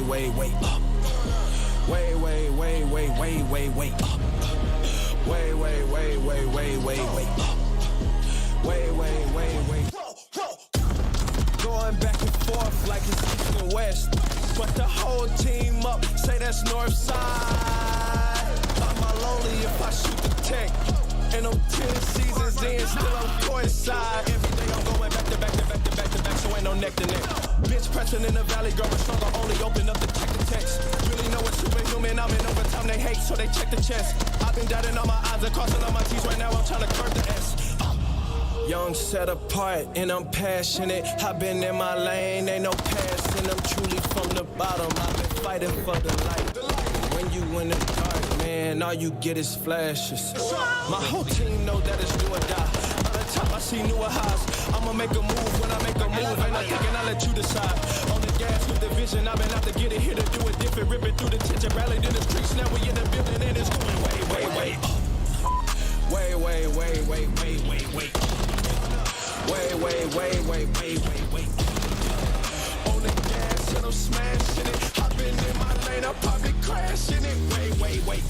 way up. Way up. Way up. Way. Going back and forth like it's east and west, but the whole team up, say that's north side. I'm all lonely if I shoot the tech, and I'm 10 seasons in, still on court side. Every day I'm going back to back, so ain't no neck to neck. Bitch pressing in the valley, growing stronger, only open up to check the text. Really know it's superhuman, I'm in overtime, they hate, so they check the chest. I've been dotting on my eyes and crossing on my T's, right now I'm trying to curve the S. Young, set apart, and I'm passionate. I've been in my lane, ain't no passing. I'm truly from the bottom, I've been fighting for the light. When you in the dark, man, all you get is flashes. My whole team know that it's do or die. On the top, I see newer highs. I'ma make a move when I make a move. Ain't I thinking I'll let you decide. On the gas with the vision, I've been out to get it, here to do it different. Ripping through the tension, rallied in the streets. Now we in the building, and it's going way up. Way up. Way on the gas and I'm smashing it. I've been in my lane, I'll probably crashing it. Way up.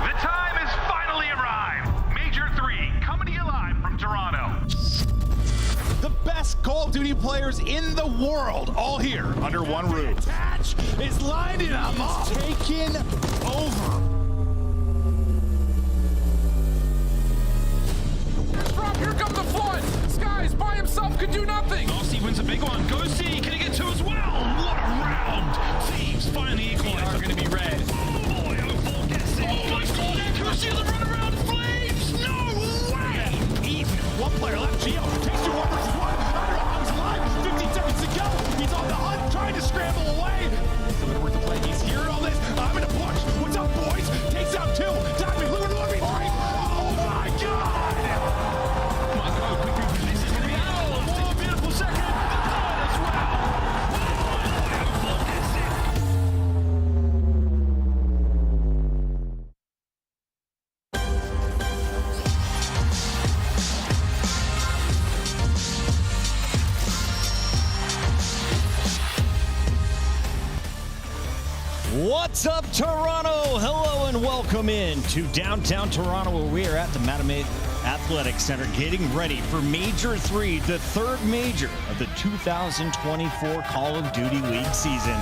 The time has finally arrived. Major 3 coming to you live from Toronto. The best Call of Duty players in the world, all here under one roof. Attach is lining them up, taking over. Here come the flood! Skies by himself could do nothing! Aussie wins a big one. Go see, can he get two as well? What a round! Thieves finally equalize. Are going to be red. Oh boy, oh gets it. Oh my god, accuracy of the runaround Flames! No way! Even one player left, Gio takes 2 1 versus 1. He's alive, 15 seconds to go. He's on the hunt, trying to scramble away. So it's worth the play. He's hearing all this. I'm in a push. What's up, boys? Takes out 2. Diamond, Lou, 3. Oh my god! What's up, Toronto? Hello and welcome in to downtown Toronto, where we are at the Matamate Athletic Center getting ready for Major 3, the third major of the 2024 Call of Duty League season.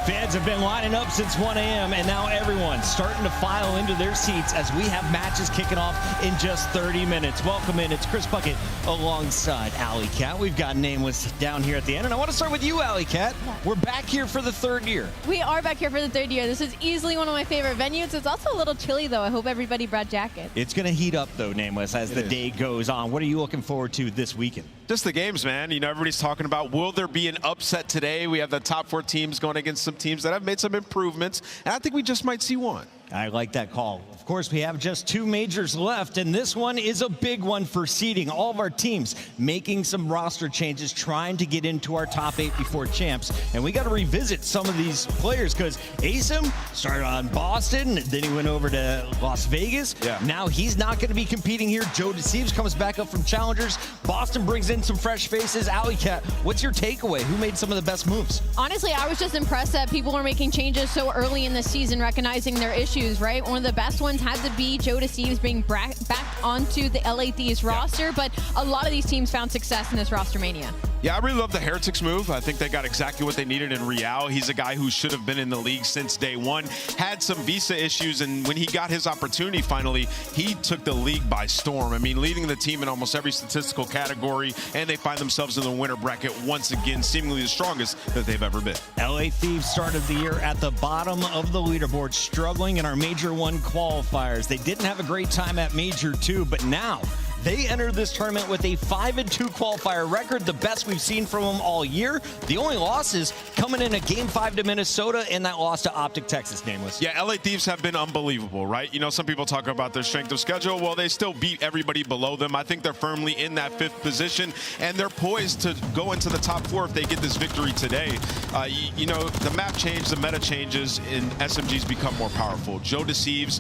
Fans have been lining up since 1 a.m. and now everyone's starting to file into their seats as we have matches kicking off in just 30 minutes. Welcome in. It's Chris Bucket alongside Alley Cat. We've got Nameless down here at the end, and I want to start with you, Alley Cat. We're back here for the third year. We are back here for the third year. This is easily one of my favorite venues. It's also a little chilly, though. I hope everybody brought jackets. It's going to heat up, though, Nameless, as the day goes on. What are you looking forward to this weekend? Just the games, man. You know, everybody's talking about, will there be an upset today? We have the top 4 teams going against some teams that have made some improvements, and I think we just might see one. I like that call. Of course, we have just 2 majors left, and this one is a big one for seeding. All of our teams making some roster changes, trying to get into our top 8 before champs. And we got to revisit some of these players because Asim started on Boston, then he went over to Las Vegas. Yeah. Now he's not going to be competing here. Joe Thieves comes back up from Challengers. Boston brings in some fresh faces. Alley Cat, what's your takeaway? Who made some of the best moves? Honestly, I was just impressed that people were making changes so early in the season, recognizing their issues, right? One of the best ones had to be Joe Thieves being back onto the LA Thieves roster, but a lot of these teams found success in this roster mania. Yeah, I really love the Heretics move. I think they got exactly what they needed in Real. He's a guy who should have been in the league since day one. Had some visa issues, and when he got his opportunity finally, he took the league by storm. I mean, leading the team in almost every statistical category, and they find themselves in the winner bracket once again, seemingly the strongest that they've ever been. LA Thieves started the year at the bottom of the leaderboard, struggling in our Major 1 qualifiers. They didn't have a great time at Major 2, but now They entered this tournament with a 5-2 qualifier record, the best we've seen from them all year. The only losses coming in a Game 5 to Minnesota and that loss to Optic Texas, Nameless. Yeah, LA Thieves have been unbelievable, right? You know, some people talk about their strength of schedule. Well, they still beat everybody below them. I think they're firmly in that 5th position, and they're poised to go into the top 4 if they get this victory today. You know, the map change, the meta changes, and SMG's become more powerful. Joe Deceives,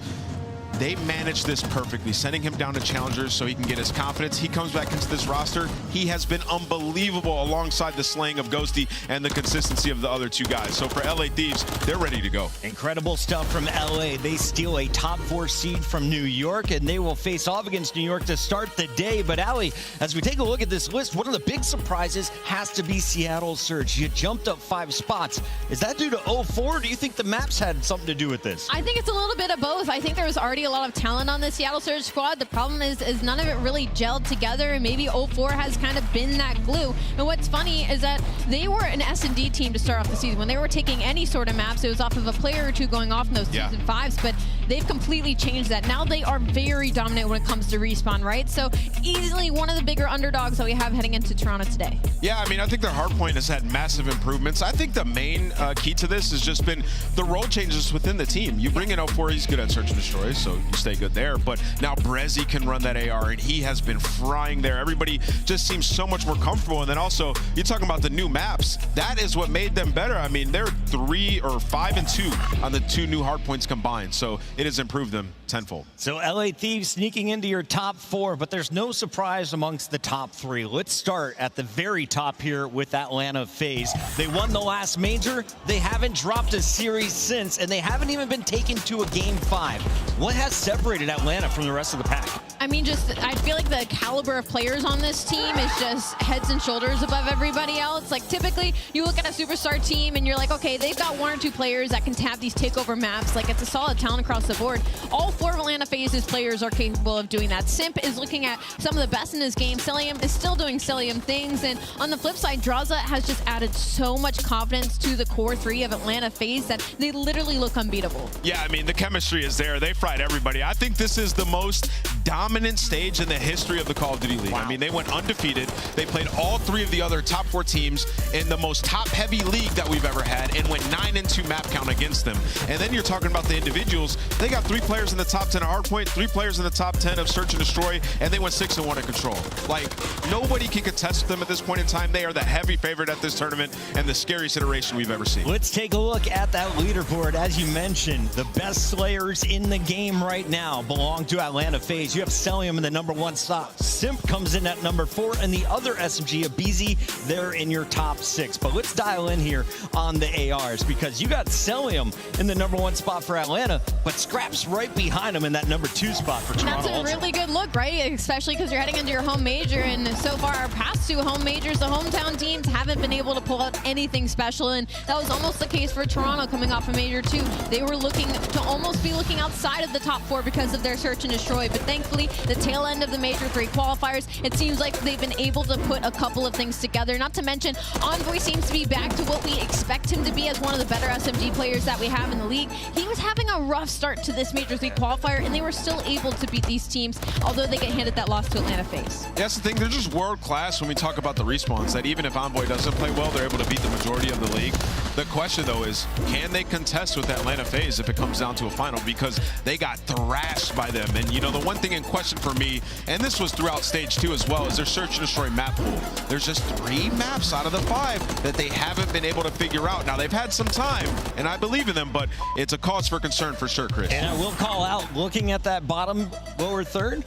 they managed this perfectly, sending him down to challengers so he can get his confidence. He comes back into this roster. He has been unbelievable alongside the slaying of Ghosty and the consistency of the other 2 guys. So for LA Thieves, they're ready to go. Incredible stuff from LA. They steal a top 4 seed from New York, and they will face off against New York to start the day. But Ali, as we take a look at this list, one of the big surprises has to be Seattle's surge. You jumped up 5 spots. Is that due to 04? Or do you think the maps had something to do with this? I think it's a little bit of both. I think there was already a lot of talent on the Seattle Surge squad. The problem is none of it really gelled together, and maybe 04 has kind of been that glue. And what's funny is that they were an S&D team to start off the season. When they were taking any sort of maps, it was off of a player or 2 going off in those season 5s, but they've completely changed that. Now they are very dominant when it comes to respawn, right? So easily one of the bigger underdogs that we have heading into Toronto today. Yeah, I mean, I think their hardpoint has had massive improvements. I think the main key to this has just been the role changes within the team. You bring in 04, he's good at search and destroy, so you stay good there. But now Brezzy can run that AR, and he has been frying there. Everybody just seems so much more comfortable. And then also, you're talking about the new maps. That is what made them better. I mean, they're 3 or 5-2 on the 2 new hardpoints combined. So it has improved them tenfold. So LA Thieves sneaking into your top 4, but there's no surprise amongst the top 3. Let's start at the very top here with Atlanta FaZe. They won the last major. They haven't dropped a series since, and they haven't even been taken to a Game 5. What has separated Atlanta from the rest of the pack? I mean, I feel like the caliber of players on this team is just heads and shoulders above everybody else. Like, typically, you look at a superstar team and you're like, okay, they've got 1 or 2 players that can tap these takeover maps. Like, it's a solid talent across the board. All 4 of Atlanta FaZe's players are capable of doing that. Simp is looking at some of the best in his game. Celium is still doing Celium things. And on the flip side, Draza has just added so much confidence to the core 3 of Atlanta FaZe that they literally look unbeatable. Yeah, I mean, the chemistry is there. They fried everybody. I think this is the most dominant stage in the history of the Call of Duty League. I mean, they went undefeated. They played all 3 of the other top 4 teams in the most top-heavy league that we've ever had and went 9-2 map count against them. And then you're talking about the individuals. They got 3 players in the top 10 of hardpoint, 3 players in the top 10 of search and destroy, and they went 6-1 at control. Like, nobody can contest them at this point in time. They are the heavy favorite at this tournament and the scariest iteration we've ever seen. Let's take a look at that leaderboard. As you mentioned, the best slayers in the game right now belong to Atlanta FaZe. You have Celium in the #1 slot. Simp comes in at number 4, and the other SMG of BZ, they're in your top 6. But let's dial in here on the ARs, because you got Celium in the #1 spot for Atlanta, but Scrap's right behind him in that #2 spot for Toronto. That's a really good look, right? Especially because you're heading into your home major, and so far our past 2 home majors, the hometown teams haven't been able to pull out anything special, and that was almost the case for Toronto coming off of Major 2. They were looking to almost be looking outside of the top 4 because of their search and destroy, but thankfully the tail end of the Major 3 qualifiers, it seems like they've been able to put a couple of things together. Not to mention, Envoy seems to be back to what we expect him to be as one of the better SMG players that we have in the league. He was having a rough start to this Major 3 qualifier, and they were still able to beat these teams, although they get handed that loss to Atlanta FaZe. That's the thing, they're just world class when we talk about the respawns, that even if Envoy doesn't play well, they're able to beat the majority of the league. The question though is, can they contest with Atlanta FaZe if it comes down to a final? Because they got thrashed by them. And you know, the one thing in question for me, and this was throughout stage 2 as well, is their search and destroy map pool. There's just 3 maps out of the 5 that they haven't been able to figure out. Now they've had some time, and I believe in them, but it's a cause for concern for sure, Chris. And I will call out, looking at that bottom lower third,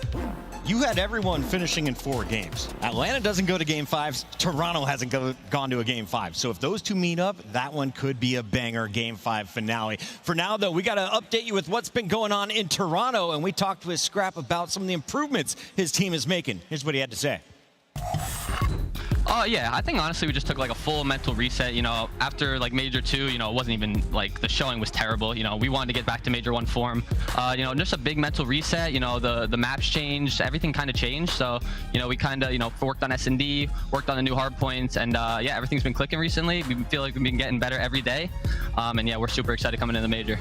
you had everyone finishing in 4 games. Atlanta doesn't go to Game 5s. Toronto hasn't gone to a Game 5. So if those 2 meet up, that one could be a banger Game 5 finale. For now, though, we got to update you with what's been going on in Toronto, and we talked with Scrap about some of the improvements his team is making. Here's what he had to say. Yeah, I think honestly we just took like a full mental reset. You know, after like Major 2, you know, it wasn't even like the showing was terrible. You know, we wanted to get back to Major 1 form. You know, just a big mental reset. You know, the maps changed, everything kind of changed. So, you know, we kind of, you know, worked on S&D, worked on the new hard points, and yeah, everything's been clicking recently. We feel like we've been getting better every day. And yeah, we're super excited coming into the Major.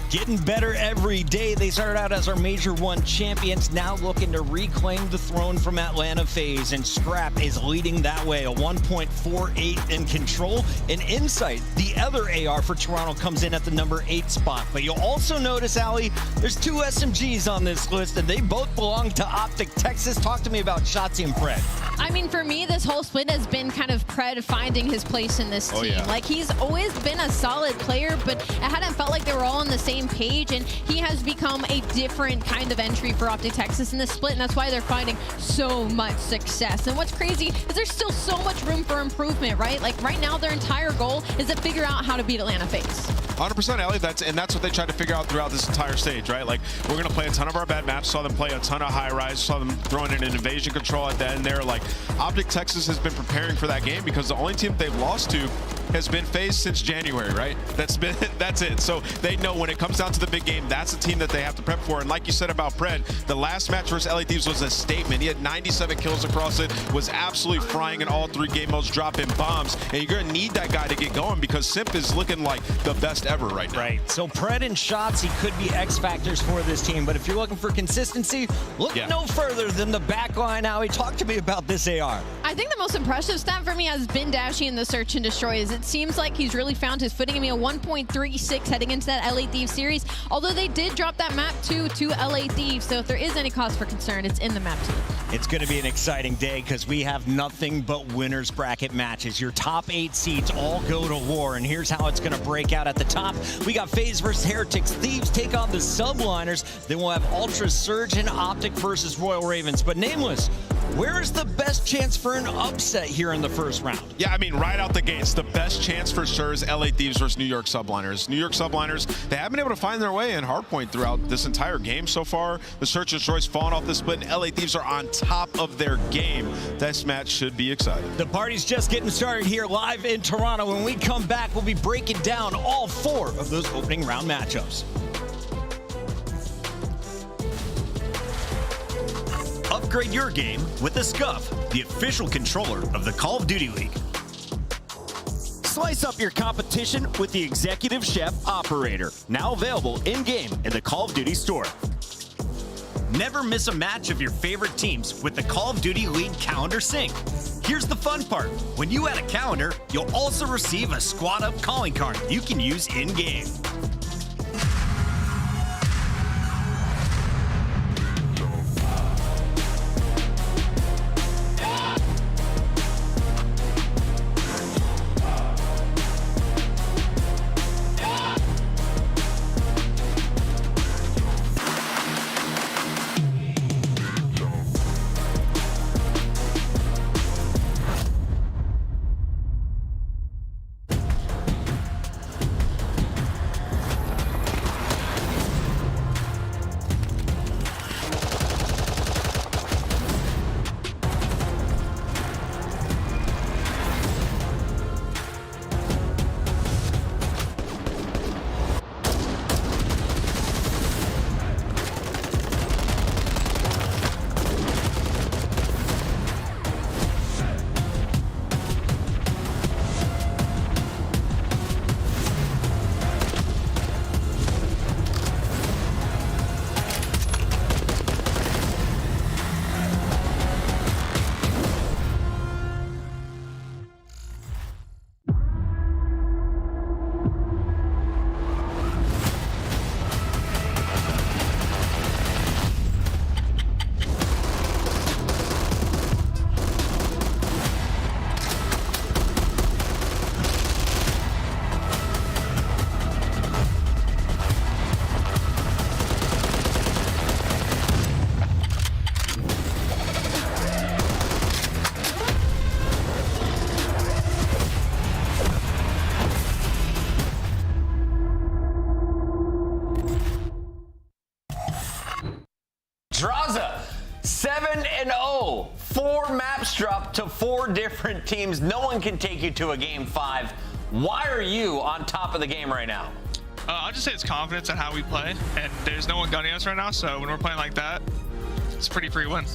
Getting better every day. They started out as our Major 1 champions, now looking to reclaim the throne from Atlanta FaZe, and Scrap is leading that way, a 1.48 in control. And Insight, the other AR for Toronto, comes in at the number 8 spot. But you'll also notice, Ali, there's 2 SMGs on this list, and they both belong to Optic Texas. Talk to me about Shotzi and Pred. I mean, for me, this whole split has been kind of Pred finding his place in this team. Yeah. Like, he's always been a solid player, but it hadn't felt like they were all on the same page, and he has become a different kind of entry for Optic Texas in this split, and that's why they're finding so much success. And what's crazy is there's still so much room for improvement, right? Like, right now, their entire goal is to figure out how to beat Atlanta FaZe. 100%, Ellie. That's what they tried to figure out throughout this entire stage, right? Like, we're going to play a ton of our bad maps. Saw them play a ton of high rise. Saw them throwing in an invasion control at the end there. Like, Optic Texas has been preparing for that game because the only team they've lost to has been FaZe since January, right? That's it. So they know when it comes down to the big game, that's the team that they have to prep for. And like you said about Pred, the last match versus LA Thieves was a statement. He had 97 kills across it, was absolutely frying in all 3 game modes, dropping bombs. And you're going to need that guy to get going because Simp is looking like the best ever right now. Right. So Pred and Shotzi could be X factors for this team, but if you're looking for consistency, look no further than the back line. Howie, talk to me about this AR. I think the most impressive stat for me has been Dashy in the search and destroys. It seems like he's really found his footing. I mean, a 1.36 heading into that LA Thieves series, although they did drop that map 2 to LA Thieves, so if there is any cause for concern, it's in the map 2. It's going to be an exciting day because we have nothing but winners bracket matches. Your top 8 seeds all go to war, and here's how it's going to break out at the top. We got FaZe versus Heretics. Thieves take on the Subliners. Then we'll have Ultra Surge and Optic versus Royal Ravens. But Nameless, where is the best chance for an upset here in the first round? Yeah, I mean, right out the gates, the best chance for sure is LA Thieves versus New York Subliners. New York Subliners, they haven't been able to find their way in hardpoint throughout this entire game so far. The Search and Destroy's fallen off the split, and LA Thieves are on top of their game. This match should be exciting. The party's just getting started here live in Toronto. When we come back, we'll be breaking down all 4 of those opening round matchups. Upgrade your game with the Scuff, the official controller of the Call of Duty League. Slice up your competition with the Executive Chef Operator, now available in-game in the Call of Duty store. Never miss a match of your favorite teams with the Call of Duty League Calendar Sync. Here's the fun part. When you add a calendar, you'll also receive a Squad Up calling card you can use in-game. Draza, 7-0. 4 maps dropped to 4 different teams. No one can take you to a game 5. Why are you on top of the game right now? I'll just say it's confidence in how we play, and there's no one gunning us right now, so when we're playing like that, it's a pretty free win.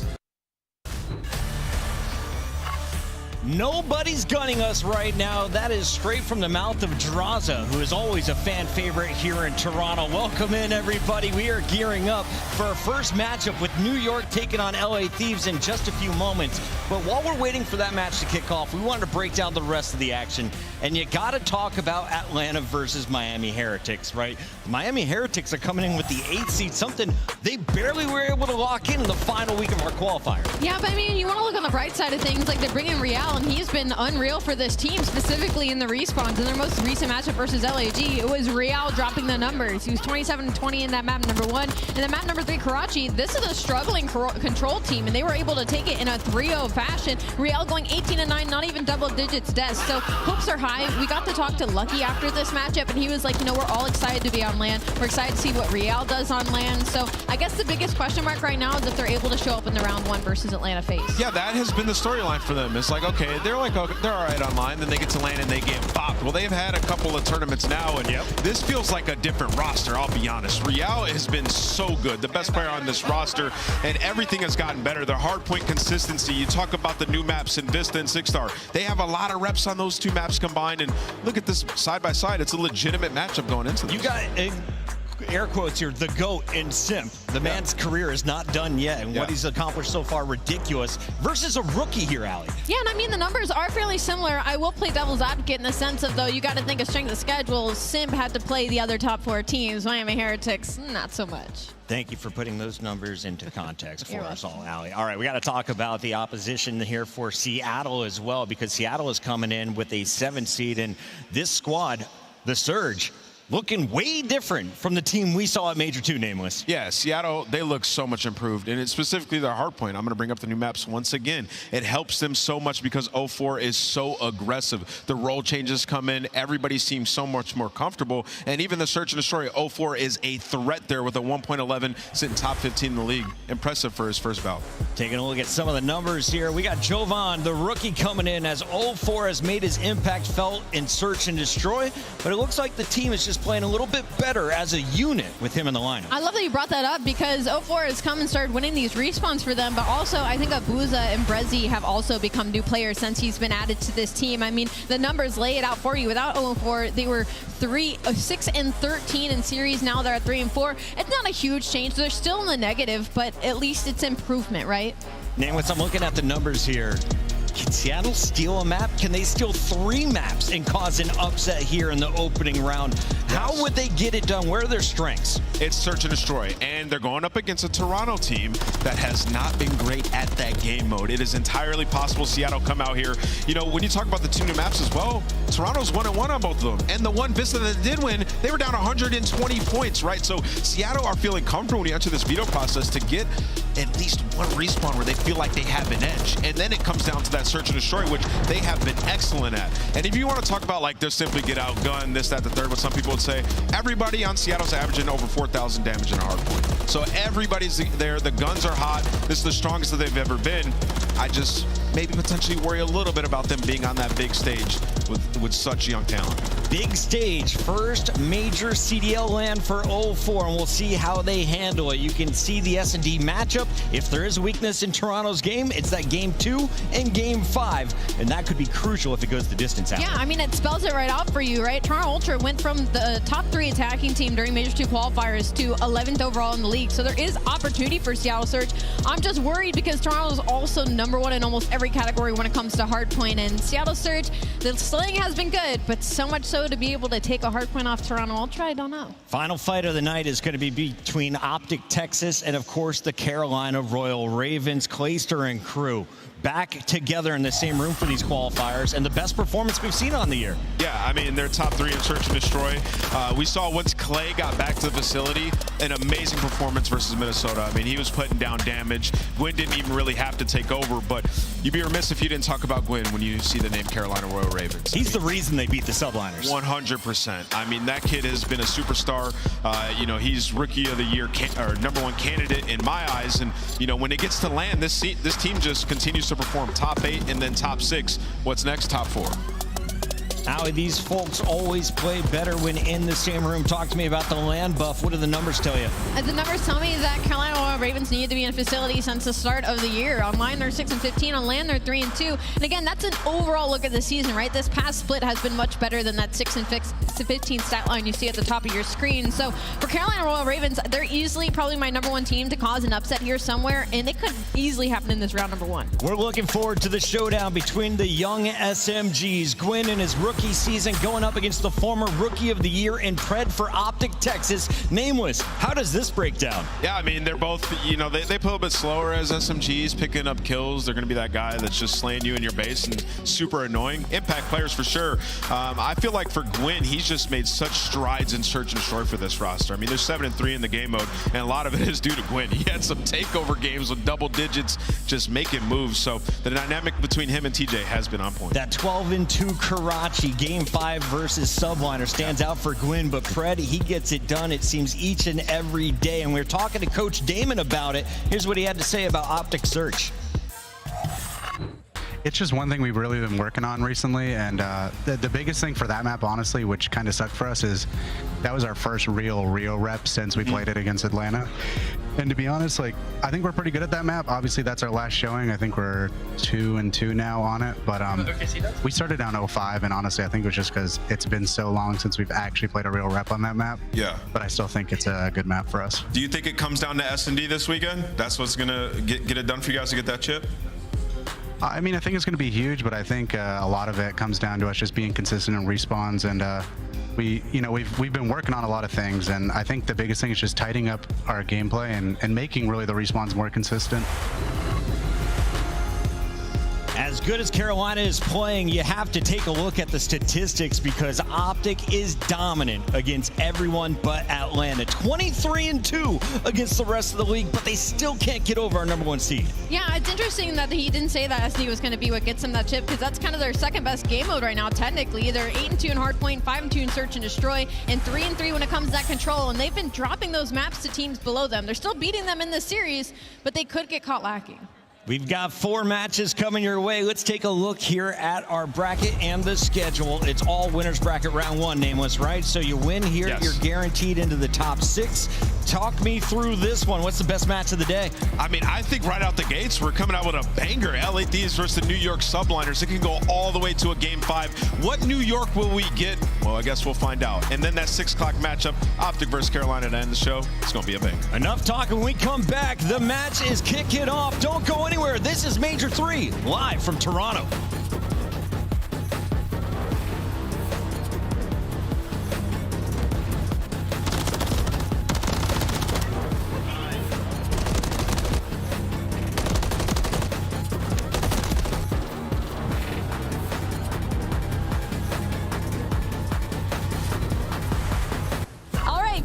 Nobody's gunning us right now. That is straight from the mouth of Draza, who is always a fan favorite here in Toronto. Welcome in, everybody. We are gearing up for our first matchup with New York taking on LA Thieves in just a few moments. But while we're waiting for that match to kick off, we wanted to break down the rest of the action. And you got to talk about Atlanta versus Miami Heretics, right? The Miami Heretics are coming in with the 8th seed, something they barely were able to lock in the final week of our qualifier. Yeah, but I mean, you want to look on the bright side of things, like they're bringing Real, and he's been unreal for this team, specifically in the respawns. In their most recent matchup versus LAG, it was Real dropping the numbers. He was 27-20 in that map number 1. And then map number 3, Karachi, this is a struggling control team, and they were able to take it in a 3-0 fashion. Real going 18-9, not even double digits deaths. So hopes are high. We got to talk to Lucky after this matchup, and he was like, you know, we're all excited to be on land. We're excited to see what Real does on land. So I guess the biggest question mark right now is if they're able to show up in the round 1 versus Atlanta FaZe. Yeah, that has been the storyline for them. It's like, okay, they're all right online, then they get to land and they get bopped. Well, they've had a couple of tournaments now, and this feels like a different roster, I'll be honest. Real has been so good, the best player on this roster, and everything has gotten better. Their hardpoint consistency, you talk about the new maps in Vista and 6-Star. They have a lot of reps on those 2 maps combined, and look at this side by side. It's a legitimate matchup going into this. You got air quotes here, the GOAT in Simp. The man's career is not done yet, and what he's accomplished so far, ridiculous, versus a rookie here, Ali. Yeah, and I mean, the numbers are fairly similar. I will play devil's advocate in the sense of, though, you got to think of strength of schedule. Simp had to play the other top 4 teams. Miami Heretics, not so much. Thank you for putting those numbers into context for us all, Ali. All right, we got to talk about the opposition here for Seattle as well, because Seattle is coming in with a 7 seed, and this squad, the Surge, looking way different from the team we saw at Major 2, Nameless. Yeah, Seattle, they look so much improved, and it's specifically their hardpoint. I'm going to bring up the new maps once again. It helps them so much because 04 is so aggressive. The role changes come in. Everybody seems so much more comfortable, and even the search and destroy, 04 is a threat there with a 1.11, sitting top 15 in the league. Impressive for his first bout. Taking a look at some of the numbers here, we got Jovan, the rookie, coming in as 04 has made his impact felt in search and destroy, but it looks like the team is just playing a little bit better as a unit with him in the lineup. I love that you brought that up because 04 has come and started winning these respawns for them, but also I think Abuza and Brezzy have also become new players since he's been added to this team. I mean, the numbers lay it out for you. Without 04, they were 6-13 in series. Now they're at 3-4. It's not a huge change. They're still in the negative, but at least it's improvement, right? Nameless, I'm looking at the numbers here. Can Seattle steal a map? Can they steal 3 maps and cause an upset here in the opening round? How would they get it done? Where are their strengths? It's search and destroy, and they're going up against a Toronto team that has not been great at that game mode. It is entirely possible Seattle come out here. You know, when you talk about the 2 new maps as well, Toronto's 1-1 on both of them. And the one Vista that did win, they were down 120 points, right? So Seattle are feeling comfortable when you enter this veto process to get at least one respawn where they feel like they have an edge. And then it comes down to that search and destroy, which they have been excellent at. And if you want to talk about like they're simply get outgunned, this, that, the third, what some people would say, everybody on Seattle's averaging over 4,000 damage in a hardpoint. So everybody's there. The guns are hot. This is the strongest that they've ever been. I just maybe potentially worry a little bit about them being on that big stage with such young talent. Big stage, first major CDL land for 04, and we'll see how they handle it. You can see the S&D matchup. If there is a weakness in Toronto's game, it's that game 2 and game 5, and that could be crucial if it goes the distance out. Yeah, I mean, it spells it right out for you, right? Toronto Ultra went from the top 3 attacking team during Major 2 qualifiers to 11th overall in the league, so there is opportunity for Seattle Surge. I'm just worried because Toronto is also #1 in almost every category when it comes to hardpoint, and Seattle Surge, the slaying has been good, but so much so to be able to take a hardpoint off Toronto Ultra, I don't know. Final fight of the night is going to be between Optic Texas and, of course, the Carolina Royal Ravens. Clayster and crew back together in the same room for these qualifiers, and the best performance we've seen on the year. Yeah, I mean, they're top 3 in search and destroy. We saw once Clay got back to the facility, an amazing performance versus Minnesota. I mean, he was putting down damage. Gwyn didn't even really have to take over, but you'd be remiss if you didn't talk about Gwyn when you see the name Carolina Royal Ravens. He's the reason they beat the subliners. 100%. I mean, that kid has been a superstar. You know, he's rookie of the year, or #1 candidate in my eyes. And, you know, when it gets to land, this team just continues to perform top 8 and then top 6. What's next? Top 4. Howie, these folks always play better when in the same room. Talk to me about the land buff. What do the numbers tell you? The numbers tell me that Carolina Ravens needed to be in a facility since the start of the year. Online, they're 6-15. On land, they're 3-2. And again, that's an overall look at the season, right? This past split has been much better than that 6-15 stat line you see at the top of your screen. So for Carolina Royal Ravens, they're easily probably my #1 team to cause an upset here somewhere, and it could easily happen in this round #1. We're looking forward to the showdown between the young SMGs. Gwyn in his rookie season going up against the former Rookie of the Year in Pred for Optic Texas. Nameless, how does this break down? Yeah, I mean, they're both, you know, they play a little bit slower as SMGs, picking up kills. They're going to be that guy that's just slaying you in your base and super annoying. Impact players for sure. I feel like for Gwyn, he's just made such strides in search and destroy for this roster. I mean, they're 7-3 in the game mode, and a lot of it is due to Gwyn. He had some takeover games with double digits, just making moves. So the dynamic between him and TJ has been on point. That 12-2 Karachi Game 5 versus Subliner stands out for Gwyn, but Pred, he gets it done, it seems, each and every day. And we're talking to Coach Damon about it. Here's what he had to say about Optic Search. It's just one thing we've really been working on recently, and the biggest thing for that map, honestly, which kind of sucked for us, is that was our first real rep since we played it against Atlanta. And to be honest, like, I think we're pretty good at that map. Obviously, that's our last showing. I think we're 2-2 now on it, but we started down 0-5, and honestly, I think it was just because it's been so long since we've actually played a real rep on that map. Yeah. But I still think it's a good map for us. Do you think it comes down to S&D this weekend? That's what's going to get it done for you guys to get that chip? I mean, I think it's going to be huge, but I think a lot of it comes down to us just being consistent in respawns, and we've been working on a lot of things, and I think the biggest thing is just tightening up our gameplay and making really the respawns more consistent. As good as Carolina is playing, you have to take a look at the statistics because Optic is dominant against everyone but Atlanta. 23-2 against the rest of the league, but they still can't get over our #1 seed. Yeah, it's interesting that he didn't say that SD was going to be what gets him that chip, because that's kind of their second best game mode right now, technically. They're 8-2 in Hardpoint, 5-2 in Search and Destroy, and 3-3 when it comes to that control, and they've been dropping those maps to teams below them. They're still beating them in this series, but they could get caught lacking. We've got 4 matches coming your way. Let's take a look here at our bracket and the schedule. It's all winners bracket round 1, Nameless, right? So you win here, yes, you're guaranteed into the top 6. Talk me through this one. What's the best match of the day? I mean, I think right out the gates, we're coming out with a banger. LA Thieves versus the New York Subliners. It can go all the way to a Game 5. What New York will we get? Well, I guess we'll find out. And then that 6 o'clock matchup, Optic versus Carolina to end the show. It's going to be a bang. Enough talking. When we come back, the match is kicking off. Don't go anywhere. This is Major 3, live from Toronto.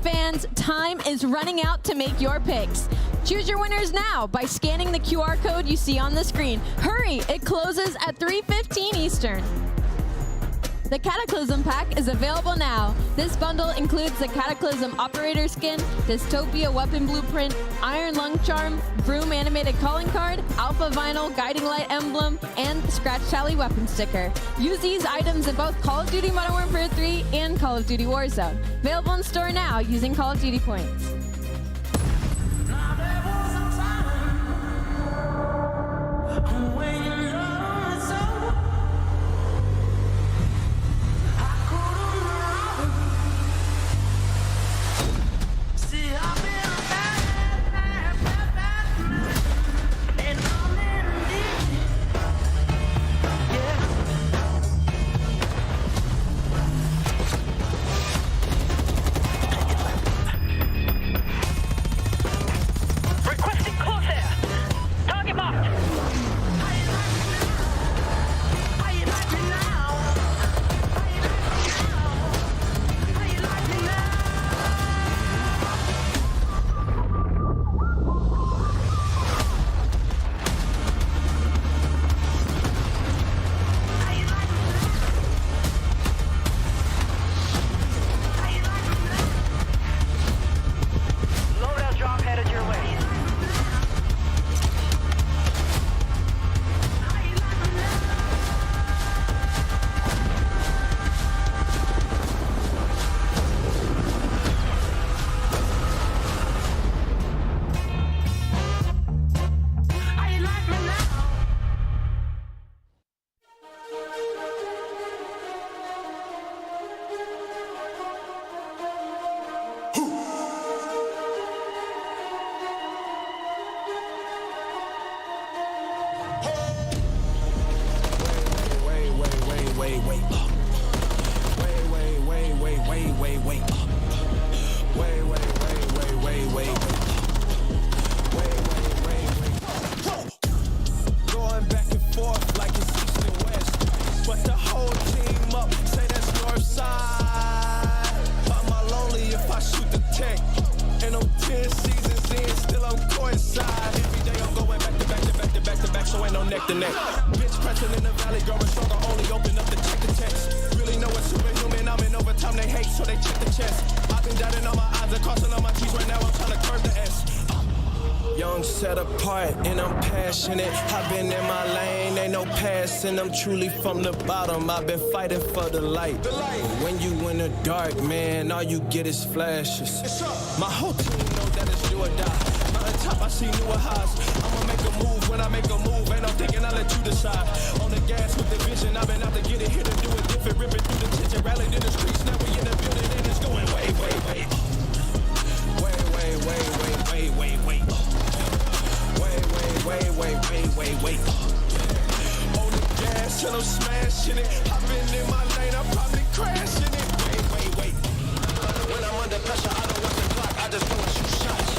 Fans, time is running out to make your picks. Choose your winners now by scanning the QR code you see on the screen. Hurry, it closes at 3:15 Eastern. The Cataclysm Pack is available now. This bundle includes the Cataclysm Operator Skin, Dystopia Weapon Blueprint, Iron Lung Charm, Vroom Animated Calling Card, Alpha Vinyl Guiding Light Emblem, and Scratch Tally Weapon Sticker. Use these items in both Call of Duty Modern Warfare 3 and Call of Duty Warzone. Available in store now using Call of Duty points. way, way up. Way, way, way, way, way, way, way up. Way, way, way, way, way, way, way up. Way, way, way, way. Whoa. Going back and forth like it's east and west, but the whole team up, say that's north side. I'm all lonely if I shoot the tech, and I'm 10 seasons in, still I'm coincide. Every day I'm going back to back to back to back to back, so ain't no neck to neck. Bitch pressing in the valley, growing stronger, only open up the check the text. Really know it's superhuman, I'm in overtime, they hate, so they check the chest. I've been dotting on my eyes and crossing on my T's, right now I'm trying to curve the S. Young, set apart, and I'm passionate. I've been in my lane, ain't no passing. I'm truly from the bottom, I've been fighting for the light. But when you in the dark, man, all you get is flashes. My whole team know that it's do or die. On top, I see newer highs. I'ma make a move when I make a move, ain't no thinking I'll let you decide. On the gas with the vision, I've been out to get it, here to do it different. Ripping through the tension, rallied in the streets, now we in the building, and it's going way, way, way up. Way, way, way, way, way, way, way up. Way, way, way, way, way, way, way up. On the gas till I'm smashing it. I've been in my lane, I'm probably crashing it. Way, way, way. When I'm under pressure, I don't watch the clock, I just want to shoot shots.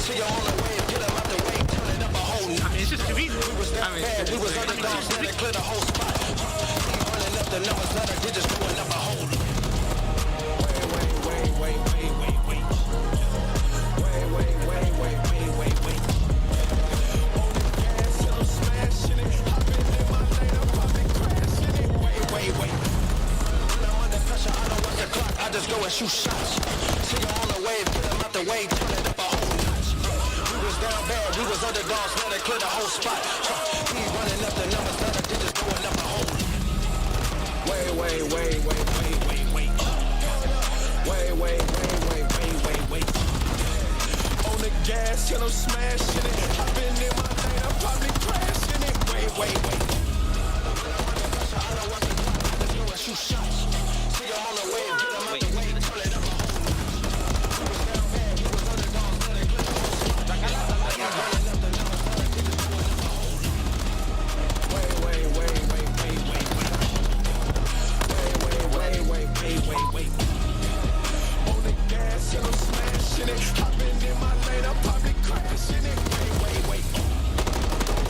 See you on the way, get them out the way, turn it up a whole notch. I mean, it's just too easy. We was down bad, we was underdogs, now they clear the whole spot. Running up the numbers, now the digits going up a whole lot. Way, way, way, way, way, way, way. Way, way, way, way, way, way, way. On the gas till I'm smashing it. I've been in my lane, I'm probably crashing it. Way, way, way. When I'm under pressure, I don't watch the clock, I just go and shoot shots. See you on the wave, get them out the way, turn it up a whole notch. We was down bad, we was underdogs, now they clear the whole spot. We running up the numbers, now the digits going up a whole lot. Way, way, way, way, way, way, way up. Way, way, way, way, way, way, way up. On the gas till I'm smashing it. I've been in my lane, I'm probably crashing it. Way, way, way. I don't watch the clock, I just go and shoot shots. See you on the wave, get them out the way, turn it up a whole lot. We was down bad, we was underdogs, now they clear the whole spot. We running up the numbers, now the digits going up a whole lot. Way, way, way, way, way, way, way. Way, way, way, way, way, way, way. On the gas till I'm smashing it. I've been in my lane, I'm probably crashing it. Way, way, way.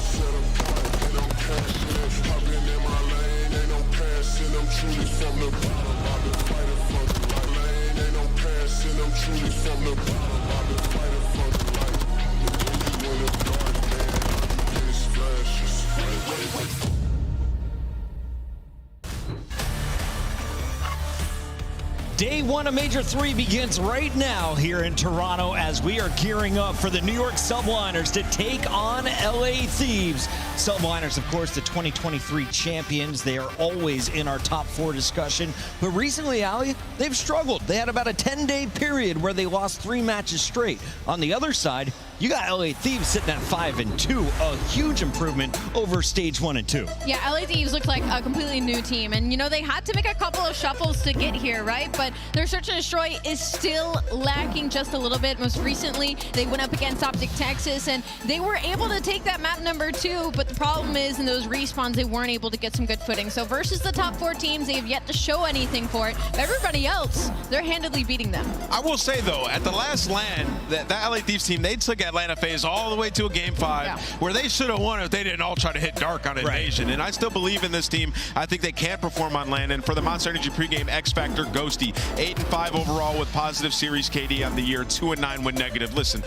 Set apart, and I'm cashing it. I've been in my lane, ain't no passing. I'm truly from the bottom. I've been fighting for the light. Lane ain't no passing. I'm truly from the bottom. I've been fighting for the light. But when you in the dark, man, all you get is flashes. Way, way, way. Day one of Major 3 begins right now here in Toronto as we are gearing up for the New York Subliners to take on LA Thieves. Subliners, of course, the 2023 champions. They are always in our top 4 discussion. But recently, Ali, they've struggled. They had about a 10-day period where they lost 3 matches straight. On the other side, you got LA Thieves sitting at 5-2, a huge improvement over stage 1 and 2. Yeah, LA Thieves looked like a completely new team. And, you know, they had to make a couple of shuffles to get here, right? But their search and destroy is still lacking just a little bit. Most recently, they went up against Optic Texas, and they were able to take that map number 2. But the problem is, in those respawns, they weren't able to get some good footing. So versus the top 4 teams, they have yet to show anything for it. But everybody else, they're handedly beating them. I will say, though, at the last LAN, that LA Thieves team, they took Atlanta FaZe all the way to a game 5, where they should have won if they didn't all try to hit dark on Invasion. And I still believe in this team. I think they can perform on LAN. And for the Monster Energy pregame, X Factor, Ghosty, 8-5 overall with positive series KD on the year, 2-9 when negative. Listen,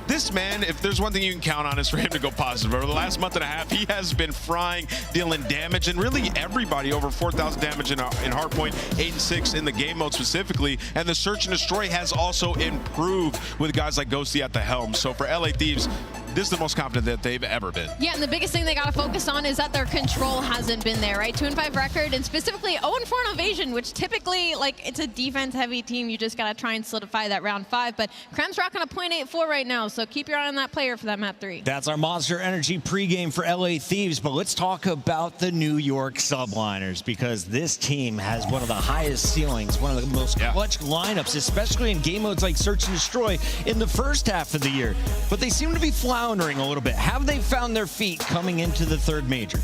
this man, if there's one thing you can count on, is for him to go positive. Over the last month and a half, he has been frying, dealing damage, and really everybody over 4,000 damage in hardpoint, 8-6 in the game mode specifically. And the search and destroy has also improved with guys like Ghosty at the helm. So for LA Thieves, this is the most confident that they've ever been. Yeah, and the biggest thing they got to focus on is that their control hasn't been there, right? 2-5 record, and specifically 0-4 on evasion, which typically, like, it's a defense-heavy team. You just got to try and solidify that round 5. But Krem's rocking a .84 right now, so keep your eye on that player for that map 3. That's our Monster Energy pregame for LA Thieves, but let's talk about the New York Subliners, because this team has one of the highest ceilings, one of the most clutch lineups, especially in game modes like Search and Destroy in the first half of the year. But they seem to be flat floundering a little bit. Have they found their feet coming into the third major?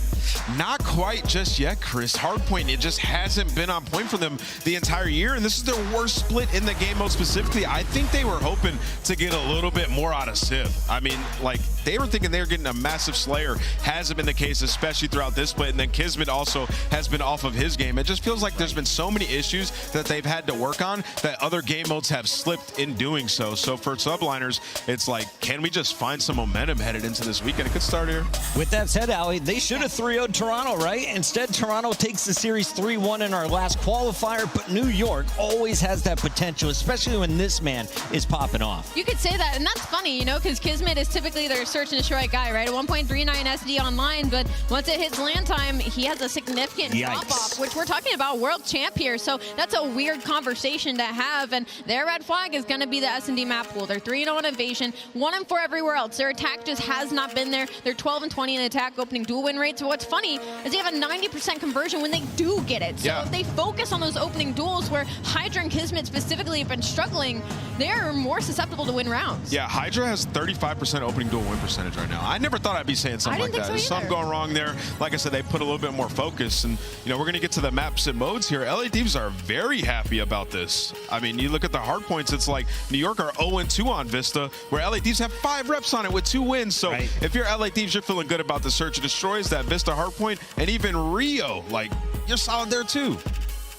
Not quite just yet, Chris. Hardpoint, it just hasn't been on point for them the entire year, and this is their worst split in the game mode specifically. I think they were hoping to get a little bit more out of Civ. I mean, like, they were thinking they were getting a massive Slayer. Hasn't been the case, especially throughout this split, and then Kismet also has been off of his game. It just feels like there's been so many issues that they've had to work on that other game modes have slipped in doing so. So for subliners, it's like, can we just find some momentum headed into this weekend? It could start here. With that said, Ali, they should have 3-0'd Toronto, right? Instead, Toronto takes the series 3-1 in our last qualifier, but New York always has that potential, especially when this man is popping off. You could say that, and that's funny, you know, because Kismet is typically their search and destroy guy, right? A 1.39 SD online, but once it hits land time, he has a significant drop-off, which we're talking about world champ here, so that's a weird conversation to have, and their red flag is going to be the S&D map pool. They're 3-0 in Invasion, 1-4 everywhere else. Their attack just has not been there. They're 12-20 in attack opening duel win rate, so what's funny is they have a 90% conversion when they do get it. So if they focus on those opening duels where Hydra and Kismet specifically have been struggling, they're more susceptible to win rounds. Yeah, Hydra has 35% opening duel win percentage right now. I never thought I'd be saying something like that. There's something going wrong there. Like I said, they put a little bit more focus, and you know, we're gonna get to the maps and modes here. LA Thieves are very happy about this. I mean, you look at the hard points, it's like New York are 0-2 on Vista, where LA Thieves have 5 reps on it with 2 wins. So if you're LA Thieves, you're feeling good about the search and destroys, that Vista hard point, and even Rio, like, you're solid there too.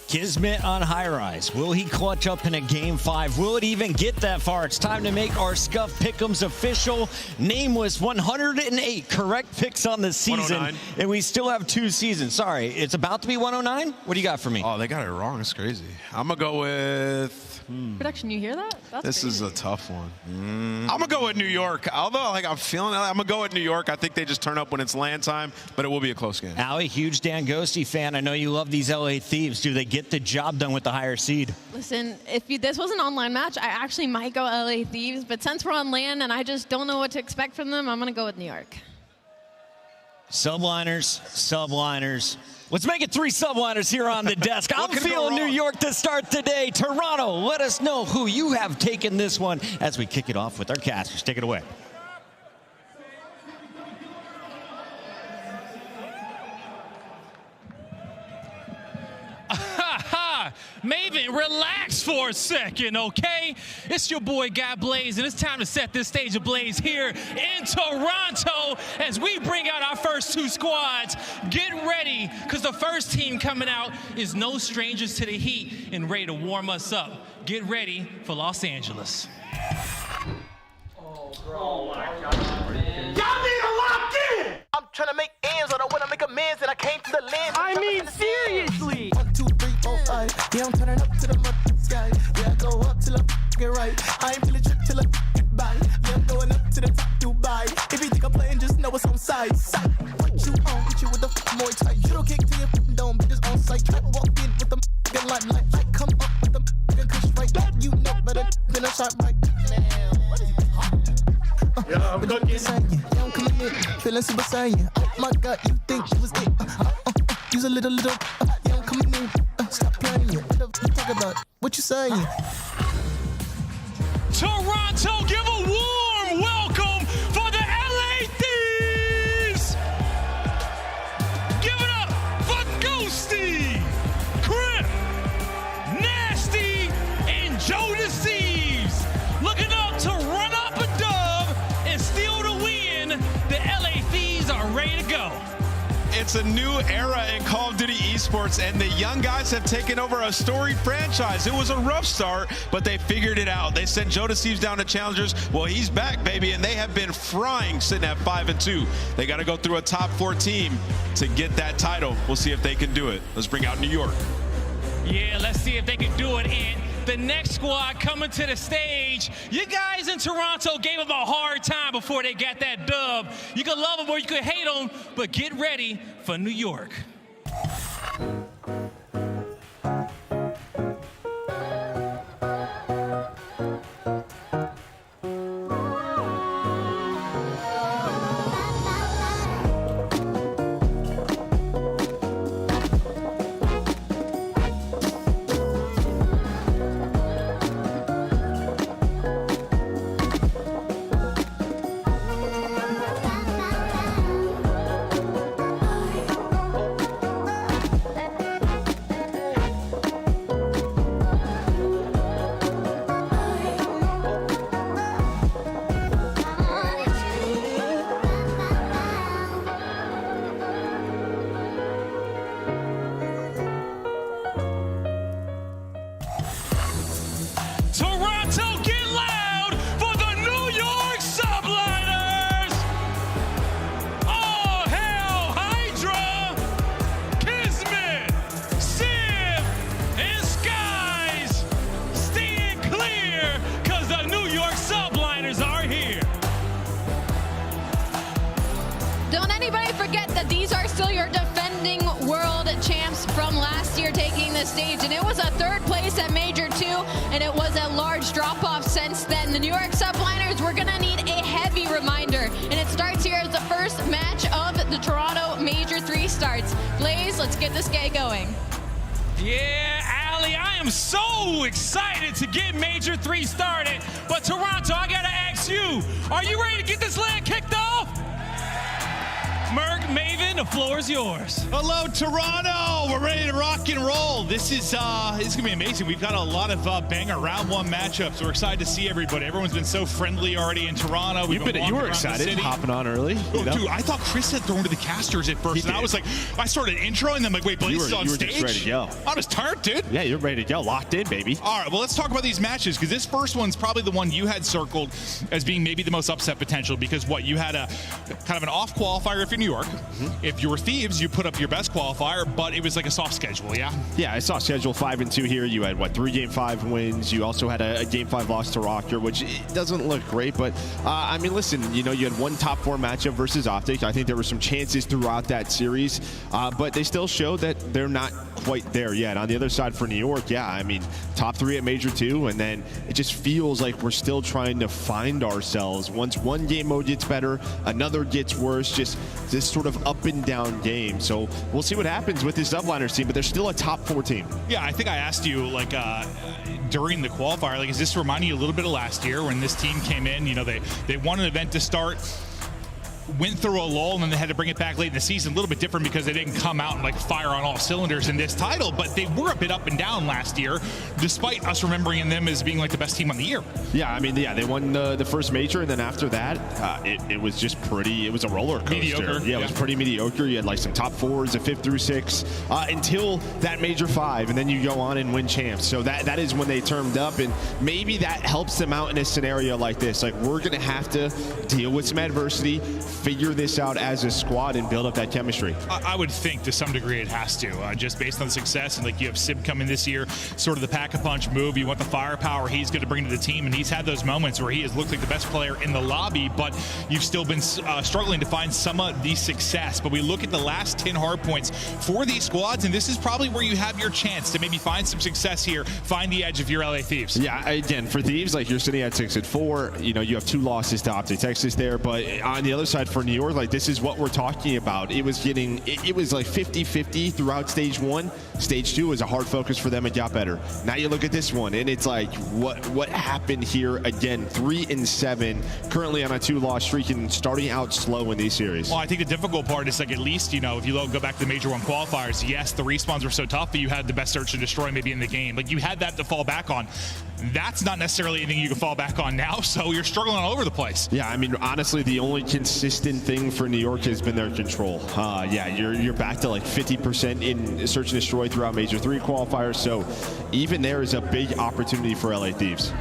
Kismet on high rise. Will he clutch up in a game 5? Will it even get that far? It's time to make our Scuff Pick'ems official. Nameless 108 correct picks on the season. 109. And we still have 2 seasons. Sorry, it's about to be 109? What do you got for me? Oh, they got it wrong. It's crazy. I'm going to go with... Production, you hear that? That's this crazy. is a tough one. I'm going to go with New York. Although, like, I'm feeling it, I'm going to go with New York. I think they just turn up when it's land time, but it will be a close game. Allie, huge Dan Ghosty fan. I know you love these LA Thieves. Do they get the job done with the higher seed? Listen, if this was an online match, I actually might go LA Thieves, but since we're on land and I just don't know what to expect from them, I'm going to go with New York. Subliners. Let's make it 3 subliners here on the desk. I'm feeling New York to start today. Toronto, let us know who you have taken this one as we kick it off with our casters. Take it away. Maven, relax for a second, okay? It's your boy, God Blaze, and it's time to set this stage ablaze here in Toronto as we bring out our first 2 squads. Get ready, because the first team coming out is no strangers to the heat and ready to warm us up. Get ready for Los Angeles. Oh my God, man. Y'all need to lock in! I'm trying to make ends, I don't want to make amends, and I came to the lens. I mean, seriously! 1, 2, 3, 4, 5. Yeah, I'm turning up to the sky. Yeah, I go up till I get right. I ain't really trip till I get by. Yeah, I'm going up to the top, Dubai. If you think I'm playing, just know it's on site. What you on? Hit you with the more tight. You don't kick till you dome, bitches on site. Try to walk in with the limelight. I come up with the kush right. You know better than a shot right. What is it? Yeah, I'm gonna get yeah, I'm coming in, feeling super saiyan. Oh my God, you think you was it? Use a little, yeah, I'm coming in. Stop playing it. What the talk about? What you saying? Toronto, give a warm welcome for the LA Thieves! Give it up for Ghosty, Crip, Nasty, and Joe the Thieves. Looking up to run up a dub and steal the win. The LA Thieves are ready to go. It's a new era in Call of Duty esports, and the young guys have taken over a storied franchise. It was a rough start, but they figured it out. They sent Joe Deceives down to Challengers. Well, he's back, baby, and they have been frying, sitting at 5-2. They got to go through a top 4 team to get that title. We'll see if they can do it. Let's bring out New York. Yeah, let's see if they can do it. And the next squad coming to the stage. You guys in Toronto gave them a hard time before they got that dub. You can love them or you can hate them, but get ready for New York. champs from last year taking the stage, and it was a third place at Major 2, and it was a large drop-off since then. The New York Subliners were going to need a heavy reminder, and it starts here as the first match of the Toronto Major 3 starts. Blaze, let's get this guy going. Yeah, Allie, I am so excited to get Major 3 started. But Toronto, I gotta ask you, are you ready to get this leg kicked off? Merc, Maven, the floor is yours. Hello, Toronto. We're ready to rock and roll. This is gonna be amazing. We've got a lot of banger round one matchups. We're excited to see everybody. Everyone's been so friendly already in Toronto. You were excited hopping on early. Oh, dude, I thought Chris had thrown to the casters at first, and I was like, I started introing them like, wait, Blaze is on stage. You were just ready to go. I was tired, dude. Yeah, you're ready to go. Locked in, baby. All right, well, let's talk about these matches, because this first one's probably the one you had circled as being maybe the most upset potential, because what, you had a kind of an off qualifier if you're New York. If you were Thieves, you put up your best qualifier, but it was like a soft schedule, yeah? Yeah, I saw schedule 5-2 here. You had, 3 Game 5 wins. You also had a Game 5 loss to Rocker, which it doesn't look great. But, I mean, listen, you had one top 4 matchup versus Optic. I think there were some chances throughout that series, but they still show that they're not quite there yet. On the other side for New York, yeah, I mean, top 3 at Major 2, and then it just feels like we're still trying to find ourselves. Once one game mode gets better, another gets worse, just this sort of up and down game. So we'll see what happens with this Subliners team, but they're still a top 4 team. Yeah, I think I asked you, during the qualifier, is this reminding you a little bit of last year when this team came in? They won an event to start, went through a lull, and then they had to bring it back late in the season. A little bit different because they didn't come out and fire on all cylinders in this title, but they were a bit up and down last year, despite us remembering them as being the best team on the year. Yeah, I mean, they won the first major, and then after that, it was just pretty. It was a roller coaster. Mediocre. Yeah, it was pretty mediocre. You had some top 4s, a 5th through 6, until that Major 5, and then you go on and win champs. So that is when they turned up, and maybe that helps them out in a scenario like this. We're gonna have to deal with some adversity, figure this out as a squad, and build up that chemistry. I would think to some degree it has to, just based on the success. And you have Sib coming this year, sort of the pack-a-punch move. You want the firepower he's going to bring to the team, and he's had those moments where he has looked like the best player in the lobby, but you've still been struggling to find some of the success. But we look at the last 10 hard points for these squads, and this is probably where you have your chance to maybe find some success here, find the edge if you're LA Thieves. Yeah, again, for Thieves, you're sitting at 6-4. You have 2 losses to Optic Texas there, but on the other side for New York, this is what we're talking about. It was 50-50 throughout stage 1. Stage 2 was a hard focus for them. It got better. Now you look at this one, and it's what happened here again? 3-7, currently on a 2-loss streak and starting out slow in these series. Well, I think the difficult part is at least, if you go back to the Major 1 qualifiers, yes, the respawns were so tough, but you had the best search and destroy maybe in the game. You had that to fall back on. That's not necessarily anything you can fall back on now, so you're struggling all over the place. Yeah, I mean, honestly, the only consistent thing for New York has been their control. Yeah, you're back to 50% in search and destroy throughout Major 3 qualifiers, so even there is a big opportunity for LA Thieves.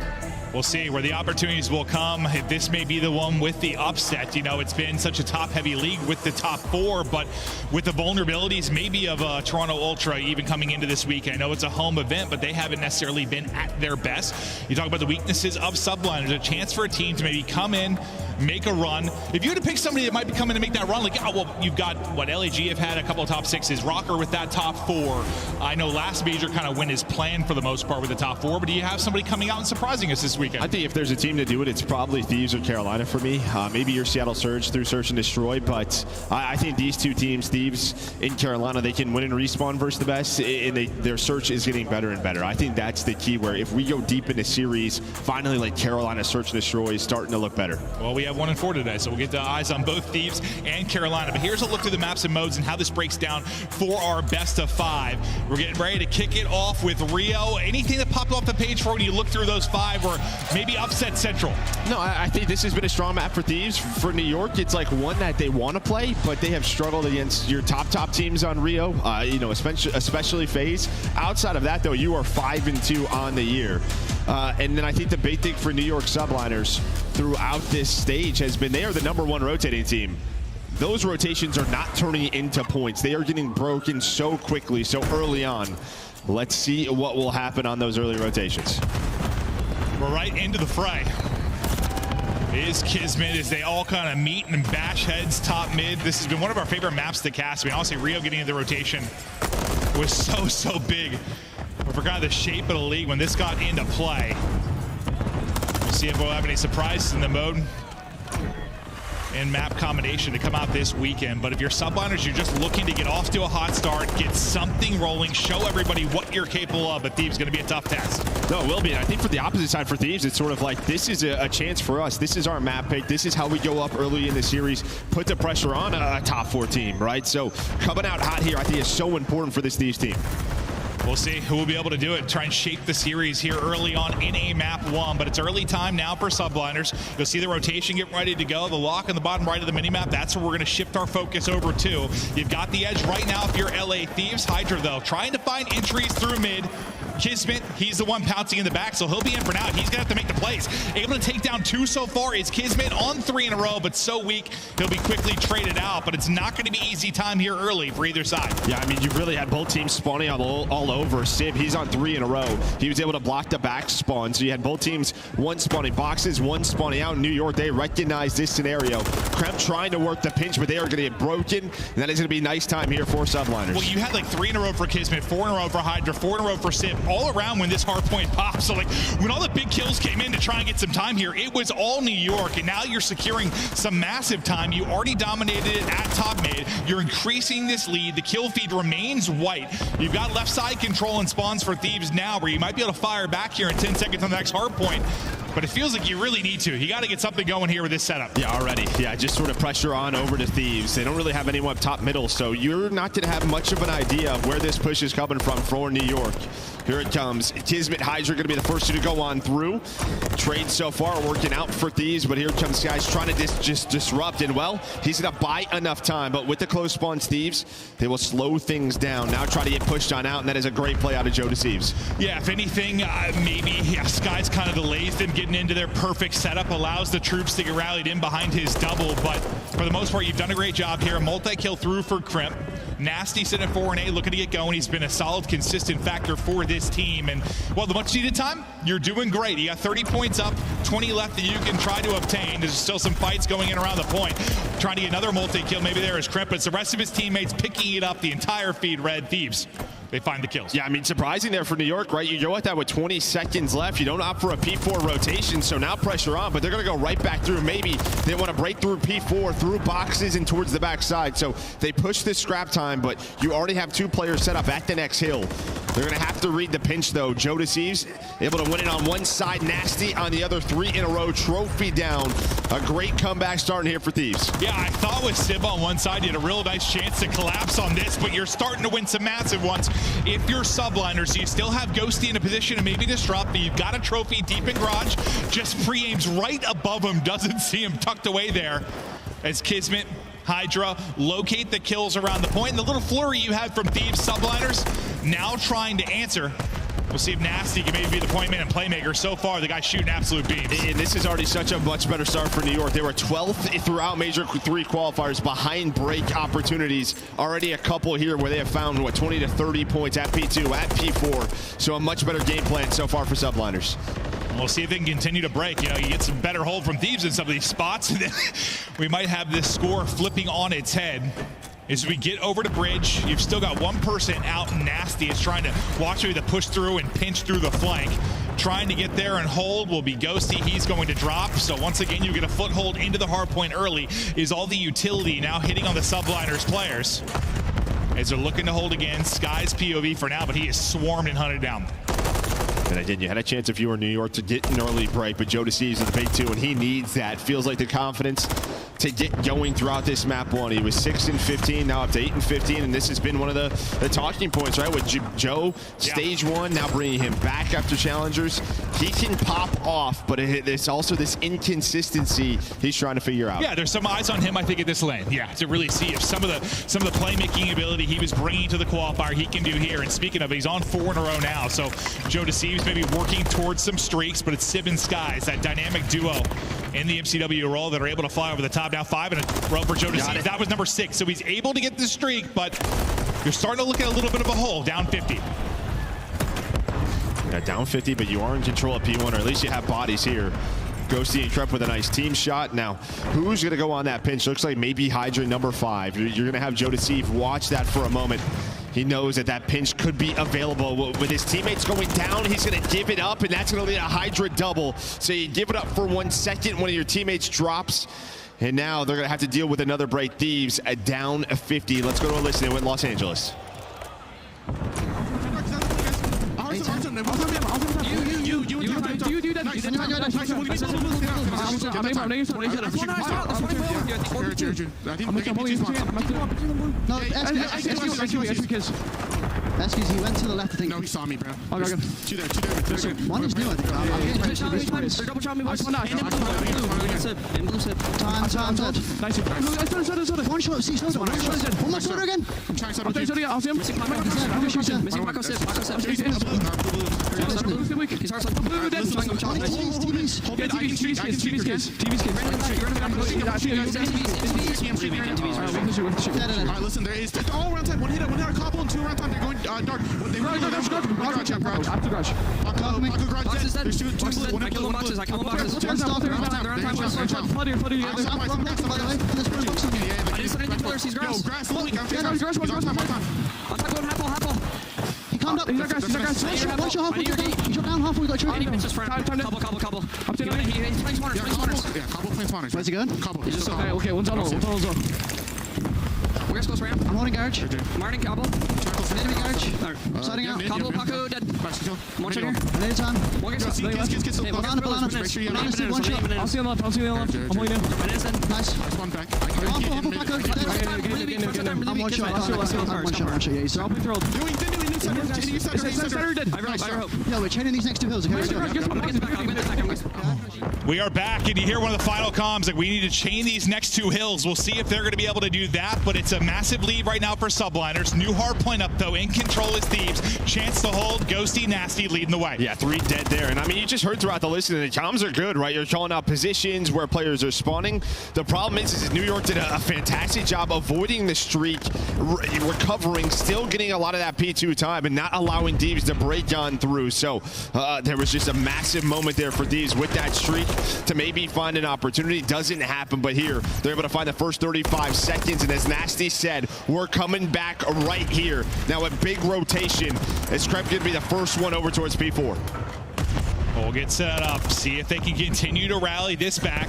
We'll see where the opportunities will come. This may be the one with the upset. It's been such a top-heavy league with the top 4, but with the vulnerabilities maybe of Toronto Ultra even coming into this week. I know it's a home event, but they haven't necessarily been at their best. You talk about the weaknesses of Subliners. There's a chance for a team to maybe come in, make a run. If you had to pick somebody that might be coming to make that run, you've got LAG have had a couple of top 6s, Rocker with that top 4. I know last major kind of went as planned for the most part with the top 4, but do you have somebody coming out and surprising us this weekend? I think if there's a team to do it, it's probably Thieves or Carolina for me. Maybe your Seattle Surge through Search and Destroy, but I think these 2 teams, Thieves and Carolina, they can win and respawn versus the best, and their search is getting better and better. I think that's the key, where if we go deep in the series, finally Carolina Search and Destroy is starting to look better. Well, we have 1 and 4 today, so we'll get the eyes on both Thieves and Carolina. But here's a look through the maps and modes and how this breaks down for our best of 5. We're getting ready to kick it off with Rio. Anything that popped off the page for when you look through those 5 or maybe upset Central? No, I think this has been a strong map for Thieves. For New York, it's one that they want to play, but they have struggled against your top teams on Rio, especially FaZe. Outside of that, though, you are 5-2 on the year. And then I think the big thing for New York Subliners throughout this stage has been they are the #1 rotating team. Those rotations are not turning into points. They are getting broken so quickly, so early on. Let's see what will happen on those early rotations. We're right into the fray. Is Kismet as they all kind of meet and bash heads top mid. This has been one of our favorite maps to cast. I mean, honestly, Rio getting into the rotation was so big. I forgot the shape of the league when this got into play. We'll see if we'll have any surprises in the mode and map combination to come out this weekend. But if you're subliners, you're just looking to get off to a hot start, get something rolling, show everybody what you're capable of. But Thieves going to be a tough test. No, it will be. And I think for the opposite side for Thieves, it's sort of like this is a chance for us. This is our map pick. This is how we go up early in the series, put the pressure on a top 4 team, right? So coming out hot here, I think is so important for this Thieves team. We'll see who will be able to do it, try and shape the series here early on in a map 1, but it's early time now for subliners. You'll see the rotation get ready to go. The lock on the bottom right of the minimap, that's where we're going to shift our focus over to. You've got the edge right now if you're LA Thieves. Hydra, though, trying to find entries through mid. Kismet, he's the one pouncing in the back, so he'll be in for now. He's going to have to make the plays. Able to take down 2 so far is Kismet on 3 in a row, but so weak, he'll be quickly traded out. But it's not going to be easy time here early for either side. Yeah, I mean, you really had both teams spawning all over. Sib, he's on 3 in a row. He was able to block the back spawn, so you had both teams, one spawning boxes, one spawning out. In New York, they recognize this scenario. Kremp trying to work the pinch, but they are going to get broken. And that is going to be nice time here for subliners. Well, you had like 3 in a row for Kismet, 4 in a row for Hydra, 4 in a row for Sib, all around when this hard point popped. So like when all the big kills came in to try and get some time here, it was all New York, and now you're securing some massive time. You already dominated it at top mid. You're increasing this lead. The kill feed remains white. You've got left side control and spawns for Thieves now, where you might be able to fire back here in 10 seconds on the next hard point. But it feels like you really need to. You got to get something going here with this setup. Yeah, already. Yeah, just sort of pressure on over to Thieves. They don't really have anyone up top middle, so you're not going to have much of an idea of where this push is coming from for New York. Here it comes. Kismet, Hydra going to be the first 2 to go on through. Trade so far working out for Thieves, but here comes guys trying to just disrupt. And, well, he's going to buy enough time, but with the close spawns, Thieves, they will slow things down. Now try to get pushed on out, and that is a great play out of Joe Deceives. Yeah, if anything, maybe Sky's kind of delays them getting into their perfect setup, allows the troops to get rallied in behind his double, but for the most part, you've done a great job here. A multi-kill through for Kremp. Nasty sitting at 4-8, looking to get going. He's been a solid, consistent factor for this team. And, well, the much-needed time, you're doing great. You got 30 points up, 20 left that you can try to obtain. There's still some fights going in around the point. Trying to get another multi-kill, maybe there is Kremp, but it's the rest of his teammates picking it up the entire feed. Red Thieves, they find the kills. Yeah, I mean, surprising there for New York, right? You go at that with 20 seconds left. You don't opt for a P4 rotation, so now pressure on, but they're going to go right back through. Maybe they want to break through P4, through boxes and towards the backside. So they push this scrap time, but you already have 2 players set up at the next hill. They're going to have to read the pinch, though. Joe Deceives able to win it on one side. Nasty on the other. 3 in a row. Trophy down. A great comeback starting here for Thieves. Yeah, I thought with Sib on one side, you had a real nice chance to collapse on this, but you're starting to win some massive ones. If you're subliners, so you still have Ghosty in a position to maybe disrupt, but you've got a trophy deep in garage. Just pre-aims right above him. Doesn't see him tucked away there as Kismet, Hydra locate the kills around the point. And the little flurry you had from Thieves subliners now trying to answer. We'll see if Nasty can maybe be the point man and playmaker. So far, the guy's shooting absolute beams. And this is already such a much better start for New York. They were 12th throughout Major 3 qualifiers, behind break opportunities. Already a couple here where they have found, what, 20 to 30 points at P2, at P4. So a much better game plan so far for subliners. We'll see if they can continue to break. You know, you get some better hold from Thieves in some of these spots, and then we might have this score flipping on its head. As we get over to bridge, you've still got one person out. Nasty is trying to watch maybe the push through and pinch through the flank. Trying to get there and hold will be Ghosty. He's going to drop. So once again, you get a foothold into the hard point early. Is all the utility now hitting on the subliners players as they're looking to hold again. Sky's POV for now, but he is swarmed and hunted down. And again, you had a chance if you were in New York to get an early break, but Joe Deceives is the big 2, and he needs that. Feels like the confidence to get going throughout this map 1. He was 6-15, now up to 8-15, and this has been one of the talking points, right? With Joe, stage 1, now bringing him back after challengers. He can pop off, but there's also this inconsistency he's trying to figure out. Yeah, there's some eyes on him, I think, at this lane. Yeah, to really see if some of the playmaking ability he was bringing to the qualifier he can do here. And speaking of, he's on 4 in a row now, so Joe Deceives maybe working towards some streaks, but it's Sib and Skies, that dynamic duo in the MCW role that are able to fly over the top. Now 5 in a row for Joe Deceives. That was number 6, so he's able to get the streak, but you're starting to look at a little bit of a hole, down 50. Yeah, down 50, but you are in control of P1, or at least you have bodies here. Ghosty and Kremp with a nice team shot. Now, who's going to go on that pinch? Looks like maybe Hydra number 5. You're going to have Joe Deceive watch that for a moment. He knows that that pinch could be available. With his teammates going down, he's going to give it up, and that's going to lead a Hydra double. So you give it up for 1 second, one of your teammates drops, and now they're going to have to deal with another break. Thieves down 50. Let's go to a listen with Los Angeles. Excuse, he went to the left, I think. No, he saw me, bro. Okay. Two there. One is new, I think. Double shot me, boys. Time. One shot, see, soda. One more soda again. I'm trying soda. I'll see him. Missing Paco Sip. He's hard. Alright, listen, there is all around time. One hit, couple, and 2 around time. They're going dark. They really go garage. After garage. Paco garage. There's two. I kill him boxes. I kill him boxes. They're on time. Flood here. I didn't set anything to He's grass. Yo, grass. He's on time. I'm going half. He climbed up. He's not grass. Watch your halfway. He shot down halfway. Got tricked. Couple. I'm taking it. He's playing spawners. Yeah, couple playing spawners. Where's he going? Couple. He's just okay. One's on. Where's close ramp? I'm holding garage. Martin, Cobble. Enemy garage. Starting out. Cobble, Paco, dead. One here. Another time. Kids. Banana. One shot. I'll see him left. I'm holding in. Nice. One back. Humble Paco. I'm one shot. Yeah, he's Doing Yo, we're chaining these next 2 hills. Okay, let's go. We are back, and you hear one of the final comms that we need to chain these next 2 hills. We'll see if they're going to be able to do that, but it's a massive lead right now for Subliners. New hard point up, though. In control is Thieves. Chance to hold. Ghosty, Nasty leading the way. Yeah, 3 dead there. And I mean, you just heard throughout the listen, the comms are good, right? You're calling out positions where players are spawning. The problem is New York did a fantastic job avoiding the streak, recovering, still getting a lot of that P2 time, and not allowing Thieves to break on through. So there was just a massive moment there for Thieves with that streak to maybe find an opportunity. Doesn't happen, but here they're able to find the first 35 seconds, and as Nasty said, we're coming back right here. Now a big rotation as Kremp going to be the first one over towards P4. We'll get set up, see if they can continue to rally this back.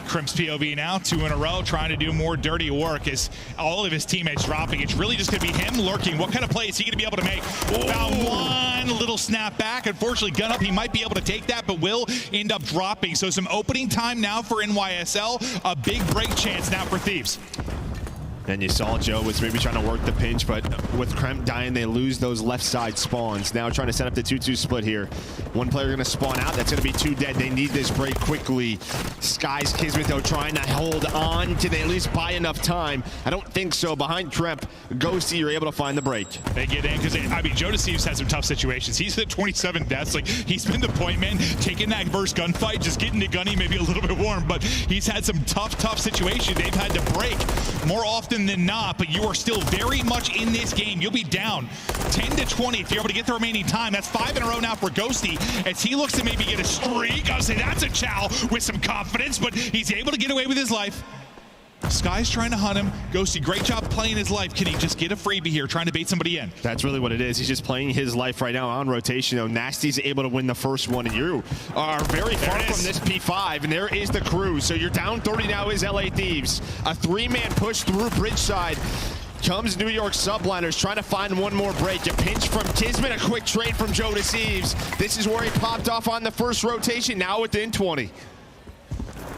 Crimp's POV now, 2 in a row, trying to do more dirty work as all of his teammates dropping. It's really just going to be him lurking. What kind of play is he going to be able to make? Found one little snap back. Unfortunately, gun up, he might be able to take that, but will end up dropping. So some opening time now for NYSL. A big break chance now for Thieves. And you saw Joe was maybe trying to work the pinch, but with Kremp dying, they lose those left side spawns. Now trying to set up the 2-2 split here. One player going to spawn out. That's going to be 2 dead. They need this break quickly. Sky's Kismet, though, trying to hold on. Can they at least buy enough time? I don't think so. Behind Kremp, Ghosty, you're able to find the break. They get in because, I mean, Joe Steve's had some tough situations. He's hit 27 deaths. Like, he's been the point man, taking that verse gunfight, just getting to Gunny maybe a little bit warm, but he's had some tough situations. They've had to break more often than not, but you are still very much in this game. You'll be down 10 to 20 if you're able to get the remaining time. That's 5 in a row now for Ghosty as he looks to maybe get a streak. I'll say that's a chow with some confidence, but he's able to get away with his life. Sky's trying to hunt him. Ghosty, great job playing his life. Can he just get a freebie here, trying to bait somebody in? That's really what it is. He's just playing his life right now on rotation. Though Nasty's able to win the first one, and you are very far from this P5, and there is the crew. So you're down 30 now is LA Thieves. A 3-man push through bridge side. Comes New York Subliners trying to find one more break. A pinch from Kismet, a quick trade from Joe Thieves. This is where he popped off on the first rotation, now within 20.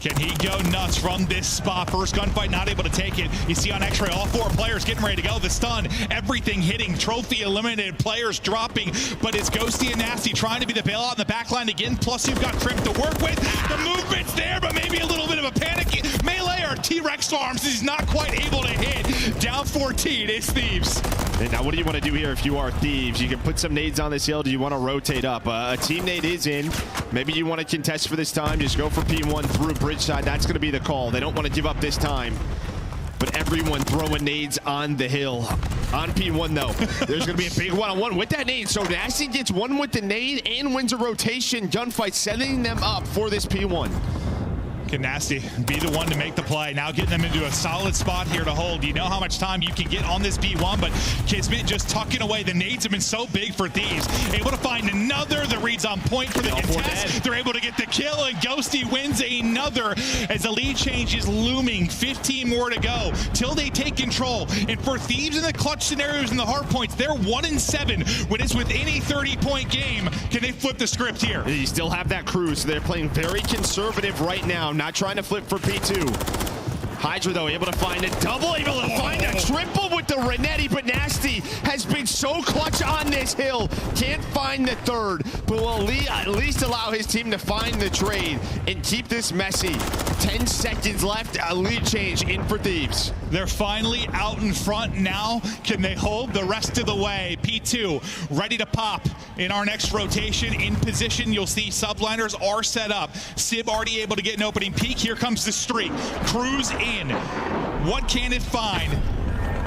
Can he go nuts from this spot? First gunfight, not able to take it. You see on X-Ray, all 4 players getting ready to go. The stun, everything hitting, trophy eliminated, players dropping, but it's Ghosty and Nasty trying to be the bailout in the back line again. Plus, you've got Crimp to work with. The movement's there, but maybe a little bit of a panic. Melee or T-Rex farms, he's not quite able to hit. Down 14, it's Thieves. And now what do you want to do here if you are Thieves? You can put some nades on this hill. Do you want to rotate up? A team nade is in. Maybe you want to contest for this time. Just go for P1 through bridge side. That's going to be the call. They don't want to give up this time. But everyone throwing nades on the hill. On P1, though, there's going to be a big one-on-one with that nade. So Nasty gets one with the nade and wins a rotation gunfight, setting them up for this P1. Can Nasty be the one to make the play? Now getting them into a solid spot here to hold. You know how much time you can get on this P1, but Kismet just tucking away. The nades have been so big for Thieves. Able to find another. The reads on point for the contest. They're able to get the kill, and Ghosty wins another as the lead change is looming. 15 more to go till they take control. And for Thieves in the clutch scenarios and the hard points, they're 1-7 when it's within a 30-point game. Can they flip the script here? You still have that cruise, so they're playing very conservative right now, not trying to flip for P2. Hydra, though, able to find a double, able to find a triple with the Renetti, but Nasty has been so clutch on this hill. Can't find the third, but will at least allow his team to find the trade and keep this messy. 10 seconds left, a lead change in for Thieves. They're finally out in front now. Can they hold the rest of the way? P2 ready to pop in our next rotation. In position, you'll see subliners are set up. Sib already able to get an opening peek. Here comes the streak. Cruise in. What can it find?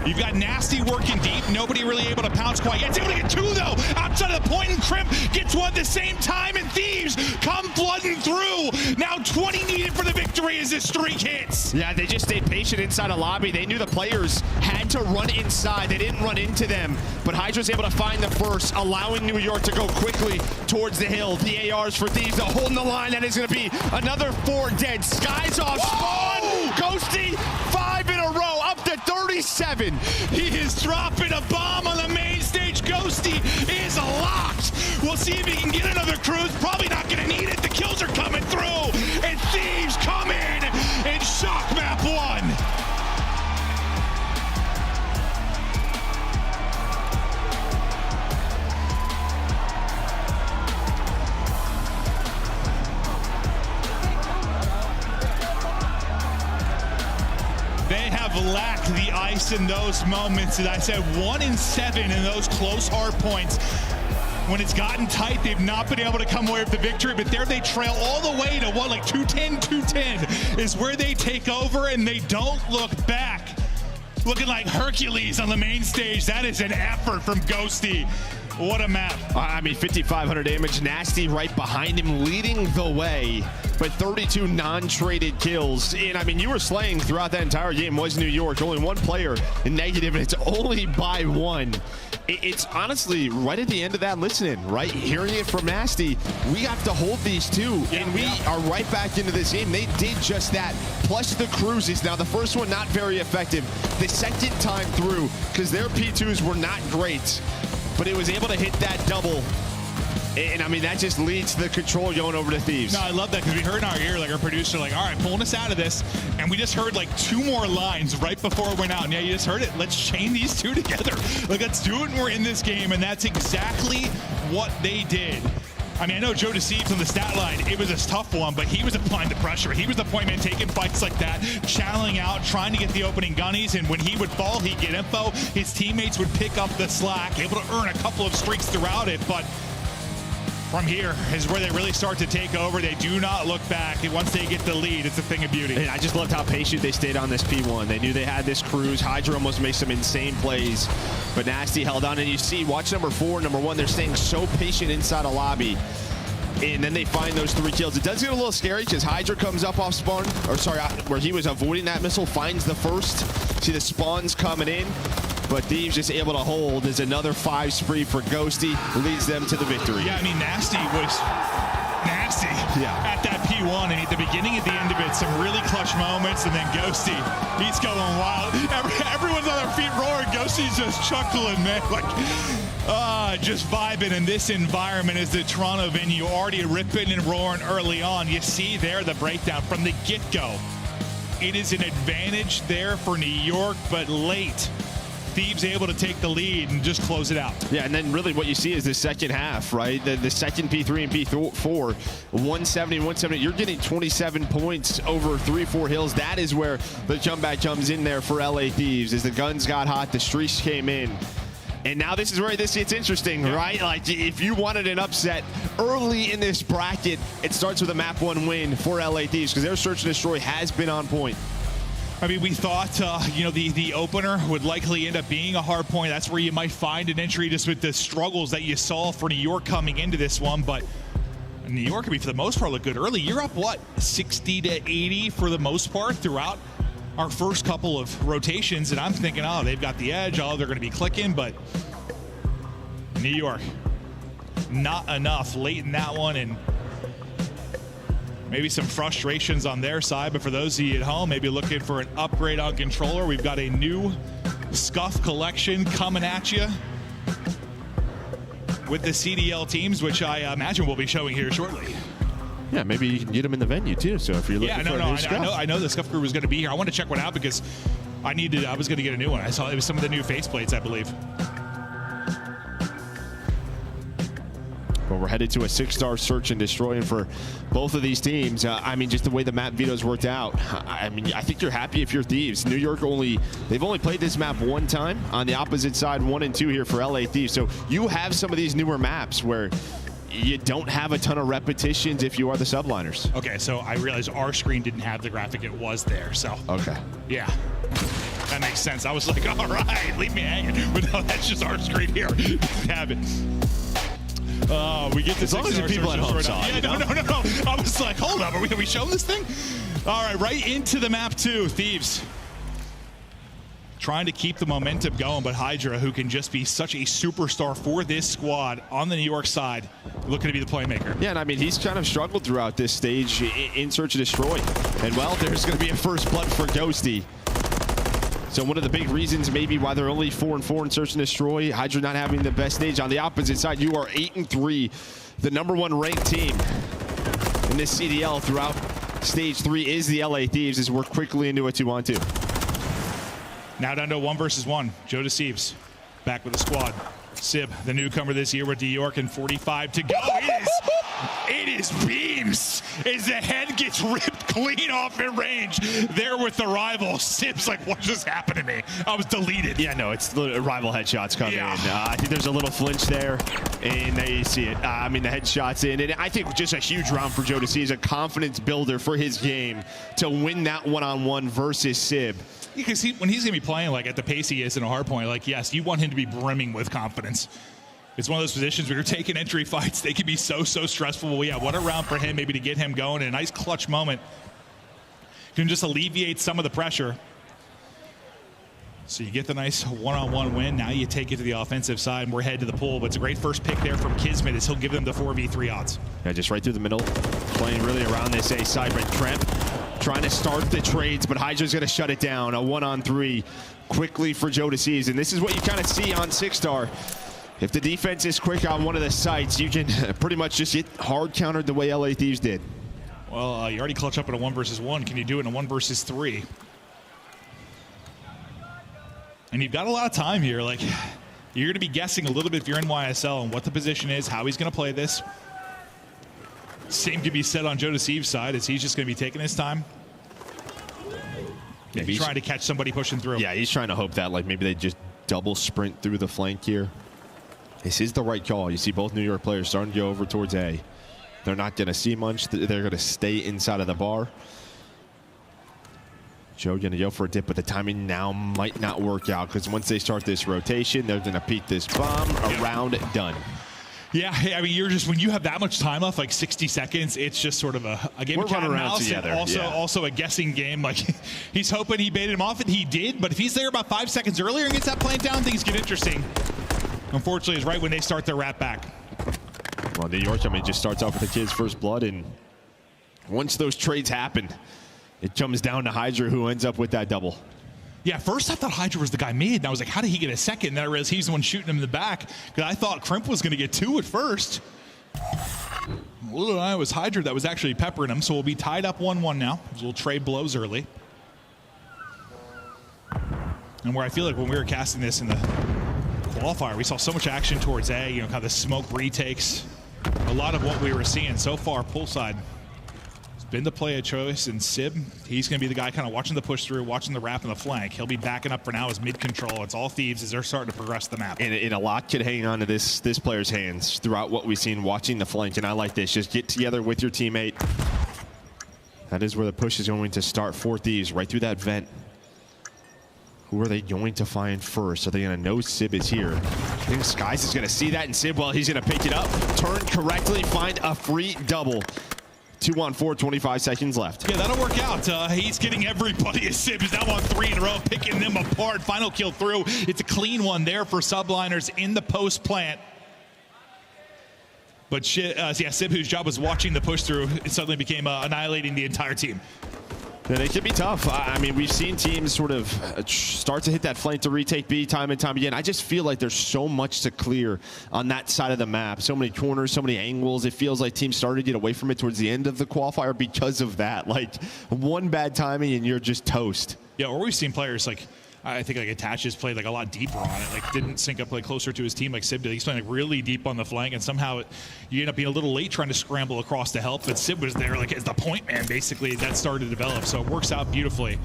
You've got Nasty working deep. Nobody really able to pounce quite yet. It's able to get two, though, outside of the point, and Crimp gets one at the same time, and Thieves come flooding through. Now 20 needed for the victory as this streak hits. Yeah, they just stayed patient inside a lobby. They knew the players had to run inside. They didn't run into them, but Hydra's able to find the first, allowing New York to go quickly towards the hill. The ARs for Thieves to hold the line. That is going to be another 4 dead. Skies off spawn. Ghosty, 5 in a row, up to 37. He is dropping a bomb on the main stage. Ghosty is locked. We'll see if he can get another cruise. Probably not going to need it. The kills are coming through, and Thieves come in and shock map 1. They have lacked the ice in those moments. And I said 1-7 in those close hard points. When it's gotten tight, they've not been able to come away with the victory, but there they trail all the way to what, like 210 is where they take over, and they don't look back. Looking like Hercules on the main stage. That is an effort from Ghosty. What a map. I mean, 5,500 damage. Nasty right behind him, leading the way. But 32 non-traded kills. And I mean, you were slaying throughout that entire game was New York. Only one player in negative, and it's only by 1. It's honestly right at the end of that listening, right? Hearing it from Nasty, we have to hold these two, and we are right back into this game. They did just that, plus the cruises. Now, the first one, not very effective. The second time through, because their P2s were not great, but it was able to hit that double. And I mean, that just leads to the control going over to Thieves. No, I love that, because we heard in our ear, like our producer, like, all right, pulling us out of this. And we just heard like 2 more lines right before it went out. And yeah, you just heard it. Let's chain these two together. Like, let's do it when we're in this game. And that's exactly what they did. I mean, I know Joe Deceives on the stat line, it was a tough one, but he was applying the pressure. He was the point man taking fights like that, channeling out, trying to get the opening gunnies, and when he would fall, he'd get info. His teammates would pick up the slack, able to earn a couple of streaks throughout it, but from here is where they really start to take over. They do not look back. And once they get the lead, it's a thing of beauty. And I just loved how patient they stayed on this P1. They knew they had this cruise. Hydra almost made some insane plays, but Nasty held on. And you see, watch number 4, number 1, they're staying so patient inside a lobby. And then they find those 3 kills. It does get a little scary because Hydra comes up off spawn, or sorry, where he was avoiding that missile, finds the first. See the spawns coming in. But Thieves just able to hold. There's another 5 spree for Ghosty, leads them to the victory. Yeah, I mean, Nasty was nasty at that P1. And at the beginning and the end of it, some really clutch moments. And then Ghosty, he's going wild. Everyone's on their feet roaring. Ghosty's just chuckling, man. Like, just vibing in this environment is the Toronto venue. Already ripping and roaring early on. You see there the breakdown from the get-go. It is an advantage there for New York, but late. Thieves able to take the lead and just close it out. Yeah, and then really what you see is the second half, right? The second P3 and P4, 170 and 170. You're getting 27 points over 3-4 hills. That is where the comeback comes in there for LA Thieves. As the guns got hot, the streaks came in. And now this is where this gets interesting, right? Like, if you wanted an upset early in this bracket, it starts with a map 1 win for LA Thieves, because their search and destroy has been on point. I mean, we thought, the opener would likely end up being a hard point. That's where you might find an entry just with the struggles that you saw for New York coming into this one. But New York, for the most part, look good early. You're up, what, 60 to 80 for the most part throughout our first couple of rotations, and I'm thinking, oh, they've got the edge, oh, they're going to be clicking, but New York, not enough late in that one, and maybe some frustrations on their side. But for those of you at home, maybe looking for an upgrade on controller, we've got a new Scuff collection coming at you with the CDL teams, which I imagine we'll be showing here shortly. Yeah, maybe you can get them in the venue too. So if you're looking for a new Scuff. I know the Scuff crew was going to be here. I want to check one out because I was going to get a new one. I saw it was some of the new faceplates, I believe. Well, we're headed to a 6-star search and destroy, and for both of these teams, I mean, just the way the map vetoes worked out, I mean, I think you're happy if you're Thieves. New York they've only played this map one time. On the opposite side, 1 and 2 here for LA Thieves. So you have some of these newer maps where you don't have a ton of repetitions if you are the subliners. Okay, so I realized our screen didn't have the graphic. It was there, so. Okay. Yeah. That makes sense. I was like, all right, leave me hanging. But no, that's just our screen here. Didn't have it. We get this. As long as the people at home saw it. Yeah, no. I was like, hold up, are we showing this thing? All right, right into the map too, Thieves. Trying to keep the momentum going, but Hydra, who can just be such a superstar for this squad on the New York side, looking to be the playmaker. Yeah, and I mean, he's kind of struggled throughout this stage in Search and Destroy. And, well, there's going to be a first blood for Ghosty. So one of the big reasons maybe why they're only 4-4 in Search and Destroy, Hydra not having the best stage. On the opposite side, you are 8-3, the #1 ranked team in this CDL throughout stage 3 is the LA Thieves, as we're quickly into a 2-on-2. Now down to a 1 versus 1. Joe Deceives back with the squad. Sib, the newcomer this year with New York, and 45 to go. It is beams as the head gets ripped clean off in range there with the rival. Sib's like, what just happened to me? I was deleted. Yeah, no, it's the rival headshots coming in. I think there's a little flinch there, and there you see it. I mean, the headshots in, and I think just a huge round for Joe to see as a confidence builder for his game to win that one-on-one versus Sib. Because when he's going to be playing like at the pace he is in a hard point, like, yes, you want him to be brimming with confidence. It's one of those positions where you're taking entry fights. They can be so stressful. Well, yeah, what a round for him maybe to get him going in a nice clutch moment. Can just alleviate some of the pressure. So you get the nice one-on-one win. Now you take it to the offensive side, and we're headed to the pool. But it's a great first pick there from Kismet as he'll give them the 4v3 odds. Yeah, just right through the middle. Playing really around this A side, but Trent trying to start the trades, but Hydra's going to shut it down. A 1-on-3 quickly for Joe Deceives. And this is what you kind of see on 6-star. If the defense is quick on one of the sites, you can pretty much just get hard countered the way LA Thieves did. Well, you already clutch up in a 1 versus 1. Can you do it in a 1 versus 3? And you've got a lot of time here. Like, you're going to be guessing a little bit if you're NYSL and what the position is, how he's going to play this. Same could be said on Joe Deceives' side, as he's just going to be taking his time. Yeah, he's trying to catch somebody pushing through. Yeah, he's trying to hope that like maybe they just double sprint through the flank here. This is the right call. You see both New York players starting to go over towards A. They're not going to see much. They're going to stay inside of the bar. Joe going to go for a dip, but the timing now might not work out because once they start this rotation, they're going to peek this bomb around, done. Yeah, I mean, you're just, when you have that much time left, like 60 seconds, it's just sort of a game of cat and mouse, and also a guessing game. Like, he's hoping he baited him off, and he did, but if he's there about 5 seconds earlier and gets that plant down, things get interesting. Unfortunately, it's right when they start their wrap back. Well, New York, I mean, just starts off with the kid's first blood, and once those trades happen, it comes down to Hydra, who ends up with that double. Yeah, first I thought Hydra was the guy mid, and I was like, how did he get a second? And then I realized he's the one shooting him in the back, because I thought Crimp was going to get 2 at first. Little I was Hydra that was actually peppering him, so we'll be tied up 1-1 now. We'll trade blows early. And where I feel like when we were casting this in the qualifier, we saw so much action towards A, you know, kind of the smoke retakes. A lot of what we were seeing so far, poolside, has been the play of choice. And Sib, he's going to be the guy kind of watching the push through, watching the wrap and the flank. He'll be backing up for now as mid-control. It's all Thieves as they're starting to progress the map. And a lot could hang on to this player's hands throughout what we've seen watching the flank. And I like this. Just get together with your teammate. That is where the push is going to start for Thieves, right through that vent. Who are they going to find first? Are they going to know Sib is here? I think Skies is going to see that, and Sib, well, he's going to pick it up, turn correctly, find a free double. 2-on-4, 25 seconds left. Yeah, that'll work out. He's getting everybody as Sib is now on 3 in a row, picking them apart. Final kill through. It's a clean one there for Subliners in the post plant. But yeah, Sib, whose job was watching the push through, it suddenly became annihilating the entire team. And it can be tough. I mean, we've seen teams sort of start to hit that flank to retake B time and time again. I just feel like there's so much to clear on that side of the map. So many corners, so many angles. It feels like teams started to get away from it towards the end of the qualifier because of that. Like, one bad timing and you're just toast. Yeah, or we've seen players like, I think like Attaches played like a lot deeper on it, like didn't sync up like closer to his team like Sib did. He's playing like really deep on the flank, and somehow you end up being a little late trying to scramble across to help, but Sib was there like as the point man basically that started to develop, so it works out beautifully.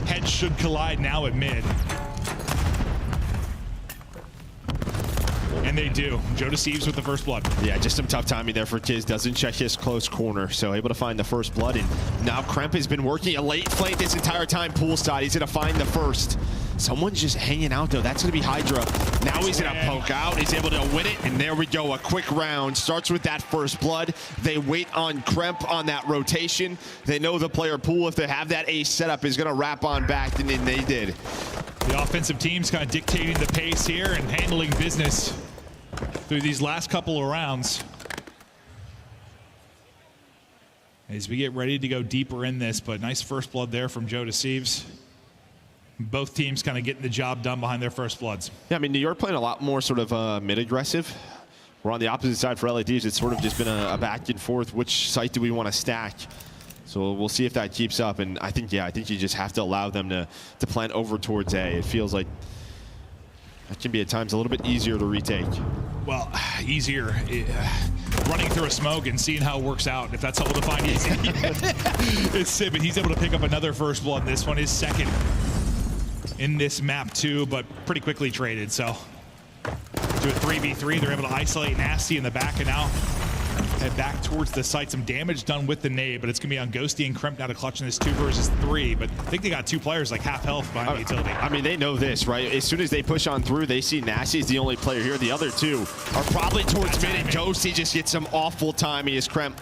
Heads should collide now at mid. And they do. Thieves with the first blood. Yeah, just some tough timing there for Kiz. Doesn't check his close corner, so able to find the first blood. And now Kremp has been working a late flank this entire time poolside. He's going to find the first. Someone's just hanging out, though. That's going to be Hydra. Now he's going to poke out. He's able to win it, and there we go. A quick round. Starts with that first blood. They wait on Kremp on that rotation. They know the player pool, if they have that ace setup, is going to wrap on back, and then they did. The offensive team's kind of dictating the pace here and handling business through these last couple of rounds. As we get ready to go deeper in this, but nice first blood there from Thieves. Both teams kind of getting the job done behind their first bloods. Yeah, I mean, New York playing a lot more sort of mid-aggressive. We're on the opposite side for LA Thieves. It's sort of just been a back and forth. Which site do we want to stack? So we'll see if that keeps up. And I think, yeah, I think you just have to allow them to plant over towards A. It feels like that can be at times a little bit easier to retake. Well, easier. Running through a smoke and seeing how it works out. If that's how we'll define easy. It's Sib, and he's able to pick up another first blood. This one is second in this map too, but pretty quickly traded. So to a 3v3, they're able to isolate Nasty in the back, and now head back towards the site. Some damage done with the nade, but it's gonna be on Ghosty and Kremp now to clutch in this 2 versus 3. But I think they got 2 players like half health behind the utility. I mean, they know this, right? As soon as they push on through, they see Nasty is the only player here. The other 2 are probably towards mid, and Ghosty just gets some awful timing as Kremp.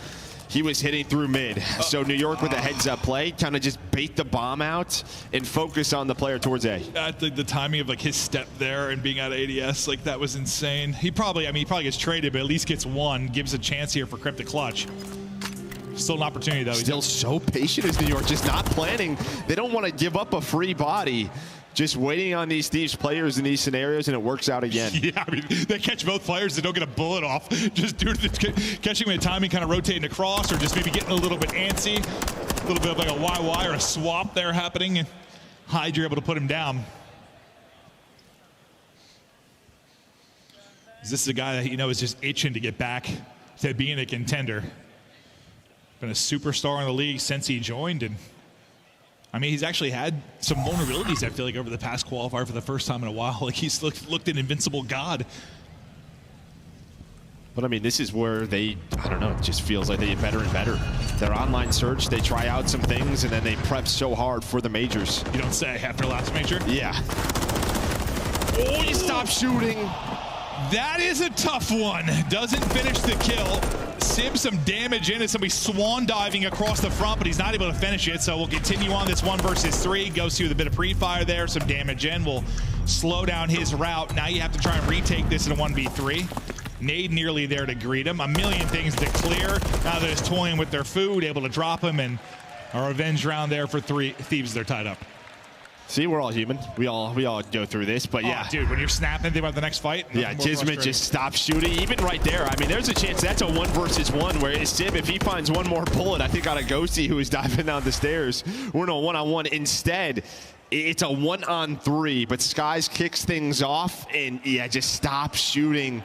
He was hitting through mid. So New York with a heads-up play, kind of just bait the bomb out and focus on the player towards A. The timing of like his step there and being out of ADS, like that was insane. He probably gets traded, but at least gets 1, gives a chance here for Kremp to clutch. Still an opportunity though. Still so patient as New York, just not planning. They don't want to give up a free body. Just waiting on these Thieves players in these scenarios, and it works out again. Yeah, I mean, they catch both players, they don't get a bullet off. Just due to catching with timing, kind of rotating across, or just maybe getting a little bit antsy. A little bit of like a YY or a swap there happening, and Hydra able to put him down. This is a guy that is just itching to get back to being a contender. Been a superstar in the league since he joined, and I mean, he's actually had some vulnerabilities, I feel like, over the past qualifier for the first time in a while. Like, he's looked an invincible god. But, I mean, this is where they, I don't know, it just feels like they get better and better. Their online search, they try out some things, and then they prep so hard for the majors. You don't say after last major? Yeah. Oh, you stop shooting. That is a tough one. Doesn't finish the kill. Sib some damage in as somebody swan diving across the front, but he's not able to finish it. So we'll continue on this 1 versus 3. Goes through with a bit of pre-fire there, some damage in. Will slow down his route. Now you have to try and retake this in a 1v3. Nade nearly there to greet him. A million things to clear. Now they're just toying with their food, able to drop him, and a revenge round there for Thieves. They're tied up. See, we're all human. We all go through this, but yeah. Dude, when you're snapping, think about the next fight. Yeah, Kismet just stopped shooting. Even right there, I mean, there's a chance that's a 1 versus 1 where Sib, if he finds one more bullet, I think on a Ghosty who is diving down the stairs, we're in a 1-on-1. Instead, it's a 1-on-3, but Skies kicks things off and, yeah, just stop shooting.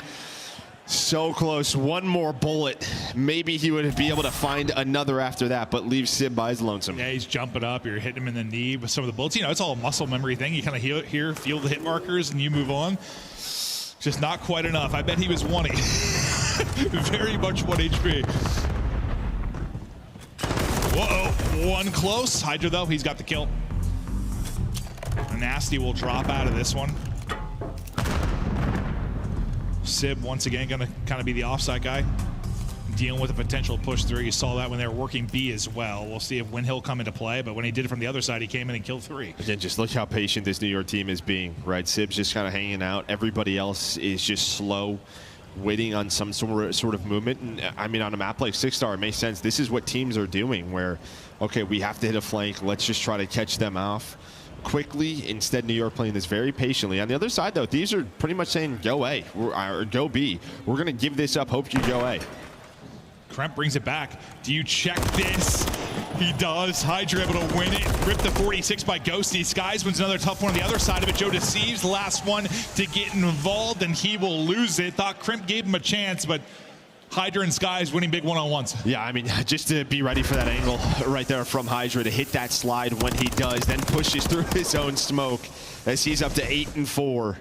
So close. One more bullet. Maybe he would be able to find another after that, but leaves Sib by his lonesome. Yeah, he's jumping up. You're hitting him in the knee with some of the bullets. It's all a muscle memory thing. You kind of feel the hit markers, and you move on. Just not quite enough. I bet he was 1. Very much 1 HP. Whoa, 1 close. Hydra, though, he's got the kill. And Nasty will drop out of this one. Sib once again going to kind of be the offside guy, dealing with a potential push through. You saw that when they were working B as well. We'll see if when he'll come into play, but when he did it from the other side, he came in and killed 3. Again, just look how patient this New York team is being, right? Sib's just kind of hanging out. Everybody else is just slow, waiting on some sort of movement. And I mean, on a map like 6-star, it makes sense. This is what teams are doing where, okay, we have to hit a flank. Let's just try to catch them off quickly. Instead, New York playing this very patiently. On the other side, though, Thieves are pretty much saying go A or go B. We're going to give this up. Hope you go A. Kremp brings it back. Do you check this? He does. Hydra able to win it. Ripped the 46 by Ghosty. Skies wins another tough one on the other side of it. Joe Deceives, the last one to get involved, and he will lose it. Thought Kremp gave him a chance, but Hydra and Skies winning big one-on-ones. Yeah, I mean, just to be ready for that angle right there from Hydra to hit that slide when he does, then pushes through his own smoke as he's up to 8 and 4.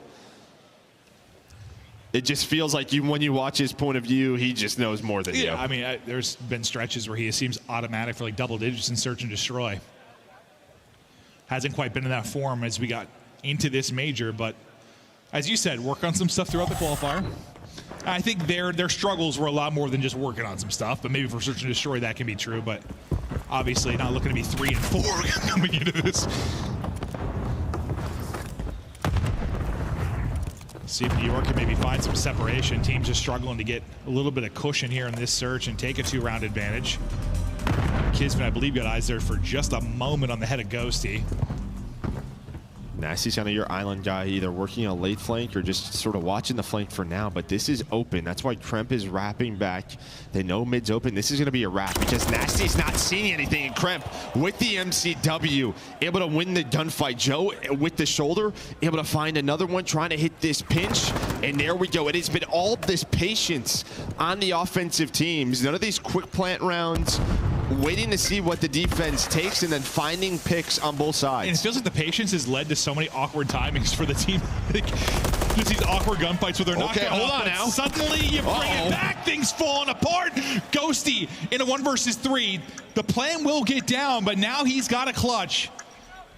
It just feels like when you watch his point of view, he just knows more than you. Yeah, I mean, there's been stretches where he seems automatic for like double digits in search and destroy. Hasn't quite been in that form as we got into this major, but as you said, work on some stuff throughout the qualifier. I think their struggles were a lot more than just working on some stuff, but maybe for search and destroy that can be true, but obviously not looking to be 3 and 4 coming into this. See if New York can maybe find some separation. Teams just struggling to get a little bit of cushion here in this search and take a 2-round advantage. Kismet, I believe, got eyes there for just a moment on the head of Ghosty. Nasty's kind of your island guy, either working a late flank or just sort of watching the flank for now, but this is open. That's why Kremp is wrapping back. They know mid's open. This is going to be a wrap because Nasty's not seeing anything, and Kremp with the MCW able to win the gunfight. Joe with the shoulder able to find another one, trying to hit this pinch, and there we go. It has been all this patience on the offensive teams. None of these quick plant rounds, waiting to see what the defense takes and then finding picks on both sides. And it feels like the patience has led to so many awkward timings for the team. Just these awkward gunfights where they're not okay, hold on now. Suddenly you bring it back, things falling apart. Ghosty in a 1 versus 3. The plan will get down, but now he's got a clutch.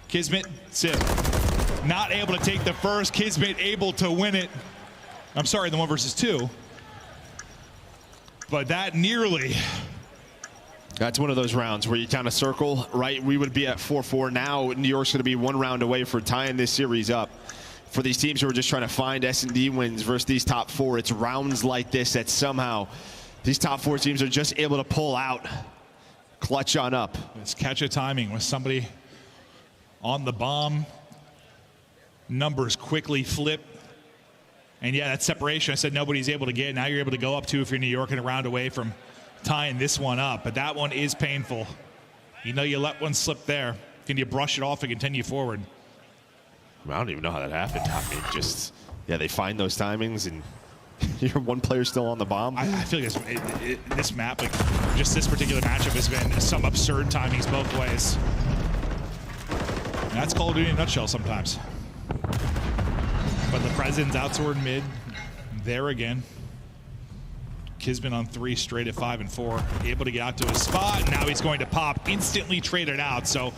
Kismet, Sib, not able to take the first. Kismet able to win it. I'm sorry, the 1 versus 2. But that nearly. That's one of those rounds where you kind of circle, right? We would be at 4-4 now. New York's going to be 1 round away for tying this series up. For these teams who are just trying to find S&D wins versus these top 4, it's rounds like this that somehow these top 4 teams are just able to pull out, clutch on up. It's catch a timing with somebody on the bomb. Numbers quickly flip. And yeah, that separation I said nobody's able to get. Now you're able to go up 2 if you're New York and a round away from tying this one up, but that one is painful. You know, you let one slip there. Can you brush it off and continue forward? I don't even know how that happened. I mean, just, yeah, they find those timings and you're 1 player still on the bomb. I feel like this map, like just this particular matchup has been some absurd timings both ways. And that's Call of Duty in a nutshell sometimes. But the President's out toward mid. There again. Kismet on 3 straight at 5 and 4, able to get out to his spot, and now he's going to pop, instantly traded out, so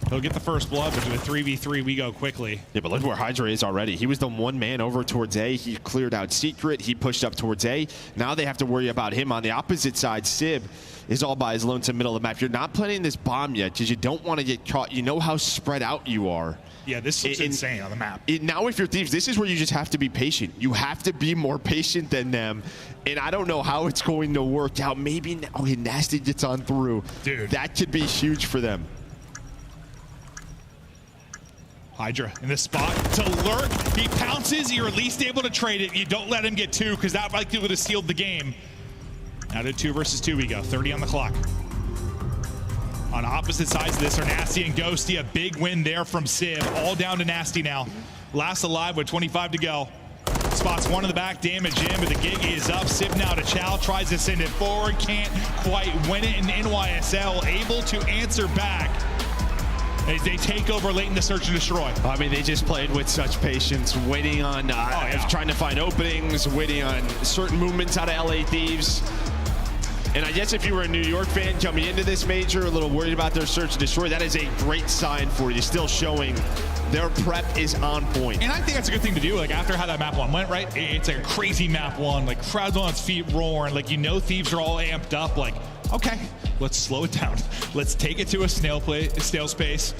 he'll get the first blood, but to a 3v3 we go quickly. Yeah, but look where Hydra is already. He was the 1 man over towards A. He cleared out Secret. He pushed up towards A. Now they have to worry about him. On the opposite side, Sib is all by his lonesome middle of the map. You're not planting this bomb yet because you don't want to get caught. You know how spread out you are. Yeah, this looks insane on the map. Now if you're Thieves, this is where you just have to be patient. You have to be more patient than them. And I don't know how it's going to work out. Maybe, okay, Nasty gets on through. Dude. That could be huge for them. Hydra in the spot to lurk. He pounces, you're at least able to trade it. You don't let him get 2 because that likely would have sealed the game. Now to 2 versus 2 we go, 30 on the clock. On opposite sides of this are Nasty and Ghosty. A big win there from Sib. All down to Nasty now. Last alive with 25 to go. Spots 1 in the back, damage in, but the gig is up. Sib now to Chow, tries to send it forward, can't quite win it, and NYSL able to answer back as they take over late in the search and destroy. I mean, they just played with such patience, waiting on, trying to find openings, waiting on certain movements out of LA Thieves. And I guess if you were a New York fan coming into this major, a little worried about their search and destroy, that is a great sign for you. Still showing Their prep is on point. And I think that's a good thing to do. Like after how that map one went, right? It's like a crazy map one, like crowds on its feet roaring, like Thieves are all amped up, like, okay, let's slow it down. Let's take it to a snail space.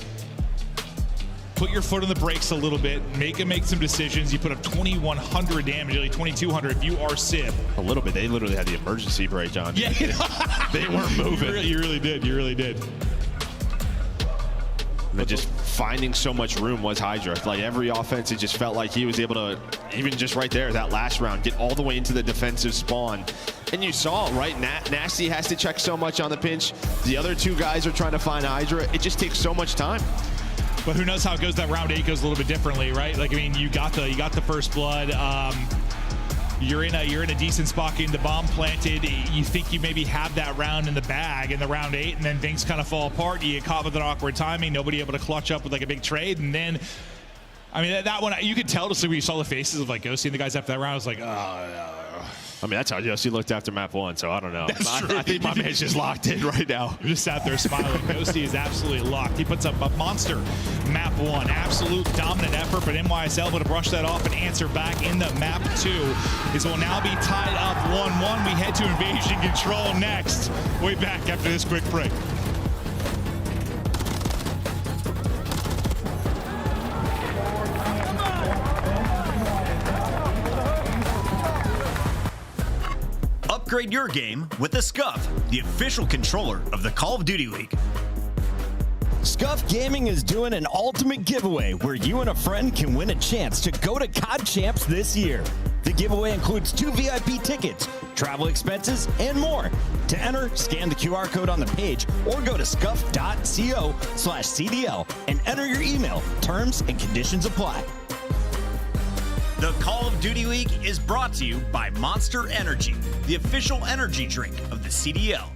Put your foot on the brakes a little bit, make some decisions. You put up 2,100 damage, nearly 2,200 if you are Sib. A little bit. They literally had the emergency brake on. Yeah. They weren't moving. You really did. But just finding so much room was Hydra. Like every offense, it just felt like he was able to, even just right there, that last round, get all the way into the defensive spawn. And you saw, right, Nasty has to check so much on the pinch. The other two guys are trying to find Hydra. It just takes so much time. But who knows how it goes? That round 8 goes a little bit differently, right? Like, I mean, you got the first blood. You're in a decent spot getting the bomb planted. You think you maybe have that round in the bag in the round 8, and then things kind of fall apart. You get caught with an awkward timing. Nobody able to clutch up with like a big trade, and then, I mean, that one you could tell just when you saw the faces of like Ghosty and the guys after that round. I was like, I mean, that's how Ghosty looked after map 1, so I don't know. I think my man's just locked in right now. You're just out there smiling. Ghosty is absolutely locked. He puts up a monster map 1. Absolute dominant effort, but NYSL able to brush that off and answer back in the map 2. This will now be tied up 1-1. We head to Invasion Control next. We'll be back after this quick break. Upgrade your game with the Scuff, the official controller of the Call of Duty League. Scuff Gaming is doing an ultimate giveaway where you and a friend can win a chance to go to COD Champs this year. The giveaway includes 2 VIP tickets, travel expenses, and more. To enter, scan the QR code on the page or go to scuff.co/CDL and enter your email. Terms and conditions apply. The Call of Duty League is brought to you by Monster Energy, the official energy drink of the CDL.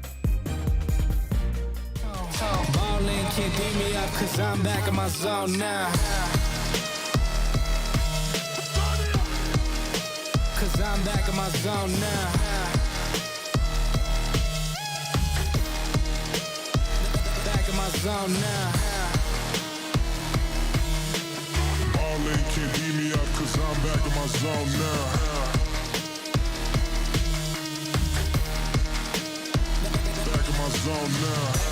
Ballin' can't beat me up cause I'm back in my zone now. Cause I'm back in my zone now. Back in my zone now. Ballin' can't beat me up cause I'm back in my zone now. Back in my zone now.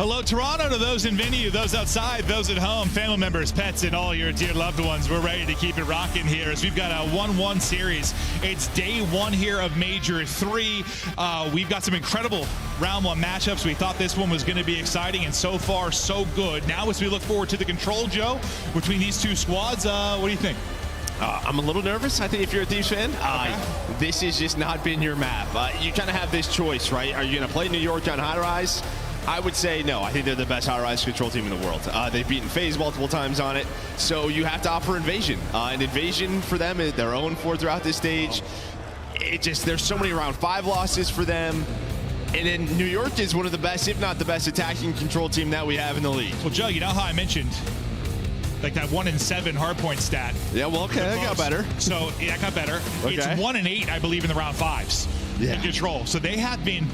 Hello, Toronto, to those in venue, those outside, those at home, family members, pets, and all your dear loved ones. We're ready to keep it rocking here as we've got a 1-1 series. It's day one here of Major 3. We've got some incredible round one matchups. We thought this one was going to be exciting, and so far, so good. Now, as we look forward to the control, Joe, between these two squads, what do you think? I'm a little nervous. I think if you're a Thieves fan, this has just not been your map. You kind of have this choice, right? Are you going to play New York on high rise? I would say no. I think they're the best high rise control team in the world. They've beaten FaZe multiple times on it, so you have to offer Invasion. And Invasion for them is their own 4 throughout this stage. There's so many round 5 losses for them. And then New York is one of the best, if not the best, attacking control team that we have in the league. Well, Joe, you know how I mentioned like that 1 in 7 hardpoint stat? Yeah, well, okay, that got better. So yeah, that got better. Okay. It's 1 in 8, I believe, in the round 5s in control. So they have been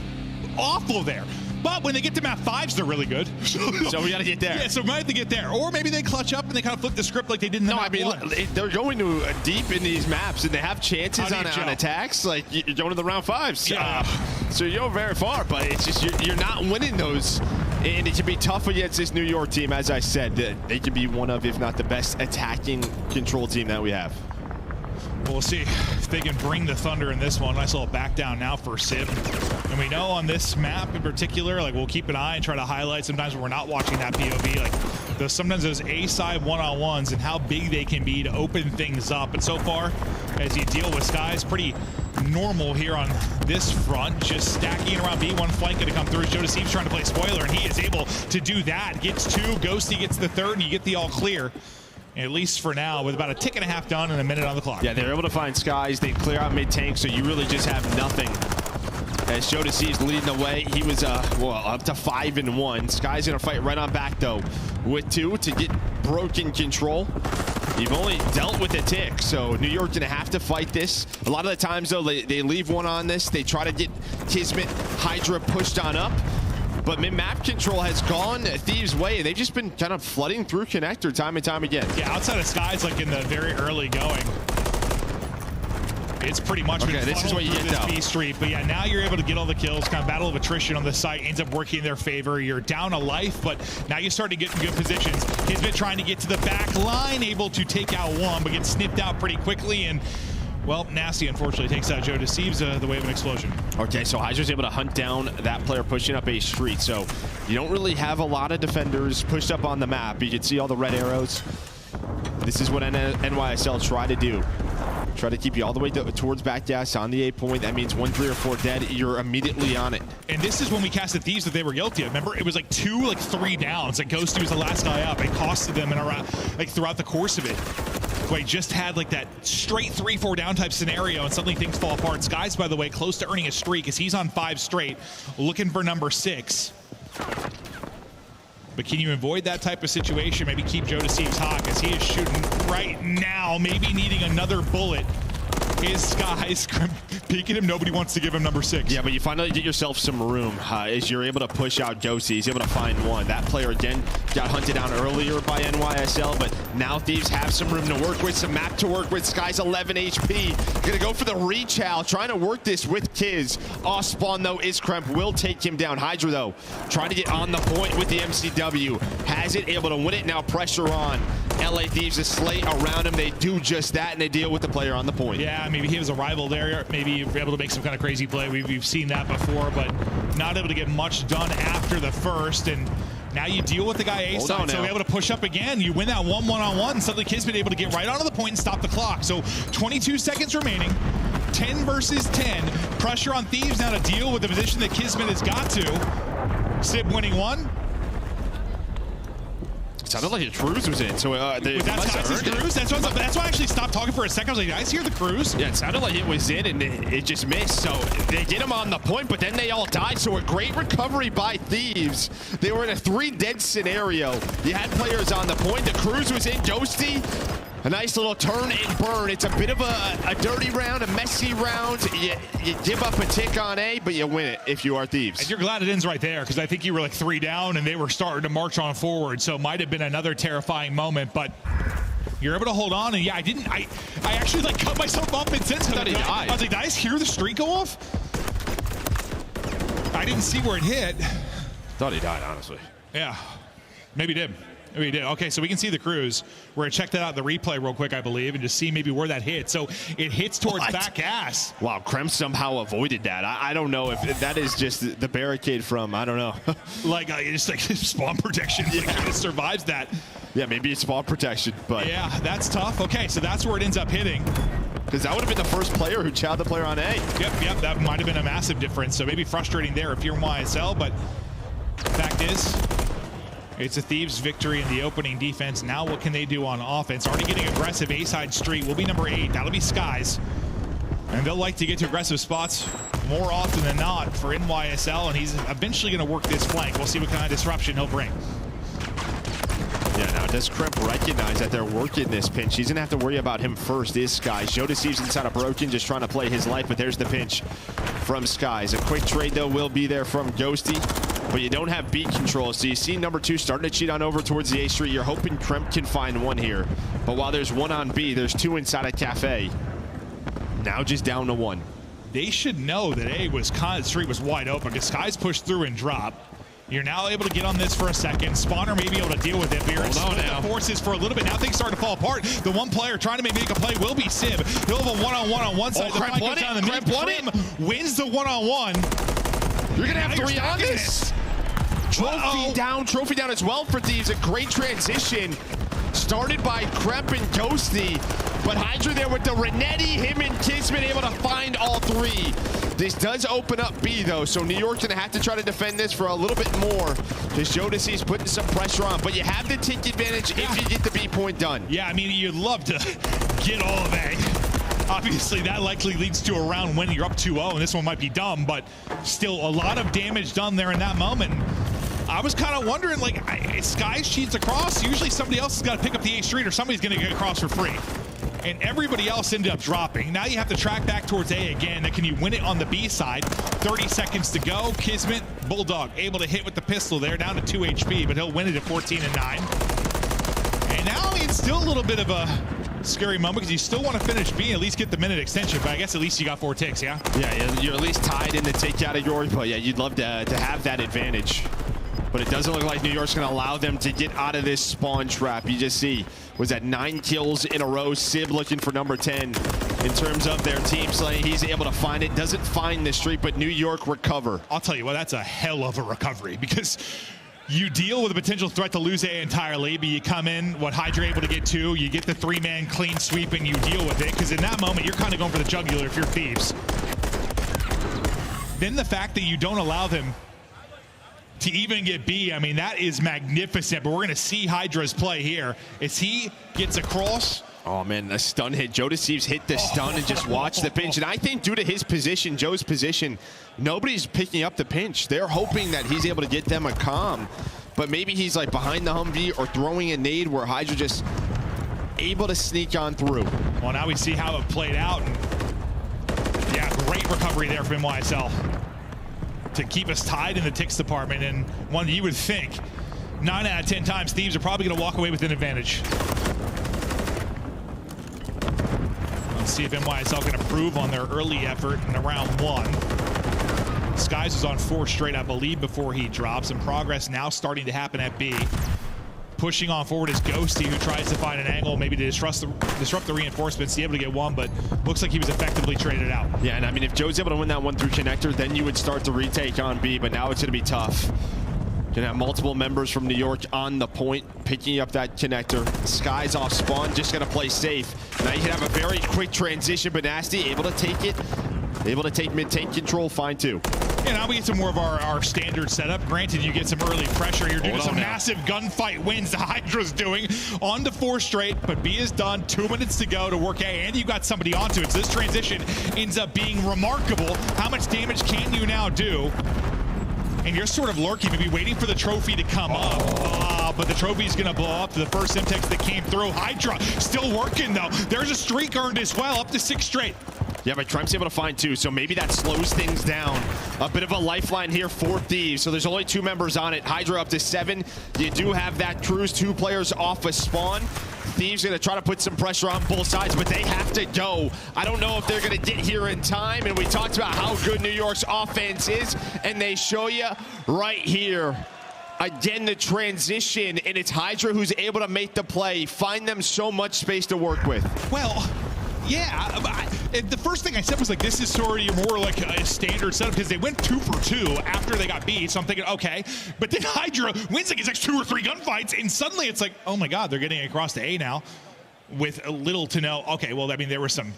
awful there. But when they get to map 5s, they're really good. So we got to get there. Yeah, so we might have to get there. Or maybe they clutch up and they kind of flip the script like they did in the map 1. They're going to deep in these maps, and they have chances on attacks. Like, you're going to the round 5s. Yeah. So you're going very far, but it's just you're not winning those. And it can be tough against this New York team. As I said, they can be one of, if not the best, attacking control team that we have. Well, we'll see if they can bring the thunder in this one. Nice little back down now for Sib. And we know on this map in particular, like, we'll keep an eye and try to highlight sometimes when we're not watching that POV, like sometimes those A-side one-on-ones and how big they can be to open things up. And so far, as you deal with Skies, pretty normal here on this front, just stacking around B1 flank to come through. Joe Deceives trying to play spoiler, and he is able to do that. Gets 2, Ghosty gets the 3rd, and you get the all clear. At least for now, with about a tick and a half done and a minute on the clock. Yeah, they're able to find Skies. They clear out mid-tank, so you really just have nothing. As Joe Deceives leading the way, he was up to 5 and 1. Skies gonna fight right on back though with 2 to get broken control. You've only dealt with a tick, so New York gonna have to fight this. A lot of the times though, they leave one on this. They try to get Kismet, Hydra pushed on up. But mid-map control has gone Thieves' way, and they've just been kind of flooding through connector time and time again. Yeah, outside of Skies, like in the very early going, it's pretty much been this is what you get this now. B Street. But yeah, now you're able to get all the kills. Kind of battle of attrition on the site ends up working in their favor. You're down a life, but now you start to get in good positions. Kismet trying to get to the back line, able to take out 1, but gets snipped out pretty quickly. And well, Nasty unfortunately takes out Joe Deceives the way of an explosion. Okay, so Hydra's able to hunt down that player pushing up a street. So you don't really have a lot of defenders pushed up on the map. You can see all the red arrows. This is what NYSL try to do. Try to keep you all the way towards back gas on the A point. That means 1, 3, or 4 dead. You're immediately on it. And this is when we casted Thieves that they were guilty of. Remember, it was like 2, 3 downs. Like Ghosty was the last guy up. It costed them in around, like throughout the course of it. Where he just had like that straight 3-4 down type scenario, and suddenly things fall apart. Skies, by the way, close to earning a streak as he's on 5 straight, looking for number 6. But can you avoid that type of situation? Maybe keep Joe Deceives hot because he is shooting right now, maybe needing another bullet. His Skies peeking him. Nobody wants to give him number 6. Yeah, but you finally get yourself some room as you're able to push out Ghosty. He's able to find 1. That player, again, got hunted down earlier by NYSL, but now Thieves have some room to work with, some map to work with. Skies 11 HP. Gonna go for the rechow, trying to work this with Kiz. Off spawn, though, Iskremp will take him down. Hydra, though, trying to get on the point with the MCW. Has it, able to win it. Now pressure on. LA Thieves, a slate around him. They do just that, and they deal with the player on the point. Yeah, maybe he was a rival there. Maybe you're able to make some kind of crazy play. We've seen that before, but not able to get much done after the first. And now you deal with the guy A-side, so we're able to push up again. You win that 1-1-on-1. Suddenly Kismet able to get right onto the point and stop the clock. So 22 seconds remaining. 10 versus 10. Pressure on Thieves now to deal with the position that Kismet has got to. Sib winning 1. It sounded like a cruise was in, so that's cruise. That's why I actually stopped talking for a second. I was like, did I guys hear the cruise? Yeah, it sounded like it was in, and it just missed. So they get him on the point, but then they all died. So a great recovery by Thieves. They were in a 3 dead scenario. You had players on the point. The cruise was in. Ghosty, a nice little turn and burn. It's a bit of a dirty round, a messy round. You give up a tick on A, but you win it if you are Thieves. And you're glad it ends right there, because I think you were like 3 down and they were starting to march on forward. So it might have been another terrifying moment, but you're able to hold on. And yeah, I actually like cut myself up and since I was like, did I just hear the streak go off? I didn't see where it hit. Thought he died, honestly. Yeah, maybe he did. Maybe he did. Okay, so we can see the cruise. We're going to check that out in the replay real quick, I believe, and just see maybe where that hit. So it hits towards back ass. Wow, Krem somehow avoided that. I don't know if that is just the barricade from, I don't know. It's like spawn protection. Yeah. Like, he just survives that. Yeah, maybe it's spawn protection, but. Yeah, that's tough. Okay, so that's where it ends up hitting. Because that would have been the first player who chowed the player on A. Yep, that might have been a massive difference. So maybe frustrating there if you're NYSL, but fact is, it's a Thieves victory in the opening defense. Now what can they do on offense? Already getting aggressive. A-side street will be number 8. That'll be Skies. And they'll like to get to aggressive spots more often than not for NYSL, and he's eventually going to work this flank. We'll see what kind of disruption he'll bring. Yeah, now does Kremp recognize that they're working this pinch? He's gonna have to worry about him first, is Skies. Joe Deceives inside of Broken, just trying to play his life, but there's the pinch from Skies. A quick trade, though, will be there from Ghosty, but you don't have beat control, so you see number 2 starting to cheat on over towards the A Street. You're hoping Kremp can find one here, but while there's one on B, there's 2 inside of Cafe. Now just down to 1. They should know that Street was wide open because Skies pushed through and dropped. You're now able to get on this for a second. Spawner may be able to deal with it. But the forces for a little bit. Now things start to fall apart. The one player trying to make a play will be Sib. He'll have a one-on-one on one side. Kremp won it. Kremp wins the one-on-one. You're going to have 3 on this. Trophy down as well for Thieves. A great transition. Started by Kremp and Ghosty. But Hydra there with the Renetti, him and Kismet able to find all 3. This does open up B, though, so New York's going to have to try to defend this for a little bit more because Jodeci's putting some pressure on, but you have the tick advantage if you get the B point done. Yeah, I mean, you'd love to get all of A. Obviously, that likely leads to a round when you're up 2-0, and this one might be dumb, but still a lot of damage done there in that moment. I was kind of wondering, like, Skies cheats across. Usually somebody else has got to pick up the A Street or somebody's going to get across for free. And everybody else ended up dropping. Now you have to track back towards A again. Can you win it on the B side? 30 seconds to go. Kismet, Bulldog, able to hit with the pistol there, down to 2 HP, but he'll win it at 14-9. And now it's still a little bit of a scary moment because you still want to finish B and at least get the minute extension, but I guess at least you got 4 ticks, yeah? Yeah, you're at least tied in the tick category, but yeah, you'd love to have that advantage. But it doesn't look like New York's going to allow them to get out of this spawn trap. You just see, was that 9 kills in a row. Sib looking for number 10 in terms of their team slaying. He's able to find it, doesn't find the street, but New York recover. I'll tell you what, that's a hell of a recovery because you deal with a potential threat to lose A entirely, but you come in, Hydra able to get 2, you get the 3-man clean sweep and you deal with it, because in that moment, you're kind of going for the jugular if you're Thieves. Then the fact that you don't allow them to even get B, I mean, that is magnificent, but we're going to see Hydra's play here as he gets across. Oh, man, a stun hit. Joe Deceives hit the stun and just watch the pinch. And I think due to his position, Joe's position, nobody's picking up the pinch. They're hoping that he's able to get them a calm, but maybe he's like behind the Humvee or throwing a nade where Hydra just able to sneak on through. Well, now we see how it played out. And yeah, great recovery there from NYSL to keep us tied in the ticks department, and one you would think 9 out of 10 times Thieves are probably going to walk away with an advantage. Let's see if NYSL can improve on their early effort in round 1. Skies was on 4 straight, I believe, before he drops, and progress now starting to happen at B. Pushing on forward is Ghosty, who tries to find an angle, maybe to disrupt the reinforcements, be able to get one, but looks like he was effectively traded out. Yeah, and I mean, if Joe's able to win that one through connector, then you would start to retake on B, but now it's going to be tough. Gonna have multiple members from New York on the point, picking up that connector. Skies off spawn, just gonna play safe. Now you can have a very quick transition, but Nasty able to take it, able to take mid-tank control, fine too. Yeah, now we get some more of our standard setup. Granted, you get some early pressure here due to some massive gunfight wins the Hydra's doing. On to 4 straight, but B is done. 2 minutes to go to work A, and you got somebody onto it. So this transition ends up being remarkable. How much damage can you now do? And you're sort of lurking, maybe waiting for the trophy to come up. But the trophy's gonna blow up to the first Simtex that came through. Hydra still working though. There's a streak earned as well, up to 6 straight. Yeah, but Trump's able to find 2, so maybe that slows things down. A bit of a lifeline here for Thieves. So there's only 2 members on it. Hydra up to 7. You do have that cruise, 2 players off a spawn. Thieves gonna try to put some pressure on both sides, but they have to go. I don't know if they're gonna get here in time, and we talked about how good New York's offense is, and they show you right here. Again, the transition, and it's Hydra who's able to make the play, find them so much space to work with. Well, yeah, the first thing I said was like, this is sort of more like a standard setup because they went 2 for 2 after they got beat. So I'm thinking, okay, but then Hydra wins like his next 2 or 3 gunfights, and suddenly it's like, oh my God, they're getting across to A now with little to no. Okay, well, I mean, there were some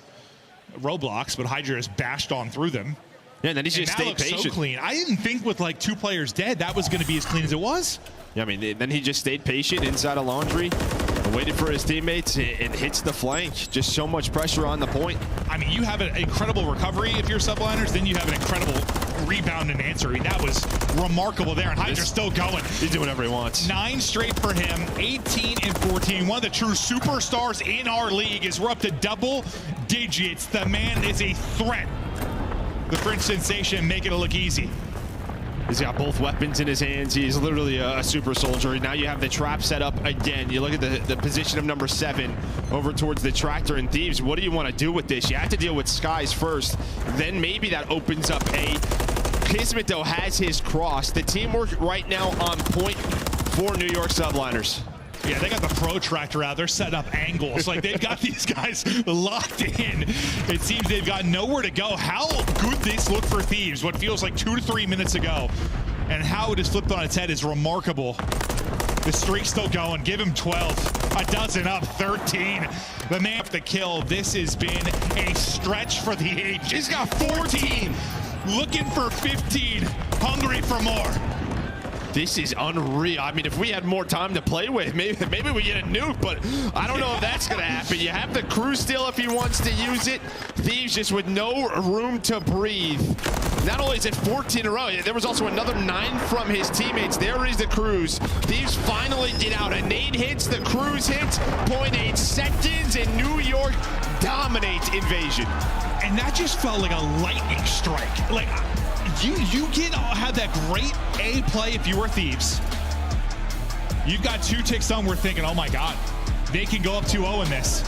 roadblocks, but Hydra has bashed on through them. Yeah, and then he's just stayed patient. So clean. I didn't think with like 2 players dead that was going to be as clean as it was. Yeah, I mean, then he just stayed patient inside of Laundry, waited for his teammates, and hits the flank. Just so much pressure on the point. I mean, you have an incredible recovery if you're subliners, then you have an incredible rebound and answer. I mean, that was remarkable there, and Hydra's still going. He's doing whatever he wants. 9 straight for him, 18 and 14. One of the true superstars in our league is we're up to double digits. The man is a threat. The French sensation making it look easy. He's got both weapons in his hands. He's literally a super soldier. Now you have the trap set up again. You look at the position of number 7 over towards the tractor and Thieves. What do you want to do with this? You have to deal with Skies first. Then maybe that opens up A. Kismet, though, has his cross. The teamwork right now on point for New York subliners. Yeah, they got the protractor out. They're setting up angles. Like, they've got these guys locked in. It seems they've got nowhere to go. How good this looked for Thieves, what feels like 2 to 3 minutes ago. And how it has flipped on its head is remarkable. The streak's still going. Give him 12. A dozen up, 13. The man with the kill. This has been a stretch for the ages. He's got 14. Looking for 15. Hungry for more. This is unreal. I mean, if we had more time to play with, maybe we get a nuke, but I don't know if that's going to happen. You have the crew still if he wants to use it. Thieves just with no room to breathe. Not only is it 14 in a row, there was also another 9 from his teammates. There is the Cruise. Thieves finally get out. A nade hits, the Cruise hits, 0.8 seconds, and New York dominates Invasion. And that just felt like a lightning strike. Like, you can have that great A play if you were Thieves. You've got 2 ticks on, we're thinking, oh my God, they can go up 2-0 in this.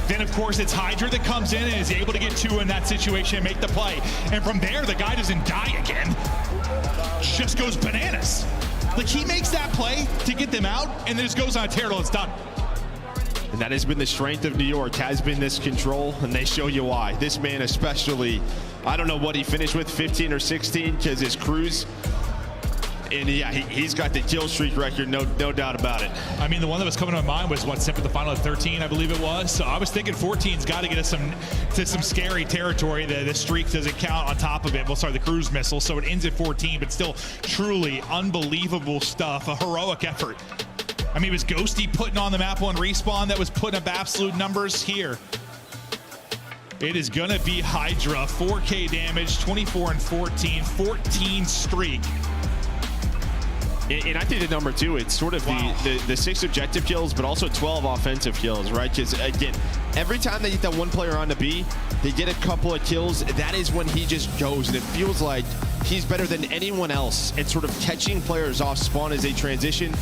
Then, of course, it's Hydra that comes in and is able to get 2 in that situation and make the play. And from there, the guy doesn't die again. Just goes bananas. Like, he makes that play to get them out and then just goes on a tear till it's done. And that has been the strength of New York, has been this control, and they show you why. This man especially, I don't know what he finished with, 15 or 16, because his Cruise, and yeah, he's got the kill streak record, no doubt about it. I mean, the one that was coming to my mind was what, Simp at the final of 13, I believe it was. So I was thinking 14's got to get us to some scary territory. The streak doesn't count on top of it. Well, sorry, the cruise missile. So it ends at 14, but still truly unbelievable stuff. A heroic effort. I mean, it was Ghosty putting on the map 1 respawn that was putting up absolute numbers here. It is going to be Hydra. 4K damage, 24 and 14, 14 streak. And I think the number 2, it's sort of the 6 objective kills, but also 12 offensive kills, right? Because, again, every time they get that 1 player on the B, they get a couple of kills. That is when he just goes, and it feels like he's better than anyone else at sort of catching players off spawn as they transition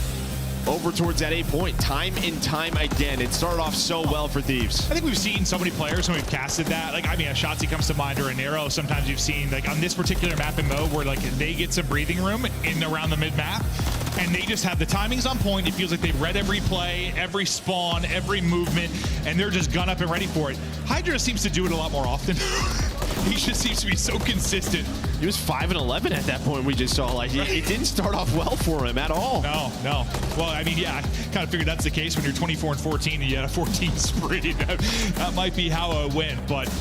over towards that A point, time and time again. It started off so well for Thieves. I think we've seen so many players when we've casted that. Like, I mean, a Shotzi comes to mind, or a Nero. Sometimes you've seen, like, on this particular map and mode where, like, they get some breathing room in around the mid-map, and they just have the timings on point. It feels like they've read every play, every spawn, every movement, and they're just gun up and ready for it. Hydra seems to do it a lot more often. He just seems to be so consistent. He was 5 and 11 at that point. We just saw, like, it didn't start off well for him at all. No. Well, I mean, yeah, I kind of figured that's the case when you're 24 and 14 and you had a 14 spree. That might be how it went, but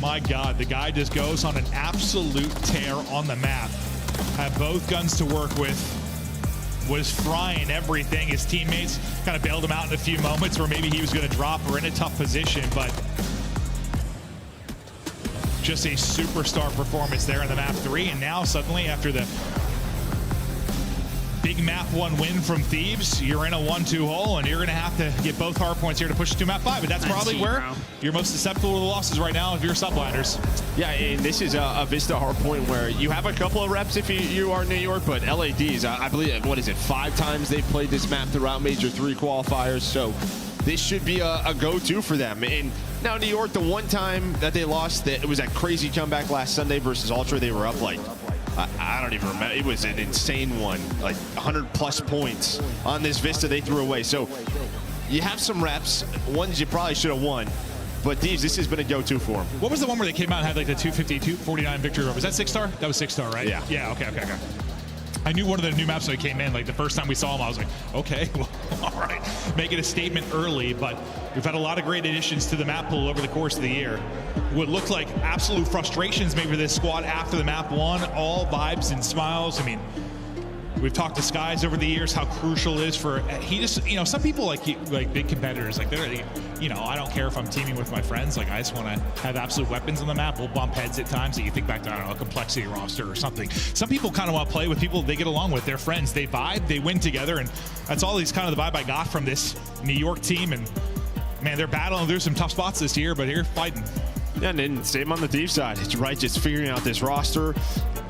my God, the guy just goes on an absolute tear on the map. Had both guns to work with. Was frying everything. His teammates kind of bailed him out in a few moments where maybe he was going to drop or in a tough position, but just a superstar performance there in the map 3. And now suddenly, after the big map 1 win from Thieves, you're in a 1-2 hole, and you're going to have to get both hard points here to push to map 5. But that's probably where you're most susceptible to the losses right now if you're subliners. Yeah, and this is a Vista hard point where you have a couple of reps if you are New York, but LADs, I believe, what is it, 5 times they've played this map throughout Major 3 qualifiers, so this should be a go-to for them. And now New York, the one time that they lost, it was that crazy comeback last Sunday versus Ultra. They were up like, I don't even remember. It was an insane one, like 100+ points on this Vista they threw away. So you have some reps, ones you probably should have won. But Thieves, this has been a go-to for them. What was the one where they came out and had like the 250-249 victory? Was that 6-star? That was 6-star, right? Yeah. Yeah, okay. I knew one of the new maps when they came in, like the first time we saw them, I was like, okay, well, all right. Making a statement early, but we've had a lot of great additions to the map pool over the course of the year. What looked like absolute frustrations maybe for this squad after the map won, all vibes and smiles. I mean, we've talked to Skies over the years how crucial it is for, he just, you know, some people like big competitors, like they're, you know, I don't care if I'm teaming with my friends, like I just want to have absolute weapons on the map. We'll bump heads at times. So you think back to, I don't know, a complexity roster or something. Some people kind of want to play with people they get along with, their friends, they vibe, they win together, and that's always kind of the vibe I got from this New York team. And man, they're battling through some tough spots this year, but they're fighting. Yeah, and then same on the Thieves side. It's right, just figuring out this roster.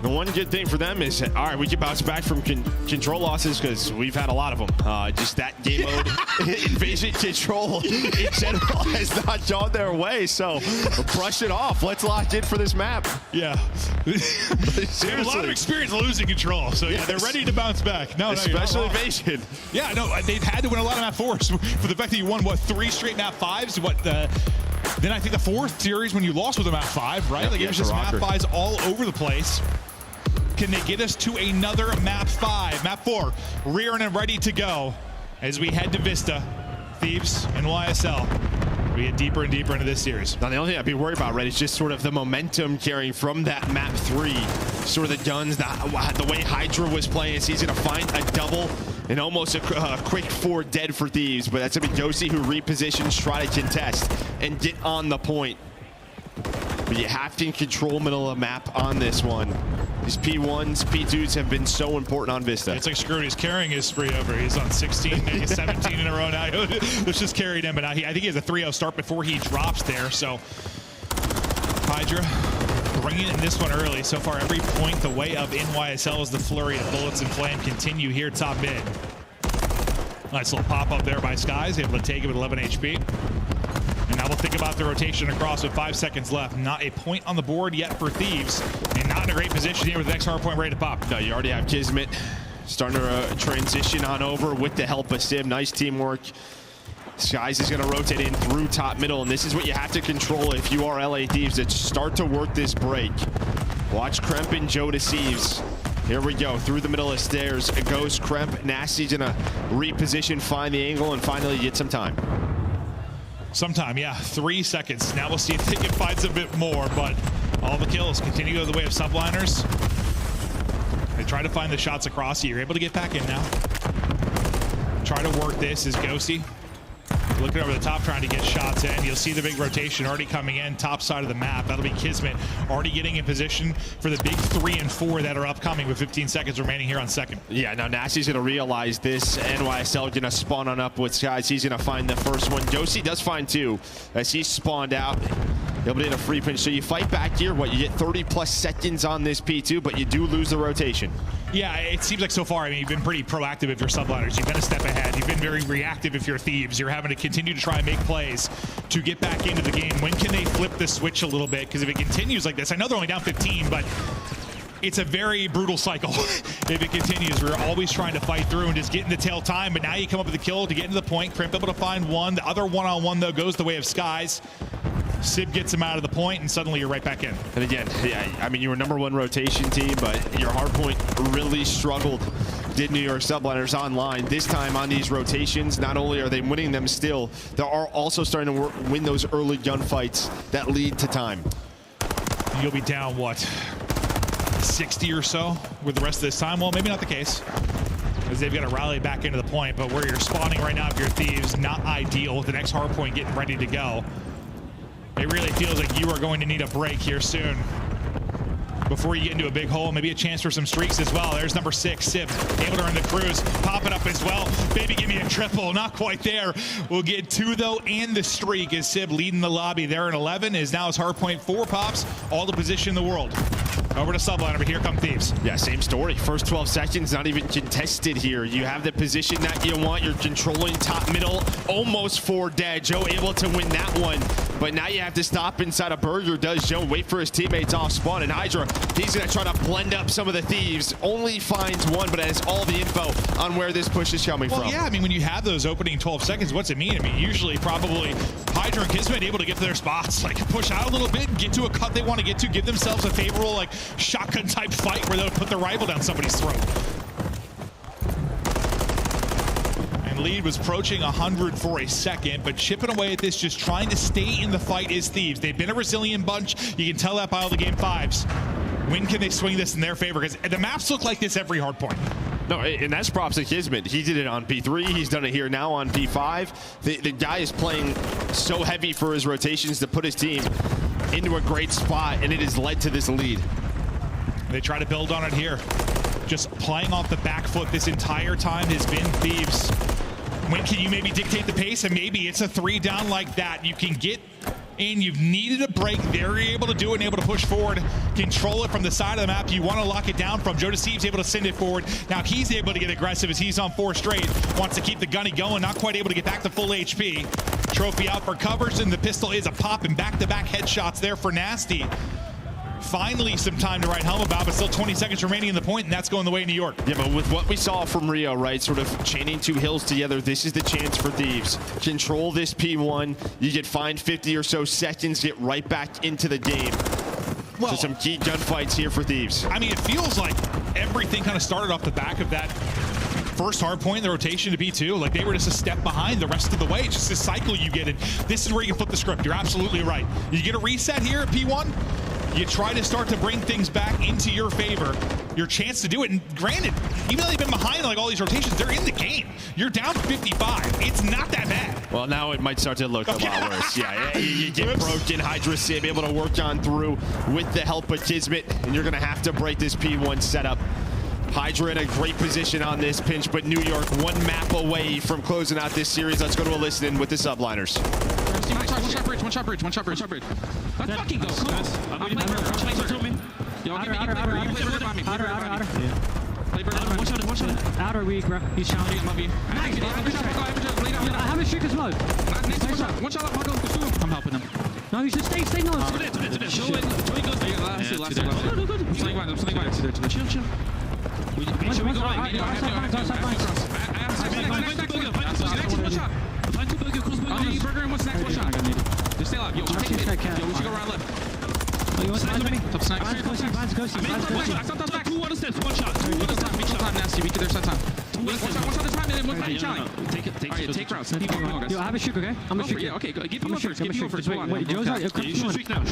The one good thing for them is, all right, we can bounce back from control losses because we've had a lot of them. Just that game mode invasion control in general has not gone their way. So brush it off. Let's lock in for this map. Yeah. They have a lot of experience losing control. So yeah, they're ready to bounce back. No, especially invasion. Yeah, no, they've had to win a lot of map 4s. For the fact that you won, what, 3 straight map 5s? Then I think the 4th series when you lost with a map 5, right? Yep, Like it was just map 5s all over the place. Can they get us to another map 5? Map 4, rearing and ready to go as we head to Vista, Thieves, and NYSL. We get deeper and deeper into this series. Now, the only thing I'd be worried about, right, is just sort of the momentum carrying from that map 3. Sort of the guns, the way Hydra was playing. Is he's going to find a double and almost a quick 4 dead for Thieves. But that's going to be Dosi who repositions, try to contest, and get on the point. But you have to control middle of the map on this one. These P1s, P2s have been so important on Vista. It's like screwed. He's carrying his spree over. He's on 16, maybe 17 in a row now. Let's just carry him. But I think he has a 3-0 start before he drops there. So Hydra bringing in this one early. So far, every point the way of NYSL as the flurry of bullets and flame continue here top mid. Nice little pop-up there by Skies, able to take it with 11 HP. And now we'll think about the rotation across with 5 seconds left. Not a point on the board yet for Thieves, and not in a great position here with the next hard point ready to pop. No, you already have Kismet starting to transition on over with the help of Sim. Nice teamwork. Skies is going to rotate in through top middle, and this is what you have to control if you are LA Thieves, to start to work this break. Watch Kremp and Joe Deceives. Here we go, through the middle of stairs. It goes Kremp. Nasty's going to reposition, find the angle, and finally get some time. Sometime, yeah, 3 seconds. Now we'll see if they can find a bit more, but all the kills continue to go the way of subliners. They try to find the shots across you. You're able to get back in now. Try to work this is Ghosty. Looking over the top, trying to get shots in. You'll see the big rotation already coming in, top side of the map. That'll be Kismet already getting in position for the big 3 and 4 that are upcoming with 15 seconds remaining here on second. Yeah, now Nasty's going to realize this. NYSL going to spawn on up with Skies. He's going to find the first one. Dosi does find 2 as he spawned out. He'll be in a free pinch. So you fight back here. What, you get 30+ seconds on this P2, but you do lose the rotation. Yeah, it seems like so far, I mean, you've been pretty proactive if you're subliners. You've been a step ahead. You've been very reactive if you're Thieves. You're having to continue to try and make plays to get back into the game. When can they flip the switch a little bit? Because if it continues like this, I know they're only down 15, but it's a very brutal cycle if it continues. We're always trying to fight through and just get in the tail time, but now you come up with a kill to get into the point. Crimp able to find one. The other one-on-one, though, goes the way of Skies. Sib gets him out of the point, and suddenly you're right back in. And again, yeah, I mean, you were #1 rotation team, but your hard point really struggled. Did New York subliners online. This time on these rotations, not only are they winning them still, they are also starting to win those early gunfights that lead to time. You'll be down, what, 60 or so with the rest of this time? Well, maybe not the case, as they've got to rally back into the point, but where you're spawning right now if you're Thieves, not ideal with the next hard point getting ready to go. It really feels like you are going to need a break here soon before you get into a big hole. Maybe a chance for some streaks as well. There's number 6, Sib, able to earn the cruise. Pop it up as well. Baby, give me a triple. Not quite there. We'll get 2, though, and the streak as Sib leading the lobby there in 11 is now his hard point 4 pops. All the position in the world. Over to Subliner, but here come Thieves. Yeah, same story. First 12 seconds, not even contested here. You have the position that you want. You're controlling top middle, almost 4 dead. Joe able to win that one. but now you have to stop inside a Burger. Does Joe wait for his teammates off spawn, and Hydra, he's going to try to blend up some of the Thieves. Only finds one, but has all the info on where this push is coming from. Yeah, I mean, when you have those opening 12 seconds, what's it mean? I mean, usually probably Hydra and Kismet able to get to their spots, like push out a little bit, get to a cut they want to get to, give themselves a favorable like shotgun type fight where they'll put their rifle down somebody's throat. And lead was approaching 100 for a second, but chipping away at this, just trying to stay in the fight is Thieves. They've been a resilient bunch. You can tell that by all the game 5s. When can they swing this in their favor? Because the maps look like this every hard point. No, and that's props to Kismet. He did it on P3. He's done it here now on P5. The guy is playing so heavy for his rotations to put his team into a great spot, and it has led to this lead. They try to build on it here. Just playing off the back foot this entire time has been Thieves. When can you maybe dictate the pace? And maybe it's a 3 down like that. You can get in, you've needed a break. They're able to do it and able to push forward, control it from the side of the map. You want to lock it down from Joe Steve's able to send it forward. Now he's able to get aggressive as he's on 4 straight. Wants to keep the gunny going, not quite able to get back to full HP. Trophy out for covers, and the pistol is a pop, and back-to-back headshots there for Nasty. Finally some time to write home about, but still 20 seconds remaining in the point, and that's going the way of New York. Yeah, but with what we saw from Rio, right, sort of chaining 2 hills together, this is the chance for Thieves. Control this P1, you get fined 50 or so seconds, get right back into the game. Well, so some key gunfights here for Thieves. I mean, it feels like everything kind of started off the back of that first hard point in the rotation to B2. Like they were just a step behind the rest of the way. It's just this cycle you get in. This is where you can flip the script. You're absolutely right. You get a reset here at P1, you try to start to bring things back into your favor. Your chance to do it, and granted, even though they've been behind like all these rotations, they're in the game. You're down 55. It's not that bad. Well, now it might start to look a lot worse. Yeah, you get broken. Hydra Sim able to work on through with the help of Kismet, and you're going to have to break this P1 setup. Hydra in a great position on this pinch, but New York 1 map away from closing out this series. Let's go to a listen with the subliners. One shot bridge, one shot bridge, one shot bridge. Let's fucking go. I'm playing Burger. Yo, give me Burger. You play Burger by me. Outer. Play Burger. One shot. Outer weak, bro. He's shouting. I love you. I have a streak as well. One shot. I'm helping him. No, you should stay no. Joey goes there. Chill. We go right. One shot. Burger and one snack, one shot. Just stay alive. Yo, we should go right left. You want to me? Top snack. I stopped back. 2 steps, one shot. 2 time, Nasty. We get there time. One shot this time, and then one time challenge. Alright, take routes. Yo, I have a shoot, okay? I'm a shoot. Yeah, okay, give me one first. Wait, Joe's already. I'm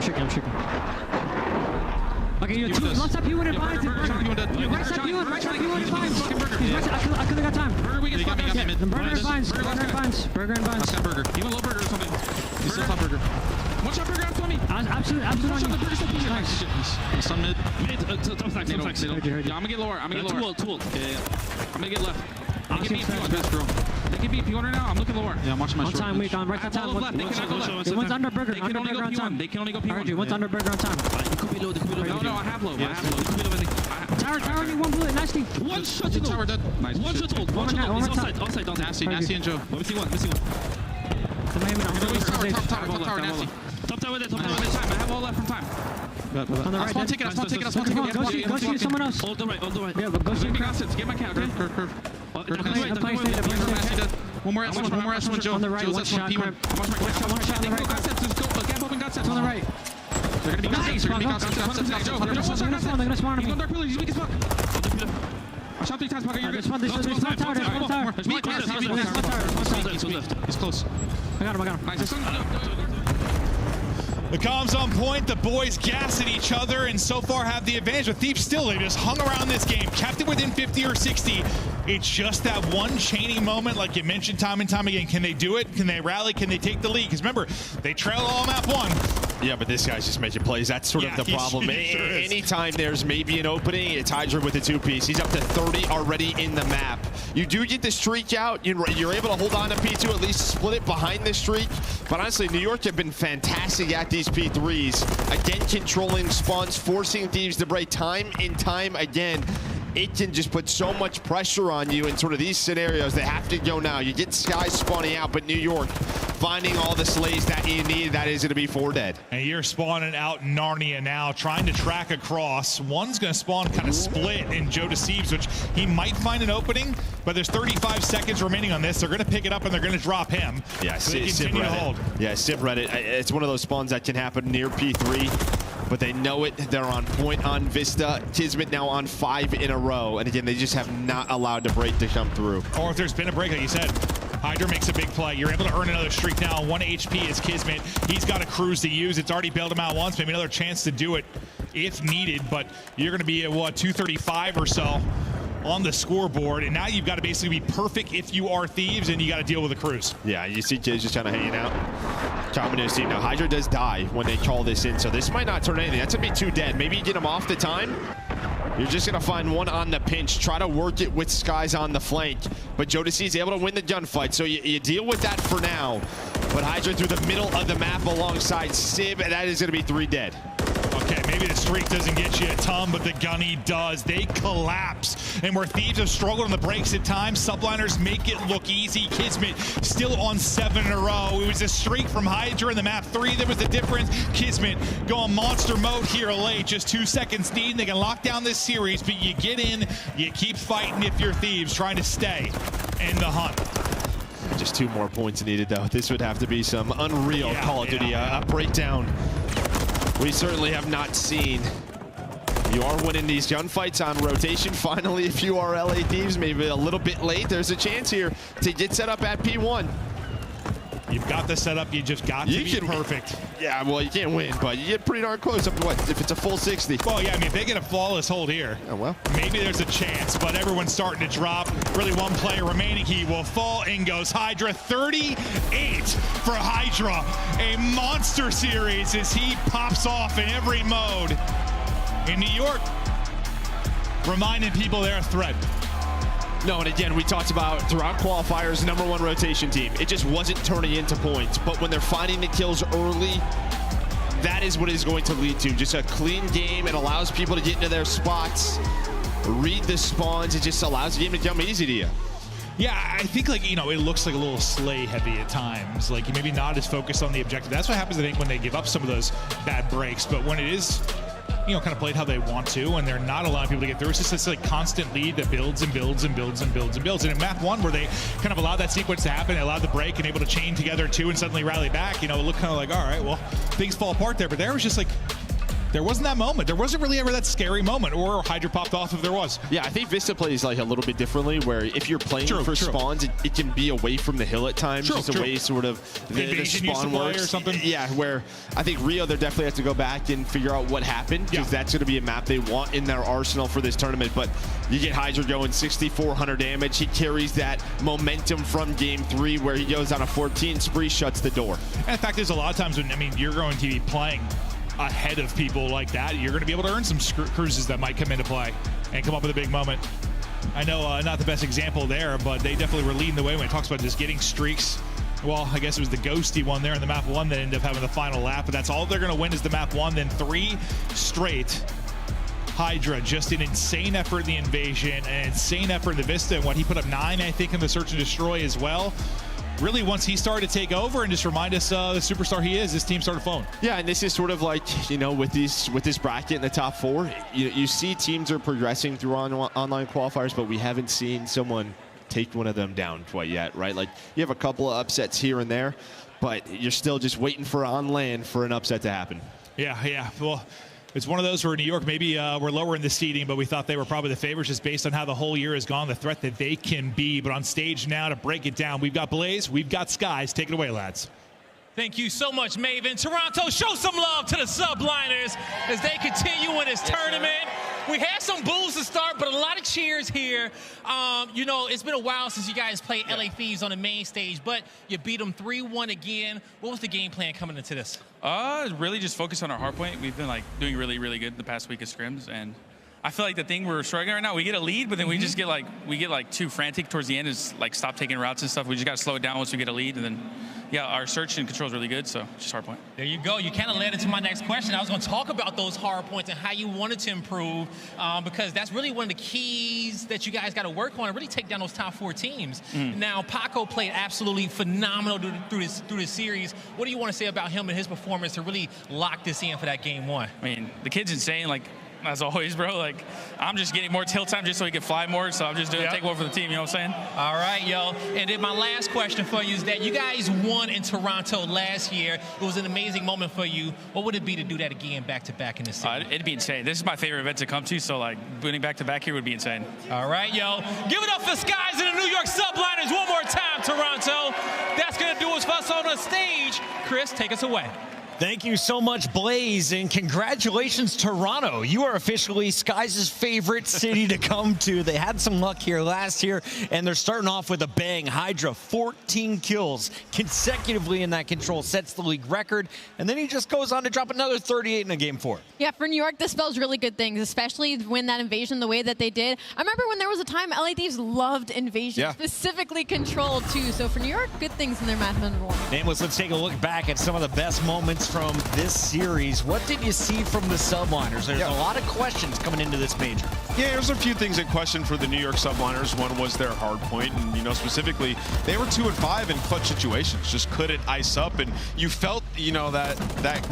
shooting. Okay, you're 2. Left side P1 and 5. Right side P1 and 5. I could've got time. Burger, we get Burger and Vines. Burger and Vines. Got Burger. You want low Burger or something? You still top Burger. One shot Burger on me. Absolutely on you. Nice. Sun mid. Top stack. Yeah, I'm gonna get lower. Tool. Yeah. I'm gonna get left. They can beat P1. Best girl. They can beat P1 right now. I'm looking lower. Yeah, I'm watching my short. On time, weak on right side time. One's under Burger. They can only go P1. They can only go P1. I heard you. One's under Burger on time. It could be low. No, I have low. Tower, only 1 bullet. Nasty. One shot to tower dead. Nice. One shot to One offside. Nasty and Joe. Missing one. Tower, Nasty. Top tower there. Time. I have all left from time. On the right. Spawn ticket. Go see someone else. All the right. Yeah, but go see assets. Get my count. Curve. One more S1, Joe. On the right, one shot. One shot on the right. Gap open, got sets. On the right. They're gonna be gunsets. They're gonna spawn. He's on dark pillar. He's weak as fuck. I shot 3 times, Parker. You're good. There's one tower. He's close. I got him. Nice. The comms on point, the boys gassing each other, and so far have the advantage. But Thieves still, they just hung around this game, kept it within 50 or 60. It's just that one chaining moment, like you mentioned time and time again. Can they do it? Can they rally? Can they take the lead? Because remember, they trail all map 1. Yeah, but this guy's just making plays. That's sort of the problem. Anytime there's maybe an opening, it's Hydra with a 2-piece. He's up to 30 already in the map. You do get the streak out. You're able to hold on to P2, at least split it behind the streak. But honestly, New York have been fantastic at these P3s. Again, controlling spawns, forcing Thieves to break time and time again. It can just put so much pressure on you in sort of these scenarios. They have to go now. You get Sky spawning out, but New York finding all the slays that you need. That is going to be 4 dead. And you're spawning out Narnia now, trying to track across. One's going to spawn kind of split in Joe Deceives, which he might find an opening, but there's 35 seconds remaining on this. They're going to pick it up and they're going to drop him. Yeah, so they continue to hold. Yeah, Sib read it. It's one of those spawns that can happen near P3, but they know it. They're on point on Vista. Kismet now on 5 in a row. And again, they just have not allowed the break to come through. Or if there's been a break, like you said, Hydra makes a big play. You're able to earn another streak now. 1 HP is Kismet. He's got a cruise to use. It's already bailed him out once. Maybe another chance to do it if needed. But you're going to be at, what, 235 or so on the scoreboard. And now you've got to basically be perfect if you are Thieves, and you got to deal with a cruise. Yeah, you see kids just kind of hanging out. Dominus team. Now, Hydra does die when they call this in, so this might not turn anything. That's going to be 2 dead. Maybe you get them off the time. You're just going to find one on the pinch. Try to work it with Skies on the flank. But Jodeci is able to win the gunfight, so you deal with that for now. But Hydra through the middle of the map alongside Sib, and that is going to be 3 dead. Okay, maybe the streak doesn't get you a ton, but the gunny does. They collapse. And where Thieves have struggled on the breaks at times, subliners make it look easy. Kismet still on 7 in a row. It was a streak from Hydra in the map 3. There was the difference. Kismet going monster mode here late. Just 2 seconds need. They can lock down this series, but you get in, you keep fighting if you're Thieves, trying to stay in the hunt. Just 2 more points needed, though. This would have to be some unreal Call of Duty breakdown we certainly have not seen. You are winning these gunfights on rotation. Finally, if you are LA Thieves, maybe a little bit late, there's a chance here to get set up at P1. You've got the setup, you just got to be perfect. Yeah, well, you can't win, but you get pretty darn close up to what, if it's a full 60. Well, yeah, I mean, if they get a flawless hold here, oh, well, maybe there's a chance, but everyone's starting to drop. Really 1 player remaining. He will fall. In goes Hydra. 38 for Hydra. A monster series as he pops off in every mode. In New York, reminding people they're a threat. No, and again, we talked about throughout qualifiers, #1 rotation team. It just wasn't turning into points. But when they're finding the kills early, that is what is going to lead to. Just a clean game. It allows people to get into their spots, read the spawns. It just allows the game to come easy to you. Yeah, I think, like, you know, it looks like a little slay heavy at times. Like, maybe not as focused on the objective. That's what happens, I think, when they give up some of those bad breaks. But when it is, you know, kind of played how they want to, and they're not allowing people to get through. It's just this like constant lead that builds and builds and builds and builds and builds. And in map 1, where they kind of allowed that sequence to happen, they allowed the break and able to chain together 2 and suddenly rally back, you know, it looked kind of like, all right, well, things fall apart there. But there was just like, there wasn't that moment. There wasn't really ever that scary moment, or Hydra popped off if there was. Yeah, I think Vista plays like a little bit differently, where if you're playing for spawns, it can be away from the hill at times. Just the way sort of the spawn works. Or something. Yeah, where I think Rio, they definitely have to go back and figure out what happened, because that's going to be a map they want in their arsenal for this tournament. But you get Hydra going 6,400 damage. He carries that momentum from game 3, where he goes on a 14 spree, shuts the door. And the fact is, a lot of times when, I mean, you're going to be playing ahead of people like that, you're going to be able to earn some cruises that might come into play and come up with a big moment. I know not the best example there, but they definitely were leading the way when it talks about just getting streaks. Well, I guess it was the ghosty one there in the map 1 that ended up having the final lap, but that's all they're going to win is the map 1, then 3 straight. Hydra, just an insane effort in the invasion, an insane effort in the Vista, and what he put up 9, I think, in the search and destroy as well. Really, once he started to take over and just remind us the superstar he is, this team started flowing. Yeah, and this is sort of like, you know, with this bracket in the top 4, you see teams are progressing through online qualifiers, but we haven't seen someone take one of them down quite yet, right? Like, you have a couple of upsets here and there, but you're still just waiting for on land for an upset to happen. Yeah. Well, it's one of those where New York maybe we're lower in the seeding, but we thought they were probably the favorites just based on how the whole year has gone, the threat that they can be. But on stage now to break it down, we've got Blaze, we've got Skies. Take it away, lads. Thank you so much, Maven. Toronto, show some love to the subliners as they continue in this tournament. We had some boos to start, but a lot of cheers here. You know, it's been a while since you guys played LA Thieves on the main stage, but you beat them 3-1 again. What was the game plan coming into this? Really just focus on our hard point. We've been like doing really, really good the past week of scrims, and I feel like the thing we're struggling right now, we get a lead, but then we just get too frantic towards the end. Is like stop taking routes and stuff. We just got to slow it down once we get a lead, and then yeah, our search and control is really good, so just hard point. There you go. You kind of led into my next question. I was going to talk about those hard points and how you wanted to improve, because that's really one of the keys that you guys got to work on and really take down those top 4 teams. Now, Paco played absolutely phenomenal through this series. What do you want to say about him and his performance to really lock this in for that game 1? I mean, the kid's insane. Like, as always, bro, like, I'm just getting more tilt time just so he can fly more, so I'm just doing take one for the team, you know what I'm saying? All right, yo. And then my last question for you is that you guys won in Toronto last year. It was an amazing moment for you. What would it be to do that again back-to-back in the city? It'd be insane. This is my favorite event to come to, so, like, winning back-to-back here would be insane. All right, yo. Give it up for Skies and the New York Subliners one more time, Toronto. That's going to do it for us on the stage. Chris, take us away. Thank you so much, Blaze, and congratulations, Toronto. You are officially Skies' favorite city to come to. They had some luck here last year, and they're starting off with a bang. Hydra, 14 kills consecutively in that control, sets the league record, and then he just goes on to drop another 38 in a game 4. Yeah, for New York, this spells really good things, especially when that invasion the way that they did. I remember when there was a time LA Thieves loved invasion, specifically control, too. So for New York, good things in their match number 1. Nameless, let's take a look back at some of the best moments from this series. What did you see from the Subliners? There's a lot of questions coming into this major. Yeah, there's a few things in question for the New York Subliners. One was their hard point, and, you know, specifically, they were 2 and 5 in clutch situations, just couldn't ice up, and you felt, you know, that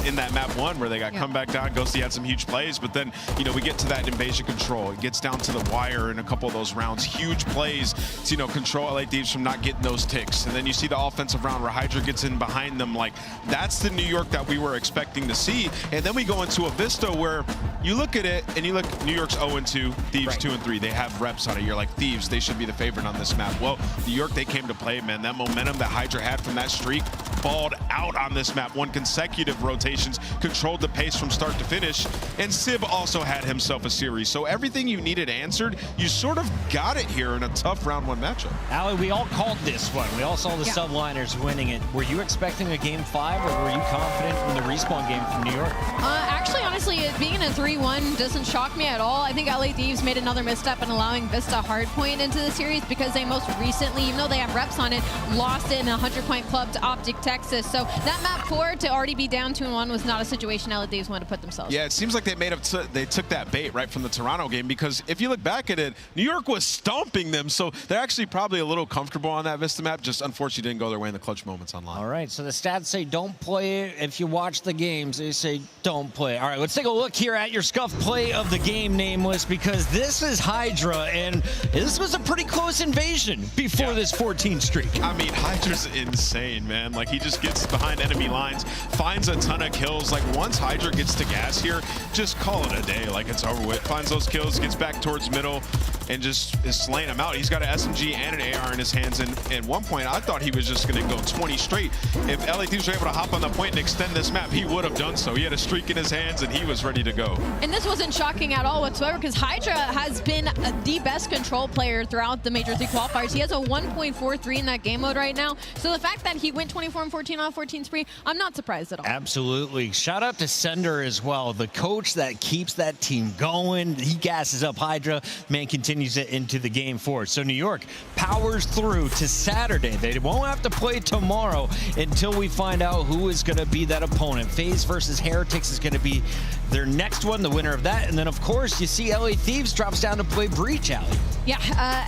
in that map 1 where they got come back down, Ghosty had some huge plays, but then, you know, we get to that invasion control. It gets down to the wire in a couple of those rounds, huge plays to, you know, control LA Thieves from not getting those ticks. And then you see the offensive round where Hydra gets in behind them. Like, that's the New York that we were expecting to see. And then we go into a Vista where you look at it and you look, New York's 0-2, Thieves 2-3. They have reps on it. You're like, Thieves, they should be the favorite on this map. Well, New York, they came to play, man. That momentum that Hydra had from that streak balled out on this map. Won consecutive rotations, controlled the pace from start to finish, and Sib also had himself a series. So everything you needed answered, you sort of got it here in a tough round 1 matchup. Allie, we all called this one. We all saw the Subliners winning it. Were you expecting a game 5, or were you confident in the respawn game from New York? Actually, honestly, it being in a 3-1 doesn't shock me at all. I think LA Thieves made another misstep in allowing Vista hardpoint into the series because they most recently, even though they have reps on it, lost it in a 100-point club to Optic Texas. So that map 4 to already be down 2-1 was not a situation LA Thieves wanted to put themselves in. Yeah, it seems like they took that bait right from the Toronto game, because if you look back at it, New York was stomping them, so they're actually probably a little comfortable on that Vista map, just unfortunately didn't go their way in the clutch moments online. All right, so the stats say don't play it. If you watch the games, they say don't play. All right, let's take a look here at your scuff play of the game, Nameless, because this is Hydra, and this was a pretty close invasion before this 14 streak. I mean, Hydra's insane, man. Like, he just gets behind enemy lines, finds a ton of kills. Like, once Hydra gets to gas here, just call it a day. Like, it's over with. Finds those kills, gets back towards middle, and just is slaying them out. He's got an SMG and an AR in his hands, and at one point, I thought he was just going to go 20 straight. If LA Thieves were able to hop on the point and extend this map, he would have done so. He had a streak in his hands, and he was ready to go. And this wasn't shocking at all whatsoever, because Hydra has been the best control player throughout the Major 3 qualifiers. He has a 1.43 in that game mode right now. So the fact that he went 24-14 on a 14 spree, I'm not surprised at all. Absolutely. Shout out to Sender as well, the coach that keeps that team going. He gasses up Hydra. Man continues it into the game 4. So New York powers through to Saturday. They won't have to play tomorrow until we find out who is going to be that opponent. FaZe versus Heretics is going to be their next one, the winner of that. And then, of course, you see LA Thieves drops down to play Breach, Alley. Yeah,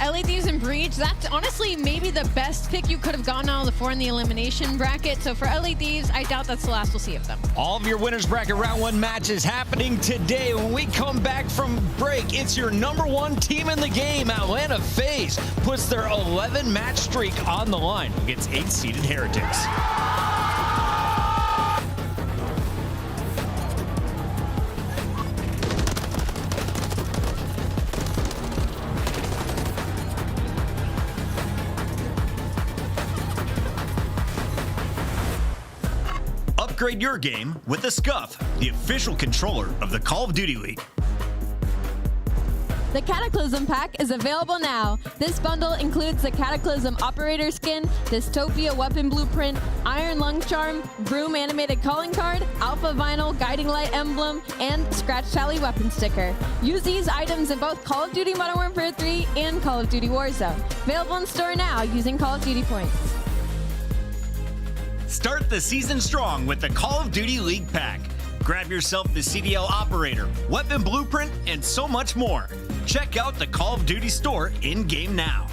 LA Thieves and Breach, that's honestly maybe the best pick you could have gotten out of the 4 in the elimination bracket. So for LA Thieves, I doubt that's the last we'll see of them. All of your winners bracket round 1 matches happening today. When we come back from break, it's your #1 team in the game. Atlanta FaZe puts their 11-match streak on the line against 8-seeded Heretics. Upgrade your game with the Scuff, the official controller of the Call of Duty League. The Cataclysm Pack is available now. This bundle includes the Cataclysm Operator Skin, Dystopia Weapon Blueprint, Iron Lung Charm, Broom Animated Calling Card, Alpha Vinyl Guiding Light Emblem, and Scratch Tally Weapon Sticker. Use these items in both Call of Duty Modern Warfare 3 and Call of Duty Warzone. Available in store now using Call of Duty points. Start the season strong with the Call of Duty League Pack. Grab yourself the CDL Operator, Weapon Blueprint, and so much more. Check out the Call of Duty store in-game now.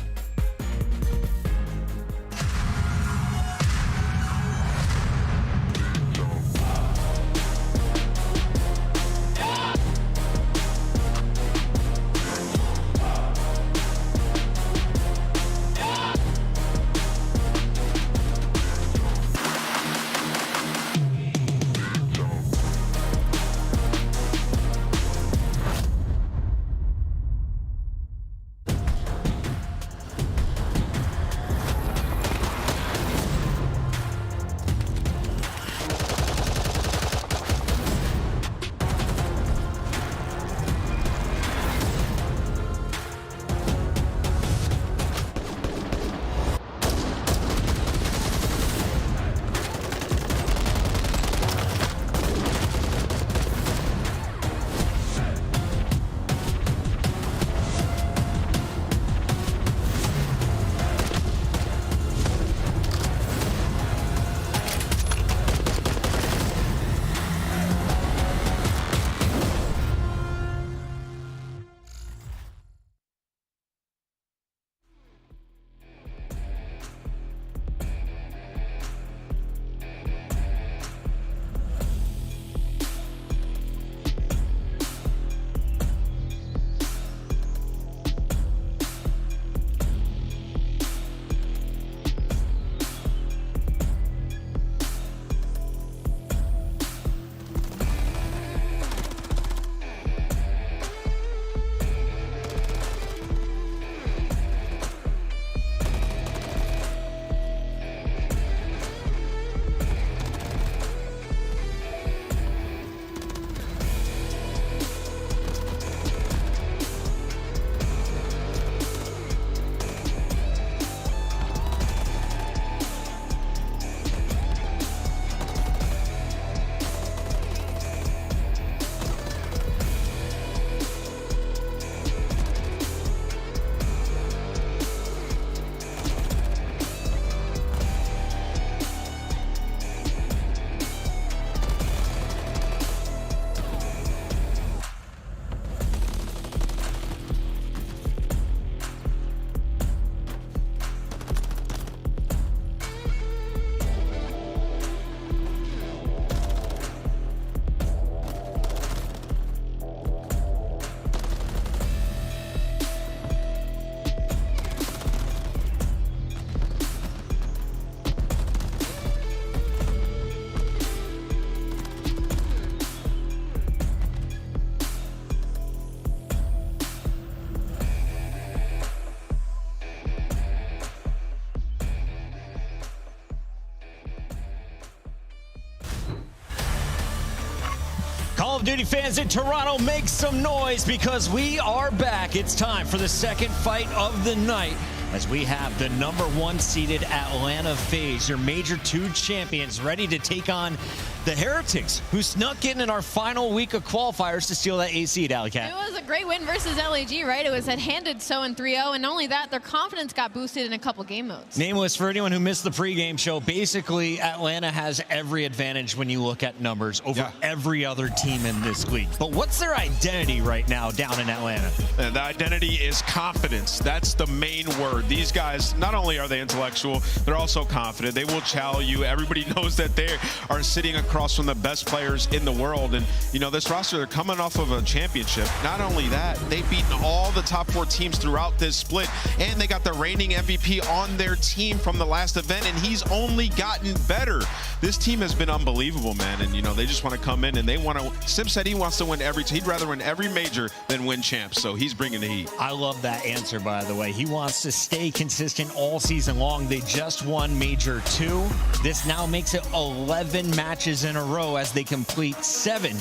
Call of Duty fans in Toronto, make some noise because we are back. It's time for the second fight of the night as we have the #1 seeded Atlanta FaZe, your Major 2 champions, ready to take on the Heretics, who snuck in our final week of qualifiers to steal that A seed, Alley Cat. It was a great win versus LAG, right? It was handed so in 3-0, and not only that, their confidence got boosted in a couple game modes. Nameless, for anyone who missed the pregame show, basically Atlanta has every advantage when you look at numbers over every other team in this league. But what's their identity right now down in Atlanta? And the identity is confidence. That's the main word. These guys, not only are they intellectual, they're also confident. They will chow you. Everybody knows that they are sitting across from the best players in the world. And, you know, this roster, they're coming off of a championship. Not only that, they've beaten all the top 4 teams throughout this split, and they got the reigning MVP on their team from the last event, and he's only gotten better. This team has been unbelievable, man. And, you know, they just want to come in and they want to. Sim said he wants to win he'd rather win every major than win champs. So he's bringing the heat. I love that answer, by the way. He wants to stay consistent all season long. They just won Major 2. This now makes it 11 matches in a row as they complete 7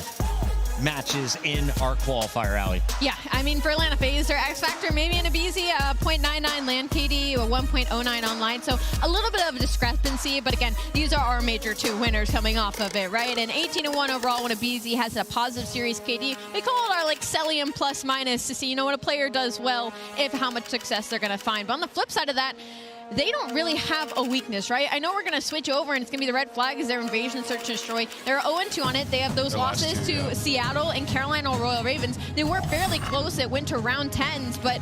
matches in our qualifier, Allie. Yeah, I mean, for Atlanta FaZe, their X Factor, maybe in a BZ, 0.99 land KD, or 1.09 online. So a little bit of a discrepancy, but again, these are our major 2 winners coming off of it, right? And 18-1 overall when a BZ has a positive series KD. We call it our like Celium plus minus to see, you know, what a player does well, if how much success they're going to find. But on the flip side of that, they don't really have a weakness, right? I know we're going to switch over, and it's going to be the red flag is their invasion, search, and destroy. They're 0-2 on it. They have those losses to Seattle and Carolina Royal Ravens. They were fairly close at winter round 10s, but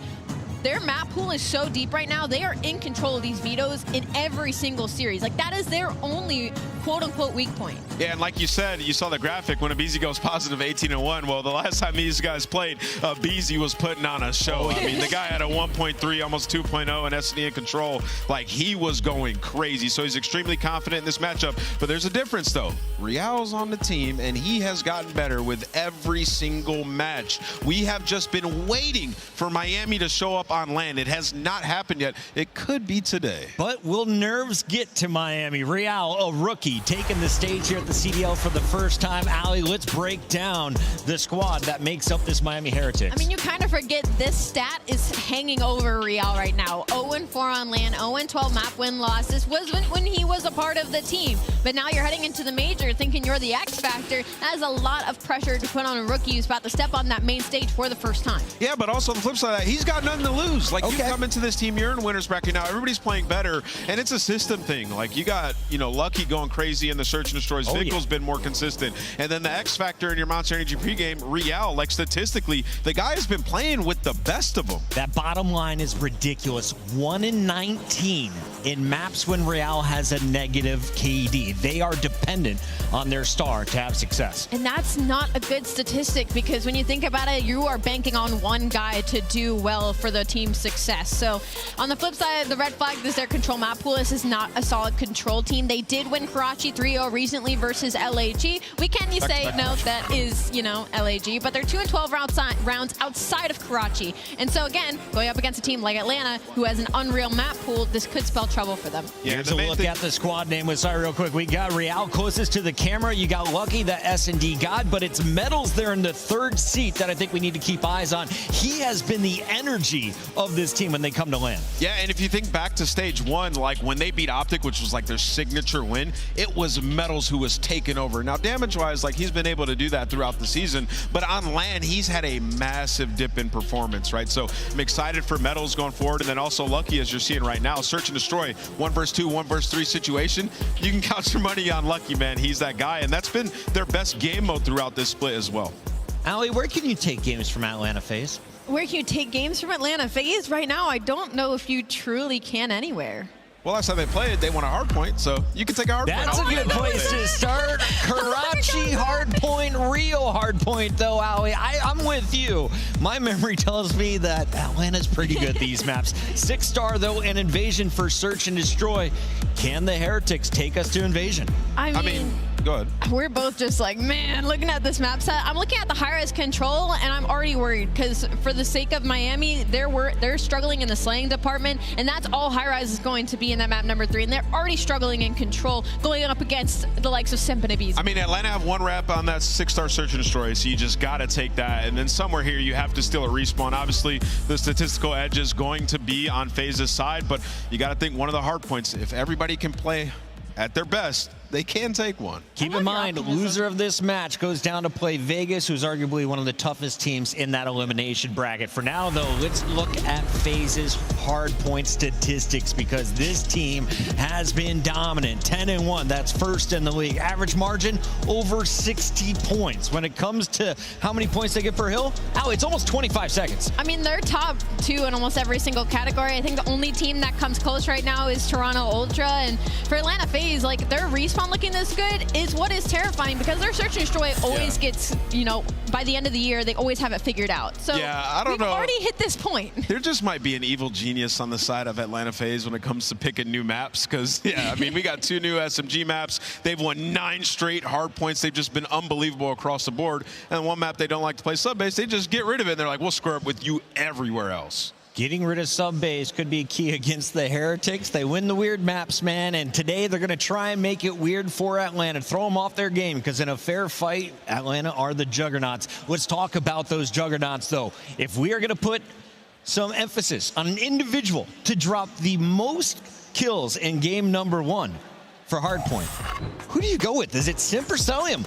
their map pool is so deep right now. They are in control of these vetoes in every single series. Like, that is their only quote-unquote weak point. Yeah, and like you said, you saw the graphic when a BZ goes positive 18-1. Well, the last time these guys played, BZ was putting on a show. I mean, the guy had a 1.3, almost 2.0 and S&E in control. Like, he was going crazy. So he's extremely confident in this matchup. But there's a difference, though. Real's on the team, and he has gotten better with every single match. We have just been waiting for Miami to show up on land. It has not happened yet. It could be today. But will nerves get to Miami? Real, a rookie, taking the stage here at the CDL for the first time. Allie, let's break down the squad that makes up this Miami Heretics. I mean, you kind of forget this stat is hanging over Real right now. 0-4 on land, 0-12 map win-loss. This was when he was a part of the team. But now you're heading into the major thinking you're the X Factor. That is a lot of pressure to put on a rookie who's about to step on that main stage for the first time. Yeah, but also on the flip side of that, he's got nothing to lose. Like, you come into this team, you're in winner's bracket now. Everybody's playing better, and it's a system thing. Like, you got, you know, Lucky going crazy in the search and destroys. Vickel's been more consistent. And then the X Factor in your Monster Energy pregame, Real, like, statistically, the guy has been playing with the best of them. That bottom line is ridiculous. 1-in-19 in maps when Real has a negative KD. They are dependent on their star to have success. And that's not a good statistic, because when you think about it, you are banking on one guy to do well for the team's success. So on the flip side, the red flag is their control map pool. This is not a solid control team. They did win Karachi 3-0 recently versus LAG. We can say, no, that is, you know, LAG, but they're 2-12 rounds outside of Karachi. And so again, going up against a team like Atlanta, who has an unreal map pool, this could spell trouble for them. Yeah, here's a look at the squad name. Sorry, real quick. We got Real closest to the camera. You got Lucky, the S&D god, but it's Metals there in the third seat that I think we need to keep eyes on. He has been the energy of this team when they come to land. Yeah, and if you think back to stage 1, like when they beat Optic, which was like their signature win, it was Metals who was taking over. Now, damage-wise, like, he's been able to do that throughout the season, but on land, he's had a massive dip in performance, right? So I'm excited for Metals going forward, and then also Lucky, as you're seeing right now, search and destroy, 1 versus 2, 1 versus 3 situation. You can count your money on Lucky, man. He's that guy, and that's been their best game mode throughout this split as well. Allie, where can you take games from Atlanta FaZe? Where can you take games from Atlanta FaZe? Right now, I don't know if you truly can anywhere. Well, last time they played, they won a hard point, so you can take a hard point. That's a good place to start. Karachi hard point, real hard point, though, Allie. I'm with you. My memory tells me that Atlanta's pretty good at these maps. 6-star, though, and Invasion for Search and Destroy. Can the Heretics take us to Invasion? I mean go ahead. We're both just like, man, looking at this map set. I'm looking at the high-res control, and I'm already worried, because for the sake of Miami, they're struggling in the slaying department, and that's all high-res is going to be in that map number 3, and they're already struggling in control, going up against the likes of Simp and Abiz. I mean, Atlanta have 1 rep on that 6-star search and destroy, so you just got to take that, and then somewhere here you have to steal a respawn. Obviously, the statistical edge is going to be on FaZe's side, but you got to think one of the hard points, if everybody can play at their best, they can take one. Keep in mind, loser of this match goes down to play Vegas, who's arguably one of the toughest teams in that elimination bracket. For now, though, let's look at FaZe's hard point statistics, because this team has been dominant. 10-1, that's first in the league. Average margin, over 60 points. When it comes to how many points they get per hill, it's almost 25 seconds. I mean, they're top 2 in almost every single category. I think the only team that comes close right now is Toronto Ultra. And for Atlanta FaZe, like, their respawn looking this good is what is terrifying, because their search and destroy always gets, you know, by the end of the year, they always have it figured out. So yeah, I don't know. We've already hit this point. There just might be an evil genius on the side of Atlanta FaZe when it comes to picking new maps, because, yeah, I mean, we got 2 new SMG maps. They've won 9 straight hard points. They've just been unbelievable across the board. And one map they don't like to play sub-base, they just get rid of it, and they're like, we'll square up with you everywhere else. Getting rid of sub-base could be key against the Heretics. They win the weird maps, man, and today they're going to try and make it weird for Atlanta. Throw them off their game, because in a fair fight, Atlanta are the juggernauts. Let's talk about those juggernauts, though. If we are going to put some emphasis on an individual to drop the most kills in game number 1 for Hardpoint, who do you go with? Is it Simp or Celium?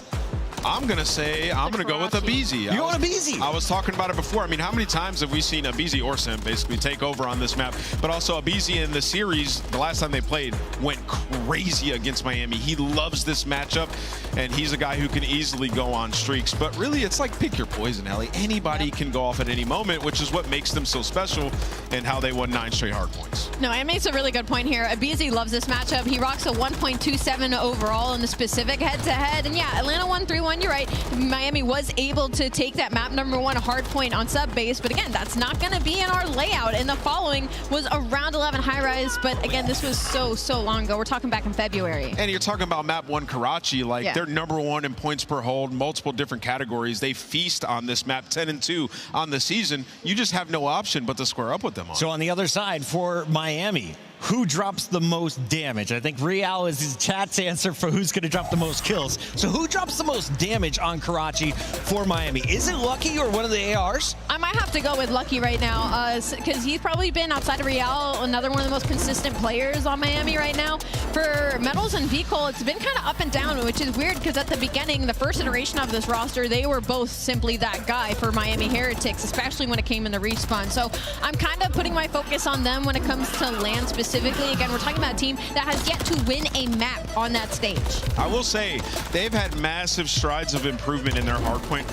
I'm going to say I'm going to go with Abizi. You're going Abizi? I was talking about it before. I mean, how many times have we seen Abizi or Simp basically take over on this map? But also Abizi in the series, the last time they played, went crazy against Miami. He loves this matchup, and he's a guy who can easily go on streaks. But really, it's like pick your poison, Ellie. Anybody can go off at any moment, which is what makes them so special and how they won 9 straight Hardpoints. No, it makes a really good point here. Abizi loves this matchup. He rocks a 1.27 overall in the specific head-to-head. And yeah, Atlanta won 3-1. You're right. Miami was able to take that map number 1 hard point on sub base, but again, that's not going to be in our layout. And the following was a round 11 high rise, but again, this was so long ago. We're talking back in February. And you're talking about map 1 Karachi, like Yeah. they're number 1 in points per hold, multiple different categories. They feast on this map, 10-2 on the season. You just have no option but to square up with them on. So on the other side for Miami, who drops the most damage? I think Real is his chat's answer for who's going to drop the most kills. So who drops the most damage on Karachi for Miami? Is it Lucky or one of the ARs? I might have to go with Lucky right now, because he's probably been, outside of Real, another one of the most consistent players on Miami right now. For Metals and V-Cole, it's been kind of up and down, which is weird, because at the beginning, the first iteration of this roster, they were both simply that guy for Miami Heretics, especially when it came in the respawn. So I'm kind of putting my focus on them when it comes to LAN specifically. Again, we're talking about a team that has yet to win a map on that stage. I will say, they've had massive strides of improvement in their hardpoint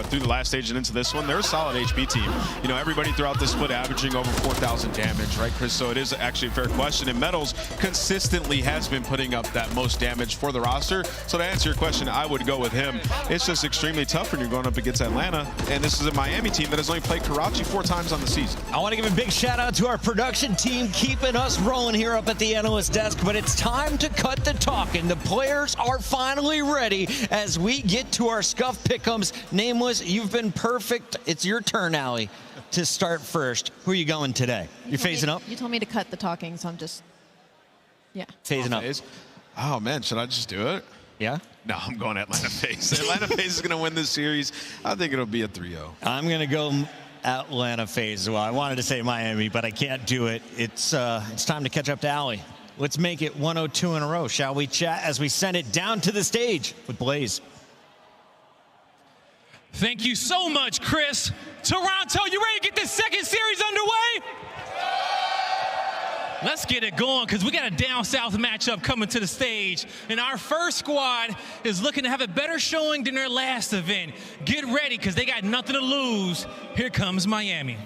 through the last stage and into this one. They're a solid HP team. You know, everybody throughout the split averaging over 4,000 damage, right, Chris? So it is actually a fair question. And Metals consistently has been putting up that most damage for the roster. So to answer your question, I would go with him. It's just extremely tough when you're going up against Atlanta. And this is a Miami team that has only played Karachi 4 times on the season. I want to give a big shout out to our production team keeping us rolling here up at the analyst desk, but it's time to cut the talking. The players are finally ready as we get to our scuff pick'ems. Nameless, you've been perfect. It's your turn, Allie, to start first. Who are you going today? You're phasing up? You told me to cut the talking, so I'm just, yeah. Phasing up. Oh, man, should I just do it? Yeah? No, I'm going Atlanta FaZe. Atlanta FaZe is going to win this series. I think it'll be a 3-0. I'm going to go Atlanta FaZe. Well, I wanted to say Miami, but I can't do it. It's time to catch up to Allie. Let's make it 102 in a row, shall we, chat, as we send it down to the stage with Blaze. Thank you so much, Chris. Toronto, you ready to get this second series underway? Let's get it going, because we got a down south matchup coming to the stage. And our first squad is looking to have a better showing than their last event. Get ready, because they got nothing to lose. Here comes Miami.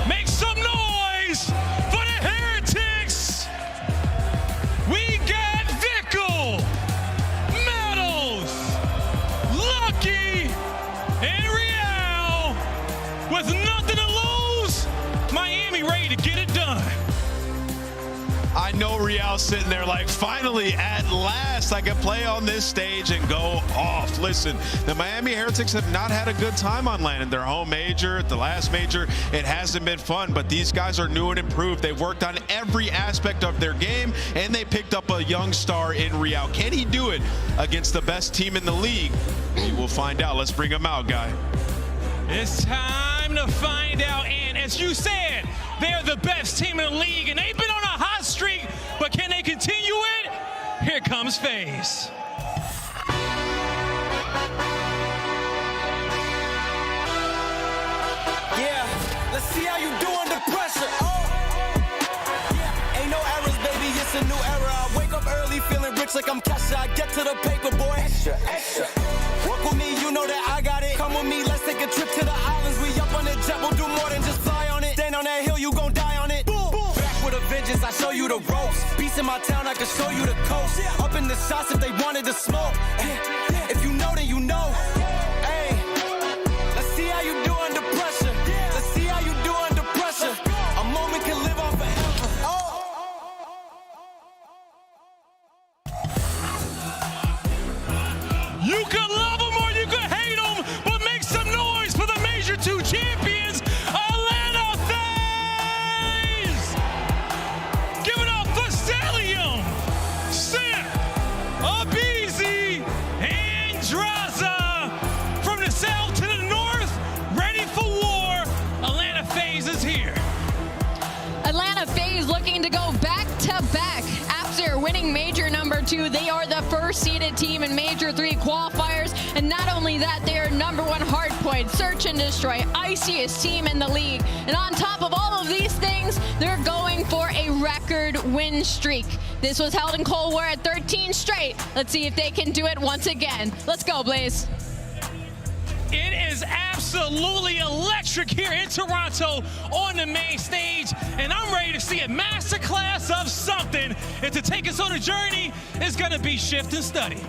Make some noise for the Heretics. We got Vickle, Metals, Lucky, and Real. With nothing to lose, Miami ready to get it done. I know Real's sitting there like, finally, at last, I can play on this stage and go off. Listen, the Miami Heretics have not had a good time on LAN in their home major, the last major. It hasn't been fun, but these guys are new and improved. They've worked on every aspect of their game, and they picked up a young star in Real. Can he do it against the best team in the league? We will find out. Let's bring him out, guy. It's time to find out, and as you said, they're the best team in the league, and they've been on a hot streak, but can they continue it? Here comes FaZe. Yeah, let's see how you do under pressure. Oh, yeah, ain't no errors, baby, it's a new era. I wake up early feeling rich like I'm Kesha. I get to the paper, boy. Extra, extra. Work with me, you know that I got it. Come with me, let's take a trip to the islands. We up on the jet, we'll do more than just fly on it. Stand on that hill, you gon' die on it. Boom, boom. Back with a vengeance, I show you the ropes. Peace in my town, I can show you the coast. Up in the shots if they wanted to smoke. If you know, then you know. Hey, let's see how you do under pressure. Let's see how you do under pressure. A moment can live on forever. Oh. You can love them or you can hate them, but make some noise for the Major 2 champions, to go back-to-back. After winning Major number 2, they are the first seeded team in Major 3 qualifiers. And not only that, they are #1 hardpoint, search and destroy, iciest team in the league. And on top of all of these things, they're going for a record win streak. This was held in Cold War at 13 straight. Let's see if they can do it once again. Let's go, Blaze. It is absolutely electric here in Toronto on the main stage, and I'm ready to see a masterclass of something. And to take us on a journey is going to be Shift and Study.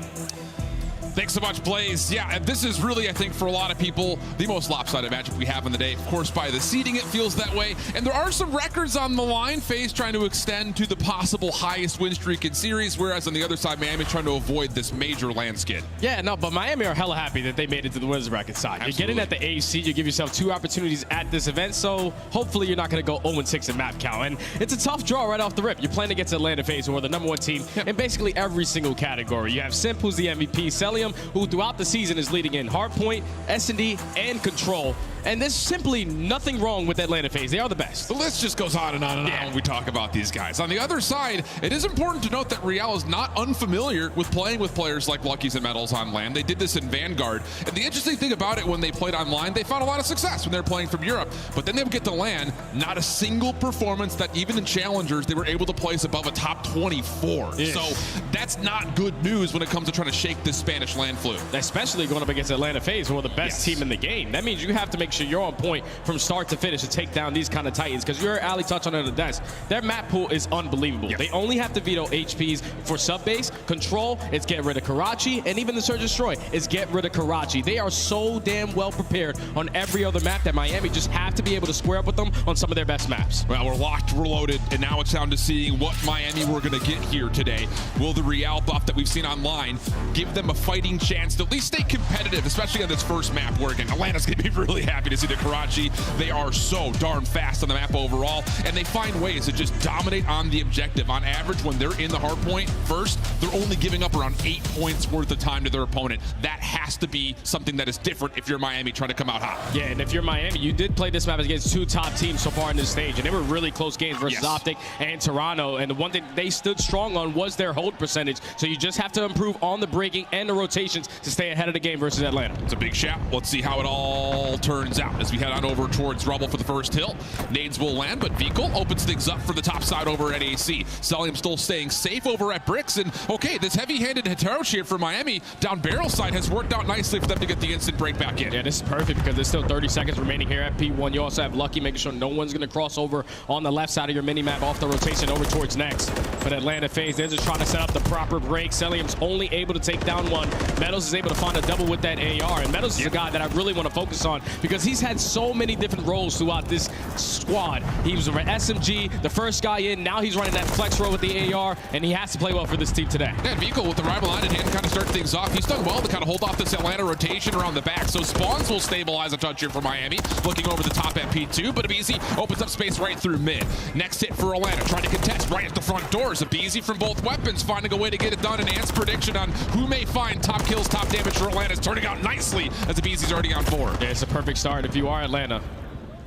Thanks so much, Blaze. Yeah, this is really, I think, for a lot of people, the most lopsided matchup we have on the day. Of course, by the seeding, it feels that way. And there are some records on the line. FaZe trying to extend to the possible highest win streak in series, whereas on the other side, Miami trying to avoid this major land skid. Yeah, no, but Miami are hella happy that they made it to the winners bracket side. Absolutely. You're getting at the A seed. You give yourself 2 opportunities at this event, so hopefully you're not going to go 0-6 in map count. And it's a tough draw right off the rip. You're playing against Atlanta FaZe, who are the #1 team in basically every single category. You have Simp, who's the MVP, Celium, who throughout the season is leading in hardpoint, S&D, and control. And there's simply nothing wrong with Atlanta FaZe. They are the best. The list just goes on and on and on when we talk about these guys. On the other side, it is important to note that Real is not unfamiliar with playing with players like Luckies and Metals on LAN. They did this in Vanguard. And the interesting thing about it, when they played online, they found a lot of success when they were playing from Europe. But then they would get to LAN, not a single performance that even in Challengers, they were able to place above a top 24. Yeah. So that's not good news when it comes to trying to shake this Spanish LAN flu. Especially going up against Atlanta FaZe, who are the best team in the game. That means you have to make sure you're on point from start to finish to take down these kind of Titans, because you're Ali touch under the desk. Their map pool is unbelievable. They only have to veto HPs for sub-base. Control, it's get rid of Karachi, and even the Surge Destroy is get rid of Karachi. They are so damn well prepared on every other map that Miami just have to be able to square up with them on some of their best maps. Well, we're locked, we're loaded, and now it's down to seeing what Miami we're going to get here today. Will the Real buff that we've seen online give them a fighting chance to at least stay competitive, especially on this first map where, again, Atlanta's going to be really happy to see the Karachi. They are so darn fast on the map overall, and they find ways to just dominate on the objective. On average, when they're in the hard point first, they're only giving up around 8 points worth of time to their opponent. That has to be something that is different if you're Miami trying to come out hot. Yeah, and if you're Miami, you did play this map against 2 top teams so far in this stage, and they were really close games versus Optic and Toronto, and the one thing they stood strong on was their hold percentage, so you just have to improve on the breaking and the rotations to stay ahead of the game versus Atlanta. It's a big shout. Let's see how it all turns out as we head on over towards Rubble for the first hill. Nades will land, but Vikal opens things up for the top side over at AC. Celium still staying safe over at Bricks, and okay, this heavy-handed Heteroch here for Miami down barrel side has worked out nicely for them to get the instant break back in. Yeah, this is perfect because there's still 30 seconds remaining here at P1. You also have Lucky making sure no one's going to cross over on the left side of your mini-map off the rotation over towards next. But Atlanta FaZe, they're just trying to set up the proper break. Celium's only able to take down one. Metals is able to find a double with that AR, and Metals is a guy that I really want to focus on because he's had so many different roles throughout this squad. He was an SMG, the first guy in. Now he's running that flex role with the AR, and he has to play well for this team today. And Vikal with the rival line in hand kind of start things off. He's done well to kind of hold off this Atlanta rotation around the back, so spawns will stabilize a touch here for Miami. Looking over the top at P2, but Abizi opens up space right through mid. Next hit for Atlanta, trying to contest right at the front doors. Abizi from both weapons, finding a way to get it done, and Ant's prediction on who may find top kills, top damage for Atlanta is turning out nicely as Abizi's already on 4. Yeah, it's a perfect start if you are Atlanta.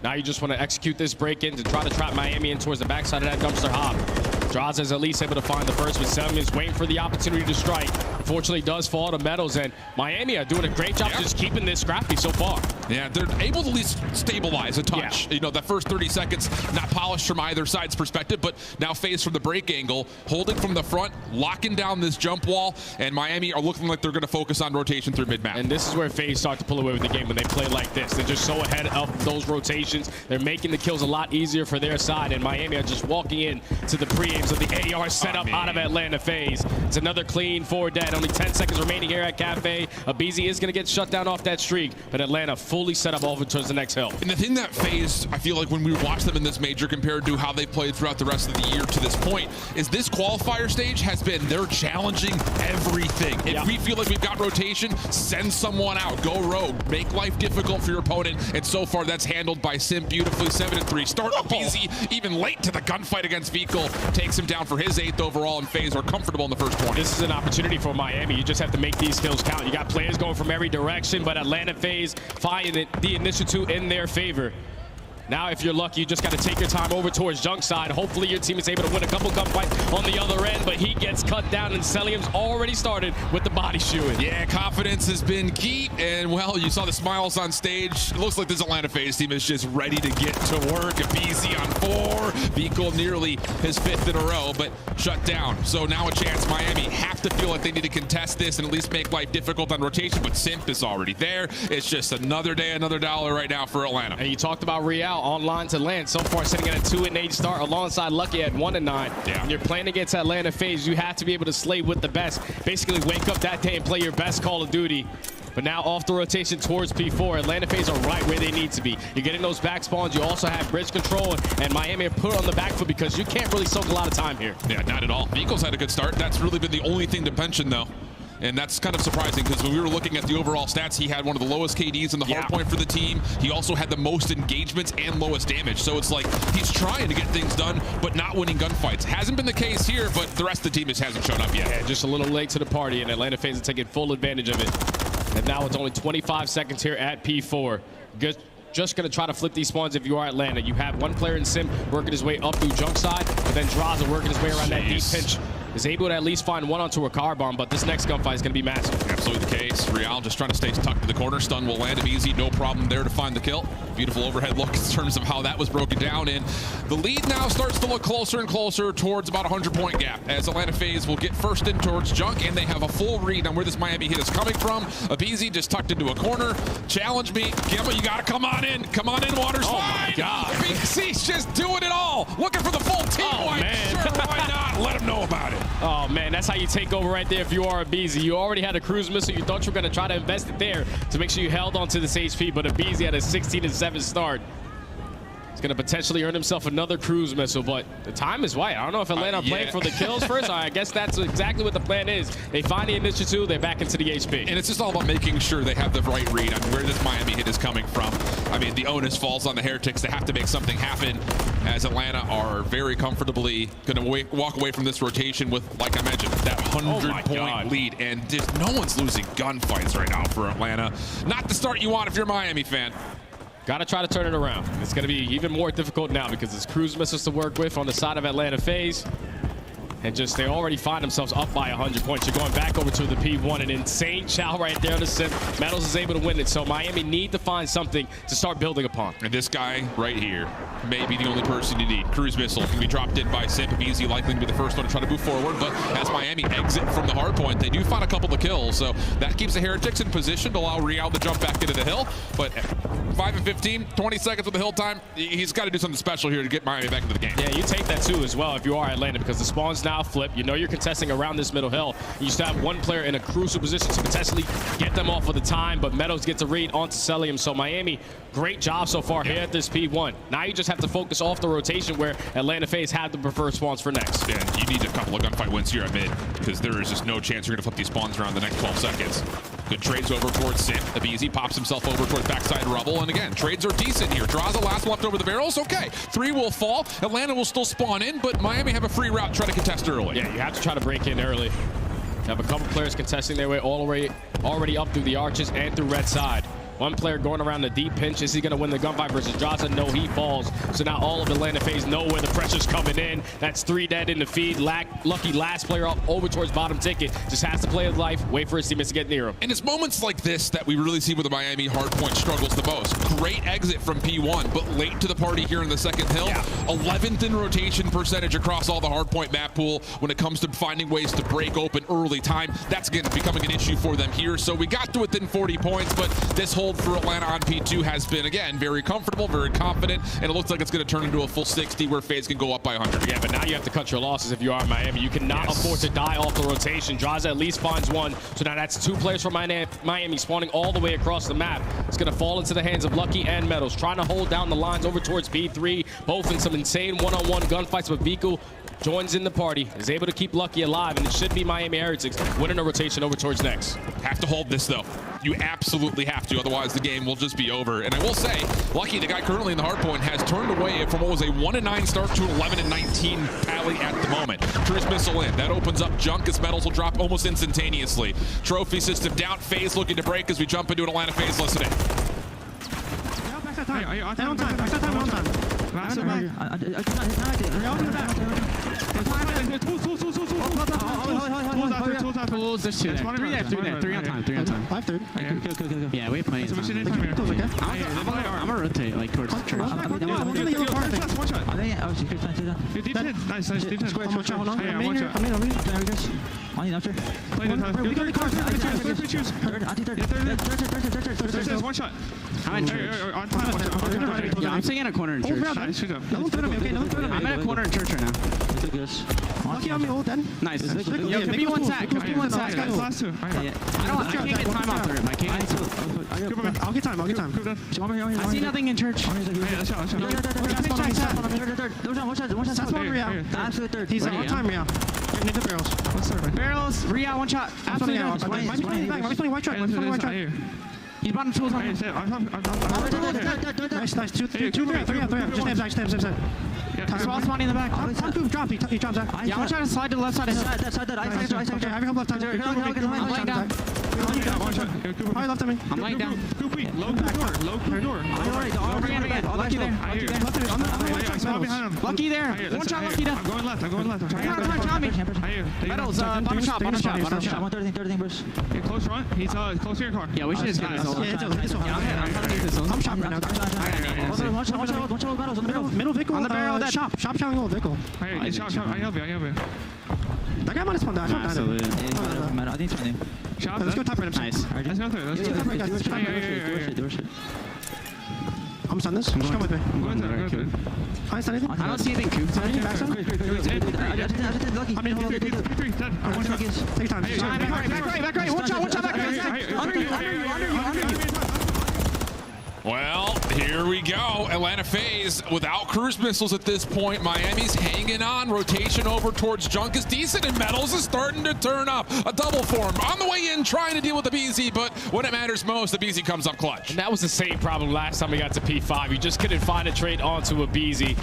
Now you just want to execute this break-in to try to trap Miami in towards the backside of that dumpster hop. Draza is at least able to find the first, but Sam is waiting for the opportunity to strike. Unfortunately, does fall to Metals, and Miami are doing a great job just keeping this scrappy so far. Yeah, they're able to at least stabilize a touch. You know, that first 30 seconds, not polished from either side's perspective, but now FaZe from the break angle, holding from the front, locking down this jump wall, and Miami are looking like they're going to focus on rotation through mid-map. And this is where FaZe start to pull away with the game when they play like this. They're just so ahead of those rotations. They're making the kills a lot easier for their side, and Miami are just walking in to the pre-aims of the AR setup out of Atlanta FaZe. It's another clean 4 dead. Only 10 seconds remaining here at Cafe. Abizi is going to get shut down off that streak, but Atlanta fully set up over towards the next hill. And the thing that FaZe, I feel like when we watch them in this major compared to how they played throughout the rest of the year to this point, is this qualifier stage has been, they're challenging everything. If we feel like we've got rotation, send someone out, go rogue, make life difficult for your opponent, and so far that's handled by Sim beautifully. 7-3. Start Abizi even late to the gunfight against Vikal, takes him down for his 8th overall, and FaZe are comfortable in the first 20. This is an opportunity for Miami. You just have to make these kills count. You got players going from every direction, but Atlanta FaZe finding the initiative in their favor. Now, if you're lucky, you just got to take your time over towards Junk side. Hopefully, your team is able to win a couple gunfights on the other end, but he gets cut down, and Celium's already started with the body shooting. Yeah, confidence has been key, and, well, you saw the smiles on stage. It looks like this Atlanta FaZe team is just ready to get to work. BZ on 4. Vico nearly his 5th in a row, but shut down. So now a chance. Miami have to feel like they need to contest this and at least make life difficult on rotation, but Simp is already there. It's just another day, another dollar right now for Atlanta. And you talked about Real online to land. So far, sitting at a 2-8 start alongside Lucky at 1-9. Yeah. When you're playing against Atlanta FaZe, you have to be able to slay with the best. Basically, wake up that day and play your best Call of Duty. But now off the rotation towards P4, Atlanta FaZe are right where they need to be. You're getting those back spawns. You also have bridge control, and Miami are put on the back foot because you can't really soak a lot of time here. Yeah, not at all. Vico's had a good start. That's really been the only thing to mention, though. And that's kind of surprising because when we were looking at the overall stats, he had one of the lowest KDs in the hard point for the team. He also had the most engagements and lowest damage. So it's like he's trying to get things done, but not winning gunfights. Hasn't been the case here, but the rest of the team just hasn't shown up yet. Yeah, just a little late to the party, and Atlanta FaZe are taking full advantage of it. And now it's only 25 seconds here at P4. Just going to try to flip these spawns if you are Atlanta. You have one player in Sim working his way up through Junk side, but then Draza working his way around that deep pinch. Is able to at least find one onto a car bomb, but this next gunfight is going to be massive. Absolutely the case. Real just trying to stay tucked to the corner. Stun will land him easy. No problem there to find the kill. Beautiful overhead look in terms of how that was broken down. And the lead now starts to look closer and closer towards about a 100-point gap as Atlanta FaZe will get first in towards Junk, and they have a full read on where this Miami hit is coming from. Abizi just tucked into a corner. Challenge me. Gimba, you got to come on in. Come on in, Waters. Oh, my God. BC's just doing it all. Looking for the full team wipe. Sure, why not? Let him know about it. Oh, man, that's how you take over right there if you are Abizi. You already had a cruise missile. You thought you were going to try to invest it there to make sure you held onto this HP, but Abizi had a 16-7 start. He's going to potentially earn himself another cruise missile, but the time is right. I don't know if Atlanta are playing for the kills first. I guess that's exactly what the plan is. They find the initiative, they're back into the HP. And it's just all about making sure they have the right read on where this Miami hit is coming from. I mean, the onus falls on the Heretics. They have to make something happen as Atlanta are very comfortably going to walk away from this rotation with, like I mentioned, that 100-point lead. And just no one's losing gunfights right now for Atlanta. Not the start you want if you're a Miami fan. Got to try to turn it around. It's going to be even more difficult now because there's cruise missiles to work with on the side of Atlanta FaZe. And just they already find themselves up by 100 points. You're going back over to the P1. An insane chow right there on the Sim. Metals is able to win it. So Miami need to find something to start building upon. And this guy right here may be the only person you need. Cruise missile can be dropped in by Sim. Easy likely to be the first one to try to move forward. But as Miami exit from the hard point, they do find a couple of kills. So that keeps the Heretics in position to allow Real to jump back into the hill. But 5 and 15, 20 seconds with the hill time. He's got to do something special here to get Miami back into the game. Yeah, you take that too as well if you are Atlanta because the spawn's now flip. You know you're contesting around this middle hill. You still have one player in a crucial position to potentially get them off of the time, but Meadows gets a read onto Celium. So Miami, great job so far here at this P1. Now you just have to focus off the rotation where Atlanta FaZe have the preferred spawns for next. Yeah, you need a couple of gunfight wins here at mid because there is just no chance you're going to flip these spawns around the next 12 seconds. Good trades over towards Sim. Abizi pops himself over towards backside rubble. And again, trades are decent here. Draws the last left over the barrels. Okay, 3 will fall. Atlanta will still spawn in, but Miami have a free route to try to contest early. Yeah, you have to try to break in early. You have a couple players contesting their way all the way already up through the arches and through red side. One player going around the deep pinch. Is he going to win the gunfight versus Johnson? No, he falls. So now all of Atlanta FaZe know where the pressure's coming in. That's 3 dead in the feed. Lucky last player up over towards bottom ticket. Just has to play his life, wait for his teammates to get near him. And it's moments like this that we really see where the Miami hardpoint struggles the most. Great exit from P1, but late to the party here in the second hill. 11th in rotation percentage across all the hardpoint map pool when it comes to finding ways to break open early time. That's again becoming an issue for them here. So we got to within 40 points, but this hold for Atlanta on P2 has been, again, very comfortable, very confident, and it looks like it's going to turn into a full 60 where FaZe can go up by 100. Yeah, but now you have to cut your losses if you are Miami. You cannot afford to die off the rotation. Draza at least finds one, so now that's 2 players from Miami spawning all the way across the map. It's going to fall into the hands of Lucky and Metals, trying to hold down the lines over towards P3, both in some insane one-on-one gunfights, but Vico joins in the party, is able to keep Lucky alive, and it should be Miami Heretics winning a rotation over towards next. Have to hold this, though. You absolutely have to, otherwise the game will just be over. And I will say, Lucky, the guy currently in the hardpoint, has turned away from what was a 1-9 start to 11-19 tally at the moment. Cruise missile in. That opens up Junk as Metals will drop almost instantaneously. Trophy system down. FaZe looking to break as we jump into an Atlanta FaZe listening. time. Stay on time. Extra time, on time. Tools, there's 2 there. 3 on time. 5 third. Yeah, we have plenty of time. I'm gonna rotate like towards the church. One shot. Nice. Deep 10. Hold on. I'm in here. I need after. Play the time. We got the cards. Third. One shot. I'm in church. Yeah, I'm staying in a corner in church. I'm in a corner in church right now. Lucky on me, hold then. Nice. Yo, could be one sack. Last 2. I can't get time off the rip. I can't. I'll get time. I see nothing in church. One shot. Absolute third. He's on time, Ria. Need the barrels. What's third? Barrels, Ria, one shot. Absolute third. Mine's playing white truck. He's bottom tools on him. Nice. 2, 3. Just stabs. Small spawning in the back. Drop. He drops that. Yeah, I'm trying to slide to the left side. Okay, have your help left. I'm laying down. Probably left on me. I'm laying down. Low door. Lucky there. Lucky there. One shot, Lucky there. I'm going left. Metals, bottom shot. 130 burst. Okay, close front. He's close to your car. Yeah, we should just get this all. I'm shopping right now. Watch out. Middle vehicle. On the barrel of that shop showing old vehicle. Hey, shop. I have you. That guy might have spawned down. Absolutely. I think it's my name. Shop. Let's go top right. Nice. Let's go through. I'm stunned this. Just come with me. I'm going through. I see anything? I don't see anything cooped. Lucky. I mean, hold on. P3. Dead. One shot. Take your time. Back right. One shot. Back right. Under you. Well, here we go. Atlanta FaZe without cruise missiles at this point. Miami's hanging on. Rotation over towards Junk is decent, and Metals is starting to turn up. A double form on the way in, trying to deal with the BZ, but when it matters most, the BZ comes up clutch. And that was the same problem last time we got to P5. You just couldn't find a trade onto a BZ.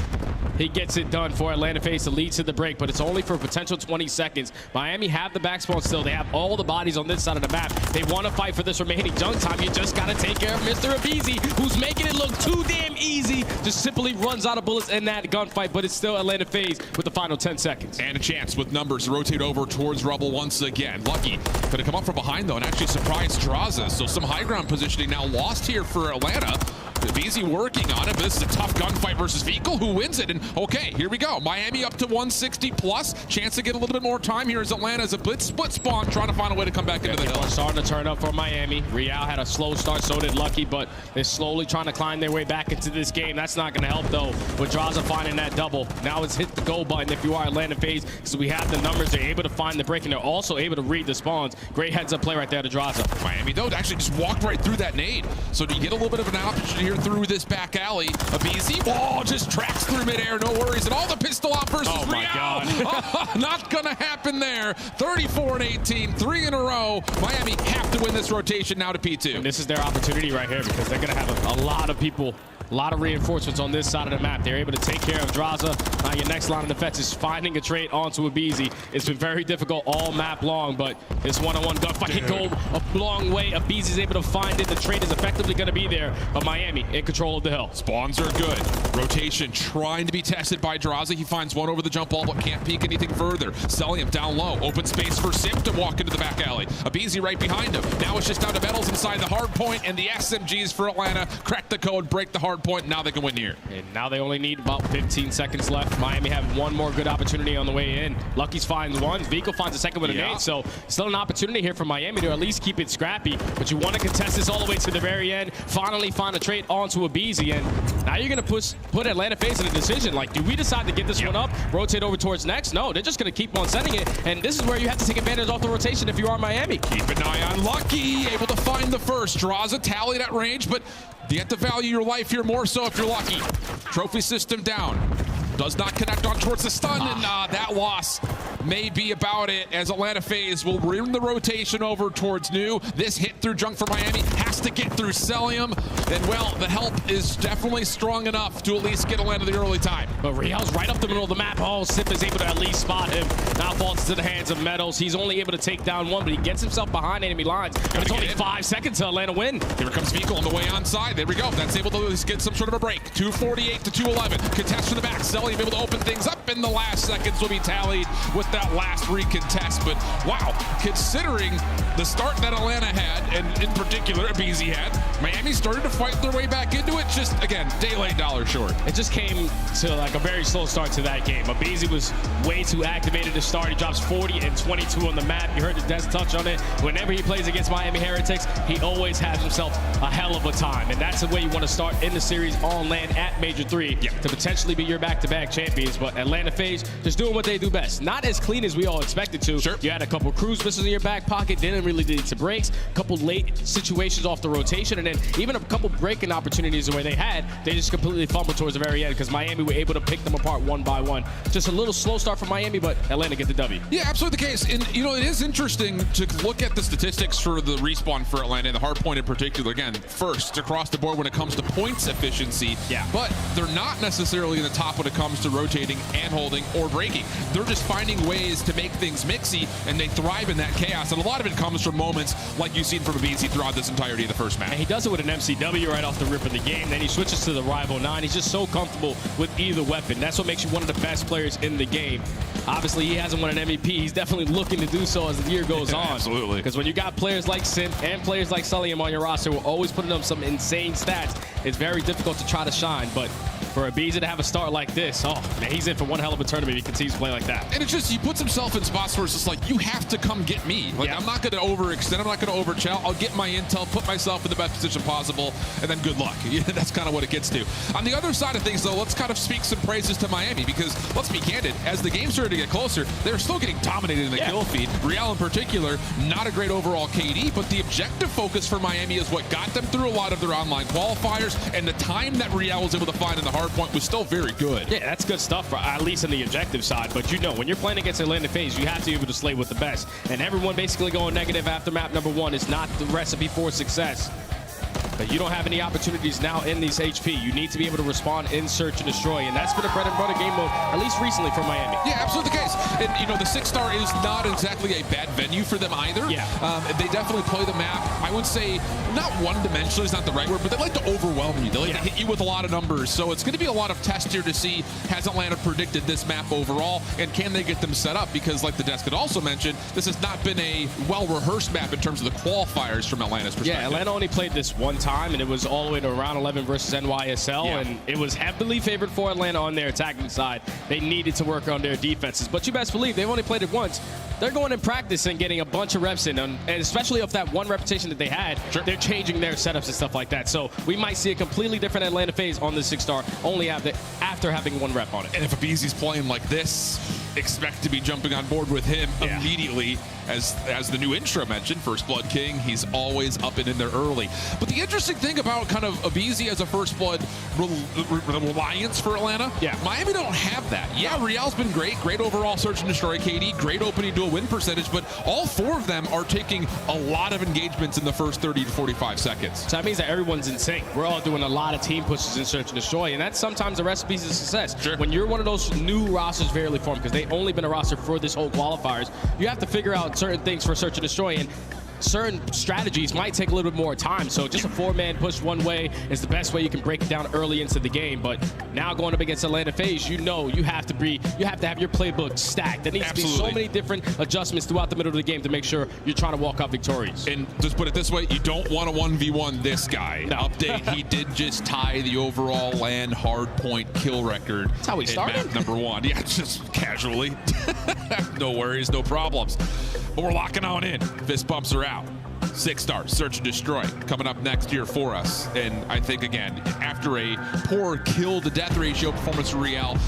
He gets it done for Atlanta FaZe to lead to the break, but it's only for a potential 20 seconds. Miami have the back spawn still. They have all the bodies on this side of the map. They want to fight for this remaining Junk time. You just got to take care of Mr. Abizi, who's making it look too damn easy. Just simply runs out of bullets in that gunfight, but it's still Atlanta FaZe with the final 10 seconds. And a chance with numbers to rotate over towards Rebel once again. Lucky could have come up from behind, though, and actually surprised Draza. So some high ground positioning now lost here for Atlanta. Abizi working on it, but this is a tough gunfight versus Vehicle, who wins it. And okay, here we go. Miami up to 160 plus. Chance to get a little bit more time here as Atlanta as a blitz split spawn, trying to find a way to come back into the hill. Starting to turn up for Miami. Real had a slow start, so did Lucky, but they're slowly trying to climb their way back into this game. That's not going to help, though, with Draza finding that double. Now it's hit the go button if you are Atlanta FaZe, because we have the numbers. They're able to find the break, and they're also able to read the spawns. Great heads-up play right there to Draza. Miami, though, actually just walked right through that nade. So do you get a little bit of an option here through this back alley? Abizi, just tracks through midair, no worries. And all the pistol off versus Oh my Real. God. Not gonna happen there. 34-18, 3 in a row. Miami have to win this rotation now to P2. And this is their opportunity right here, because they're gonna have a lot of people, a lot of reinforcements on this side of the map. They're able to take care of Draza. Now your next line of defense is finding a trade onto Abizi. It's been very difficult all map long, but this one-on-one gunfight can go a long way. Abizi's able to find it. The trade is effectively going to be there, but Miami in control of the hill. Spawns are good. Rotation trying to be tested by Draza. He finds one over the jump ball, but can't peek anything further. Selling him down low. Open space for Sim to walk into the back alley. Abizi right behind him. Now it's just down to Metals inside the hard point, and the SMGs for Atlanta crack the code, break the hard point. Now they can win here. And now they only need about 15 seconds left. Miami have one more good opportunity on the way in. Lucky's finds one. Vico finds a second with a nade. So still an opportunity here for Miami to at least keep it scrappy. But you want to contest this all the way to the very end. Finally find a trade onto Abizi. And now you're going to put Atlanta FaZe in a decision. Like, do we decide to get this one up, rotate over towards next? No, they're just going to keep on sending it. And this is where you have to take advantage off the rotation if you are Miami. Keep an eye on Lucky. Able to find the first. Draws a tally at range, but you have to value your life here more so if you're Lucky. Trophy system down. Does not connect on towards the stun, and that loss may be about it, as Atlanta FaZe will bring the rotation over towards New. This hit through junk for Miami has to get through Celium, and well, the help is definitely strong enough to at least get Atlanta the early time. But Riel's right up the middle of the map. Oh, Sip is able to at least spot him. Now falls into the hands of Meadows. He's only able to take down one, but he gets himself behind enemy lines. And it's only 5 seconds to Atlanta win. Here comes Vico on the way onside. There we go. That's able to at least get some sort of a break. 248 to 211. Contest from the back. Celium able to open things up in the last seconds will be tallied with that last recontest. But wow, considering the start that Atlanta had, and in particular BZ had, Miami started to fight their way back into it. Just again, day late, dollar short. It just came to like a very slow start to that game. Abizi was way too activated to start. He drops 40 and 22 on the map. You heard the Des touch on it. Whenever he plays against Miami Heretics, he always has himself a hell of a time. And that's the way you want to start in the series on land at Major 3 to potentially be your back-to-back champions. But Atlanta FaZe just doing what they do best. Not as clean as we all expected to. Sure. You had a couple cruise missiles in your back pocket, didn't really lead to breaks, a couple late situations off the rotation, and then even a couple breaking opportunities where they just completely fumbled towards the very end because Miami were able to pick them apart one by one. Just a little slow start for Miami, but Atlanta get the W. Yeah, absolutely the case. And, you know, it is interesting to look at the statistics for the respawn for Atlanta, and the hard point in particular. Again, first across the board when it comes to points efficiency. Yeah. But they're not necessarily in the top when it comes to rotating and holding or breaking. They're just finding ways to make things mixy, and they thrive in that chaos. And a lot of it comes from moments like you've seen from Abizi throughout this entirety of the first match. And he does it with an MCW right off the rip of the game. Then he switches to the Rival 9. He's just so comfortable with either weapon. That's what makes you one of the best players in the game. Obviously, he hasn't won an MVP. He's definitely looking to do so as the year goes on. Absolutely. Because when you got players like Simp and players like Celium on your roster, we're always putting up some insane stats. It's very difficult to try to shine, but for Abizi to have a start like this, oh man, he's in for one hell of a tournament if he continues to play like that. And it's just, he puts himself in spots where it's just like, you have to come get me. Like, I'm not going to overextend, I'm not going to overchill. I'll get my intel, put myself in the best position possible, and then good luck. That's kind of what it gets to. On the other side of things, though, let's kind of speak some praises to Miami, because let's be candid, as the game started to get closer, they're still getting dominated in the kill feed. Riel in particular, not a great overall KD, but the objective focus for Miami is what got them through a lot of their online qualifiers, and the time that Riel was able to find in the hard point was still very good. Yeah, that's good stuff, at least in the objective side. But you know, when you're playing against Atlanta FaZe, you have to be able to slay with the best. And everyone basically going negative after map number 1 is not the recipe for success. But you don't have any opportunities now in these HP. You need to be able to respond in search and destroy, and that's been a bread and butter game mode, at least recently for Miami. Yeah, absolutely the case. And you know, the 6-star is not exactly a bad venue for them either. Yeah. They definitely play the map, I would say, not one-dimensional is not the right word, but they like to overwhelm you. They like to hit you with a lot of numbers. So it's going to be a lot of test here to see, has Atlanta predicted this map overall, and can they get them set up? Because like the desk had also mentioned, this has not been a well-rehearsed map in terms of the qualifiers from Atlanta's perspective. Yeah, Atlanta only played this one time, and it was all the way to round 11 versus NYSL, and it was heavily favored for Atlanta on their attacking side. They needed to work on their defenses, but you best believe they've only played it once. They're going in practice and getting a bunch of reps in, and especially off that one repetition that they had, they're changing their setups and stuff like that. So we might see a completely different Atlanta FaZe on the 6-star only after having one rep on it. And if Abizi's playing like this, expect to be jumping on board with him immediately. As the new intro mentioned, First Blood King, he's always up and in there early. But the interesting thing about kind of Abizi as a First Blood reliance for Atlanta, Miami don't have that. Yeah, Riel's been great overall search and destroy KD, great opening duel win percentage, but all 4 of them are taking a lot of engagements in the first 30 to 45 seconds. So that means that everyone's in sync. We're all doing a lot of team pushes in search and destroy, and that's sometimes the recipe of success. When you're one of those new rosters fairly formed, because they've only been a roster for this whole qualifiers, you have to figure out certain things for search and destroy, and certain strategies might take a little bit more time. So just a 4-man push one way is the best way you can break it down early into the game. But now going up against Atlanta FaZe, you know you have to have your playbook stacked. There needs to be so many different adjustments throughout the middle of the game to make sure you're trying to walk out victorious. And just put it this way, you don't want to 1v1 this guy. No. Update, he did just tie the overall LAN hard point kill record. That's how he started? Map number 1. Yeah, just casually. No worries, no problems. But we're locking on in. Fist bumps are out. 6-star, search and destroy, coming up next year for us. And I think, again, after a poor kill-to-death ratio performance for Riel,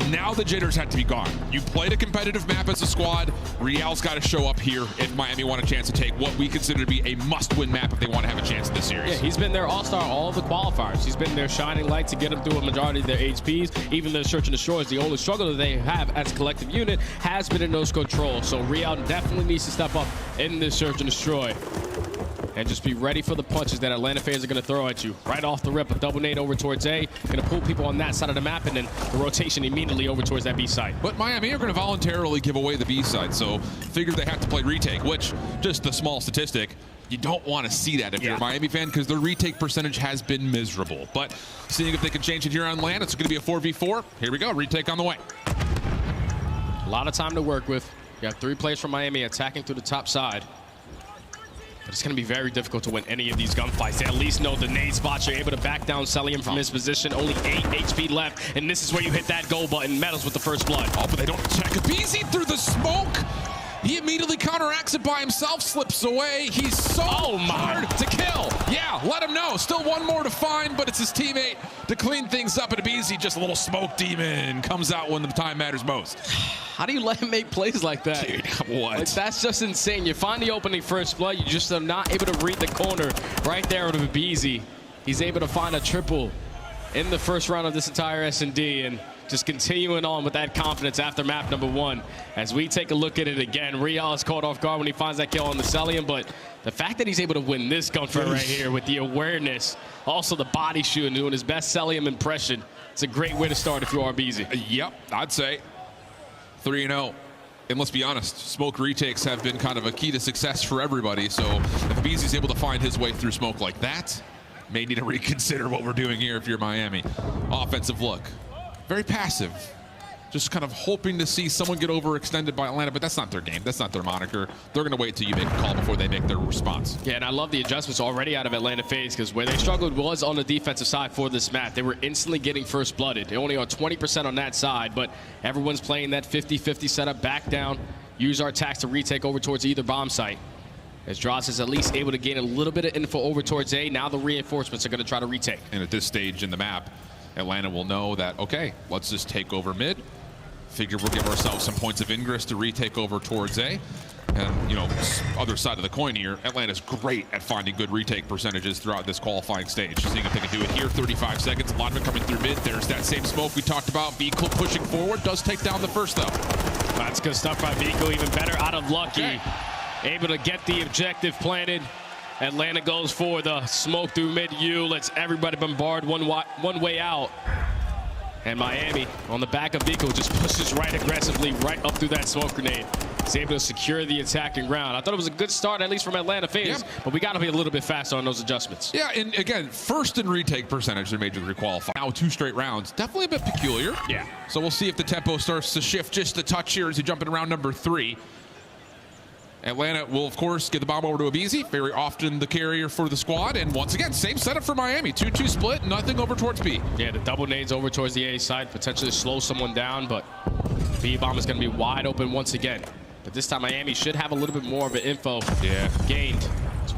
Now the jitters had to be gone. You played a competitive map as a squad. Real's got to show up here if Miami want a chance to take what we consider to be a must-win map if they want to have a chance in this series. Yeah, he's been their all-star all of the qualifiers. He's been their shining light to get them through a majority of their HPs. Even their search and destroy is the only struggle that they have as a collective unit has been in those controls. So Real definitely needs to step up in this search and destroy. And just be ready for the punches that Atlanta FaZe are going to throw at you. Right off the rip, a double nade over towards A. Going to pull people on that side of the map, and then the rotation immediately over towards that B side. But Miami are going to voluntarily give away the B side, so figure they have to play retake, which, just a small statistic, you don't want to see that if you're a Miami fan, because their retake percentage has been miserable. But seeing if they can change it here on land, it's going to be a 4v4. Here we go, retake on the way. A lot of time to work with. You got 3 players from Miami attacking through the top side. But it's going to be very difficult to win any of these gunfights. They at least know the nade spots. You're able to back down Celium from his position. Only 8 HP left, and this is where you hit that go button. Metals with the first blood. Oh, but they don't check. BZ through the smoke. He immediately counteracts it by himself, slips away. He's so hard to kill. Yeah, let him know. Still one more to find, but it's his teammate to clean things up. And BZ, just a little smoke demon, comes out when the time matters most. How do you let him make plays like that? Dude, what? Like, that's just insane. You find the opening first blood. You just are not able to read the corner right there with BZ. He's able to find a triple in the first round of this entire S&D, and just continuing on with that confidence after map number 1. As we take a look at it again, Real is caught off guard when he finds that kill on the Celium, but the fact that he's able to win this gunfight right here with the awareness, also the body shoot, and doing his best Celium impression, it's a great way to start if you are BZ. Yep, I'd say 3-0. And let's be honest, smoke retakes have been kind of a key to success for everybody, so if BZ's able to find his way through smoke like that, may need to reconsider what we're doing here if you're Miami. Offensive look. Very passive. Just kind of hoping to see someone get overextended by Atlanta, but that's not their game. That's not their moniker. They're going to wait till you make a call before they make their response. Yeah, and I love the adjustments already out of Atlanta FaZe, because where they struggled was on the defensive side for this map. They were instantly getting first blooded. They only are 20% on that side, but everyone's playing that 50-50 setup, back down, use our attacks to retake over towards either bomb site. As Droz is at least able to gain a little bit of info over towards A. Now the reinforcements are going to try to retake. And at this stage in the map, Atlanta will know that, okay, let's just take over mid. Figure we'll give ourselves some points of ingress to retake over towards A. And, you know, other side of the coin here, Atlanta's great at finding good retake percentages throughout this qualifying stage. Seeing if they can do it here, 35 seconds. A lot of it coming through mid. There's that same smoke we talked about. Beagle pushing forward, does take down the first, though. That's good stuff by Beagle, even better out of Lucky. Okay. Able to get the objective planted. Atlanta goes for the smoke through mid-U, lets everybody bombard one way out. And Miami, on the back of Beagle, just pushes right aggressively right up through that smoke grenade. He's able to secure the attacking ground. I thought it was a good start, at least from Atlanta FaZe, but we got to be a little bit faster on those adjustments. Yeah, and again, first in retake percentage, they're majorly qualified. Now 2 straight rounds, definitely a bit peculiar. Yeah. So we'll see if the tempo starts to shift just a touch here as you jump into round number 3. Atlanta will, of course, get the bomb over to Abizi, very often the carrier for the squad. And once again, same setup for Miami. 2-2 split, nothing over towards B. Yeah, the double nades over towards the A side, potentially slow someone down, but B bomb is going to be wide open once again. But this time, Miami should have a little bit more of an info gained,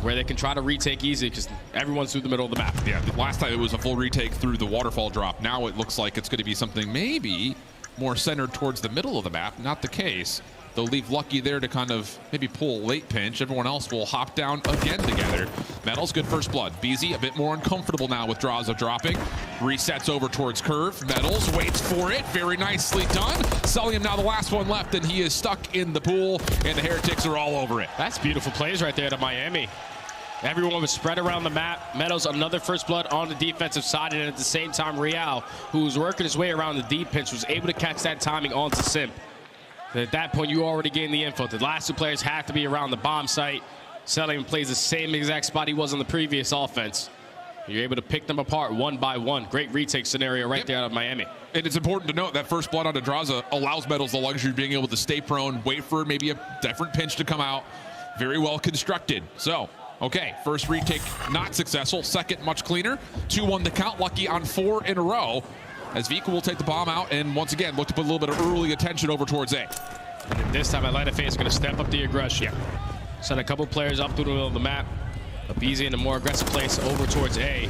where they can try to retake easy, because everyone's through the middle of the map. Yeah, the last time it was a full retake through the waterfall drop. Now it looks like it's going to be something maybe more centered towards the middle of the map. Not the case. They'll leave Lucky there to kind of maybe pull a late pinch. Everyone else will hop down again together. Metals, good first blood. BZ a bit more uncomfortable now with Draza dropping. Resets over towards Curve. Metals waits for it. Very nicely done. Celium now the last one left, and he is stuck in the pool, and the Heretics are all over it. That's beautiful plays right there to Miami. Everyone was spread around the map. Meadows, another first blood on the defensive side, and at the same time, Real, who was working his way around the deep pinch, was able to catch that timing onto Simp. At that point, you already gained the info. The last 2 players have to be around the bomb site. Celium plays the same exact spot he was on the previous offense. You're able to pick them apart one by one. Great retake scenario right there out of Miami. And it's important to note that first blood onto Draza allows Metals the luxury of being able to stay prone, wait for maybe a different pinch to come out. Very well constructed. So, okay, first retake not successful. Second, much cleaner. 2-1 the count. Lucky on 4 in a row. As Vika will take the bomb out and once again look to put a little bit of early attention over towards A. And this time Atlanta FaZe is going to step up the aggression. Send a couple players up through the middle of the map. Abizi in a more aggressive place over towards A.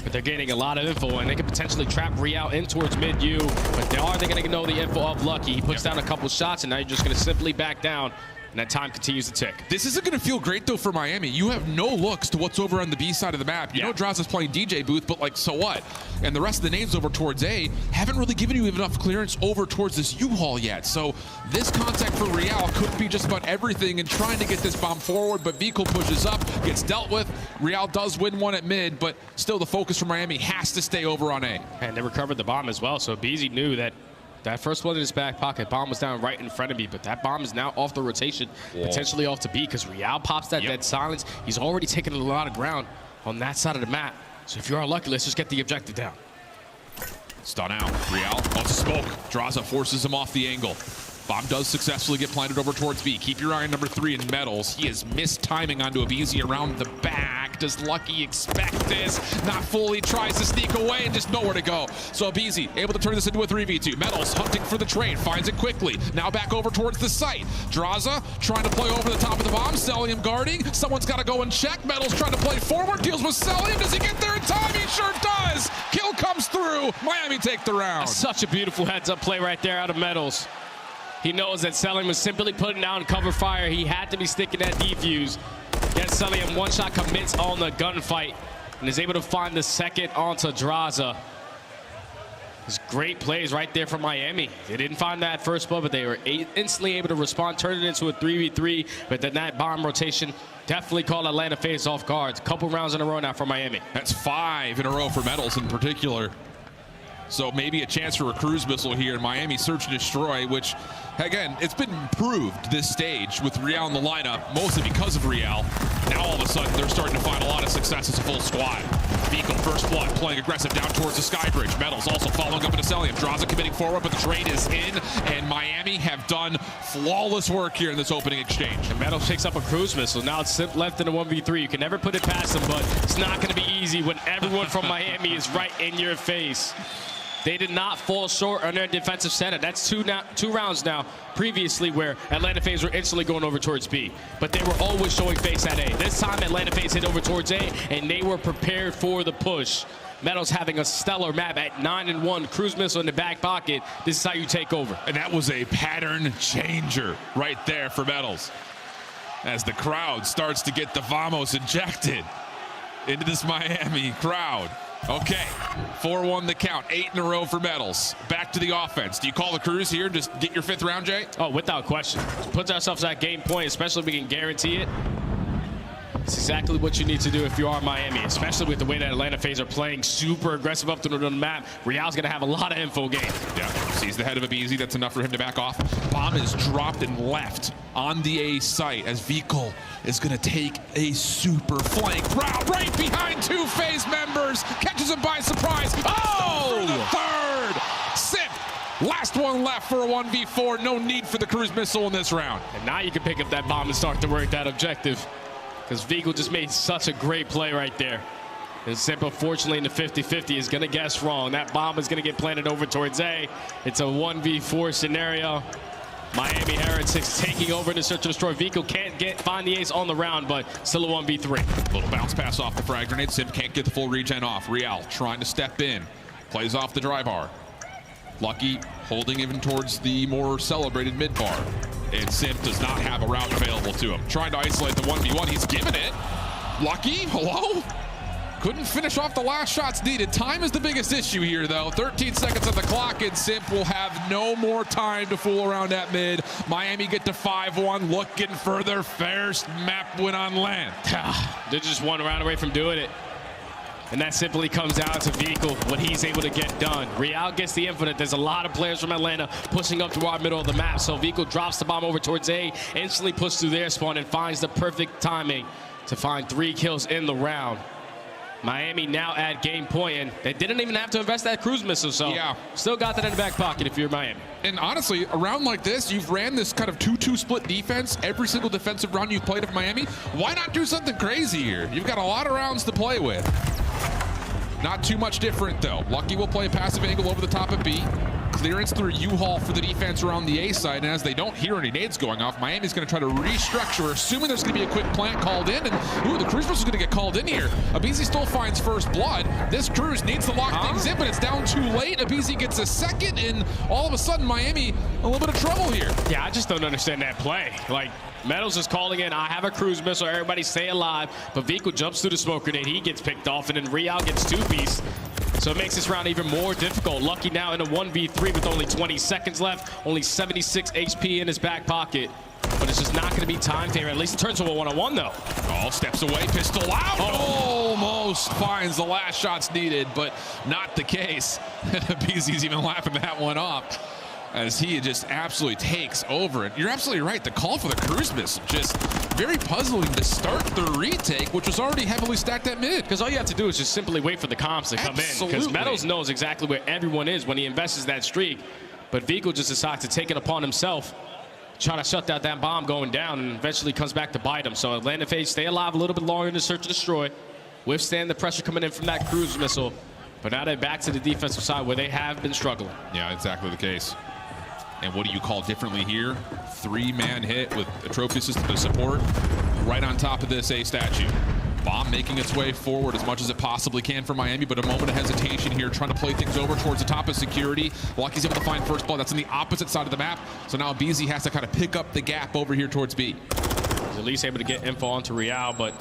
But they're getting a lot of info, and they could potentially trap Real in towards mid-U. But they're going to know the info of Lucky. He puts down a couple shots, and now you're just going to simply back down. And that time continues to tick. This isn't going to feel great, though, for Miami. You have no looks to what's over on the B side of the map. You know Draza's playing DJ booth, but, like, so what? And the rest of the names over towards A haven't really given you enough clearance over towards this U-Haul yet. So this contact for Real could be just about everything and trying to get this bomb forward, but Vehicle pushes up, gets dealt with. Real does win one at mid, but still the focus for Miami has to stay over on A. And they recovered the bomb as well, so BZ knew that that first one in his back pocket, bomb was down right in front of me, but that bomb is now off the rotation, potentially off to B, because Real pops that dead silence. He's already taken a lot of ground on that side of the map. So if you are lucky, let's just get the objective down. Stun out. Real wants to smoke. Draza forces him off the angle. Bomb does successfully get planted over towards B. Keep your eye on number 3 in Metals. He is missed timing onto a BZ around the back. Does Lucky expect this? Not fully. Tries to sneak away and just nowhere to go. So BZ able to turn this into a 3v2. Metals hunting for the trade. Finds it quickly. Now back over towards the site. Draza trying to play over the top of the bomb. Celium guarding. Someone's got to go and check. Metals trying to play forward. Deals with Celium. Does he get there in time? He sure does. Kill comes through. Miami take the round. Such a beautiful heads-up play right there out of Metals. He knows that Celium was simply putting down cover fire. He had to be sticking that defuse. Yet Celium one-shot commits on the gunfight and is able to find the second onto Draza. It's great plays right there from Miami. They didn't find that first blood, but they were instantly able to respond, turn it into a 3v3. But then that bomb rotation definitely caught Atlanta FaZe off guard. A couple rounds in a row now for Miami. That's 5 in a row for Metals in particular. So maybe a chance for a cruise missile here in Miami search and destroy, which, again, it's been improved this stage with Real in the lineup, mostly because of Real. Now all of a sudden they're starting to find a lot of success as a full squad. Vehicle first blood playing aggressive down towards the sky bridge. Metals also following up into Celium. Draza committing forward, but the trade is in, and Miami have done flawless work here in this opening exchange. And Metals picks up a cruise missile. Now it's left in a 1v3. You can never put it past them, but it's not going to be easy when everyone from Miami is right in your face. They did not fall short on their defensive center. That's two rounds now previously where Atlanta FaZe were instantly going over towards B. But they were always showing face at A. This time Atlanta FaZe hit over towards A, and they were prepared for the push. Metals having a stellar map at 9-1, cruise missile in the back pocket. This is how you take over. And that was a pattern changer right there for Metals. As the crowd starts to get the Vamos injected into this Miami crowd. Okay, 4-1 the count, 8 in a row for Metals. Back to the offense. Do you call the cruise here and just get your 5th round, Jay? Oh, without question. Puts ourselves at game point, especially if we can guarantee it. It's exactly what you need to do if you are Miami, especially with the way that Atlanta FaZe are playing super aggressive up to the map. Real's going to have a lot of info gain. Yeah, sees the head of a BZ. That's enough for him to back off. Bomb is dropped and left on the A site as Vehicle is going to take a super flank route right behind 2 FaZe members. Catches him by surprise. Oh! For the 3rd. Simp. Last one left for a 1v4. No need for the cruise missile in this round. And now you can pick up that bomb and start to work that objective. Because Vehicle just made such a great play right there. And Simp, unfortunately, in the 50-50 is going to guess wrong. That bomb is going to get planted over towards A. It's a 1v4 scenario. Miami Heretics taking over the search and destroy. Vehicle can't find the ace on the round, but still a 1v3. Little bounce pass off the frag grenade. Simp can't get the full regen off. Real trying to step in. Plays off the dry bar. Lucky holding even towards the more celebrated mid bar. And Simp does not have a route available to him. Trying to isolate the 1v1. He's given it. Lucky, hello? Couldn't finish off the last shots needed. Time is the biggest issue here, though. 13 seconds on the clock, and Simp will have no more time to fool around at mid. Miami get to 5-1, looking for their first map win on land. They're just 1 round away from doing it. And that simply comes down to Vehicle, what he's able to get done. Real gets the infinite. There's a lot of players from Atlanta pushing up to our middle of the map. So Vehicle drops the bomb over towards A, instantly pushes through their spawn and finds the perfect timing to find 3 kills in the round. Miami now at game point, and they didn't even have to invest that cruise missile, so still got that in the back pocket if you're Miami. And honestly, a round like this, you've ran this kind of 2-2 split defense every single defensive round you've played of Miami. Why not do something crazy here? You've got a lot of rounds to play with. Not too much different, though. Lucky will play a passive angle over the top of B. Clearance through U-Haul for the defense around the A side, and as they don't hear any nades going off, Miami's going to try to restructure, assuming there's going to be a quick plant called in, and ooh, the cruise missile's going to get called in here. aBeZy still finds first blood. This cruise needs to lock things in, but it's down too late. aBeZy gets a second, and all of a sudden, Miami a little bit of trouble here. Yeah, I just don't understand that play. Like, Metals is calling in, I have a cruise missile, everybody stay alive, but Vico jumps through the smoke grenade, he gets picked off, and then Real gets two-piece. So it makes this round even more difficult. Lucky now in a 1v3 with only 20 seconds left, only 76 HP in his back pocket. But it's just not going to be time favor. At least it turns to a one-on-one, though. Oh, steps away, pistol out. Almost finds the last shots needed, but not the case. aBeZy's even laughing that one off as he just absolutely takes over it. You're absolutely right. The call for the cruise missile just very puzzling to start the retake, which was already heavily stacked at mid. Because all you have to do is just simply wait for the comms to come in. Because Metals knows exactly where everyone is when he invests that streak. But Vico just decides to take it upon himself, trying to shut down that bomb going down, and eventually comes back to bite him. So Atlanta FaZe stay alive a little bit longer in the search and destroy, withstand the pressure coming in from that cruise missile. But now they're back to the defensive side where they have been struggling. Yeah, exactly the case. And what do you call differently here? 3-man hit with a trophy system to support right on top of this A statue. Bomb making its way forward as much as it possibly can for Miami, but a moment of hesitation here, trying to play things over towards the top of security. Lucky's able to find first blood. That's on the opposite side of the map. So now aBeZy has to kind of pick up the gap over here towards B. He's at least able to get info onto Real, but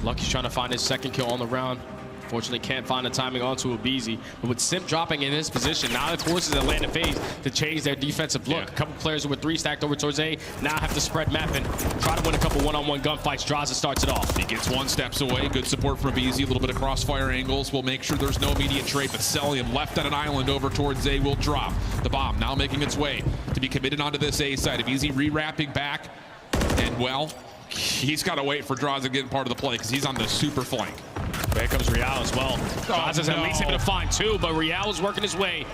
Lucky's trying to find his second kill on the round. Unfortunately, can't find the timing onto aBeZy. But with Simp dropping in his position, now it forces Atlanta FaZe to change their defensive look. A couple players who were 3 stacked over towards A now have to spread map and try to win a couple one-on-one gunfights. Draza starts it off. He gets 1 steps away. Good support from aBeZy. A little bit of crossfire angles. We'll make sure there's no immediate trade, but Celium left on an island over towards A will drop. The bomb now making its way to be committed onto this A side. aBeZy re-wrapping back, and well, he's got to wait for Draza to get part of the play because he's on the super flank. There comes Real as well. Draza's at least able to find 2, but Real is working his way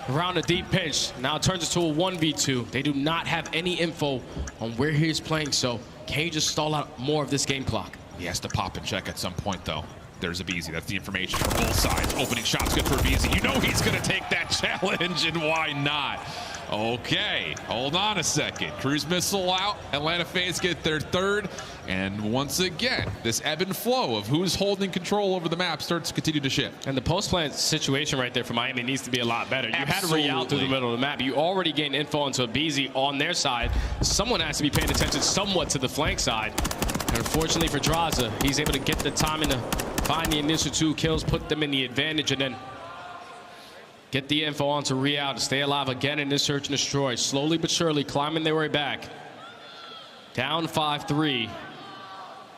around a deep pinch. Now it turns into a 1v2. They do not have any info on where he is playing, so can he just stall out more of this game clock? He has to pop and check at some point, though. There's aBeZy. That's the information from both sides. Opening shots good for aBeZy. You know he's going to take that challenge, and why not? Okay, hold on a second. Cruise missile out. Atlanta FaZe get their 3rd. And once again, this ebb and flow of who's holding control over the map starts to continue to shift. And the post-plant situation right there for Miami needs to be a lot better. You had Real through the middle of the map. You already gained info onto aBeZy on their side. Someone has to be paying attention somewhat to the flank side. And unfortunately for Draza, he's able to get the timing to find the initial 2 kills, put them in the advantage, and then get the info onto Real to stay alive again in this search and destroy. Slowly but surely climbing their way back. Down 5-3.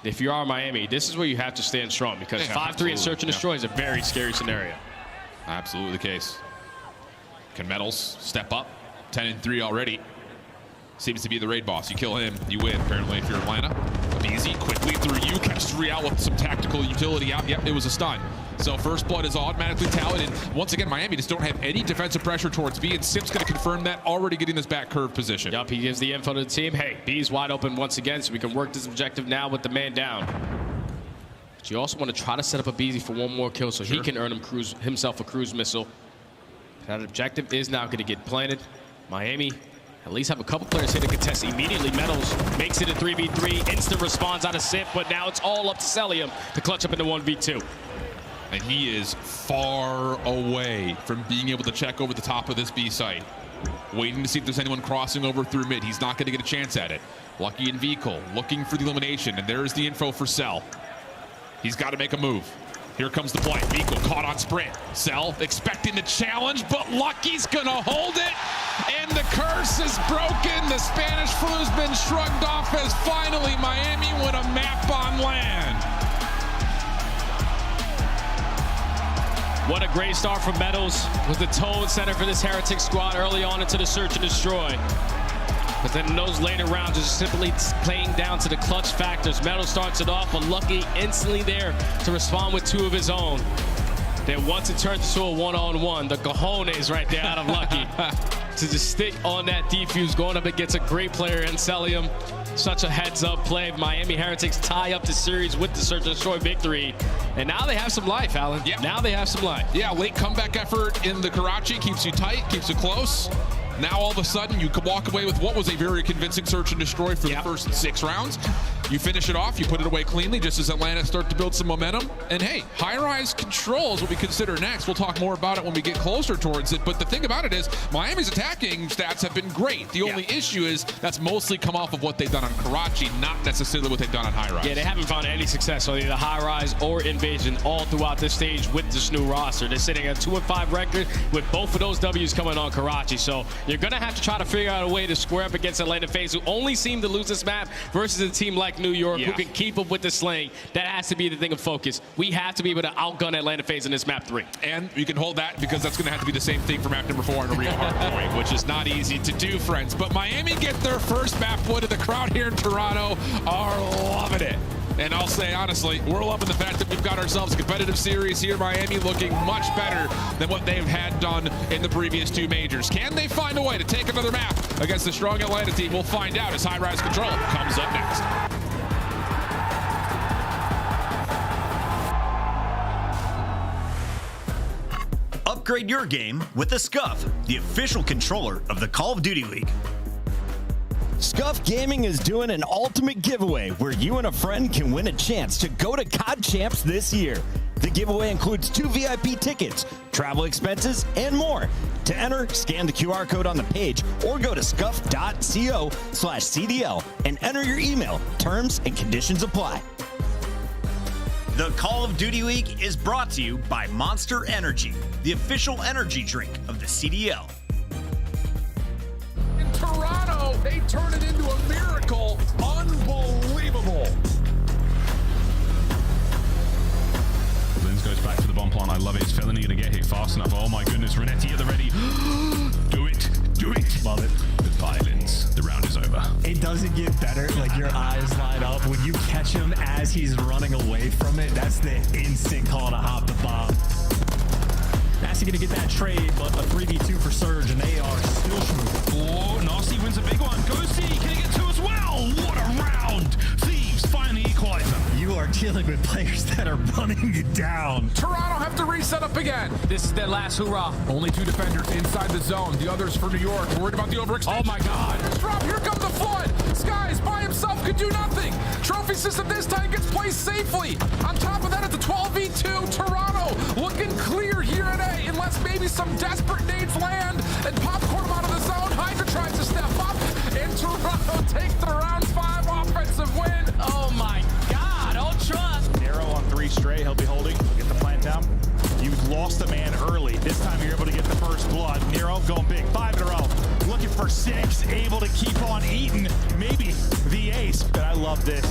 If you are Miami, this is where you have to stand strong, because 5-3 in search and destroy is a very scary scenario. Absolutely the case. Can Metals step up? 10-3 already. Seems to be the raid boss. You kill him, you win, apparently, if you're Atlanta. aBeZy quickly through you, catches Real with some tactical utility out. Yep, it was a stun. So first blood is automatically tallied, and once again, Miami just don't have any defensive pressure towards B, and Simp's going to confirm that, already getting this back curve position. Yup, he gives the info to the team. Hey, B's wide open once again, so we can work this objective now with the man down. But you also want to try to set up aBeZy for 1 more kill so he can earn himself a cruise missile. That objective is now going to get planted. Miami at least have a couple players here to contest immediately. Metals makes it a 3v3, instant response out of Simp, but now it's all up to Celium to clutch up into 1v2. And he is far away from being able to check over the top of this B site. Waiting to see if there's anyone crossing over through mid. He's not going to get a chance at it. Lucky and Vico looking for the elimination, and there's the info for Cell. He's got to make a move. Here comes the play. Vico caught on sprint. Cell expecting the challenge, but Lucky's going to hold it. And the curse is broken. The Spanish flu's been shrugged off as finally Miami win a map on land. What a great start from Metals. Was the tone center for this Heretic squad early on into the search and destroy. But then in those later rounds, just simply playing down to the clutch factors. Metals starts it off, but Lucky instantly there to respond with 2 of his own. Then once it turns into a one-on-one, the cojones right there out of Lucky to just stick on that defuse, going up against a great player in Celium. Such a heads-up play. Miami Heretics tie up the series with the Search and Destroy victory. And now they have some life, Alan. Yeah. Now they have some life. Yeah, late comeback effort in the Karachi keeps you tight, keeps you close. Now all of a sudden you could walk away with what was a very convincing Search and Destroy for the first 6 rounds. You finish it off, you put it away cleanly just as Atlanta start to build some momentum. And hey, high-rise control is what we consider next. We'll talk more about it when we get closer towards it. But the thing about it is Miami's attacking stats have been great. The only issue is that's mostly come off of what they've done on Karachi, not necessarily what they've done on high-rise. Yeah, they haven't found any success on either high-rise or invasion all throughout this stage with this new roster. They're sitting at a 2-5 record with both of those W's coming on Karachi. So you're going to have to try to figure out a way to square up against Atlanta FaZe, who only seem to lose this map, versus a team like New York who can keep up with the slaying. That has to be the thing of focus. We have to be able to outgun Atlanta FaZe in this map 3. And you can hold that because that's going to have to be the same thing for map number 4 on a real hard point, which is not easy to do, friends. But Miami get their first map win, and the crowd here in Toronto are loving it. And I'll say, honestly, we're loving the fact that we've got ourselves a competitive series here in Miami looking much better than what they've had done in the previous 2 majors. Can they find a way to take another map against the strong Atlanta team? We'll find out as high-rise control comes up next. Upgrade your game with the Scuff, the official controller of the Call of Duty League. Scuff Gaming is doing an ultimate giveaway where you and a friend can win a chance to go to COD Champs this year. The giveaway includes 2 VIP tickets, travel expenses, and more. To enter, scan the QR code on the page or go to scuff.co/CDL and enter your email. Terms and conditions apply. The Call of Duty League is brought to you by Monster Energy, the official energy drink of the CDL. In Toronto, they turn it into a miracle. Unbelievable. Linz goes back to the bomb plant. I love it. Is Felony going to get hit fast enough? Oh my goodness, Renetti at the ready. Do it. Do it. Love it. Goodbye, Linz. The round is over. It doesn't get better. Like, your eyes light up when you catch him as he's running away from it. That's the instant call to hop the bomb. Nasty gonna get that trade, but a 3v2 for Surge, and they are still smooth. Oh, Nasty wins a big one. Ghosty, can he get 2 as well? What a round. Thieves find the equalizer. You are dealing with players that are running you down. Toronto have to reset up again. This is their last hurrah. Only 2 defenders inside the zone. The others for New York. Worried about the overextension. Oh my God. Drop. Here comes the flood. Skies by himself could do nothing. Trophy system this time gets placed safely. On top of that, it's a 12v2. Toronto looking clear here at A, unless maybe some desperate nades land and popcorn out of the zone. Hydra tries to step up, and Toronto takes the round 5 offensive win. Oh my God, Ultra. Nero on 3 straight, he'll be holding. Get the plant down. You lost a man early. This time you're able to get the first blood. Nero going big, 5 in a row. Looking for 6, able to keep on eating. Maybe the ace, but I love this.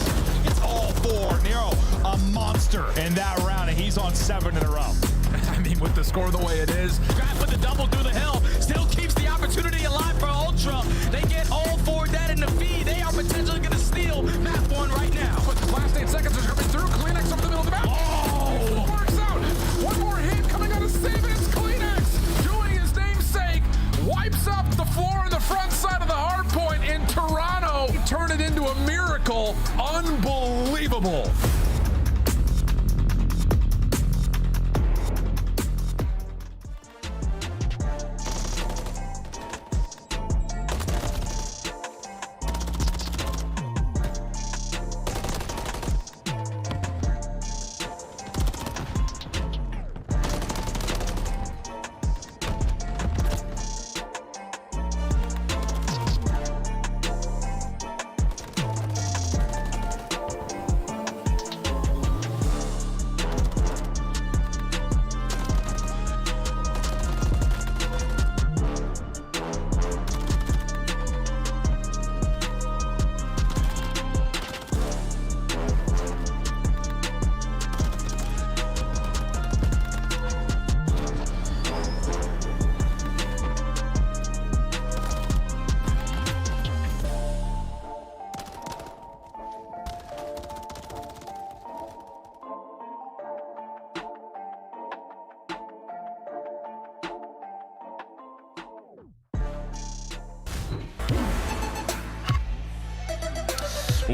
It's all 4. Nero, a monster in that round, and he's on 7 in a row. I mean, with the score the way it is. Grab with the double through the hill. Still keeps the opportunity alive for Ultra. They get all 4 dead in the feed. They are potentially going to steal map 1 right now. But the last 8 seconds are coming through. Kleenex over the middle of the map. Oh! Works out. One more hit coming out of save, and it's Kleenex doing his namesake. Wipes up the floor on the front side of the hard point in Toronto. Turn it into a miracle. Unbelievable.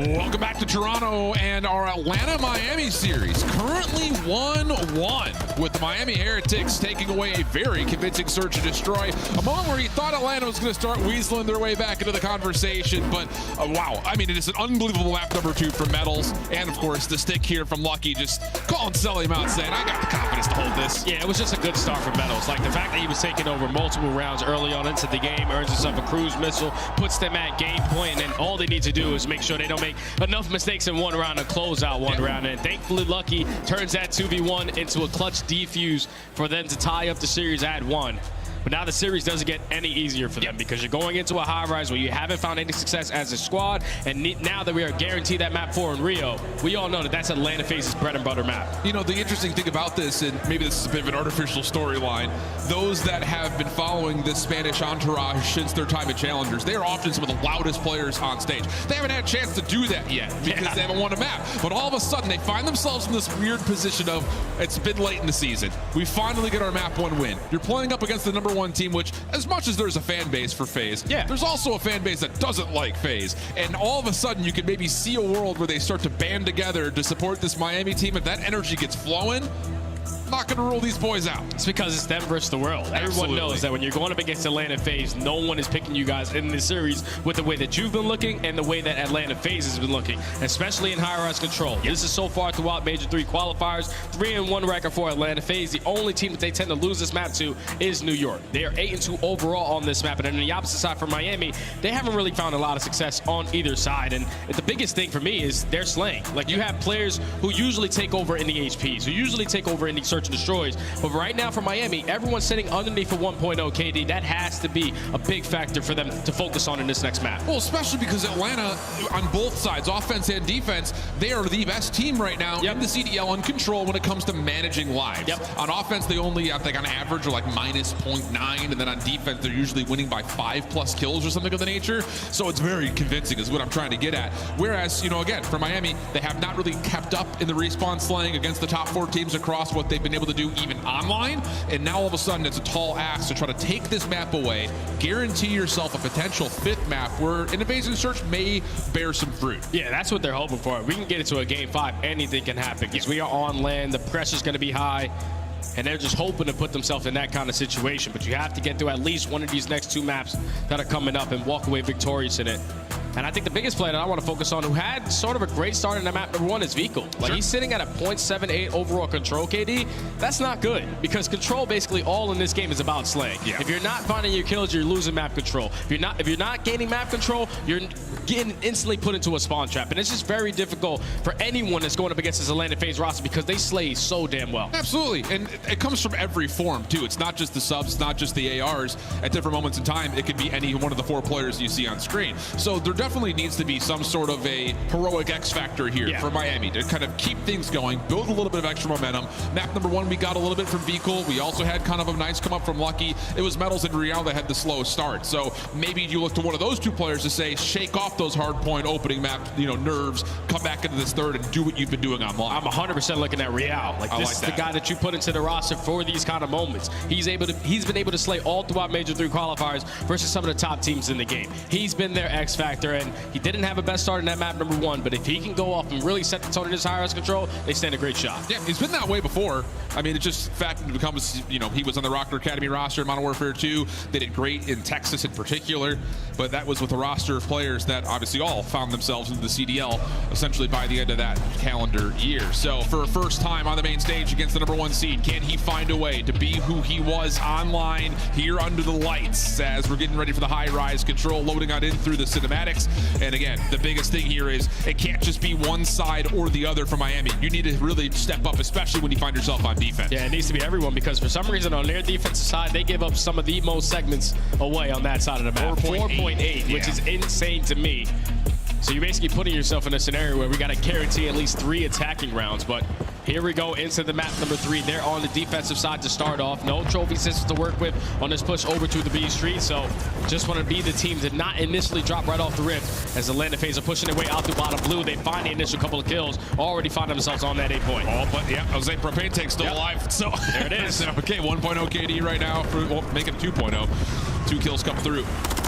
Welcome back to Toronto and our Atlanta-Miami series. Currently 1-1 with the Miami Heretics taking away a very convincing search and destroy. A moment where you thought Atlanta was going to start weaseling their way back into the conversation, but wow. I mean, it is an unbelievable map number 2 from Metals. And of course, the stick here from Lucky just calling Selim out saying, I got the confidence to hold this. Yeah, it was just a good start for Metals. Like the fact that he was taking over multiple rounds early on into the game, earns himself a cruise missile, puts them at game point, and then all they need to do is make sure they don't make enough mistakes in one round to close out one round. And thankfully, Lucky turns that 2v1 into a clutch defuse for them to tie up the series at 1. But now the series doesn't get any easier for them because you're going into a high-rise where you haven't found any success as a squad, and now that we are guaranteed that map 4 in Rio, we all know that that's Atlanta FaZe's bread and butter map. You know, the interesting thing about this, and maybe this is a bit of an artificial storyline, those that have been following this Spanish entourage since their time at Challengers, they are often some of the loudest players on stage. They haven't had a chance to do that yet because they haven't won a map. But all of a sudden, they find themselves in this weird position of, it's been late in the season. We finally get our map 1 win. You're playing up against the number 1 team, which, as much as there's a fan base for FaZe, there's also a fan base that doesn't like FaZe. And all of a sudden, you can maybe see a world where they start to band together to support this Miami team. If that energy gets flowing, not going to rule these boys out. It's because it's them versus the world. Everyone knows that when you're going up against Atlanta FaZe, no one is picking you guys in this series with the way that you've been looking and the way that Atlanta FaZe has been looking, especially in high-rise control. This is so far throughout Major 3 qualifiers, 3-1 record for Atlanta FaZe. The only team that they tend to lose this map to is New York. They are 8-2 overall on this map, and on the opposite side for Miami, they haven't really found a lot of success on either side. And the biggest thing for me is their slaying. Like, you have players who usually take over in the HPs, who usually take over in the search and destroys. But right now for Miami, everyone's sitting underneath a 1.0 KD. That has to be a big factor for them to focus on in this next map. Well, especially because Atlanta, on both sides, offense and defense, they are the best team right now in the CDL in control when it comes to managing lives. On offense, they only, I think, on average, are like minus 0.9, and then on defense, they're usually winning by 5+ kills or something of the nature. So it's very convincing is what I'm trying to get at. Whereas, you know, again, for Miami, they have not really kept up in the respawn slaying against the top 4 teams across what they've been able to do even online, and now all of a sudden it's a tall ask to try to take this map away, guarantee yourself a potential 5th map where an invasion search may bear some fruit. Yeah, that's what they're hoping for. We can get into a game 5, anything can happen because we are on land, the pressure's going to be high, and they're just hoping to put themselves in that kind of situation. But you have to get through at least one of these next 2 maps that are coming up and walk away victorious in it. And I think the biggest player that I want to focus on who had sort of a great start in that map number 1 is Vico. Like, he's sitting at a 0.78 overall control KD. That's not good because control basically all in this game is about slaying. If you're not finding your kills, you're losing map control. If you're not gaining map control, you're getting instantly put into a spawn trap. And it's just very difficult for anyone that's going up against this Atlanta FaZe roster because they slay so damn well. Absolutely. And it comes from every form too. It's not just the subs, it's not just the ARs. At different moments in time, it could be any one of the 4 players you see on screen. So there definitely needs to be some sort of a heroic X factor here for Miami to kind of keep things going, build a little bit of extra momentum. Map number 1, we got a little bit from Vikul. We also had kind of a nice come up from Lucky. It was Metals and Real that had the slow start. So maybe you look to one of those 2 players to say, shake off those hard point opening map, you know, nerves, come back into this 3rd and do what you've been doing online. I'm 100% looking at Real. Like, this is the guy that you put into the roster for these kind of moments. He's been able to slay all throughout Major 3 qualifiers versus some of the top teams in the game. He's been their X factor, and he didn't have a best start in that map number 1, but if he can go off and really set the tone in his high-rise control, they stand a great shot. Yeah, he's been that way before. I mean, it just fact it becomes, you know, he was on the Rocker Academy roster in Modern Warfare 2. They did great in Texas in particular, but that was with a roster of players that obviously all found themselves into the CDL essentially by the end of that calendar year. So for a first time on the main stage against the number 1 seed, can he find a way to be who he was online here under the lights as we're getting ready for the high-rise control, loading on in through the cinematics. And again, the biggest thing here is it can't just be one side or the other for Miami. You need to really step up, especially when you find yourself on defense. Yeah, it needs to be everyone because for some reason on their defensive side, they give up some of the most segments away on that side of the map. 4.8, which is insane to me. So you're basically putting yourself in a scenario where we got to guarantee at least 3 attacking rounds. But here we go into the map number 3. They're on the defensive side to start off. No trophy systems to work with on this push over to the B Street. So just want to be the team to not initially drop right off the rip as the Atlanta FaZe are pushing their way out through bottom blue. They find the initial couple of kills, already find themselves on that 8 point. Oh, but yeah, Jose Propane Tank's still alive. So there it is. Okay, 1.0 KD right now, for making 2.0. 2 kills come through.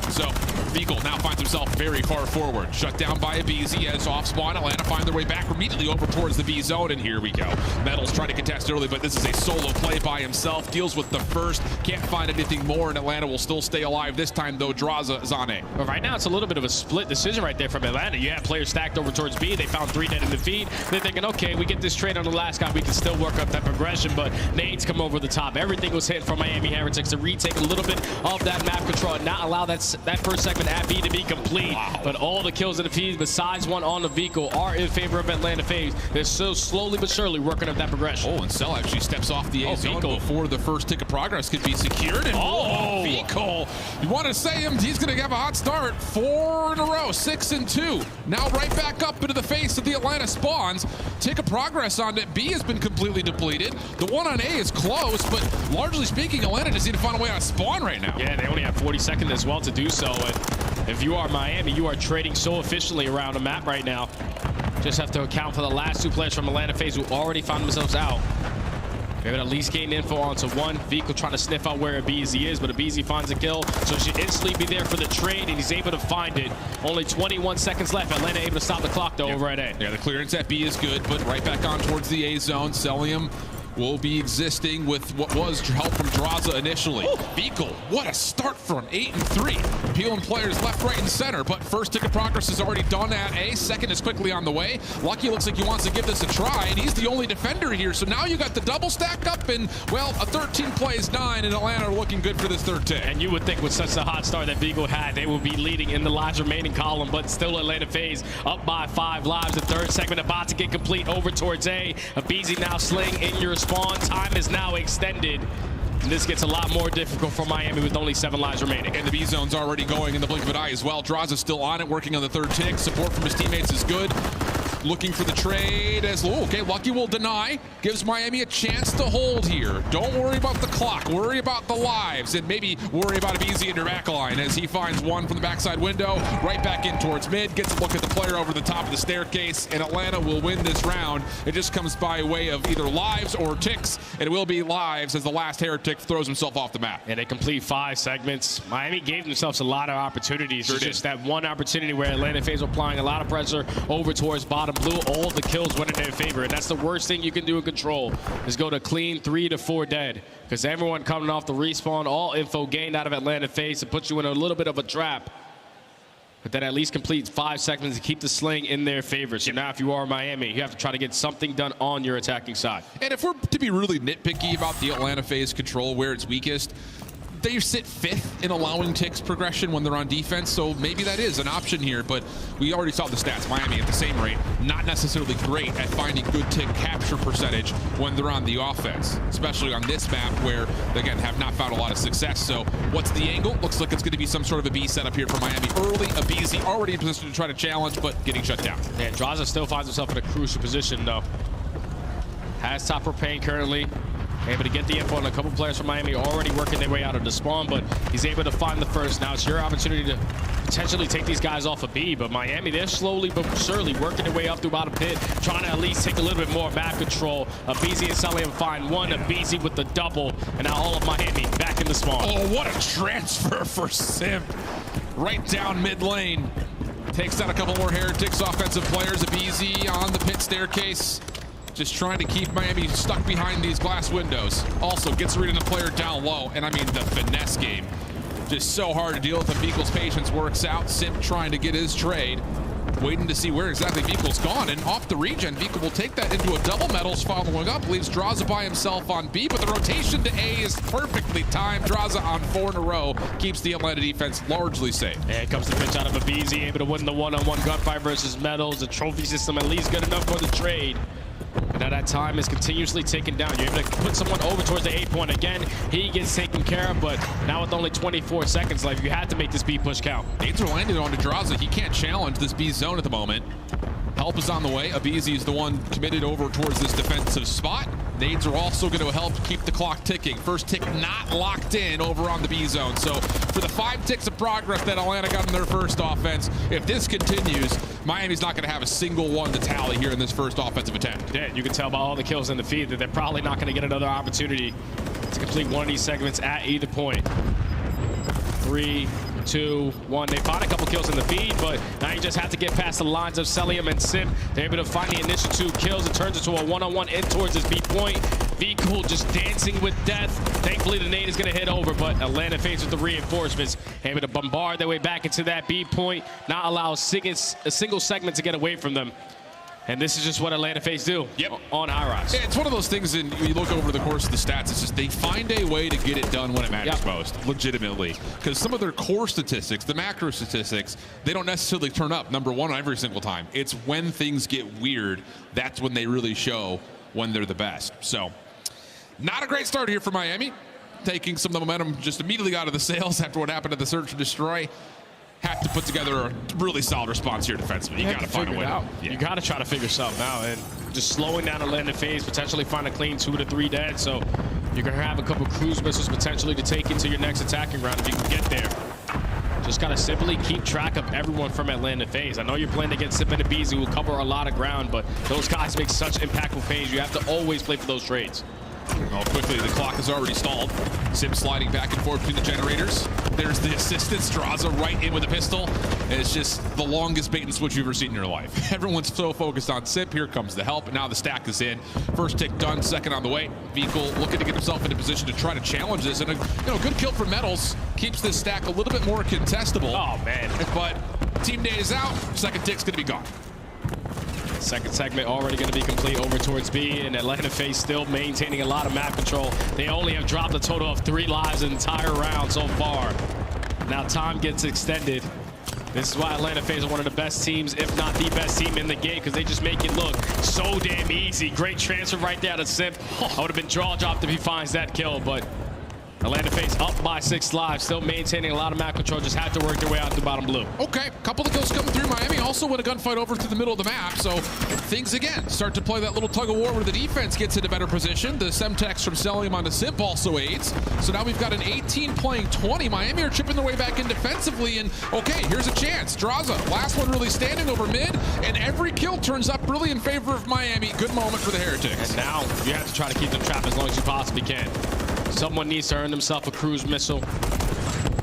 So Beagle now finds himself very far forward. Shut down by a BZ as off spawn. Atlanta find their way back immediately over towards the B zone, and here we go. Metals trying to contest early, but this is a solo play by himself. Deals with the first, can't find anything more, and Atlanta will still stay alive. This time, though, Draza is on A. But right now, it's a little bit of a split decision right there from Atlanta. You have players stacked over towards B. They found 3 dead in the feed. They're thinking, okay, we get this trade on the last guy. We can still work up that progression, but nades come over the top. Everything was hit from Miami Heretics to retake a little bit of that map control and not allow that first segment at B to be complete. Wow. But all the kills in the feed, besides one on the vehicle, are in favor of Atlanta FaZe. They're still slowly but surely working up that progression. Oh, and Cell actually steps off the A zone before the first tick of progress could be secured. And Vico, you want to say him, he's going to have a hot start. 4 in a row, 6 and 2. Now right back up into the face of the Atlanta spawns. Tick of progress on it. B has been completely depleted. The one on A is close, but largely speaking, Atlanta just need to find a way on a spawn right now. Yeah, they only have 40 seconds as well to do so. And if you are Miami, you are trading so efficiently around the map right now. Just have to account for the last 2 players from Atlanta FaZe who already found themselves out. Maybe at least gain info onto one. Vico trying to sniff out where a BZ is, but a BZ finds a kill, so he should instantly be there for the trade, and he's able to find it. Only 21 seconds left. Atlanta able to stop the clock, though, over at A. Yeah, the clearance at B is good, but right back on towards the A zone. Celium will be existing with what was help from Draza initially. Beagle, what a start from 8 and 3. Peeling players left, right, and center, but first tick of progress is already done at A. Second is quickly on the way. Lucky looks like he wants to give this a try, and he's the only defender here. So now you got the double stack up, and, well, a 13 plays 9, and Atlanta are looking good for this third tick. And you would think with such a hot start that Beagle had, they would be leading in the lives remaining column, but still Atlanta FaZe up by 5 lives. The third segment about to get complete over towards A. A BZ now slaying in your spawn. Time is now extended. And this gets a lot more difficult for Miami with only 7 lives remaining. And the B zone's already going in the blink of an eye as well. Draza's still on it, working on the third tick. Support from his teammates is good. Looking for the trade as, okay, Lucky will deny. Gives Miami a chance to hold here. Don't worry about the clock. Worry about the lives. And maybe worry about a BZ in your back line as he finds one from the backside window. Right back in towards mid. Gets a look at the player over the top of the staircase. And Atlanta will win this round. It just comes by way of either lives or ticks. And it will be lives as the last heretic throws himself off the map. And they complete 5 segments. Miami gave themselves a lot of opportunities. Sure it's just that one opportunity where Atlanta FaZe were applying a lot of pressure over towards bottom blue. All the kills went in their favor, and that's the worst thing you can do in control, is go to clean 3 to 4 dead, because everyone coming off the respawn, all info gained out of Atlanta FaZe to put you in a little bit of a trap. But that at least completes 5 seconds to keep the sling in their favor. So now if you are Miami, you have to try to get something done on your attacking side. And if we're to be really nitpicky about the Atlanta FaZe control where it's weakest, they sit 5th in allowing ticks progression when they're on defense, so maybe that is an option here, but we already saw the stats. Miami at the same rate, not necessarily great at finding good tick capture percentage when they're on the offense, especially on this map where, again, have not found a lot of success. So what's the angle? Looks like it's going to be some sort of a B setup here for Miami. Early, a BZ already in position to try to challenge, but getting shut down. And Draza still finds himself in a crucial position, though. Has top propane currently. Able to get the info on a couple players from Miami already working their way out of the spawn, but he's able to find the first. Now it's your opportunity to potentially take these guys off of B, but Miami, they're slowly but surely working their way up through bottom pit, trying to at least take a little bit more map control. A BZ and Celium find one, a BZ with the double, and now all of Miami back in the spawn. Oh, what a transfer for Simp. Right down mid lane. Takes out a couple more Heretics offensive players. A BZ on the pit staircase. Just trying to keep Miami stuck behind these glass windows. Also gets reading the player down low. And I mean, the finesse game. Just so hard to deal with if Beagle's patience works out. Simp trying to get his trade. Waiting to see where exactly Beagle's gone. And off the regen, Beagle will take that into a double metals following up. Leaves Draza by himself on B, but the rotation to A is perfectly timed. Draza on 4 in a row keeps the Atlanta defense largely safe. And comes the pitch out of a BZ, able to win the one-on-one gunfight versus Metals. The trophy system at least good enough for the trade. And now that time is continuously taken down. You're able to put someone over towards the 8 point. Again, he gets taken care of, but now with only 24 seconds left, you had to make this B push count. Nades are landed onto Draza. He can't challenge this B zone at the moment. Help is on the way. Abizi is the one committed over towards this defensive spot. Nades are also going to help keep the clock ticking. First tick not locked in over on the B zone. So for the 5 ticks of progress that Atlanta got in their first offense, if this continues, Miami's not going to have a single one to tally here in this first offensive attempt. Yeah, you can tell by all the kills in the feed that they're probably not going to get another opportunity to complete one of these segments at either point. 3, 2, 1. They found a couple kills in the feed, but now you just have to get past the lines of Celium and Simp. They're able to find the initial 2 kills. It turns into a one-on-one in towards his B point. V-Cool just dancing with death. Thankfully, the nade is going to hit over, but Atlanta FaZe with the reinforcements, able to bombard their way back into that B point, not allow a single segment to get away from them. And this is just what Atlanta FaZe do on high rise. Yeah, it's one of those things, and you look over the course of the stats, it's just they find a way to get it done when it matters most, legitimately. Because some of their core statistics, the macro statistics, they don't necessarily turn up number one every single time. It's when things get weird, that's when they really show when they're the best. So, not a great start here for Miami. Taking some of the momentum just immediately out of the sails after what happened at the Search and Destroy. Have to put together a really solid response here defensively. You got to find a way out. You got to try to figure something out, and just slowing down Atlanta FaZe, potentially find a clean 2 to 3 dead. So you're gonna have a couple cruise missiles potentially to take into your next attacking round if you can get there. Just gotta simply keep track of everyone from Atlanta FaZe. I know you're playing against Sip and Abizi, who will cover a lot of ground, but those guys make such impactful plays. You have to always play for those trades. Oh, quickly, the clock is already stalled. Sim sliding back and forth between the generators. There's the assistance. Draza right in with a pistol. And it's just the longest bait and switch you've ever seen in your life. Everyone's so focused on Sip. Here comes the help. And now the stack is in. First tick done, second on the way. Vehicle looking to get himself into position to try to challenge this. And a good kill for Metals keeps this stack a little bit more contestable. Oh, man. But team day is out. Second tick's going to be gone. Second segment already going to be complete over towards B, and Atlanta FaZe still maintaining a lot of map control. They only have dropped a total of 3 lives in the entire round so far. Now time gets extended. This is why Atlanta FaZe are one of the best teams, if not the best team in the game, because they just make it look so damn easy. Great transfer right there to Simp. I would have been draw dropped if he finds that kill, but Atlanta FaZe up by 6 lives, still maintaining a lot of map control, just had to work their way out to bottom blue. Okay, couple of kills coming through. Miami also win a gunfight over to the middle of the map, so things again start to play that little tug of war where the defense gets into better position. The Semtex from Celium onto Simp also aids. So now we've got an 18 playing 20. Miami are chipping their way back in defensively, and okay, here's a chance. Draza, last one really standing over mid, and every kill turns up really in favor of Miami. Good moment for the Heretics. And now you have to try to keep them trapped as long as you possibly can. Someone needs to earn themselves a cruise missile.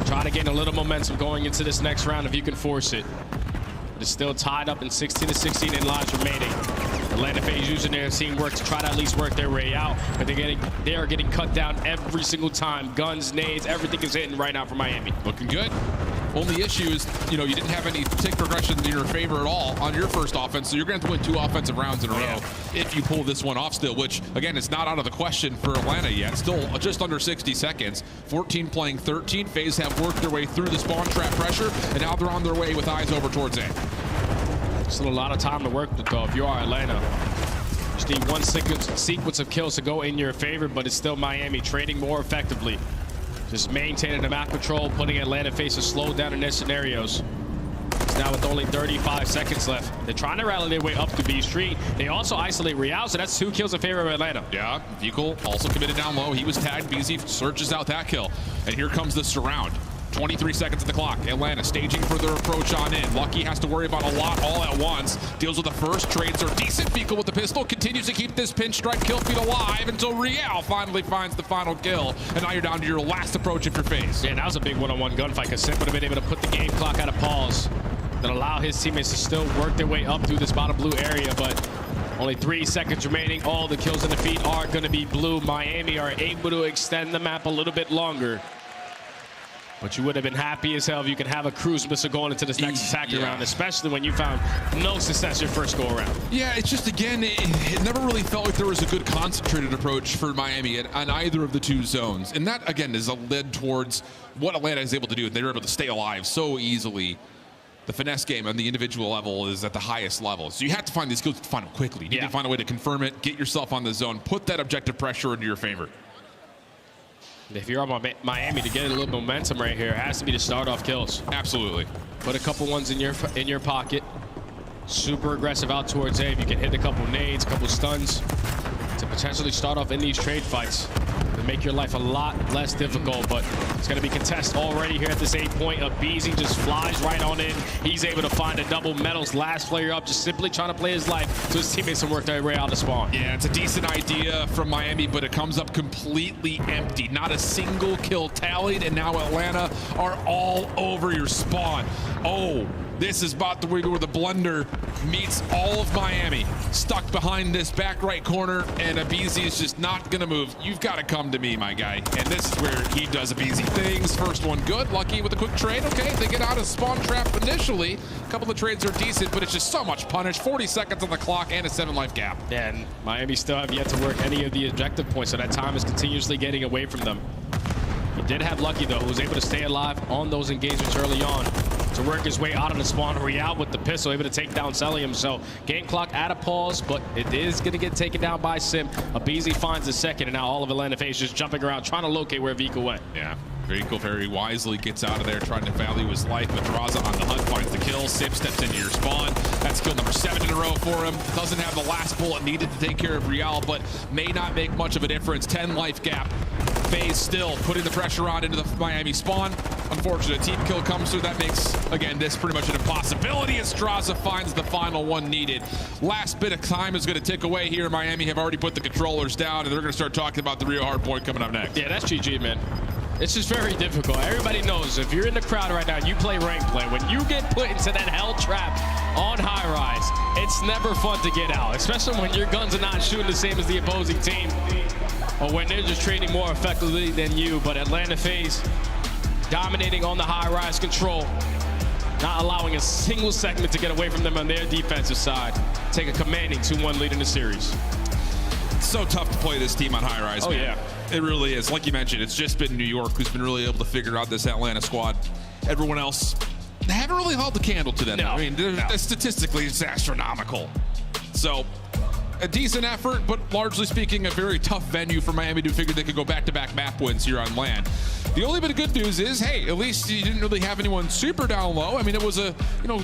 Try to gain a little momentum going into this next round if you can force it. But it's still tied up in 16 to 16 in lives remaining. Atlanta FaZe using their teamwork to try to at least work their way out, but they are getting cut down every single time. Guns, nades, everything is hitting right now for Miami. Looking good. Only issue is, you didn't have any tick progression in your favor at all on your first offense, so you're going to have to win 2 offensive rounds in a row if you pull this one off still, which, again, is not out of the question for Atlanta yet. Still just under 60 seconds. 14 playing 13. FaZe have worked their way through the spawn trap pressure, and now they're on their way with eyes over towards A. Still a lot of time to work with, though, if you are Atlanta. Just need one sequence of kills to go in your favor, but it's still Miami trading more effectively. Just maintaining the map control, putting Atlanta FaZe to slow down in their scenarios. It's now with only 35 seconds left. They're trying to rally their way up to B Street. They also isolate Real, so that's 2 kills in favor of Atlanta. Yeah, Vehicle also committed down low. He was tagged. BZ searches out that kill. And here comes the surround. 23 seconds at the clock. Atlanta staging for their approach on in. Lucky has to worry about a lot all at once. Deals with the first. Trades are decent. Vehicle with the pistol. Continues to keep this pinstripe kill feed alive until Real finally finds the final kill. And now you're down to your last approach of your phase. Yeah, that was a big one-on-one gunfight because Simp would have been able to put the game clock at a pause that allow his teammates to still work their way up through this bottom blue area, but only 3 seconds remaining. All the kills in the feed are going to be blue. Miami are able to extend the map a little bit longer. But you would have been happy as hell if you can have a cruise missile going into this next attacking round, especially when you found no success your first go-around. Yeah, it's just, again, it never really felt like there was a good concentrated approach for Miami on either of the 2 zones. And that, again, is a led towards what Atlanta is able to do. They're able to stay alive so easily. The finesse game on the individual level is at the highest level. So you have to find these skills to find them quickly. You need to find a way to confirm it, get yourself on the zone, put that objective pressure into your favor. If you're on Miami to get a little momentum right here, it has to be to start off kills. Absolutely. Put a couple ones in your pocket. Super aggressive out towards A. If you can hit a couple nades, a couple stuns to potentially start off in these trade fights. The make your life a lot less difficult, but it's going to be contested already here at this 8 point. Abizi just flies right on in. He's able to find a double. Metals last player up, just simply trying to play his life so his teammates can work their way out of spawn. Yeah, it's a decent idea from Miami, but it comes up completely empty. Not a single kill tallied, and now Atlanta are all over your spawn. Oh, this is about the way where the blunder meets all of Miami. Stuck behind this back right corner, and Abizi is just not gonna move. You've got to come to me, my guy. And this is where he does Abizi things. First one good, lucky with a quick trade. Okay, they get out of spawn trap initially. A couple of trades are decent, but it's just so much punish. 40 seconds on the clock and a 7-life gap. Yeah, and Miami still have yet to work any of the objective points, so that time is continuously getting away from them. He did have Lucky, though, who was able to stay alive on those engagements early on to work his way out of the spawn. Real with the pistol, able to take down Celium. So game clock at a pause, but it is going to get taken down by Sim. Abizi finds the second, and now all of Atlanta FaZe just jumping around, trying to locate where Vika went. Yeah. Rico very wisely gets out of there, trying to value his life. But Draza on the hunt finds the kill. Sim steps into your spawn. That's kill number 7 in a row for him. Doesn't have the last bullet needed to take care of Real, but may not make much of a difference. 10 life gap. FaZe still putting the pressure on into the Miami spawn. Unfortunate team kill comes through. That makes, again, this pretty much an impossibility as Draza finds the final one needed. Last bit of time is going to tick away here. Miami have already put the controllers down, and they're going to start talking about the Rio hardpoint coming up next. Yeah, that's GG, man. It's just very difficult. Everybody knows if you're in the crowd right now, you play rank play. When you get put into that hell trap on high rise, it's never fun to get out, especially when your guns are not shooting the same as the opposing team, or when they're just trading more effectively than you. But Atlanta FaZe dominating on the high rise control, not allowing a single segment to get away from them on their defensive side. Take a commanding 2-1 lead in the series. It's so tough to play this team on high rise, man. Yeah. It really is. Like you mentioned, it's just been New York who's been really able to figure out this Atlanta squad. Everyone else, they haven't really held the candle to them. No, I mean, statistically, it's astronomical. So, a decent effort, but largely speaking, a very tough venue for Miami to figure they could go back-to-back map wins here on LAN. The only bit of good news is, hey, at least you didn't really have anyone super down low. I mean, it was a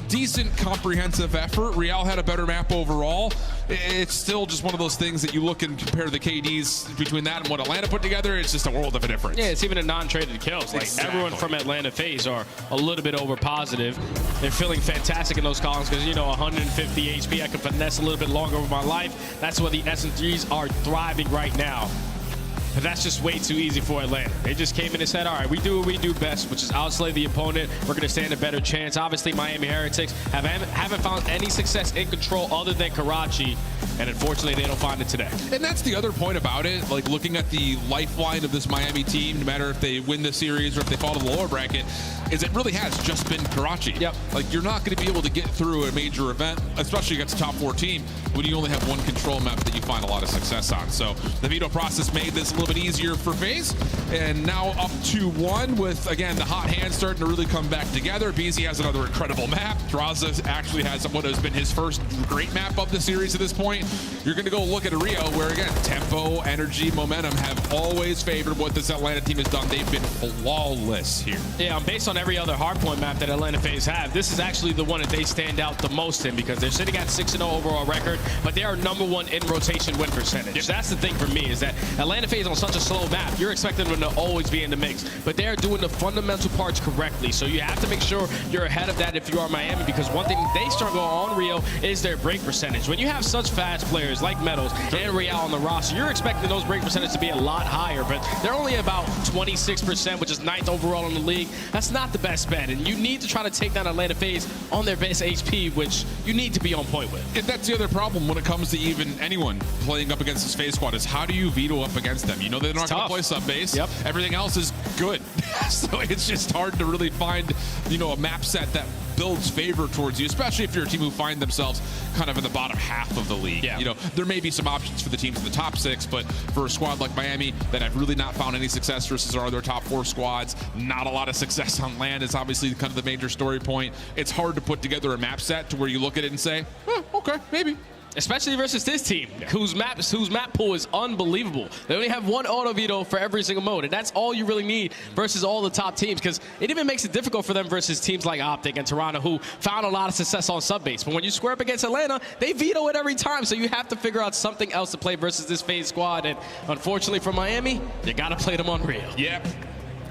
decent, comprehensive effort. Real had a better map overall. It's still just one of those things that you look and compare the KDs between that and what Atlanta put together. It's just a world of a difference. Yeah, it's even a non-traded kills. Like everyone from Atlanta FaZe are a little bit over positive. They're feeling fantastic in those columns because 150 HP. I can finesse a little bit longer with my life. That's where the S&Gs are thriving right now. But that's just way too easy for Atlanta. They just came in and said, all right, we do what we do best, which is outslay the opponent. We're going to stand a better chance. Obviously, Miami Heretics haven't found any success in control other than Karachi, and unfortunately, they don't find it today. And that's the other point about it, like looking at the lifeline of this Miami team, no matter if they win the series or if they fall to the lower bracket, is it really has just been Karachi. Yep. Like, you're not going to be able to get through a major event, especially against a top 4 team, when you only have one control map that you find a lot of success on. So the veto process made this a little bit easier for FaZe, and now up 2-1 with, again, the hot hand starting to really come back together. BZ has another incredible map. Draza actually has what has been his first great map of the series at this point. You're going to go look at a Rio where, again, tempo, energy, momentum have always favored what this Atlanta team has done. They've been flawless here. Yeah, based on every other hardpoint map that Atlanta FaZe have, this is actually the one that they stand out the most in because they're sitting at 6-0 overall record, but they are #1 in rotation win percentage. Yep. That's the thing for me, is that Atlanta FaZe on such a slow map, you're expecting them to always be in the mix, but they're doing the fundamental parts correctly. So you have to make sure you're ahead of that if you are Miami, because one thing they struggle on Rio is their break percentage. When you have such fast players like Metals and Real on the roster, you're expecting those break percentage to be a lot higher, but they're only about 26%, which is 9th overall in the league. That's not the best bet, and you need to try to take down Atlanta FaZe on their base HP, which you need to be on point with. And that's the other problem when it comes to even anyone playing up against this FaZe squad, is how do you veto up against them? You know they're not going to play sub-base. Yep. Everything else is good. So it's just hard to really find, a map set that builds favor towards you, especially if you're a team who find themselves kind of in the bottom half of the league. Yeah. There may be some options for the teams in the top 6, but for a squad like Miami that have really not found any success versus our other top 4 squads, not a lot of success on land is obviously kind of the major story point. It's hard to put together a map set to where you look at it and say, okay, maybe. Especially versus this team, whose map pool is unbelievable. They only have one auto veto for every single mode, and that's all you really need versus all the top teams, because it even makes it difficult for them versus teams like Optic and Toronto, who found a lot of success on sub-base. But when you square up against Atlanta, they veto it every time, so you have to figure out something else to play versus this FaZe squad, and unfortunately for Miami, you got to play them on real. Yep.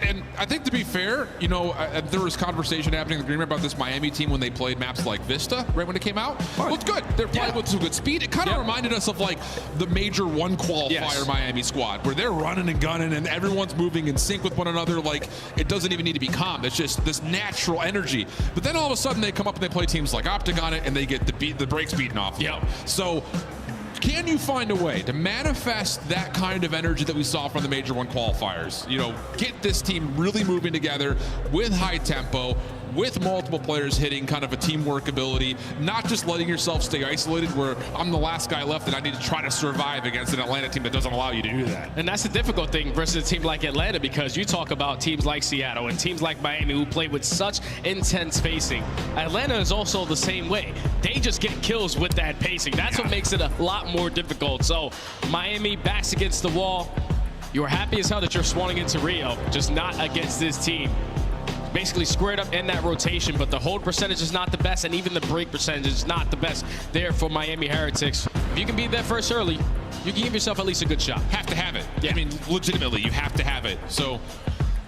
And I think, to be fair, you know, there was conversation happening in the green room about this Miami team when they played maps like Vista right when it came out. Well, it's good. They're playing with some good speed. It kind of reminded us of like the Major 1 qualifier Miami squad, where they're running and gunning and everyone's moving in sync with one another. Like, it doesn't even need to be calm. It's just this natural energy. But then all of a sudden they come up and they play teams like Optic on it, and they get the brakes beaten off them. So can you find a way to manifest that kind of energy that we saw from the Major 1 qualifiers? You know, get this team really moving together with high tempo, with multiple players hitting kind of a teamwork ability, not just letting yourself stay isolated where I'm the last guy left and I need to try to survive against an Atlanta team that doesn't allow you to do that. And that's the difficult thing versus a team like Atlanta, because you talk about teams like Seattle and teams like Miami who play with such intense pacing. Atlanta is also the same way. They just get kills with that pacing. That's what makes it a lot more difficult. So Miami backs against the wall. You're happy as hell that you're spawning into Rio, just not against this team. Basically squared up in that rotation, but the hold percentage is not the best, and even the break percentage is not the best there for Miami Heretics. If you can be there first early, you can give yourself at least a good shot. Have to have it. I mean, legitimately, you have to have it. So,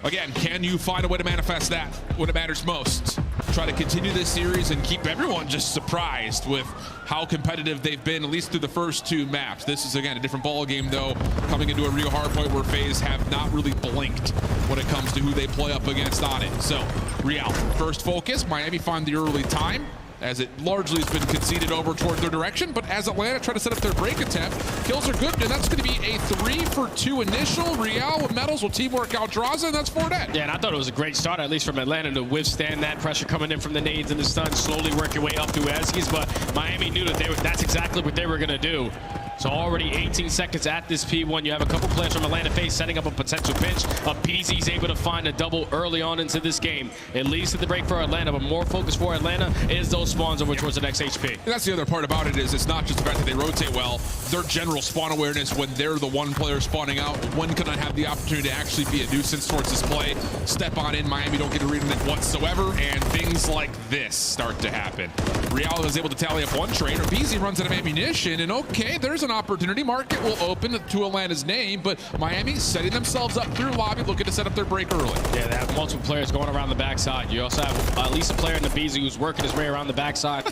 again, can you find a way to manifest that when it matters most? Try to continue this series and keep everyone just surprised with how competitive they've been, at least through the first 2 maps. This is, again, a different ball game, though, coming into a real hard point where FaZe have not really blinked when it comes to who they play up against on it. So, Real, first focus. Miami find the early time, as it largely has been conceded over toward their direction. But as Atlanta try to set up their break attempt, kills are good, and that's going to be a 3 for 2 initial. Real with medals will teamwork out Draza, and that's 4 dead. Yeah, and I thought it was a great start, at least from Atlanta, to withstand that pressure coming in from the nades and the stuns, slowly work your way up through Eskies, but Miami knew that that's exactly what they were going to do. So already 18 seconds at this P1. You have a couple players from Atlanta FaZe setting up a potential pinch. BZ's able to find a double early on into this game. It leads to the break for Atlanta, but more focus for Atlanta is those spawns over towards the next HP. And that's the other part about it, is it's not just the fact that they rotate well. Their general spawn awareness when they're the one player spawning out. When can I have the opportunity to actually be a nuisance towards this play? Step on in. Miami don't get a read on it whatsoever, and things like this start to happen. Real is able to tally up 1 trade. BZ runs out of ammunition, and okay, there's an opportunity. Market will open to Atlanta's name, but Miami setting themselves up through lobby, looking to set up their break early. Yeah, they have multiple players going around the backside. You also have at least a player in the BZ who's working his way around the backside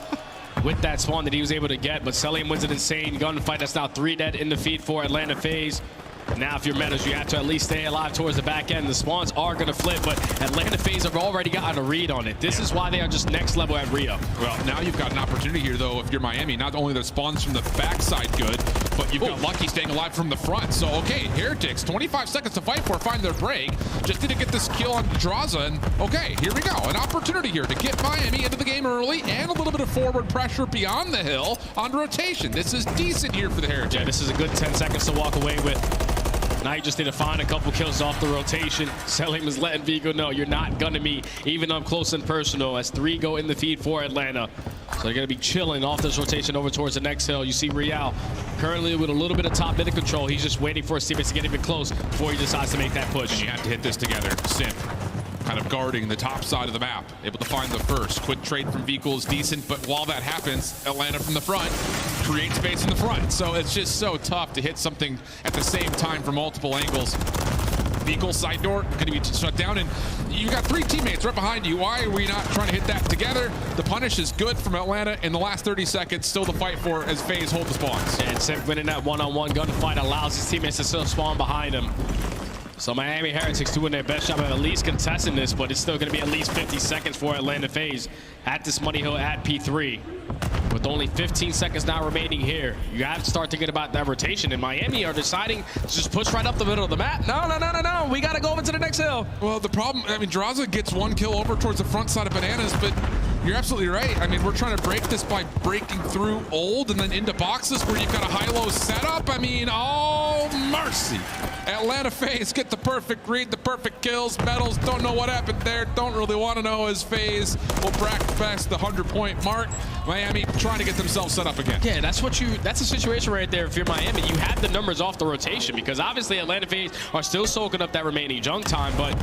with that spawn that he was able to get, but Celium wins an insane gunfight. That's now 3 dead in the feed for Atlanta FaZe. Now, if you're Meadows, you have to at least stay alive towards the back end. The spawns are going to flip, but Atlanta FaZe have already gotten a read on it. This is why they are just next level at Rio. Well, now you've got an opportunity here, though, if you're Miami. Not only the spawns from the backside good, but you've got Lucky staying alive from the front. So, okay, Heretics, 25 seconds to fight for, find their break. Just need to get this kill on Draza, and okay, here we go. An opportunity here to get Miami into the game early and a little bit of forward pressure beyond the hill on rotation. This is decent here for the Heretics. Yeah, this is a good 10 seconds to walk away with. Now you just need to find a couple kills off the rotation. Selim is letting Vigo know you're not gunning me, even up close and personal, as 3 go in the feed for Atlanta. So they're going to be chilling off this rotation over towards the next hill. You see Real currently with a little bit of top mid control. He's just waiting for his teammates to get even close before he decides to make that push. And you have to hit this together. Simp kind of guarding the top side of the map. Able to find the first. Quick trade from Vico is decent, but while that happens, Atlanta from the front creates space in the front. So it's just so tough to hit something at the same time from multiple angles. Vico's side door going to be shut down, and you got 3 teammates right behind you. Why are we not trying to hit that together? The punish is good from Atlanta in the last 30 seconds. Still to fight for as FaZe hold the spawns. And Simp winning that one-on-one gunfight allows his teammates to still spawn behind him. So Miami Heretics doing their best job of at least contesting this, but it's still going to be at least 50 seconds for Atlanta FaZe at this money hill at P3. With only 15 seconds now remaining here, you have to start thinking about that rotation. And Miami are deciding to just push right up the middle of the map. No. We got to go over to the next hill. Well, the problem, I mean, Draza gets 1 kill over towards the front side of Bananas, but You're absolutely right. I mean, we're trying to break this by breaking through old and then into boxes where you've got a high-low setup. I mean, oh, mercy. Atlanta FaZe get the perfect read, the perfect kills. Metals don't know what happened there. Don't really want to know as FaZe will practice past the 100-point mark. Miami trying to get themselves set up again. Yeah, that's a situation right there. If you're Miami, you have the numbers off the rotation because obviously Atlanta FaZe are still soaking up that remaining junk time, but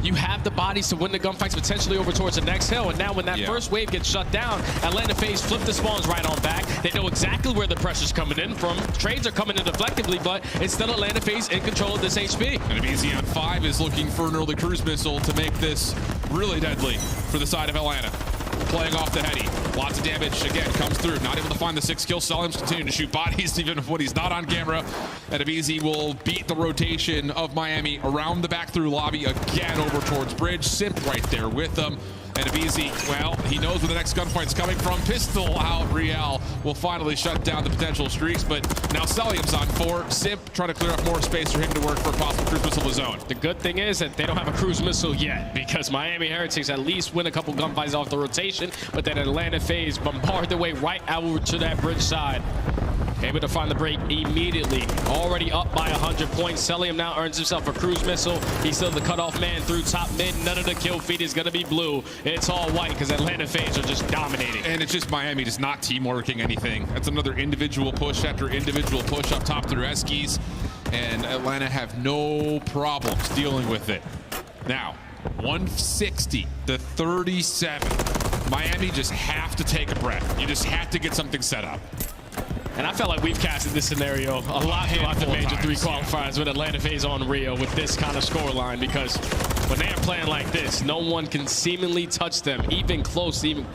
you have the bodies to win the gunfights potentially over towards the next hill. And now when that first wave gets shut down, Atlanta FaZe flip the spawns right on back. They know exactly where the pressure's coming in from. Trades are coming in effectively, but it's still Atlanta FaZe in control of this HP. And Easy on 5 is looking for an early cruise missile to make this really deadly for the side of Atlanta. Playing off the heady. Lots of damage, again, comes through. Not able to find the 6 kills. Salim's continuing to shoot bodies even when he's not on camera. And Easy will beat the rotation of Miami around the back through lobby again over towards bridge. Simp right there with them. And Easy, well, he knows where the next gunfight's coming from. Pistol out. Real will finally shut down the potential streaks, but now Salim's on 4. Simp trying to clear up more space for him to work for a possible cruise missile of his own. The good thing is that they don't have a cruise missile yet because Miami Heretics at least win a couple gunfights off the rotation, but then Atlanta FaZe bombard their way right out to that bridge side. Able to find the break immediately. Already up by 100 points. Celium now earns himself a cruise missile. He's still the cutoff man through top mid. None of the kill feed is going to be blue. It's all white because Atlanta FaZe are just dominating. And it's just Miami just not teamworking anything. That's another individual push after individual push up top through Eskies. And Atlanta have no problems dealing with it. Now, 160 to 37. Miami just have to take a breath. You just have to get something set up. And I felt like we've casted this scenario a lot throughout the Major 3 qualifiers with Atlanta FaZe on Rio with this kind of scoreline because when they are playing like this, no one can seemingly touch them, even close to even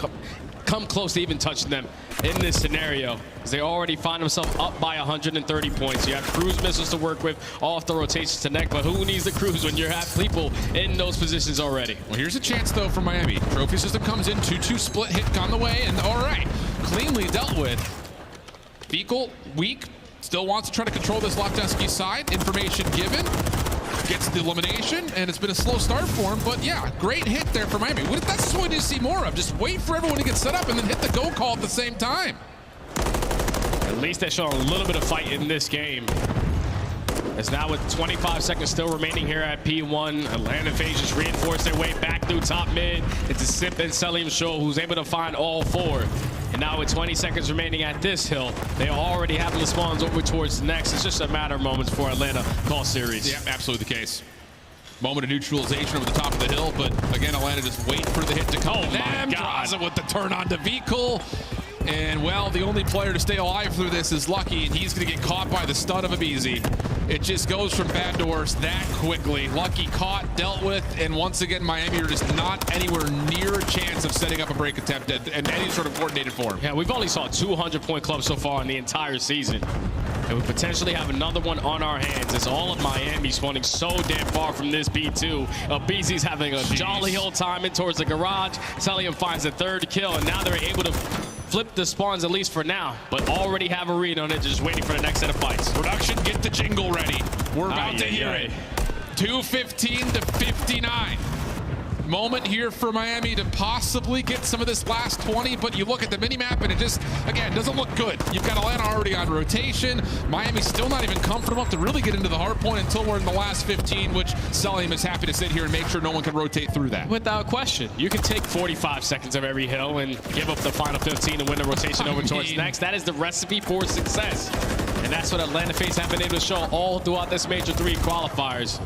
come close to even touching them in this scenario. Because they already find themselves up by 130 points. You have cruise missiles to work with, off the rotations to neck, but who needs the cruise when you have people in those positions already? Well, here's a chance, though, for Miami. Trophy system comes in, 2-2 split hit on the way, and all right, cleanly dealt with. Fecal, weak, still wants to try to control this Lofteski side. Information given, gets the elimination, and it's been a slow start for him, but yeah, great hit there for Miami. That's what we need to see more of. Just wait for everyone to get set up and then hit the go call at the same time. At least they show a little bit of fight in this game. As now with 25 seconds still remaining here at P1, Atlanta FaZe just reinforced their way back through top mid. It's a Simp and Selim show who's able to find all 4. And now with 20 seconds remaining at this hill, they are already having the spawns over towards the next. It's just a matter of moments for Atlanta call series. Yeah, absolutely the case. Moment of neutralization over the top of the hill, but again, Atlanta just wait for the hit to come. Oh my God. Draza with the turn on to Vehicle. And well, the only player to stay alive through this is Lucky, and he's going to get caught by the stud of Abizi. It just goes from bad to worse that quickly. Lucky caught, dealt with, and once again, Miami are just not anywhere near a chance of setting up a break attempt in any sort of coordinated form. Yeah, we've only saw 200-point clubs so far in the entire season. And we potentially have another one on our hands. It's all of Miami spawning so damn far from this B2. Abizi's having a jolly old time in towards the garage. Celium finds the 3rd kill, and now they're able to flip the spawns at least for now, but already have a read on it, just waiting for the next set of fights. Production, get the jingle ready. We're about to hear it. 2:15 to 59. Moment here for Miami to possibly get some of this last 20, but you look at the mini-map and it just, again, doesn't look good. You've got Atlanta already on rotation. Miami's still not even comfortable enough to really get into the hard point until we're in the last 15, which Selim is happy to sit here and make sure no one can rotate through that. Without question. You can take 45 seconds of every hill and give up the final 15 and win the rotation over towards next. That is the recipe for success. And that's what Atlanta FaZe have been able to show all throughout this Major 3 qualifiers.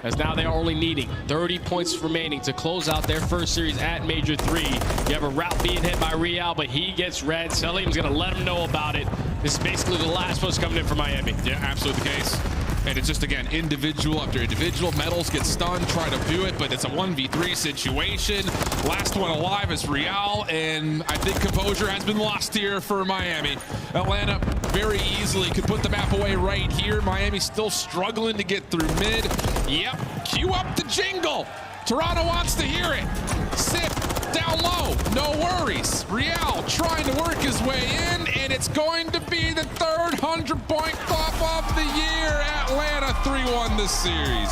As now they are only needing 30 points remaining to close out their first series at Major 3. You have a route being hit by Real, but he gets red. Selim's going to let him know about it. This is basically the last push coming in for Miami. Yeah, absolutely the case. And it's just, again, individual after individual. Metals get stunned, try to do it, but it's a 1v3 situation. Last one alive is Real, and I think composure has been lost here for Miami. Atlanta very easily could put the map away right here. Miami still struggling to get through mid. Yep, cue up the jingle. Toronto wants to hear it. Sip down low, no worries. Real trying to work his way in, and it's going to be the 3rd 100-point club of the year. Atlanta 3-1 this series.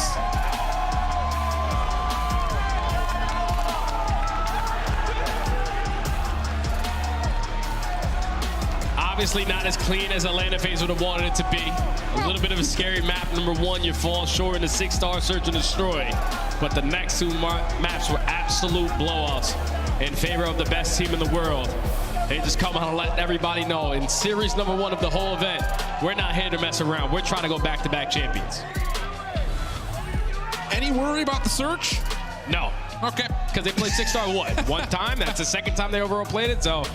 Obviously not as clean as Atlanta FaZe would have wanted it to be. A little bit of a scary map. Number one, you fall short in the 6-star Search and Destroy. But the next two maps were absolute blowouts in favor of the best team in the world. They just come out and let everybody know in series number one of the whole event, we're not here to mess around. We're trying to go back-to-back champions. Any worry about the Search? No. Okay. Because they played 6-star what? One time? That's the second time they overall played it. So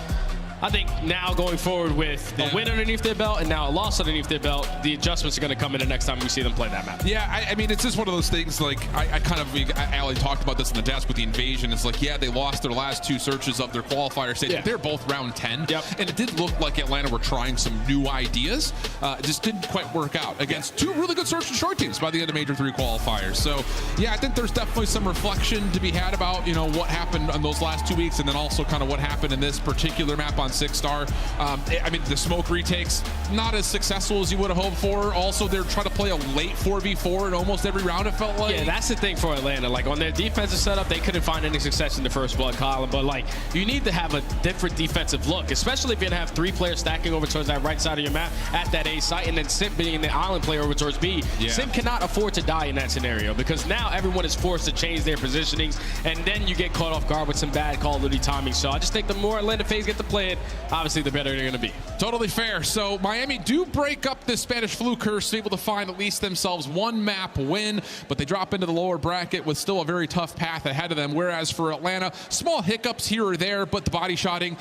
I think now going forward with a win underneath their belt and now a loss underneath their belt, the adjustments are going to come in the next time we see them play that map. Yeah, I mean, it's just one of those things, like, Allie talked about this in the desk with the invasion. It's like, yeah, they lost their last two searches of their qualifier stage. Yeah. They're both round 10. Yep. And it did look like Atlanta were trying some new ideas. It just didn't quite work out against two really good search and destroy teams by the end of Major 3 qualifiers. So, yeah, I think there's definitely some reflection to be had about, what happened on those last 2 weeks and then also kind of what happened in this particular map on 6-star. I mean, the smoke retakes, not as successful as you would have hoped for. Also, they're trying to play a late 4v4 in almost every round, it felt like. Yeah, that's the thing for Atlanta. Like, on their defensive setup, they couldn't find any success in the first blood column. But, like, you need to have a different defensive look, especially if you're going to have 3 players stacking over towards that right side of your map at that A site, and then Sim being the island player over towards B. Yeah. Sim cannot afford to die in that scenario because now everyone is forced to change their positionings, and then you get caught off guard with some bad Call of Duty timing. So I just think the more Atlanta FaZe get to play it, obviously the better they're going to be. Totally fair. So Miami do break up this Spanish flu curse, able to find at least themselves one map win, but they drop into the lower bracket with still a very tough path ahead of them. Whereas for Atlanta, small hiccups here or there, but the body shotting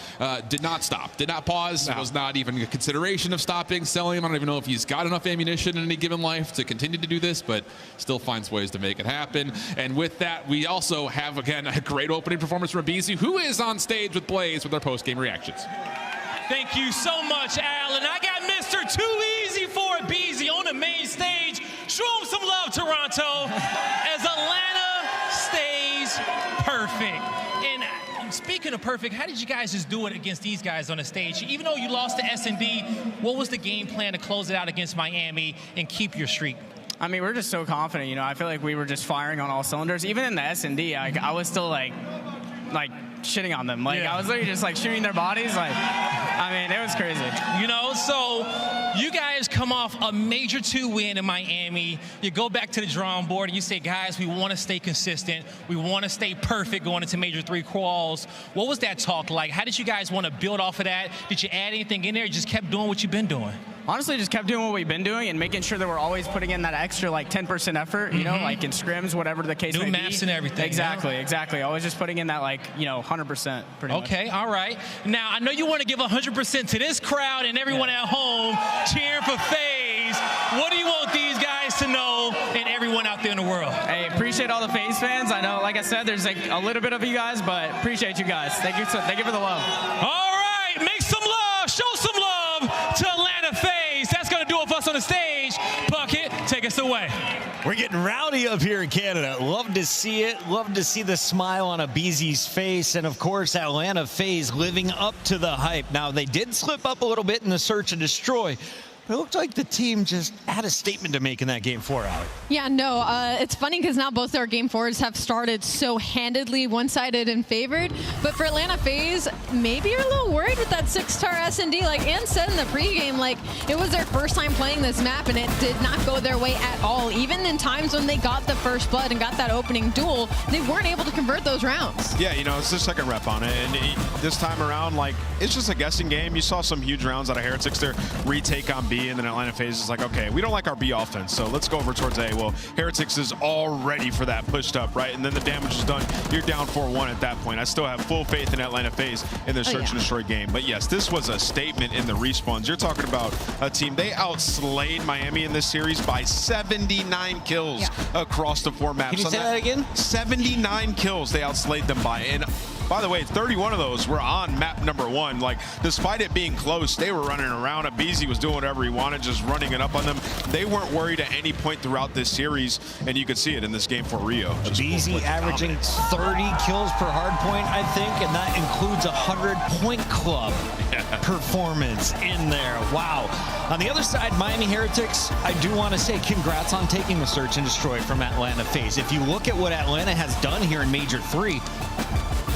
did not stop, did not pause. No. Was not even a consideration of stopping. Selling him, I don't even know if he's got enough ammunition in any given life to continue to do this, but still finds ways to make it happen. And with that, we also have, again, a great opening performance from BZ, who is on stage with Blaze with their post-game reactions. Thank you so much, Al. And I got Mr. Too Easy for it, Beezy, on the main stage. Show him some love, Toronto, as Atlanta stays perfect. And speaking of perfect, how did you guys just do it against these guys on the stage? Even though you lost to S&D, what was the game plan to close it out against Miami and keep your streak? I mean, we're just so confident. I feel like we were just firing on all cylinders. Even in the S&D, I was still like shitting on them. I was literally just shooting their bodies. I mean, it was crazy. So you guys come off a Major 2 win in Miami. You go back to the drawing board and you say, guys, we want to stay consistent. We want to stay perfect going into Major 3 quals. What was that talk like? How did you guys want to build off of that? Did you add anything in there? You just kept doing what you've been doing? Honestly, just kept doing what we've been doing and making sure that we're always putting in that extra 10% effort, like in scrims, whatever the case may be. New maps and everything. Exactly. Always just putting in that 100% pretty much. Okay, all right. Now, I know you want to give 100% to this crowd and everyone at home cheering for FaZe. What do you want these guys to know and everyone out there in the world? Hey, appreciate all the FaZe fans. I know, like I said, there's a little bit of you guys, but appreciate you guys. Thank you for the love. All right, make some love, show some love to Atlanta FaZe. That's going to do it for us on the stage. Bucket, take us away. We're getting rowdy up here in Canada. Love to see it. Love to see the smile on a BZ's face. And, of course, Atlanta FaZe living up to the hype. Now, they did slip up a little bit in the search and destroy. But it looked like the team just had a statement to make in that game 4 out. Yeah, no, it's funny because now both our game 4s have started so handedly one-sided and favored. But for Atlanta FaZe, maybe you're a little worried with that 6-star S&D. Like Ann said in the pregame, it was their first time playing this map and it did not go their way at all. Even in times when they got the first blood and got that opening duel, they weren't able to convert those rounds. Yeah, it's the second rep on it. And this time around, it's just a guessing game. You saw some huge rounds out of Heretics there, retake on B. And then Atlanta FaZe is like, okay, we don't like our B offense, so let's go over towards A. Well, Heretics is all ready for that pushed up, right? And then the damage is done. You're down 4-1 at that point. I still have full faith in Atlanta FaZe in their search and destroy game. But yes, this was a statement in the respawns. You're talking about a team. They outslayed Miami in this series by 79 kills across the 4 maps. Can you say that again? 79 kills they outslayed them by. And by the way, 31 of those were on map number 1. Despite it being close, they were running around. Abizi was doing whatever he wanted, just running it up on them. They weren't worried at any point throughout this series, and you could see it in this game for Rio. Abizi averaging 30 kills per hardpoint, I think, and that includes a 100-point club performance in there. Wow. On the other side, Miami Heretics, I do want to say congrats on taking the search and destroy from Atlanta FaZe. If you look at what Atlanta has done here in Major 3,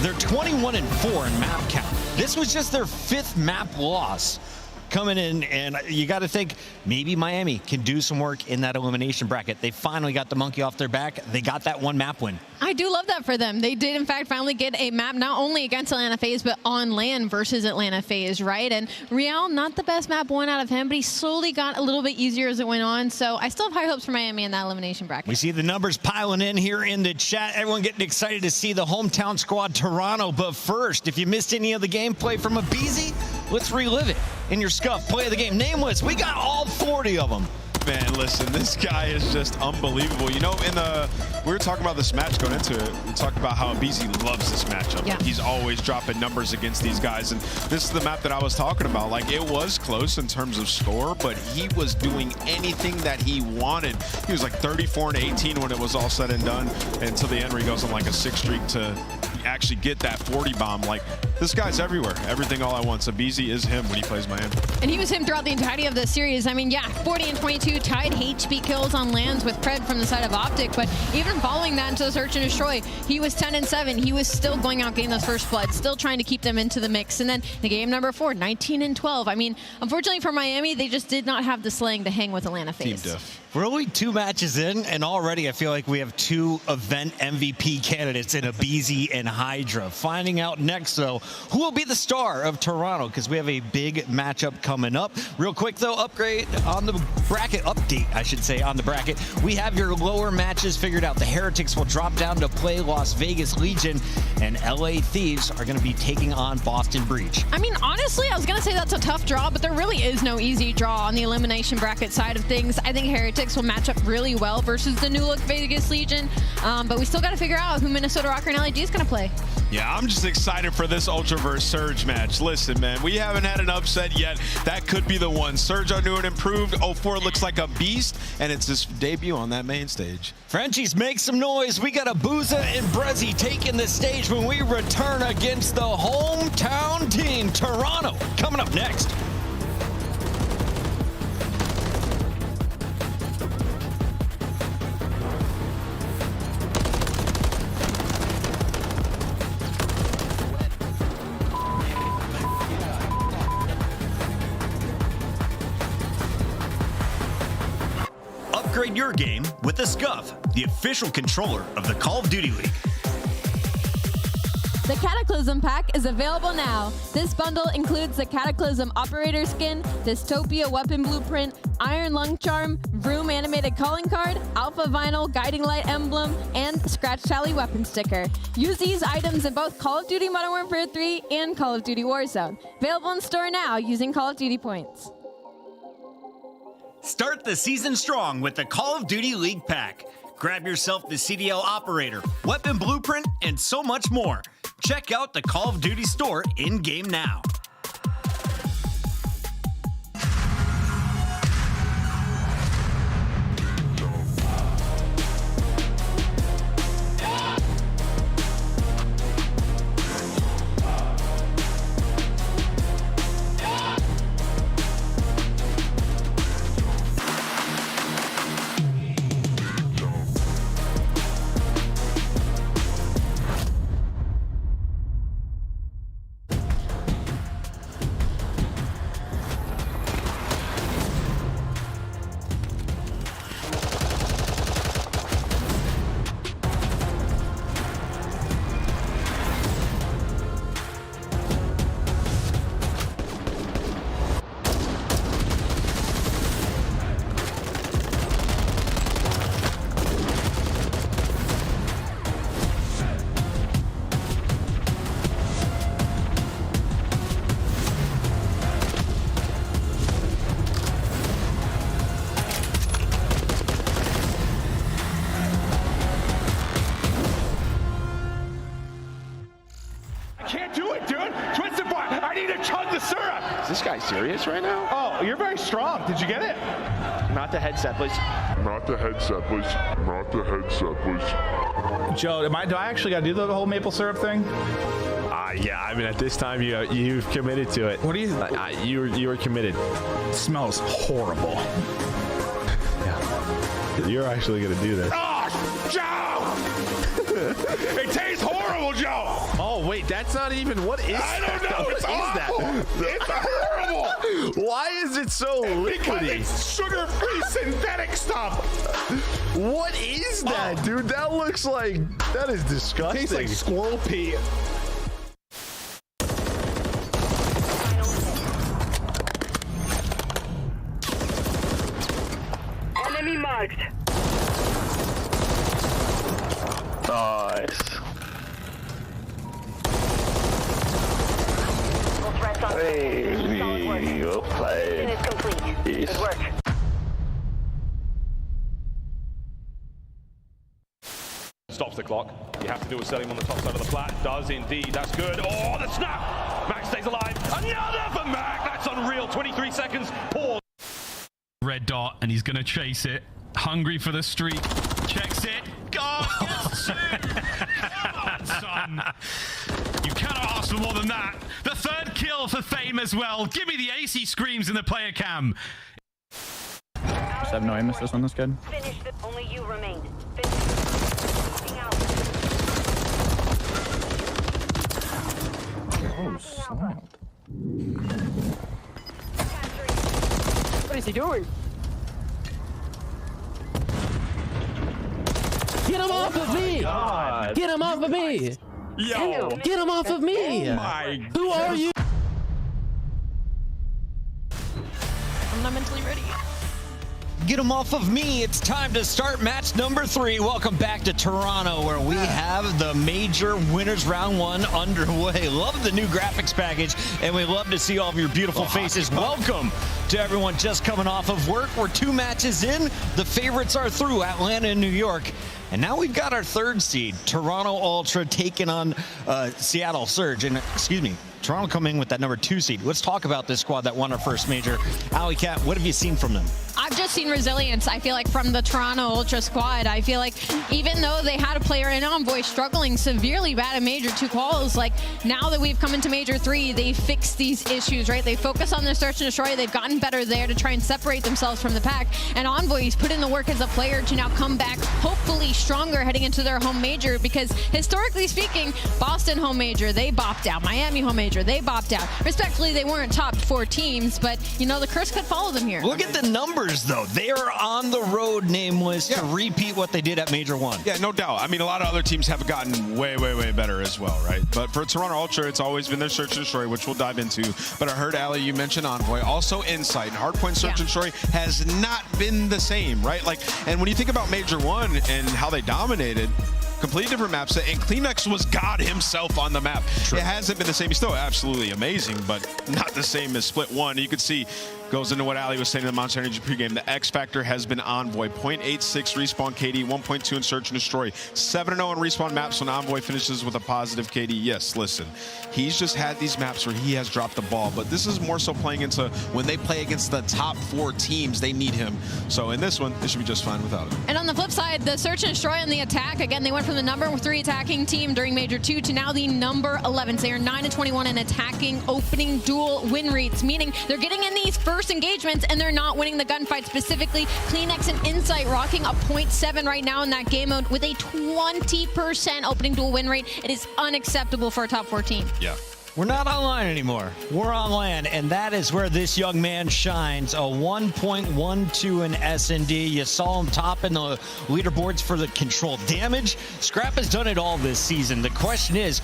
they're 21-4 in map count. This was just their 5th map loss coming in, and you got to think maybe Miami can do some work in that elimination bracket. They finally got the monkey off their back. They got that one map win. I do love that for them. They did, in fact, finally get a map not only against Atlanta FaZe, but on land versus Atlanta FaZe, right? And Real, not the best map one out of him, but he slowly got a little bit easier as it went on. So I still have high hopes for Miami in that elimination bracket. We see the numbers piling in here in the chat. Everyone getting excited to see the hometown squad Toronto. But first, if you missed any of the gameplay from Abizi, let's relive it in your Scuff Play of the Game. Nameless, we got all 40 of them. Man, listen, this guy is just unbelievable. You know, we were talking about this match going into it. We talked about how Abizi loves this matchup. Yeah. He's always dropping numbers against these guys. And this is the map that I was talking about. Like, it was close in terms of score, but he was doing anything that he wanted. He was like 34-18 when it was all said and done, until the end where he goes on like a 6 streak to actually get that 40 bomb. Like, this guy's everywhere. Everything all at once. Abizi is him when he plays Miami. And he was him throughout the entirety of the series. I mean, yeah, 40 and 22, tied HP kills on lands with Pred from the side of Optic, but even following that into the Search and Destroy, he was 10 and 7. He was still going out getting those first blood, still trying to keep them into the mix. And then the game number 4, 19 and 12. I mean, unfortunately for Miami, they just did not have the slaying to hang with Atlanta FaZe. Team Diff. We're only 2 matches in, and already I feel like we have 2 event MVP candidates in Abizi and Hydra. Finding out next, though, who will be the star of Toronto, because we have a big matchup coming up. Real quick, though, upgrade on the bracket, update, I should say, on the bracket. We have your lower matches figured out. The Heretics will drop down to play Las Vegas Legion, and LA Thieves are going to be taking on Boston Breach. I mean, honestly, I was going to say that's a tough draw, but there really is no easy draw on the elimination bracket side of things. I think Heretics will match up really well versus the new look Vegas Legion, but we still got to figure out who Minnesota Rocker and LAG is going to play. Yeah, I'm just excited for this Ultraverse Surge match. Listen, man, we haven't had an upset yet. That could be the one. Surge are new and improved. 04 looks like a beast, and it's his debut on that main stage. Frenchies, make some noise. We got Abuza and Brezzy taking the stage when we return against the hometown team, Toronto. Coming up next. Upgrade your game with the Scuff, the official controller of the Call of Duty League. The Cataclysm pack is available now. This bundle includes the Cataclysm Operator skin, Dystopia Weapon Blueprint, Iron Lung Charm, Vroom Animated Calling Card, Alpha Vinyl Guiding Light Emblem, and Scratch Tally Weapon Sticker. Use these items in both Call of Duty Modern Warfare 3 and Call of Duty Warzone. Available in store now using Call of Duty points. Start the season strong with the Call of Duty League pack. Grab yourself the CDL Operator, Weapon Blueprint, and so much more. Check out the Call of Duty store in-game now. Is this guy serious right now? Oh, you're very strong. Did you get it? Not the headset, please. Not the headset, please. Not the headset, please. Joe, do I actually got to do the whole maple syrup thing? Yeah, I mean, at this time, you've committed to it. What do you? You were committed. It smells horrible. Yeah. You're actually going to do this. Oh, Joe! It tastes horrible, Joe! Oh, wait, that's not even, what is I don't know, that? it's awful! It's horrible! terrible. Why is it so liquidy? It's sugar-free synthetic stuff. What is that, dude? That looks like, that is disgusting. Tastes like squirrel pee. Enemy marked. Nice. Hey, well played. It's complete. Good work. Stops the clock. You have to do a setting on the top side of the flat. Does indeed. That's good. Oh, the snap! Max stays alive. Another for Mac. That's unreal. 23 seconds. Pause. Red dot, and he's gonna chase it. Hungry for the streak. Checks it. God, yes, come on, son. You cannot ask for more than that. The third kill for Fame as well. Give me the AC screams in the player cam. Just have no aim assist on this kid. Finished it. Only you remain. Oh, snap. What is he doing? Get him off of me! God. Get him off of me! Yo. Get him off of me! Oh my. Who are you? I'm not mentally ready. Get them off of me. It's time to start match number 3. Welcome back to Toronto, where we have the major winners round 1 underway. Love the new graphics package, and we love to see all of your beautiful faces. Welcome to everyone just coming off of work. We're 2 matches in. The favorites are through, Atlanta and New York. And now we've got our 3rd seed, Toronto Ultra, taking on Seattle Surge. And, excuse me, Toronto coming in with that number 2 seed. Let's talk about this squad that won our first major. Alley Cat, what have you seen from them? I've just seen resilience, I feel like, from the Toronto Ultra squad. I feel like even though they had a player in Envoy struggling severely bad in Major 2 quals, like now that we've come into Major 3, they fixed these issues, right? They focus on their search and destroy. They've gotten better there to try and separate themselves from the pack. And Envoy's put in the work as a player to now come back, hopefully stronger heading into their home major, because historically speaking, Boston home major, they bopped out. Miami home major, they bopped out. Respectfully, they weren't top 4 teams, but you know, the curse could follow them here. Look at the numbers, though. They are on the road, Nameless, to repeat what they did at Major 1. Yeah, no doubt. I mean, a lot of other teams have gotten way, way, way better as well, right? But for Toronto Ultra, it's always been their search and destroy, which we'll dive into. But I heard, Allie, you mentioned Envoy. Also Insight. Hardpoint search and destroy has not been the same, right? Like, and when you think about Major 1 and how they dominated, completely different map set, and Kleenex was God himself on the map. True. It hasn't been the same. He's still absolutely amazing, but not the same as Split 1. You could see, goes into what Ali was saying in the Monster Energy pregame, the X factor has been Envoy. 0.86 respawn KD, 1.2 in search and destroy, 7-0 in respawn maps when Envoy finishes with a positive KD. Yes, listen, he's just had these maps where he has dropped the ball, but this is more so playing into when they play against the top 4 teams, they need him. So in this one, they should be just fine without him. And on the flip side, the search and destroy and the attack, again, they went from the number 3 attacking team during Major 2 to now the number 11. So they are 9-21 in attacking opening duel win rates, meaning they're getting in these first engagements and they're not winning the gunfight. Specifically, Kleenex and Insight rocking a 0.7 right now in that game mode with a 20% opening duel win rate. It is unacceptable for a top 4 team. Yeah. We're not online anymore. We're on LAN, and that is where this young man shines. A 1.12 in S&D. You saw him top in the leaderboards for the control damage. Scrap has done it all this season. The question is,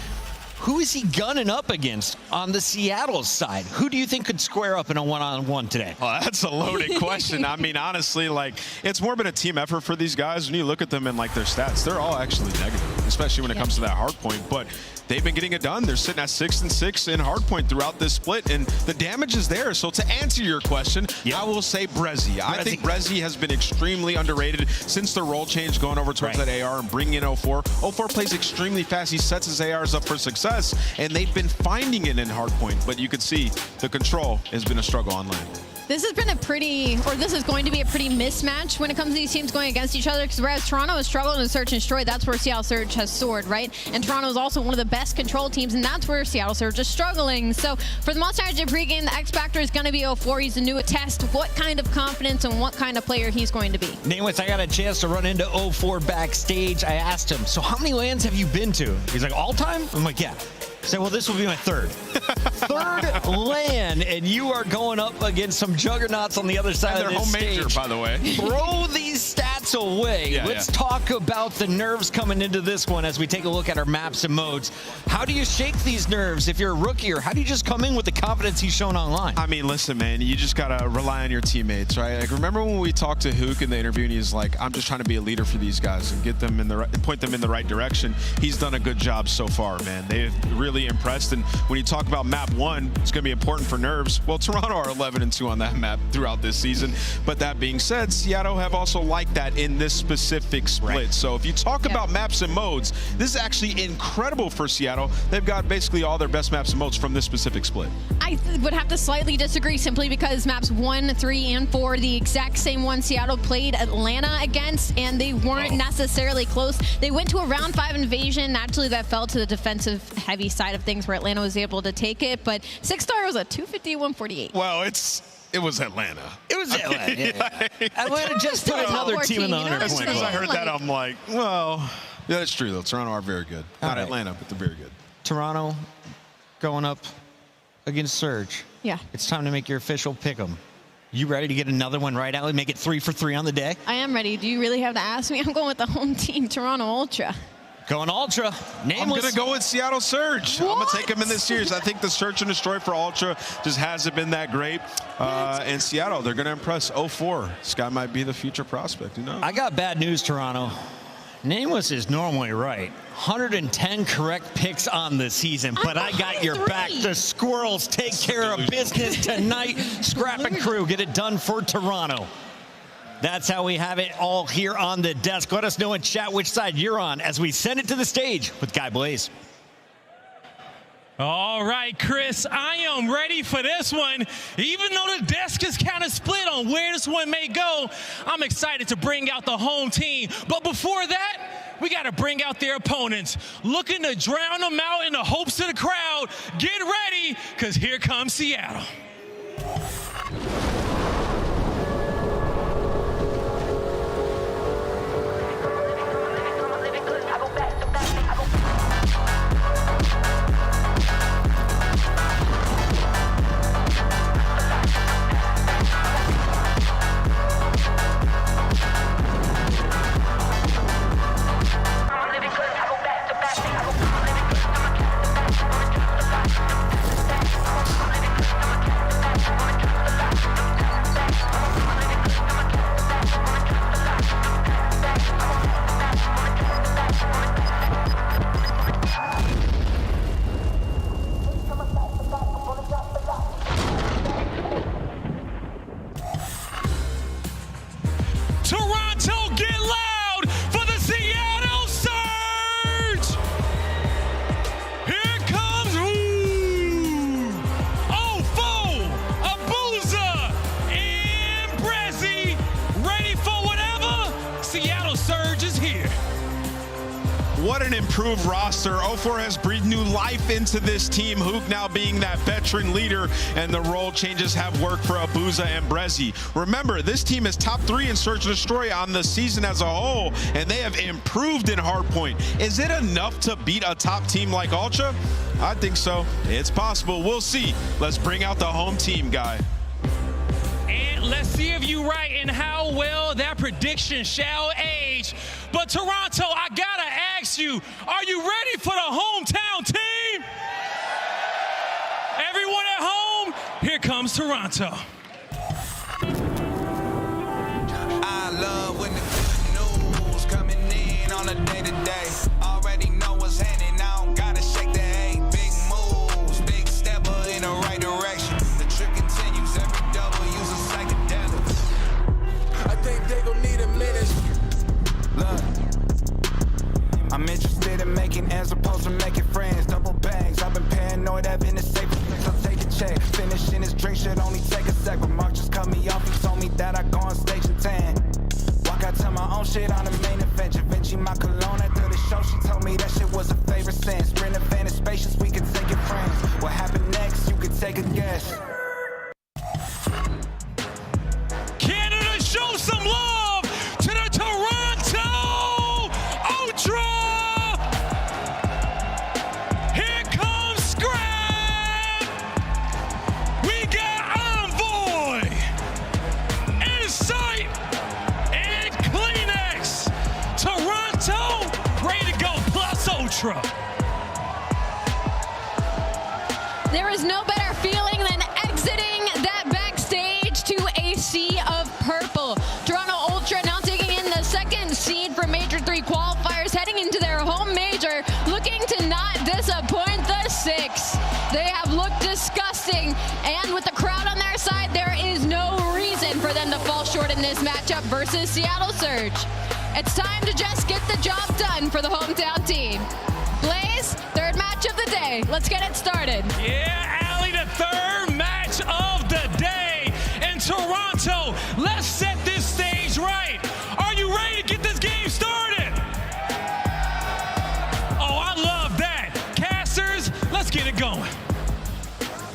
who is he gunning up against on the Seattle side? Who do you think could square up in a one-on-one today? Oh, that's a loaded question. I mean, honestly, like, it's more been a team effort for these guys. When you look at them and, like, their stats, they're all actually negative, especially when it comes to that hard point. But they've been getting it done. They're sitting at 6-6 in hardpoint throughout this split, and the damage is there. So to answer your question, I will say Brezzy. I think Brezzy has been extremely underrated since the role change, going over towards that AR and bringing in 04. 04 plays extremely fast. He sets his ARs up for success, and they've been finding it in hardpoint. But you can see the control has been a struggle online. This has been a pretty, or this is going to be a pretty mismatch when it comes to these teams going against each other, because whereas Toronto is struggling to search and destroy, that's where Seattle Surge has soared, right? And Toronto is also one of the best control teams, and that's where Seattle Surge is struggling. So for the Monster Energy pregame, the X Factor is going to be 04. He's a new test. What kind of confidence and what kind of player he's going to be. Nameless, I got a chance to run into 04 backstage. I asked him, so how many lands have you been to? He's like, all time? I'm like, yeah. So, well, this will be my third. Third LAN, and you are going up against some juggernauts on the other side of their this home stage. major, by the way. Throw these stats away. Yeah, Let's talk about the nerves coming into this one as we take a look at our maps and modes. How do you shake these nerves if you're a rookie, or how do you just come in with the confidence he's shown online? I mean, listen, man, you just got to rely on your teammates, right? Like, remember when we talked to Hook in the interview, and he's like, I'm just trying to be a leader for these guys and get them in the point them in the right direction. He's done a good job so far, man. They've really impressed. And when you talk about map 1, it's going to be important for nerves. Well, Toronto are 11-2 on that map throughout this season. But that being said, Seattle have also liked that in this specific split. Right. So if you talk about maps and modes, this is actually incredible for Seattle. They've got basically all their best maps and modes from this specific split. I would have to slightly disagree simply because maps 1, 3, and 4, the exact same one Seattle played Atlanta against, and they weren't necessarily close. They went to a round 5 invasion. Naturally, that fell to the defensive heavy side of things where Atlanta was able to take it, but 6-star was a 250-148. Well, it was Atlanta. It was Atlanta. Yeah. Atlanta just put another team in the 100 point. As soon as I heard that, I'm like, well, yeah, that's true, though. Toronto are very good. Not Atlanta, but they're very good. Toronto going up against Surge. Yeah. It's time to make your official pick 'em. You ready to get another one right, Allie? Make it 3 for 3 on the day? I am ready. Do you really have to ask me? I'm going with the home team, Toronto Ultra. Going Ultra. Nameless. I'm going to go with Seattle Surge. I'm going to take them in this series. I think the Search and Destroy for Ultra just hasn't been that great. And Seattle, they're going to impress 0-4. This guy might be the future prospect. Who knows? I got bad news, Toronto. Nameless is normally right. 110 correct picks on the season, but I got your back. The Squirrels take care of business tonight. Scrap and crew, get it done for Toronto. That's how we have it all here on the desk. Let us know in chat which side you're on as we send it to the stage with Guy Blaze. All right, Chris, I am ready for this one. Even though the desk is kind of split on where this one may go, I'm excited to bring out the home team. But before that, we got to bring out their opponents, looking to drown them out in the hopes of the crowd. Get ready, because here comes Seattle. Toronto, get loud for the Seattle Surge! Here comes Ofo, Abuza, and Brezzy, ready for whatever. Seattle Surge is here. What an improved roster. 0-4 has breathed new life into this team. Hook now being that veteran leader, and the role changes have worked for Abuza and Brezzy. Remember, this team is top 3 in Search and Destroy on the season as a whole, and they have improved in hardpoint. Is it enough to beat a top team like Ultra? I think so. It's possible. We'll see. Let's bring out the home team, Guy. And let's see if you're right and how well that prediction shall age. But Toronto, I gotta ask you, are you ready for the hometown team? Everyone at home, here comes Toronto. I love when the good news coming in on a day-to-day. Already know what's happening, I don't gotta shake the hay. Big moves, big stepper in the right direction. The trip continues, every double use a psychedelic. I think they gon' need a minute. Look, I'm interested in making as opposed to making friends. Double bags, I've been paranoid, having a safe place. I'll take a check. Finishing this drink should only take a sec. But Mark just cut me off, he told me that I go on stage in 10. Walk out to my own shit on the main event. Givenchy, my cologne after the show, she told me that shit was a favorite sin. Sprint advantage spacious, we could take it friends. What happened next, you could take a guess. Canada, show some love to the Toronto Ultra! Here comes Ultra. There is no better feeling than exiting that backstage to a sea of purple. Toronto Ultra now taking in the second seed from Major 3 qualifiers, heading into their home major, looking to not disappoint the 6. They have looked disgusting, and with the crowd on their side, there is no reason for them to fall short in this matchup versus Seattle Surge. It's time to just get the job done for the hometown team. Blaze, third match of the day. Let's get it started. Yeah, Allie, the third match of the day in Toronto. Let's set this stage right. Are you ready to get this game started? Oh, I love that. Casters, let's get it going.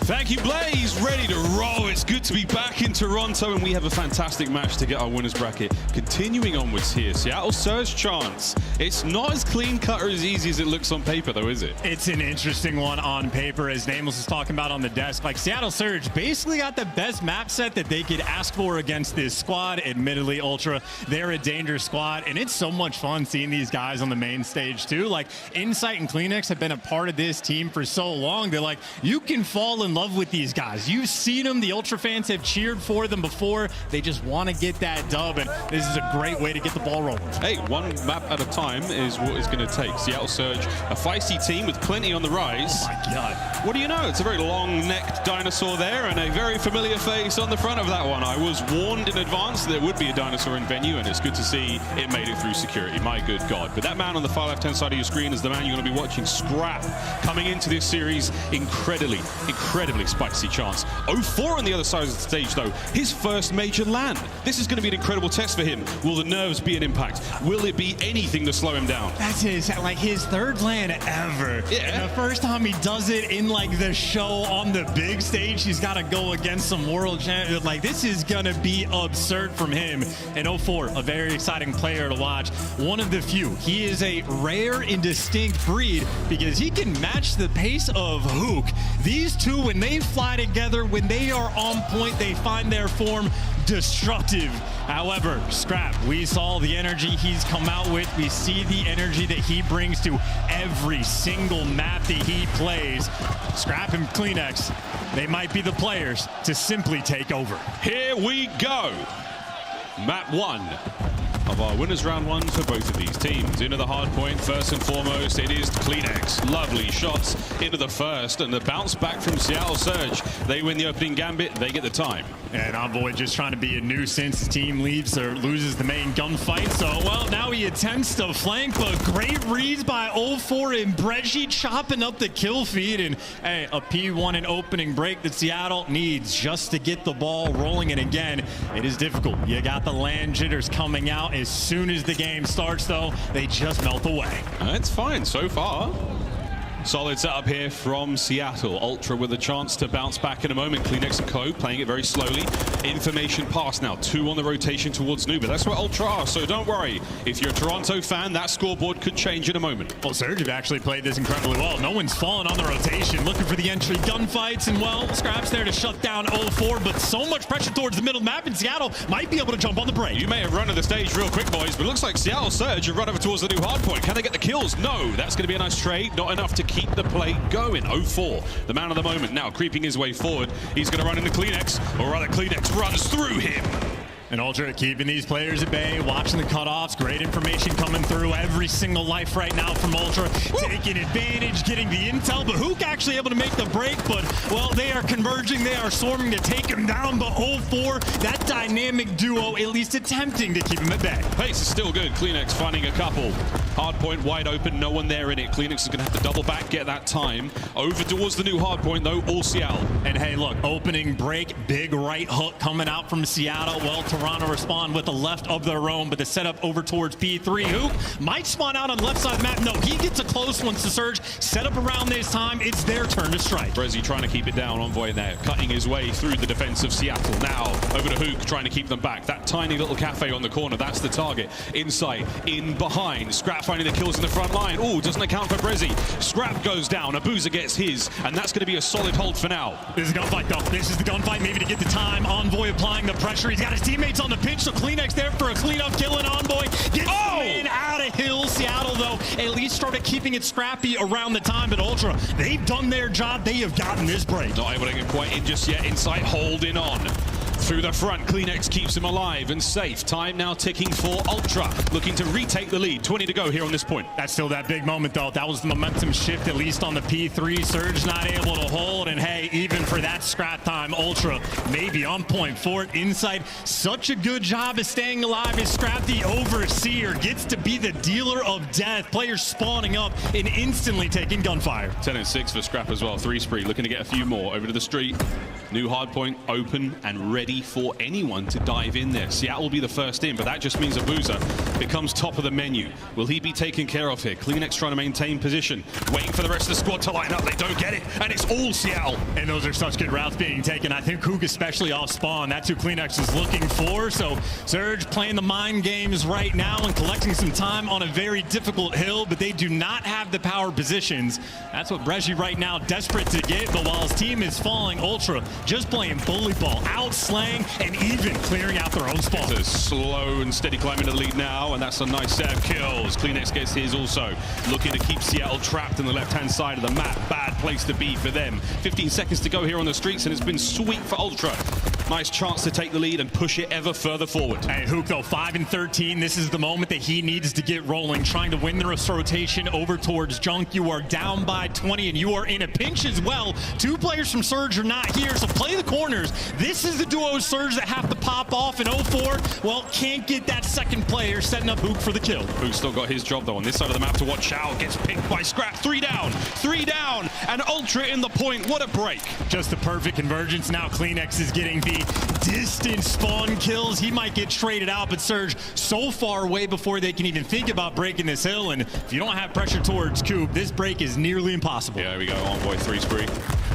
Thank you, Blaze. Ready to roll. It's good to be back in Toronto, and we have a fantastic match to get our winners bracket. Continuing onwards here, Seattle Surge chance. It's not as clean-cut or as easy as it looks on paper, though, is it? It's an interesting one on paper, as Nameless was talking about on the desk. Like, Seattle Surge basically got the best map set that they could ask for against this squad. Admittedly, Ultra, they're a dangerous squad, and it's so much fun seeing these guys on the main stage, too. Like, Insight and Kleenex have been a part of this team for so long. They're like, you can fall in love with these guys. You've seen them. The Ultra fans have cheered for them before. They just want to get that dub, and this is a great way to get the ball rolling. Hey, one map at a time is what it's going to take. Seattle Surge, a feisty team with plenty on the rise. Oh my God. What do you know? It's a very long-necked dinosaur there and a very familiar face on the front of that one. I was warned in advance there would be a dinosaur in venue, and it's good to see it made it through security. My good God. But that man on the far left-hand side of your screen is the man you're going to be watching, Scrap, coming into this series. Incredibly spicy chance. 0-4 on the other side of the stage, though. His first major land. This is going to be an incredible test for him. Will the nerves be an impact? Will it be anything to slow him down? That's his third land ever. Yeah. And the first time he does it in like the show on the big stage, he's got to go against some world champions. Like, this is going to be absurd from him. And 0-4, a very exciting player to watch. One of the few. He is a rare and distinct breed because he can match the pace of Hook. These two, when they fly together, when they are on point, they find their form destructive. However, Scrap, we saw the energy he's come out with. We see the energy that he brings to every single map that he plays. Scrap and Kleenex, they might be the players to simply take over. Here we go. Map 1 of our winners round 1 for both of these teams. Into the hard point, first and foremost, it is Kleenex. Lovely shots into the first, and the bounce back from Seattle Surge. They win the opening gambit, they get the time. And Envoy just trying to be a nuisance. Team leaves or loses the main gunfight. So, well, now he attempts to flank, but great reads by 0-4 and Breji chopping up the kill feed. And, hey, a P1 and opening break that Seattle needs just to get the ball rolling. And again, it is difficult. You got the land jitters coming out. As soon as the game starts, though, they just melt away. It's fine so far. Solid setup here from Seattle. Ultra with a chance to bounce back in a moment. Kleenex and Co. playing it very slowly. Information pass now. 2 on the rotation towards Nuba. That's what Ultra are, so don't worry. If you're a Toronto fan, that scoreboard could change in a moment. Well, Surge have actually played this incredibly well. No one's fallen on the rotation, looking for the entry gunfights, and, well, Scrap's there to shut down 0-4, but so much pressure towards the middle map, and Seattle might be able to jump on the break. You may have run to the stage real quick, boys, but it looks like Seattle Surge have run over towards the new hard point. Can they get the kills? No. That's going to be a nice trade. Not enough to keep the play going. 0-4, the man of the moment now creeping his way forward. He's going to run into Kleenex, or rather Kleenex runs through him. And Ultra keeping these players at bay, watching the cutoffs. Great information coming through. Every single life right now from Ultra. Taking advantage, getting the intel. But Hook actually able to make the break. But, well, they are converging. They are swarming to take him down. But 0-4, that dynamic duo at least attempting to keep him at bay. Pace is still good. Kleenex finding a couple. Hard point wide open. No one there in it. Kleenex is going to have to double back, get that time. Over towards the new hard point, though, all Seattle. And, hey, look, opening break. Big right hook coming out from Seattle. Well, Toronto respond with the left of their own, but the setup over towards P3. Hook might spawn out on the left side of the map. No, he gets a close once the Surge set up around this time. It's their turn to strike. Breji trying to keep it down. Envoy there, cutting his way through the defense of Seattle. Now, over to Hook, trying to keep them back. That tiny little cafe on the corner, that's the target. Inside, in behind. Scrap finding the kills in the front line. Oh, doesn't account for Breji. Scrap goes down. Abuza gets his, and that's going to be a solid hold for now. This is a gunfight, though. This is the gunfight, maybe to get the time. Envoy applying the pressure. He's got his teammates on the pitch, so Kleenex there for a cleanup kill, and Envoy gets the man out of Hill. Seattle, though, at least started keeping it scrappy around the time, but Ultra, they've done their job. They have gotten this break. Not able to get quite in just yet. Insight holding on. Through the front, Kleenex keeps him alive and safe. Time now ticking for Ultra, looking to retake the lead. 20 to go here on this point. That's still that big moment, though. That was the momentum shift, at least on the P3. Surge not able to hold, and hey, even for that scrap time, Ultra maybe on point for it. Inside, such a good job of staying alive as Scrap, the Overseer, gets to be the dealer of death. Players spawning up and instantly taking gunfire. 10 and 6 for Scrap as well. 3 spree, looking to get a few more. Over to the street. New hardpoint open and ready for anyone to dive in there. Seattle will be the first in, but that just means Abuza becomes top of the menu. Will he be taken care of here? Kleenex trying to maintain position, waiting for the rest of the squad to line up. They don't get it, and it's all Seattle. And those are such good routes being taken. I think Kook especially off spawn. That's who Kleenex is looking for. So Surge playing the mind games right now and collecting some time on a very difficult hill, but they do not have the power positions. That's what Breji right now desperate to get, but while his team is falling, Ultra just playing bully ball, out slaying, and even clearing out their own spawn. It's a slow and steady climb into the lead now, and that's a nice set of kills. Kleenex gets his also, looking to keep Seattle trapped in the left-hand side of the map. Bad place to be for them. 15 seconds to go here on the streets, and it's been sweet for Ultra. Nice chance to take the lead and push it ever further forward. Hey, Hook, though, 5 and 13. This is the moment that he needs to get rolling, trying to win the rotation over towards Junk. You are down by 20, and you are in a pinch as well. 2 players from Surge are not here, so play the corners. This is the duo Surge that have to pop off in 04. Well, can't get that second player, setting up Hook for the kill. Hook's still got his job, though, on this side of the map to watch out. Gets picked by Scrap. 3 down, and Ultra in the point. What a break. Just the perfect convergence. Now Kleenex is getting the distant spawn kills. He might get traded out, but Surge so far away before they can even think about breaking this hill, and if you don't have pressure towards Coop, this break is nearly impossible. Yeah, there we go. Envoy 3 spree.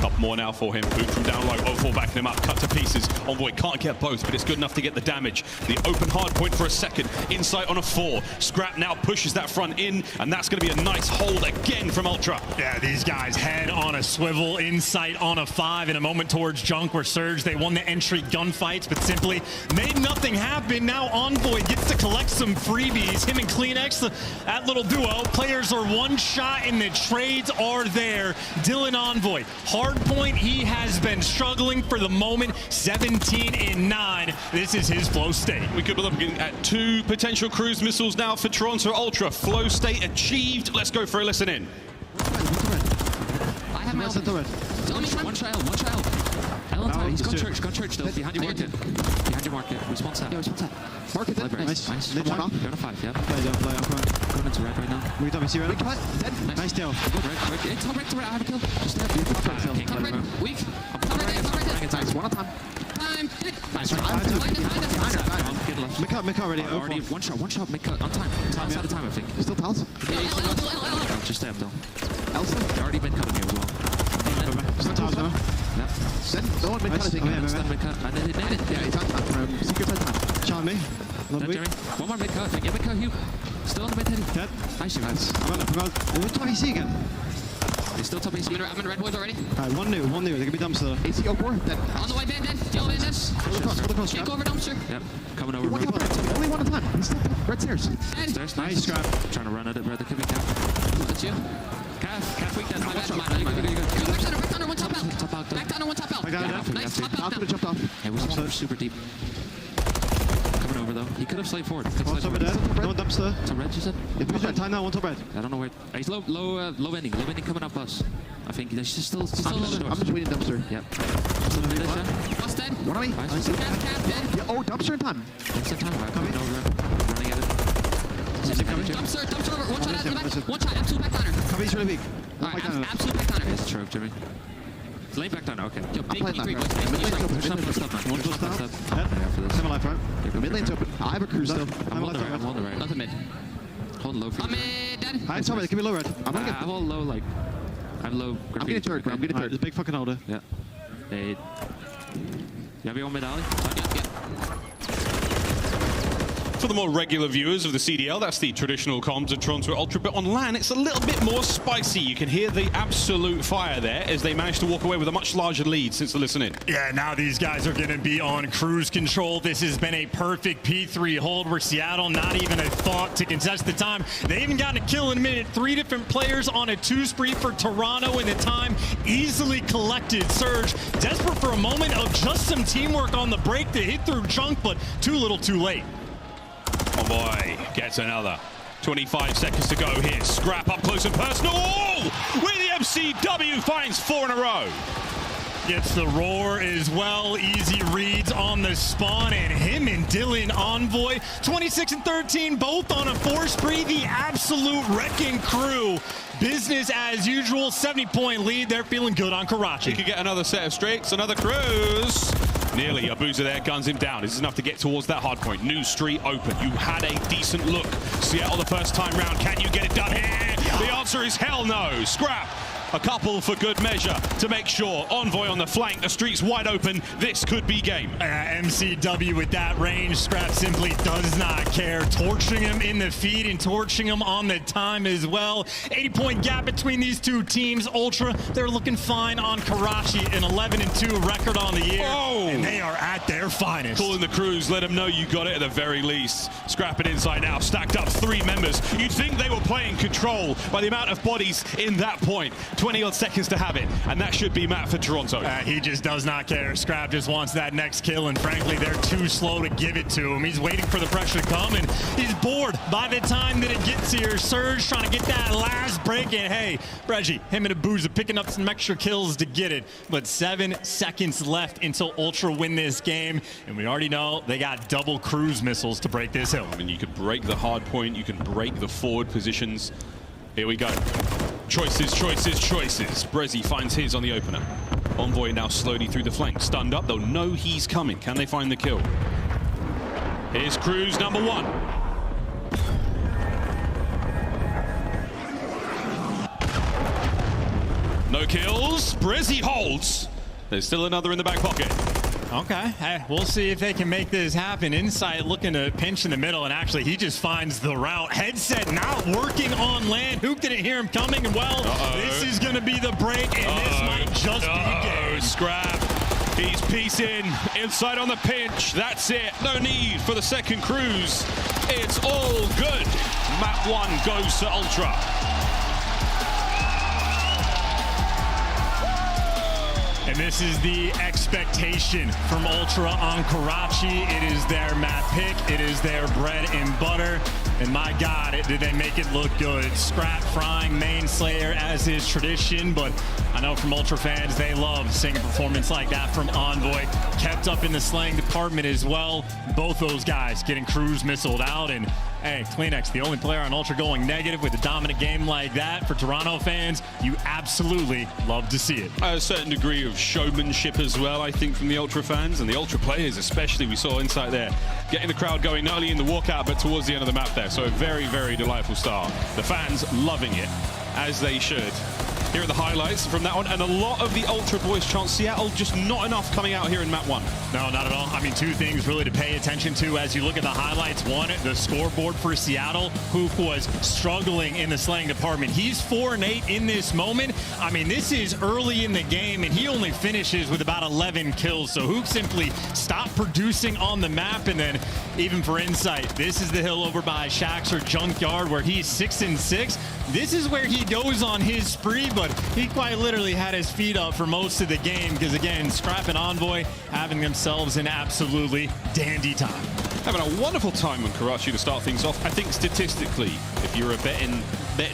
Couple more now for him. Boot from down low. 04 backing him up. Cut to pieces. Envoy can't get both, but it's good enough to get the damage. The open hard point for a second. Insight on a 4. Scrap now pushes that front in, and that's going to be a nice hold again from Ultra. Yeah, these guys head on a swivel. Insight on a 5 in a moment towards Junk, where Surge, they won the entry gunfights, but simply made nothing happen. Now Envoy gets to collect some freebies. Him and Kleenex, that little duo. Players are one shot, and the trades are there. Dylan Envoy, hard point, he has been struggling for the moment. 17 and 9. This is his flow state. We could be looking at 2 potential cruise missiles now for Toronto Ultra. Flow state achieved. Let's go for a listen in. I have my one child. Oh, he's got church still. Behind your market. Response that. Market that. Nice. Come on. Down to 5, yeah. Going into red right now. We don't see red. Nice deal. Good red. It's top red to red. I have a kill. Just there. Top red. Weak. Top red. Nice. One time. Nice. Make already. Already one shot. Make cut on time. Time's out of time, I think. Still Talus? Just there, though. Elsa? Already been cutting me as well. Still Talus now. Yeah. Don't make cut. Yeah, he's on Secret time. Charm me. One more mid cut. Yeah, mid cut, Hugh. Still on the mid heading. Dead. Nice. I'm on. What top AC again? He's still top AC. I'm in red boys already. Alright, one new. They're gonna be dumpster. AC 04. Dead. On the way, Van Den. Yellow Van Den. Hold across. Take over dumpster. Yep. Coming over. One top red. Only one at a time. He's still top. Red stairs. Stairs. Nice. Scrap. Trying to run at it, brother. Could be Calf. That's you. Calf weak. That's my bad. Back down, one top out. Back down, one top out. Nice. Top out. Could have jumped off. Hey, we're super deep. Coming over though. He could have slayed forward. One top dead. No dumpster. Top red, you said? If we time now, one top red. I don't know where. He's low ending. Low ending coming up us. I think he's still I'm just waiting dumpster. Yep. Bus dead. One on me. Calf dead. Yeah, oh, dumpster in time. Dumpster time. Coming over. Running at it. Dumpster over. One shot out of the back. One shot. Absolute back downer. Cover's really weak. Alright, absolute back downer. It's choke, Jimmy. Lane back down, okay. Yo, big P3 boys. Semi life, right? Mid lane's open. I have a cruise still. I'm on the right. Nothing mid. Hold low for you. I'm mid, dead. Hi, sorry, give me low red. I'm all low, like. I'm low. I'm getting turret, bro. I'm getting turret. There's a big fucking holder. Yeah. Nade. You have your own mid alley? For the more regular viewers of the CDL, that's the traditional comms of Toronto Ultra, but on LAN, it's a little bit more spicy. You can hear the absolute fire there as they manage to walk away with a much larger lead since the listen in. Yeah, now these guys are going to be on cruise control. This has been a perfect P3 hold where Seattle, not even a thought to contest the time. They even got a kill in a minute. 3 different players on a 2 spree for Toronto, and the time easily collected. Surge, desperate for a moment of just some teamwork on the break to hit through Chunk, but too little too late. Oh boy, gets another. 25 seconds to go here. Scrap up close and personal. Oh! Where the MCW finds 4 in a row. Gets the roar as well. Easy reads on the spawn, and him and Dylan Envoy, 26 and 13, both on a 4 spree. The absolute wrecking crew. Business as usual. 70-point lead. They're feeling good on Karachi. He could get another set of streaks, another cruise. Nearly. Abuza there guns him down. This is enough to get towards that hard point. New street open. You had a decent look. Seattle the first time round. Can you get it done here? The answer is hell no. Scrap. A couple for good measure to make sure. Envoy on the flank. The street's wide open. This could be game. MCW with that range. Scrap simply does not care. Torching him in the feed and torching him on the time as well. 80-point gap between these two teams. Ultra, they're looking fine on Karachi. An 11-2 record on the year. Oh. And they are at their finest. Calling the cruise. Let them know you got it at the very least. Scrap it inside out. Stacked up 3 members. You'd think they were playing control by the amount of bodies in that point. 20-odd seconds to have it, and that should be Matt for Toronto. He just does not care. Scrap just wants that next kill, and frankly, they're too slow to give it to him. He's waiting for the pressure to come, and he's bored by the time that it gets here. Surge trying to get that last break, and hey, Reggie, him and Abuza picking up some extra kills to get it, but 7 seconds left until Ultra win this game, and we already know they got double cruise missiles to break this hill. I mean, you could break the hard point, you can break the forward positions. Here we go. Choices, choices, choices. Brezzy finds his on the opener. Envoy now slowly through the flank. Stunned up, they'll know he's coming. Can they find the kill? Here's Cruz, number 1. No kills. Brezzy holds. There's still another in the back pocket. Okay, hey, we'll see if they can make this happen. Insight looking to pinch in the middle, and actually he just finds the route. Headset not working on land. Who didn't hear him coming? And well, this is going to be the break, and this might just be game. Scrap. He's piecing inside on the pinch. That's it. No need for the second cruise. It's all good. Map 1 goes to Ultra. And this is the expectation from Ultra on Karachi. It is their map pick. It is their bread and butter. And my God, did they make it look good. Scrap frying main slayer as is tradition, but I know from Ultra fans, they love seeing a performance like that from Envoy. Kept up in the slaying department as well. Both those guys getting cruise missiled out. And hey, Kleenex, the only player on Ultra going negative with a dominant game like that for Toronto fans, you absolutely love to see it. A certain degree of showmanship as well, I think, from the Ultra fans and the Ultra players especially. We saw insight there, getting the crowd going not only in the walkout but towards the end of the map there. So a very, very delightful start. The fans loving it, as they should. Here are the highlights from that one, and a lot of the Ultra boys chance. Seattle just not enough coming out here in map 1. No, not at all. I mean, 2 things really to pay attention to as you look at the highlights. 1, the scoreboard for Seattle, who was struggling in the slaying department. He's 4-8 in this moment. I mean, this is early in the game, and he only finishes with about 11 kills. So Hook simply stopped producing on the map, and then even for insight, this is the hill over by Shaxter Junkyard where he's 6-6. This is where he goes on his spree, but he quite literally had his feet up for most of the game because, again, Scrap and Envoy having themselves an absolutely dandy time. Having a wonderful time on Karachi to start things off. I think statistically, if you're a betting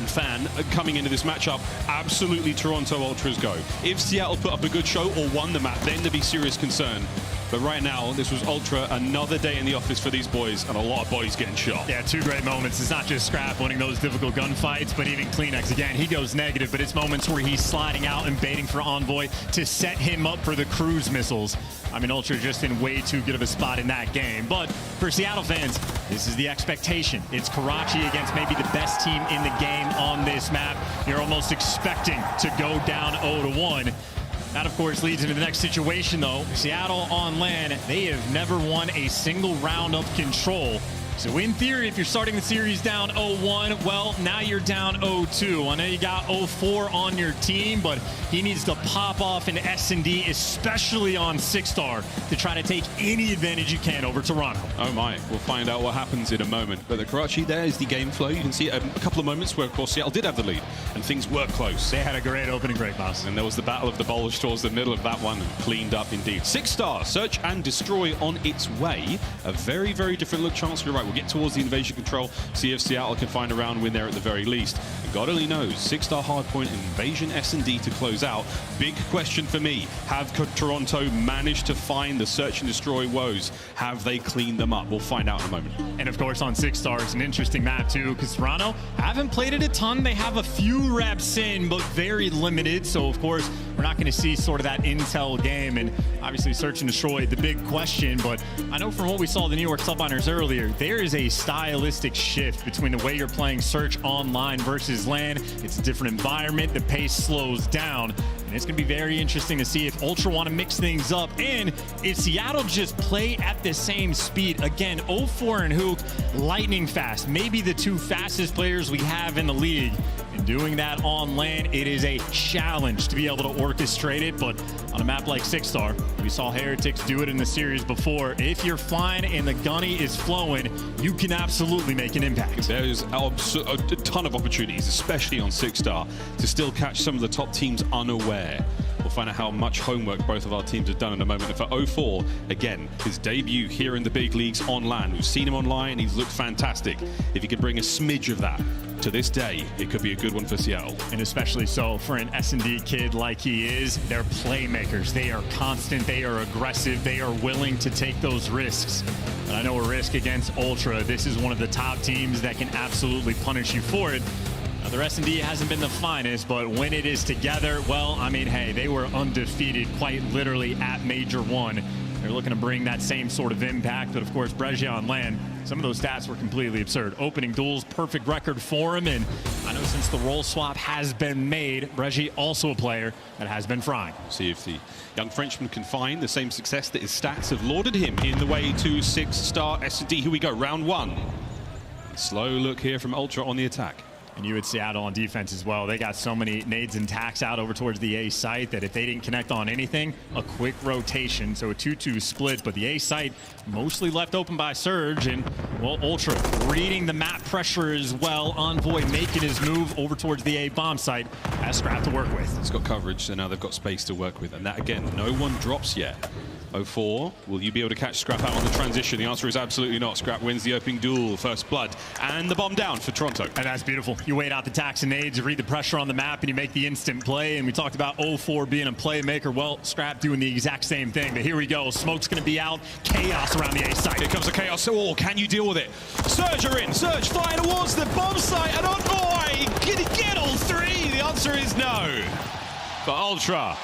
fan coming into this matchup, absolutely Toronto Ultras go. If Seattle put up a good show or won the map, then there'd be serious concern. But right now, this was Ultra, another day in the office for these boys, and a lot of bodies getting shot. Yeah, 2 great moments. It's not just Scrap winning those difficult gunfights, but even Kleenex, again, he goes negative, but it's moments where he's sliding out and baiting for Envoy to set him up for the cruise missiles. I mean, Ultra just in way too good of a spot in that game. But for Seattle fans, this is the expectation. It's Karachi against maybe the best team in the game on this map. You're almost expecting to go down 0-1. That, of course, leads into the next situation, though. Seattle on land, they have never won a single round of control So in theory, if you're starting the series down 0-1, well, now you're down 0-2. I know you got 0-4 on your team, but he needs to pop off into S&D, especially on 6-star, to try to take any advantage you can over Toronto. Oh my, we'll find out what happens in a moment. But the Karachi, there is the game flow. You can see a couple of moments where, of course, Seattle did have the lead, and things were close. They had a great opening break, boss. And there was the battle of the bulge towards the middle of that one, cleaned up indeed. 6-star, search and destroy on its way. A very, very different look chance. You're right, we'll get towards the invasion control, see if Seattle can find a round win there at the very least. And God only knows, 6-star hardpoint and invasion S&D to close out. Big question for me, have Toronto managed to find the search and destroy woes? Have they cleaned them up? We'll find out in a moment. And of course on 6-star, it's an interesting map too, because Toronto haven't played it a ton. They have a few reps in, but very limited. So of course, we're not going to see sort of that intel game, and obviously search and destroy, the big question. But I know from what we saw the New York Subliners earlier, there is a stylistic shift between the way you're playing search online versus LAN. It's a different environment. The pace slows down. And it's going to be very interesting to see if Ultra want to mix things up, and if Seattle just play at the same speed. Again, 0-4 and Hook, lightning fast. Maybe the two fastest players we have in the league. And doing that on LAN, it is a challenge to be able to orchestrate it. But on a map like 6-star, we saw Heretics do it in the series before. If you're flying and the gunny is flowing, you can absolutely make an impact. There's a ton of opportunities, especially on 6-star, to still catch some of the top teams unaware. We'll find out how much homework both of our teams have done in a moment. And for 0-4, again, his debut here in the big leagues on LAN. We've seen him online, he's looked fantastic. If he can bring a smidge of that to this day, it could be a good one for Seattle. And especially so for an S&D kid like he is. They're playmakers. They are constant. They are aggressive. They are willing to take those risks. And I know a risk against Ultra. This is one of the top teams that can absolutely punish you for it. Now, their S&D hasn't been the finest, but when it is together, well, I mean, hey, they were undefeated quite literally at Major 1. They're looking to bring that same sort of impact, but of course, Bregia on LAN, some of those stats were completely absurd. Opening duels, perfect record for him, and I know since the role swap has been made, Bregia also a player that has been frying. See if the young Frenchman can find the same success that his stats have lauded him in the way to 6-star S&D. Here we go, round 1. Slow look here from Ultra on the attack. And you at Seattle on defense as well. They got so many nades and tacks out over towards the A site that if they didn't connect on anything, a quick rotation. So a 2-2 split, but the A site mostly left open by Surge. And, well, Ultra reading the map pressure as well. Envoy making his move over towards the A bomb site. Has Scrap to work with. It's got coverage, so now they've got space to work with. And that, again, no one drops yet. 0-4, will you be able to catch Scrap out on the transition? The answer is absolutely not. Scrap wins the opening duel, first blood, and the bomb down for Toronto. And that's beautiful. You wait out the tacks and nades, you read the pressure on the map, and you make the instant play. And we talked about 0-4 being a playmaker. Well, Scrap doing the exact same thing. But here we go. Smoke's going to be out. Chaos around the A site. Here comes the chaos. Oh, can you deal with it? Surge are in. Surge flying towards the bomb site. And Envoy, can he get all three? The answer is no. For Ultra,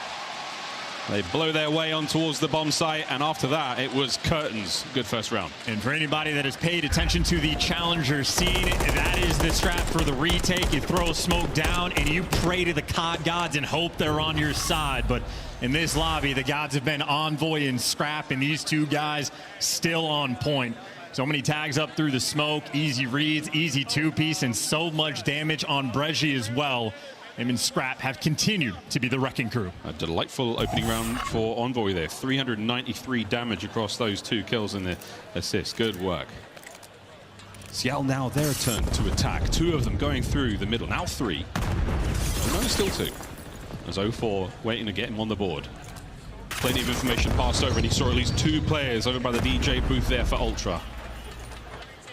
they blow their way on towards the bomb site, and after that, it was curtains. Good first round. And for anybody that has paid attention to the challenger scene, that is the strat for the retake. You throw smoke down, and you pray to the COD gods and hope they're on your side. But in this lobby, the gods have been Envoy and Scrap, and these two guys still on point. So many tags up through the smoke, easy reads, easy two-piece, and so much damage on Bregia as well. Him and Scrap have continued to be the wrecking crew. A delightful opening round for Envoy there. 393 damage across those 2 kills and the assist. Good work. Seattle now their turn to attack. 2 of them going through the middle. Now 3. Oh, no, still 2. As 0-4 waiting to get him on the board. Plenty of information passed over, and he saw at least 2 players over by the DJ booth there for Ultra.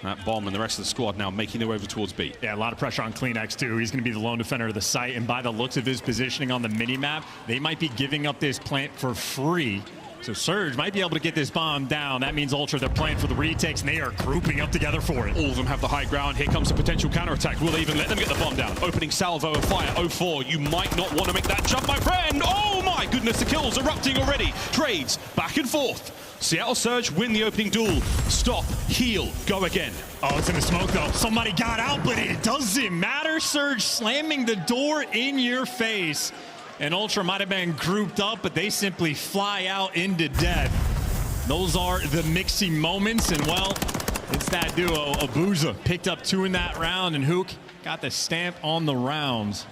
That bomb and the rest of the squad now making their way over towards B. Yeah, a lot of pressure on CleanX too. He's going to be the lone defender of the site, and by the looks of his positioning on the mini-map, they might be giving up this plant for free. So Surge might be able to get this bomb down. That means Ultra, they're playing for the retakes, and they are grouping up together for it. All of them have the high ground. Here comes a potential counterattack. Will they even let them get the bomb down? Opening salvo of fire. 0-4, you might not want to make that jump, my friend. Oh my goodness, the kills erupting already. Trades back and forth. Seattle Surge win the opening duel. Stop, heal, go again. Oh, it's in the smoke though. Somebody got out, but it doesn't matter. Surge slamming the door in your face. And Ultra might have been grouped up, but they simply fly out into death. Those are the mixing moments, and well, It's that duo. Abuza picked up 2 in that round, and Hook got the stamp on the rounds.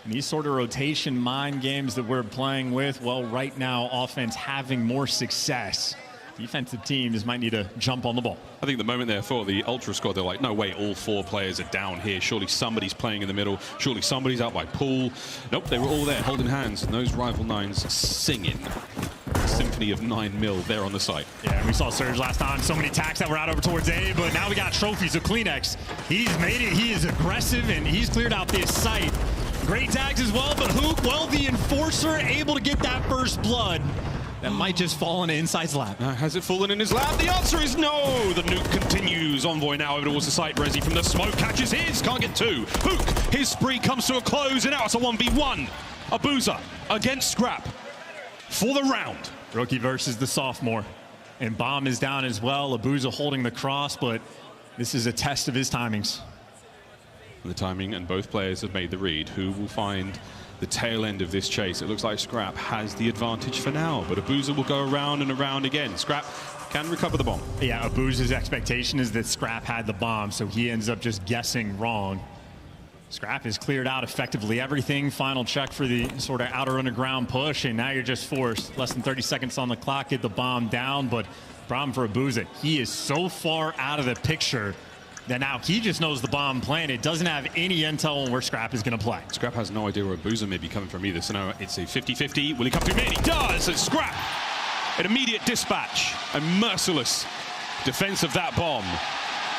And these sort of rotation mind games that we're playing with, well, right now, offense having more success. Defensive teams might need to jump on the ball. I think the moment there for the Ultra squad, they're like, no way, all 4 players are down here. Surely somebody's playing in the middle. Surely somebody's out by pool. Nope, they were all there holding hands, and those rival nines singing Symphony of 9 mil there on the site. Yeah, we saw Surge last time. So many attacks that were out over towards A, but now we got trophies of Kleenex. He's made it. He is aggressive, and he's cleared out this site. Great tags as well, but Hook, well, the Enforcer able to get that first blood. That might just fall into Inside's lap. Has it fallen in his lap? The answer is no. The nuke continues. Envoy now over towards the site. Rezi from the smoke catches his. Can't get 2. Hook, his spree comes to a close, and now it's a 1v1. Abuza against Scrap for the round. Rookie versus the sophomore. And Bomb is down as well. Abuza holding the cross, but this is a test of his timings. The timing, and both players have made the read. Who will find the tail end of this chase? It looks like Scrap has the advantage for now, but Abuza will go around and around again. Scrap can recover the bomb. Yeah, Abuza's expectation is that Scrap had the bomb, so he ends up just guessing wrong. Scrap has cleared out effectively everything. Final check for the sort of outer underground push, and now you're just forced. Less than 30 seconds on the clock, get the bomb down, but problem for Abuza, he is so far out of the picture that now he just knows the bomb planted, doesn't have any intel on where Scrap is going to play. Scrap has no idea where Abuza may be coming from either, so now it's a 50-50. Will he come through mid? He does! It's Scrap! An immediate dispatch, a merciless defense of that bomb,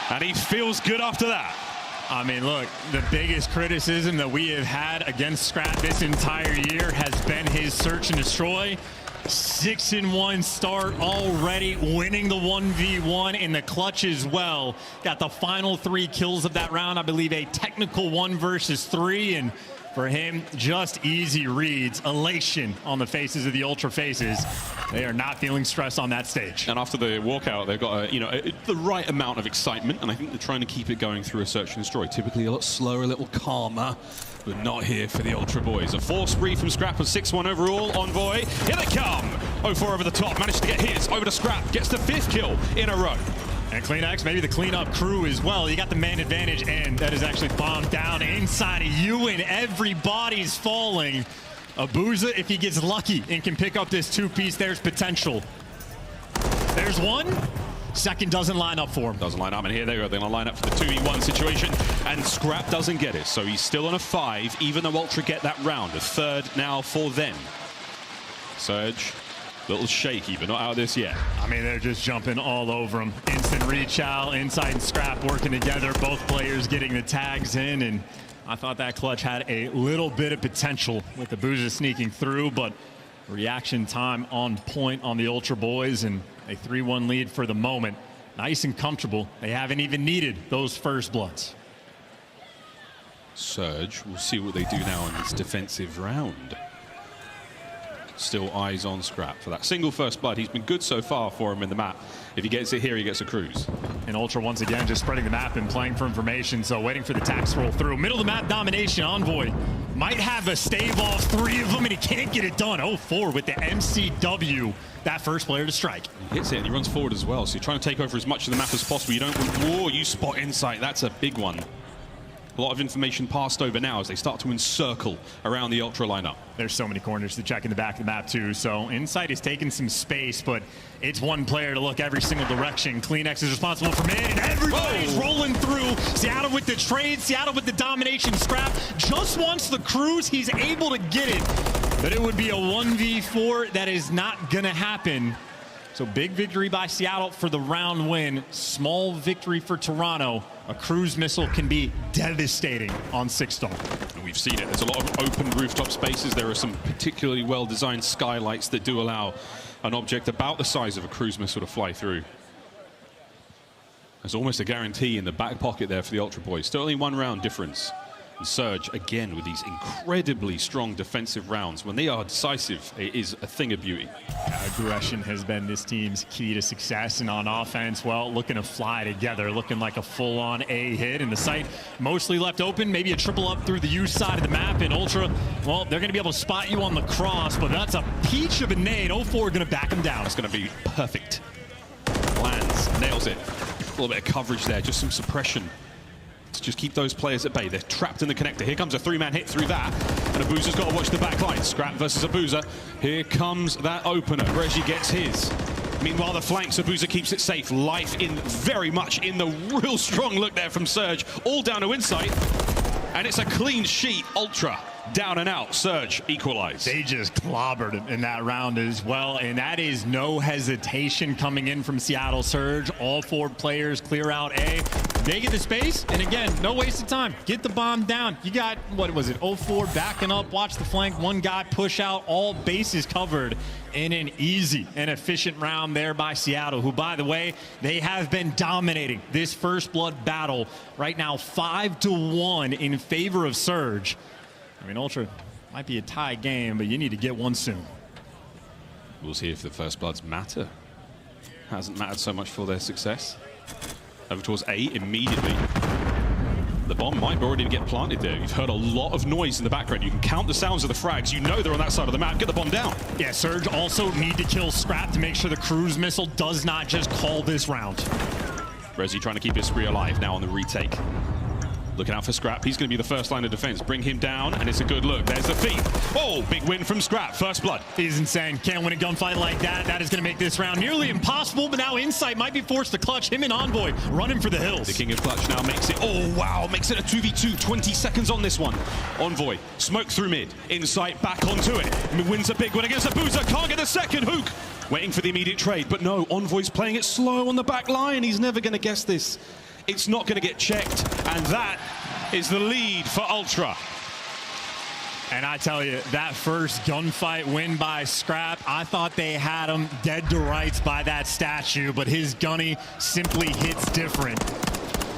and he feels good after that. I mean, look, the biggest criticism that we have had against Scrap this entire year has been his search and destroy. 6-1 start already, winning the 1v1 in the clutch as well. Got the final 3 kills of that round. I believe a technical 1 versus 3, and for him, just easy reads. Elation on the faces of the Ultra faces. They are not feeling stress on that stage. And after the walkout, they've got the right amount of excitement, and I think they're trying to keep it going through a search and destroy. Typically a lot slower, a little calmer, but not here for the Ultra boys. A 4 spree from Scrap of 6-1 overall. Envoy, here they come. 0-4 over the top, managed to get his. Over to Scrap, gets the 5th kill in a row. And Kleenex, maybe the cleanup crew as well. You got the man advantage, and that is actually bombed down inside of you, and everybody's falling. Abuza, if he gets lucky and can pick up this 2-piece, there's potential. There's 1. Second doesn't line up for him. Doesn't line up, and here they go. They're going to line up for the 2v1 situation, and Scrap doesn't get it. So he's still on a 5, even though Ultra get that round. A 3rd now for them. Surge, little shaky, but not out of this yet. I mean, they're just jumping all over him. Instant reach out, Inside and Scrap working together. Both players getting the tags in, and I thought that clutch had a little bit of potential with the Abuza sneaking through, but reaction time on point on the Ultra boys, and a 3-1 lead for the moment. Nice and comfortable. They haven't even needed those first bloods. Surge, we'll see what they do now in this defensive round. Still eyes on Scrap for that single first blood. He's been good so far for him in the map. If he gets it here, he gets a cruise. And Ultra once again just spreading the map and playing for information, so waiting for the tax roll through. Middle of the map domination. Envoy might have a stave off 3 of them, and he can't get it done. 0-4 with the MCW. That first player to strike. He hits it and he runs forward as well, so you're trying to take over as much of the map as possible. You don't want, whoa, you spot Insight. That's a big one. A lot of information passed over now as they start to encircle around the Ultra lineup. There's so many corners to check in the back of the map too, so Insight is taking some space, but it's one player to look every single direction. Kleenex is responsible for mid, and everybody's rolling through. Seattle with the trade, Seattle with the domination. Scrap just wants the cruise. He's able to get it, but it would be a 1v4. That is not gonna happen. So big victory by Seattle for the round win. Small victory for Toronto. A cruise missile can be devastating on 6-star. And we've seen it. There's a lot of open rooftop spaces. There are some particularly well-designed skylights that do allow an object about the size of a cruise missile to fly through. There's almost a guarantee in the back pocket there for the Ultra boys. Still only 1 round difference. And Surge, again, with these incredibly strong defensive rounds. When they are decisive, it is a thing of beauty. Aggression has been this team's key to success, and on offense, well, looking to fly together, looking like a full-on A hit, and the site mostly left open, maybe a triple up through the U side of the map, and Ultra, well, they're going to be able to spot you on the cross, but that's a peach of a nade. 0-4 going to back them down. It's going to be perfect. Lands, nails it. little bit of coverage there, just some suppression to just keep those players at bay. They're trapped in the connector. Here comes a 3-man hit through that, and Abuza's got to watch the back line. Scrap versus Abuza. Here comes that opener. Reggie gets his. Meanwhile, the flanks, Abuza keeps it safe. Life in very much in the real strong look there from Surge. All down to Insight, and it's a clean sheet. Ultra down and out. Surge equalized. They just clobbered in that round as well, and that is no hesitation coming in from Seattle Surge. All 4 players clear out A. They get the space, and again, no waste of time. Get the bomb down. You got, what was it, 0-4 backing up, watch the flank, one guy push out, all bases covered in an easy and efficient round there by Seattle, who, by the way, they have been dominating this first blood battle. Right now, 5-1 in favor of Surge. I mean, Ultra might be a tie game, but you need to get one soon. We'll see if the first bloods matter. Hasn't mattered so much for their success. Over towards A immediately. The bomb might already get planted there. You've heard a lot of noise in the background. You can count the sounds of the frags. You know they're on that side of the map. Get the bomb down. Yeah, Surge also need to kill Scrap to make sure the cruise missile does not just call this round. Resi trying to keep his spree alive now on the retake. Looking out for Scrap. He's going to be the first line of defense. Bring him down, and it's a good look. There's the feed. Oh, big win from Scrap. First blood. He's insane. Can't win a gunfight like that. That is going to make this round nearly impossible, but now Insight might be forced to clutch. Him and Envoy running for the hills. The king of clutch now makes it. Oh, wow. Makes it a 2v2. 20 seconds on this one. Envoy. Smoke through mid. Insight back onto it. Wins a big one against Abuza. Can't get the second. Hook. Waiting for the immediate trade, but no. Envoy's playing it slow on the back line. He's never going to guess this. It's not going to get checked, and that is the lead for Ultra. And I tell you, that first gunfight win by Scrap, I thought they had him dead to rights by that statue, but his gunny simply hits different.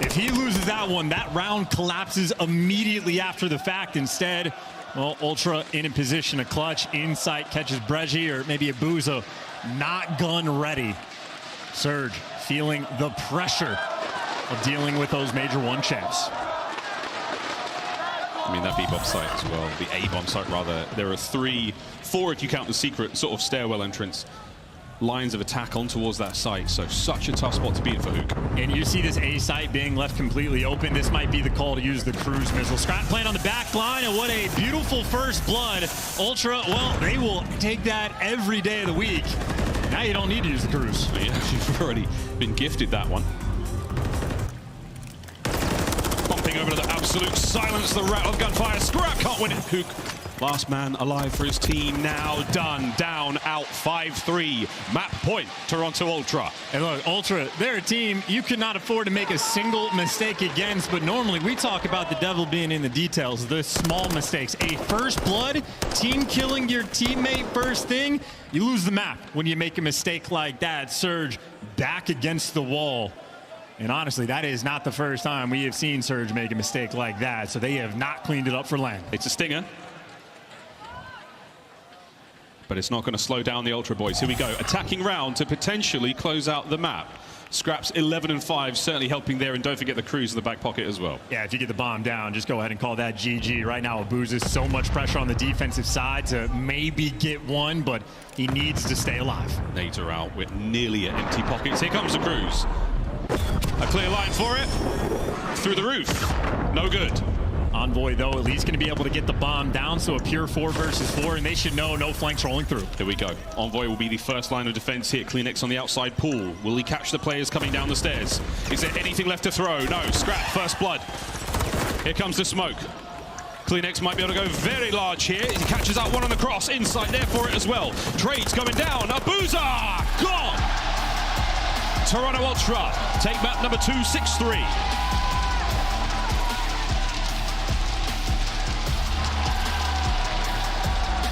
If he loses that one, that round collapses immediately after the fact. Instead, well, Ultra in a position to clutch. Insight catches Breji, or maybe Abuza, not gun ready. Surge feeling the pressure of dealing with those Major 1 champs. I mean, that B-bomb site as well, the A-bomb site rather. There are 4 if you count the secret sort of stairwell entrance lines of attack on towards that site. So such a tough spot to be in for Hook. And you see this A site being left completely open. This might be the call to use the cruise missile. Scrap playing on the back line, and what a beautiful first blood. Ultra, well, they will take that every day of the week. Now you don't need to use the cruise. Yeah, you've already been gifted that one. Bumping over to the absolute silence, the rattle of gunfire. Scrap can't win it. Hook, last man alive for his team, now done. Down, out, 5-3. Map point, Toronto Ultra. And look, Ultra, they're a team you could not afford to make a single mistake against, but normally we talk about the devil being in the details, the small mistakes. A first blood, team killing your teammate first thing, you lose the map when you make a mistake like that. Surge back against the wall. And honestly, that is not the first time we have seen Surge make a mistake like that, so they have not cleaned it up for Land. It's a stinger. But it's not going to slow down the Ultra boys. Here we go. Attacking round to potentially close out the map. Scraps 11-5, certainly helping there. And don't forget the cruise in the back pocket as well. Yeah, if you get the bomb down, just go ahead and call that GG. Right now, Abuza, so much pressure on the defensive side to maybe get one, but he needs to stay alive. Nader out with nearly an empty pockets. Here comes the cruise. A clear line for it. Through the roof. No good. Envoy, though, at least going to be able to get the bomb down, so a pure 4 versus 4, and they should know no flanks rolling through. Here we go. Envoy will be the first line of defense here. Kleenex on the outside pool. Will he catch the players coming down the stairs? Is there anything left to throw? No. Scrap, first blood. Here comes the smoke. Kleenex might be able to go very large here. He catches out one on the cross. Insight there for it as well. Trades coming down. Abuza! Gone! Toronto Ultra take map number 2, 6-3.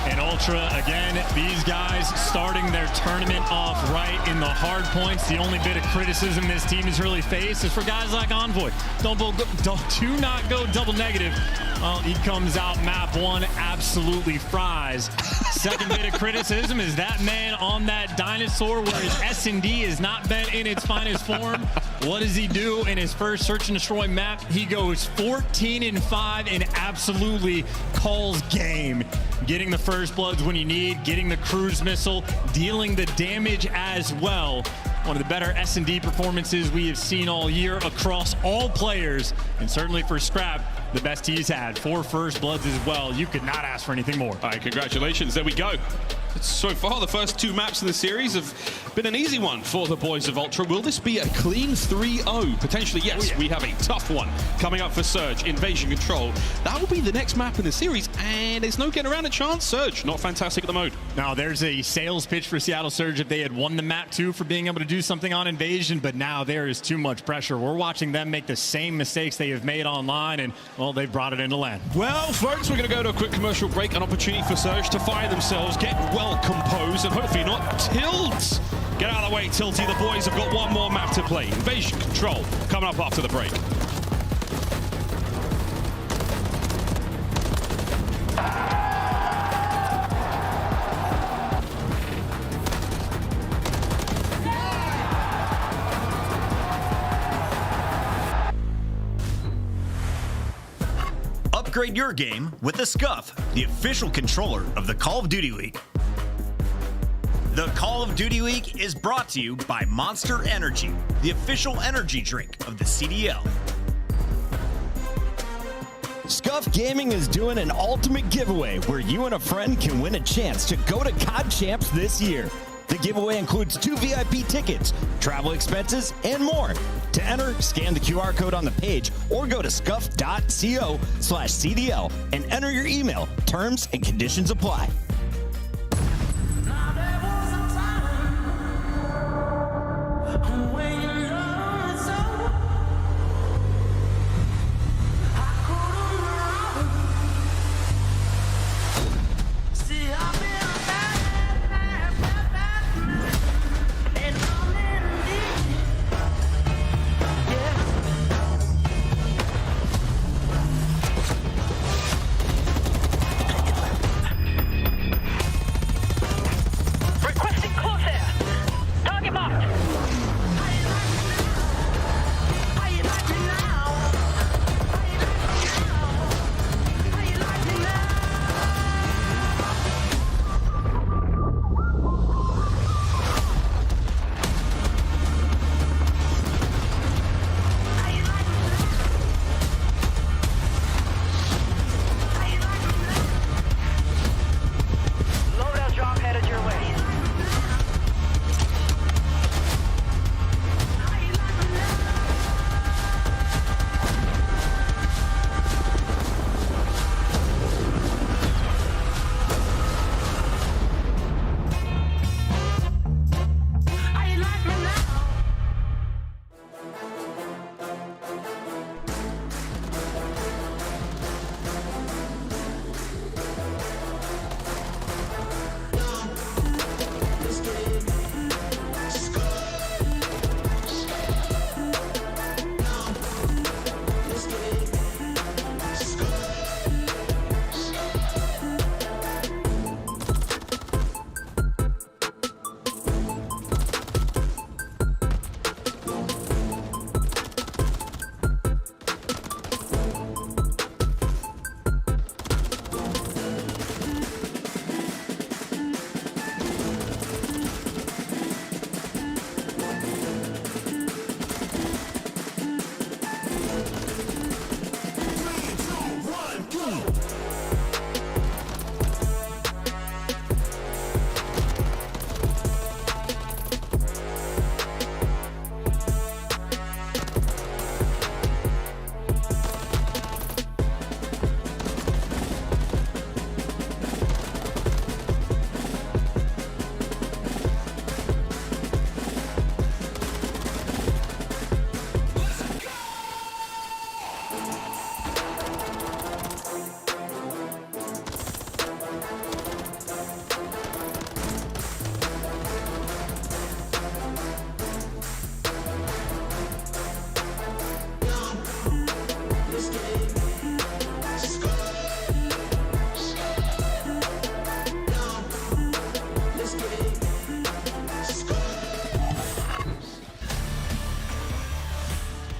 And Ultra, again, these guys starting their tournament off right in the hard points. The only bit of criticism this team has really faced is for guys like Envoy. Do not go double negative. Well, he comes out map 1, absolutely fries. Second bit of criticism is that man on that dinosaur where his S&D has not been in its finest form. What does he do in his first search and destroy map? He goes 14-5 and absolutely calls game. Getting the first bloods when you need, getting the cruise missile, dealing the damage as well. one of the better S&D performances we have seen all year across all players, and certainly for Scrap, the best he's had. 4 first bloods as well. You could not ask for anything more. All right, congratulations. There we go. So far, the first 2 maps in the series have been an easy one for the boys of Ultra. Will this be a clean 3-0? Potentially, yes. We have a tough one coming up for Surge, Invasion Control. That will be the next map in the series, and there's no getting around a chance. Surge, not fantastic at the mode. Now, there's a sales pitch for Seattle Surge if they had won the map too for being able to do something on Invasion, but now there is too much pressure. We're watching them make the same mistakes they have made online, and, well, they've brought it into land. Well, folks, we're going to go to a quick commercial break, an opportunity for Surge to fire themselves, get well composed, and hopefully not tilt. Get out of the way, Tilty. The boys have got one more map to play. Invasion Control coming up after the break. Upgrade your game with the Scuff, the official controller of the Call of Duty League. The Call of Duty League is brought to you by Monster Energy, the official energy drink of the CDL. Scuff Gaming is doing an ultimate giveaway where you and a friend can win a chance to go to COD Champs this year. The giveaway includes 2 VIP tickets, travel expenses, and more. To enter, scan the QR code on the page or go to scuff.co/CDL and enter your email. Terms and conditions apply.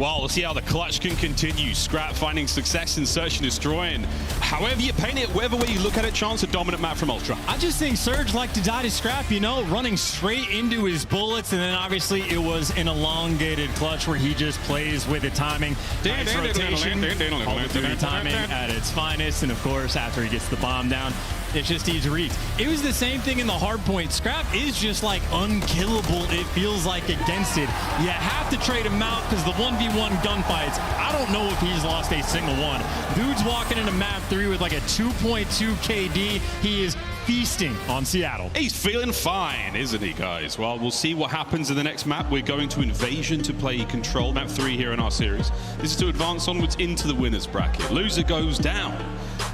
Well, we'll see how the clutch can continue. Scrap finding success in search and destroying. However you paint it, whatever way you look at it, chance a dominant map from Ultra. I just think Surge liked to die to Scrap, you know, running straight into his bullets, and then obviously it was an elongated clutch where he just plays with the timing. Nice rotation, Call of Duty timing at its finest, and of course, after he gets the bomb down, it's just easy reads. It was the same thing in the hard point. Scrap is just like unkillable, it feels like, against it. You have to trade him out because the 1v1 gunfights, I don't know if he's lost a single one. Dude's walking into map 3 with like a 2.2 KD. He is feasting on Seattle. He's feeling fine, isn't he, guys? Well, we'll see what happens in the next map. We're going to Invasion to play Control, map 3 here in our series. This is to advance onwards into the winners bracket. Loser goes down.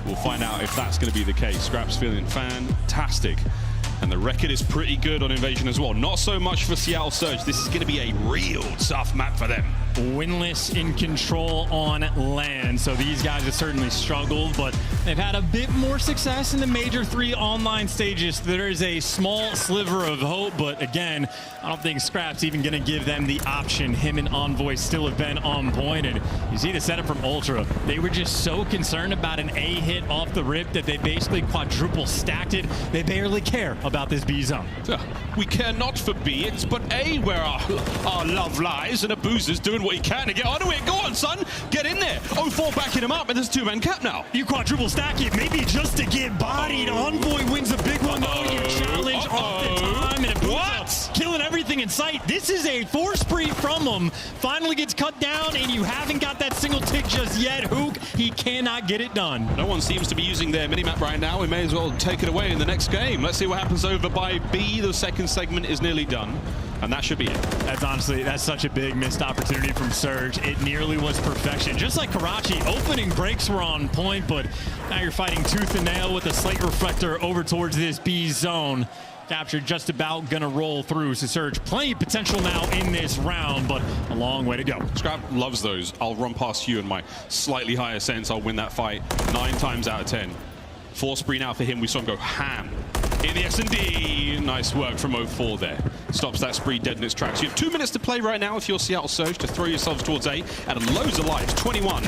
We'll find out if that's going to be the case. Scrap's feeling fantastic. And the record is pretty good on Invasion as well. Not so much for Seattle Surge. This is going to be a real tough map for them. Winless in Control on land. So these guys have certainly struggled, but they've had a bit more success in the Major 3 online stages. There is a small sliver of hope, but again, I don't think Scrap's even going to give them the option. Him and Envoy still have been on point, and you see the setup from Ultra. They were just so concerned about an A hit off the rip that they basically quadruple stacked it. They barely care about this B zone. We care not for B, it's but A where our love lies, and Abuza's doing what he can to get onto it. Go on, son, get in there. 0-4 backing him up, and there's a 2-man cap now. You quadruple stack it, maybe just to get bodied. Envoy wins a big one, though. You challenge off the time, and Abuza killing everything in sight. This is a 4 spree from him. Finally gets cut down, and you haven't got that single tick just yet. Hook, he cannot get it done. No one seems to be using their minimap right now. We may as well take it away in the next game. Let's see what happens over by B. The second segment is nearly done, and that should be it. That's such a big missed opportunity from Surge. It nearly was perfection. Just like Karachi, opening breaks were on point, but now you're fighting tooth and nail with a Slate Reflector over towards this B zone. Capture just about gonna roll through. So Surge, plenty of potential now in this round, but a long way to go. Scrap loves those. I'll run past you in my slightly higher sense. I'll win that fight 9 times out of 10. 4 spree now for him. We saw him go ham in the S&D. Nice work from 0-4 there. Stops that spree dead in its tracks. You have 2 minutes to play right now if you're Seattle Surge to throw yourselves towards A. And loads of lives. 21.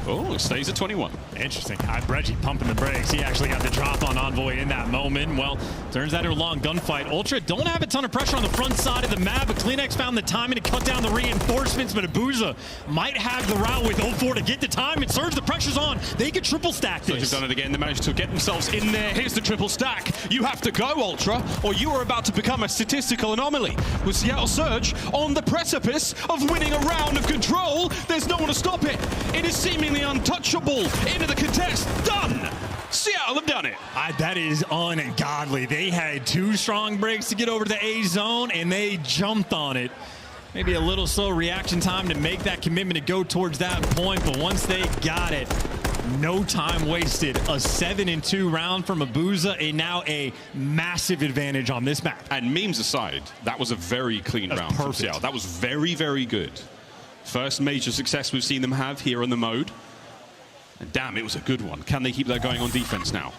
Oh, it stays at 21. Interesting. Reggie pumping the brakes. He actually got the drop on Envoy in that moment. Well, turns out a long gunfight. Ultra don't have a ton of pressure on the front side of the map, but CleanX found the timing to cut down the reinforcements, but Abuza might have the route with 0-4 to get the time. And Surge, the pressure's on. They could triple stack this. Surge have done it again. They managed to get themselves in there. Here's the triple stack. You have to go, Ultra, or you are about to become a statistical anomaly. With Seattle Surge on the precipice of winning a round of Control, there's no one to stop it. It is seemingly untouchable. Into the contest. Done. Seattle have done it. That is ungodly. They had 2 strong breaks to get over to the A zone, and they jumped on it. Maybe a little slow reaction time to make that commitment to go towards that point, but once they got it, no time wasted. A 7-2 round from Abuza, and now a massive advantage on this map. And memes aside, that was a very clean round from Seattle. That was very, very good. First major success we've seen them have here on the mode. And damn, it was a good one. Can they keep that going on defense now?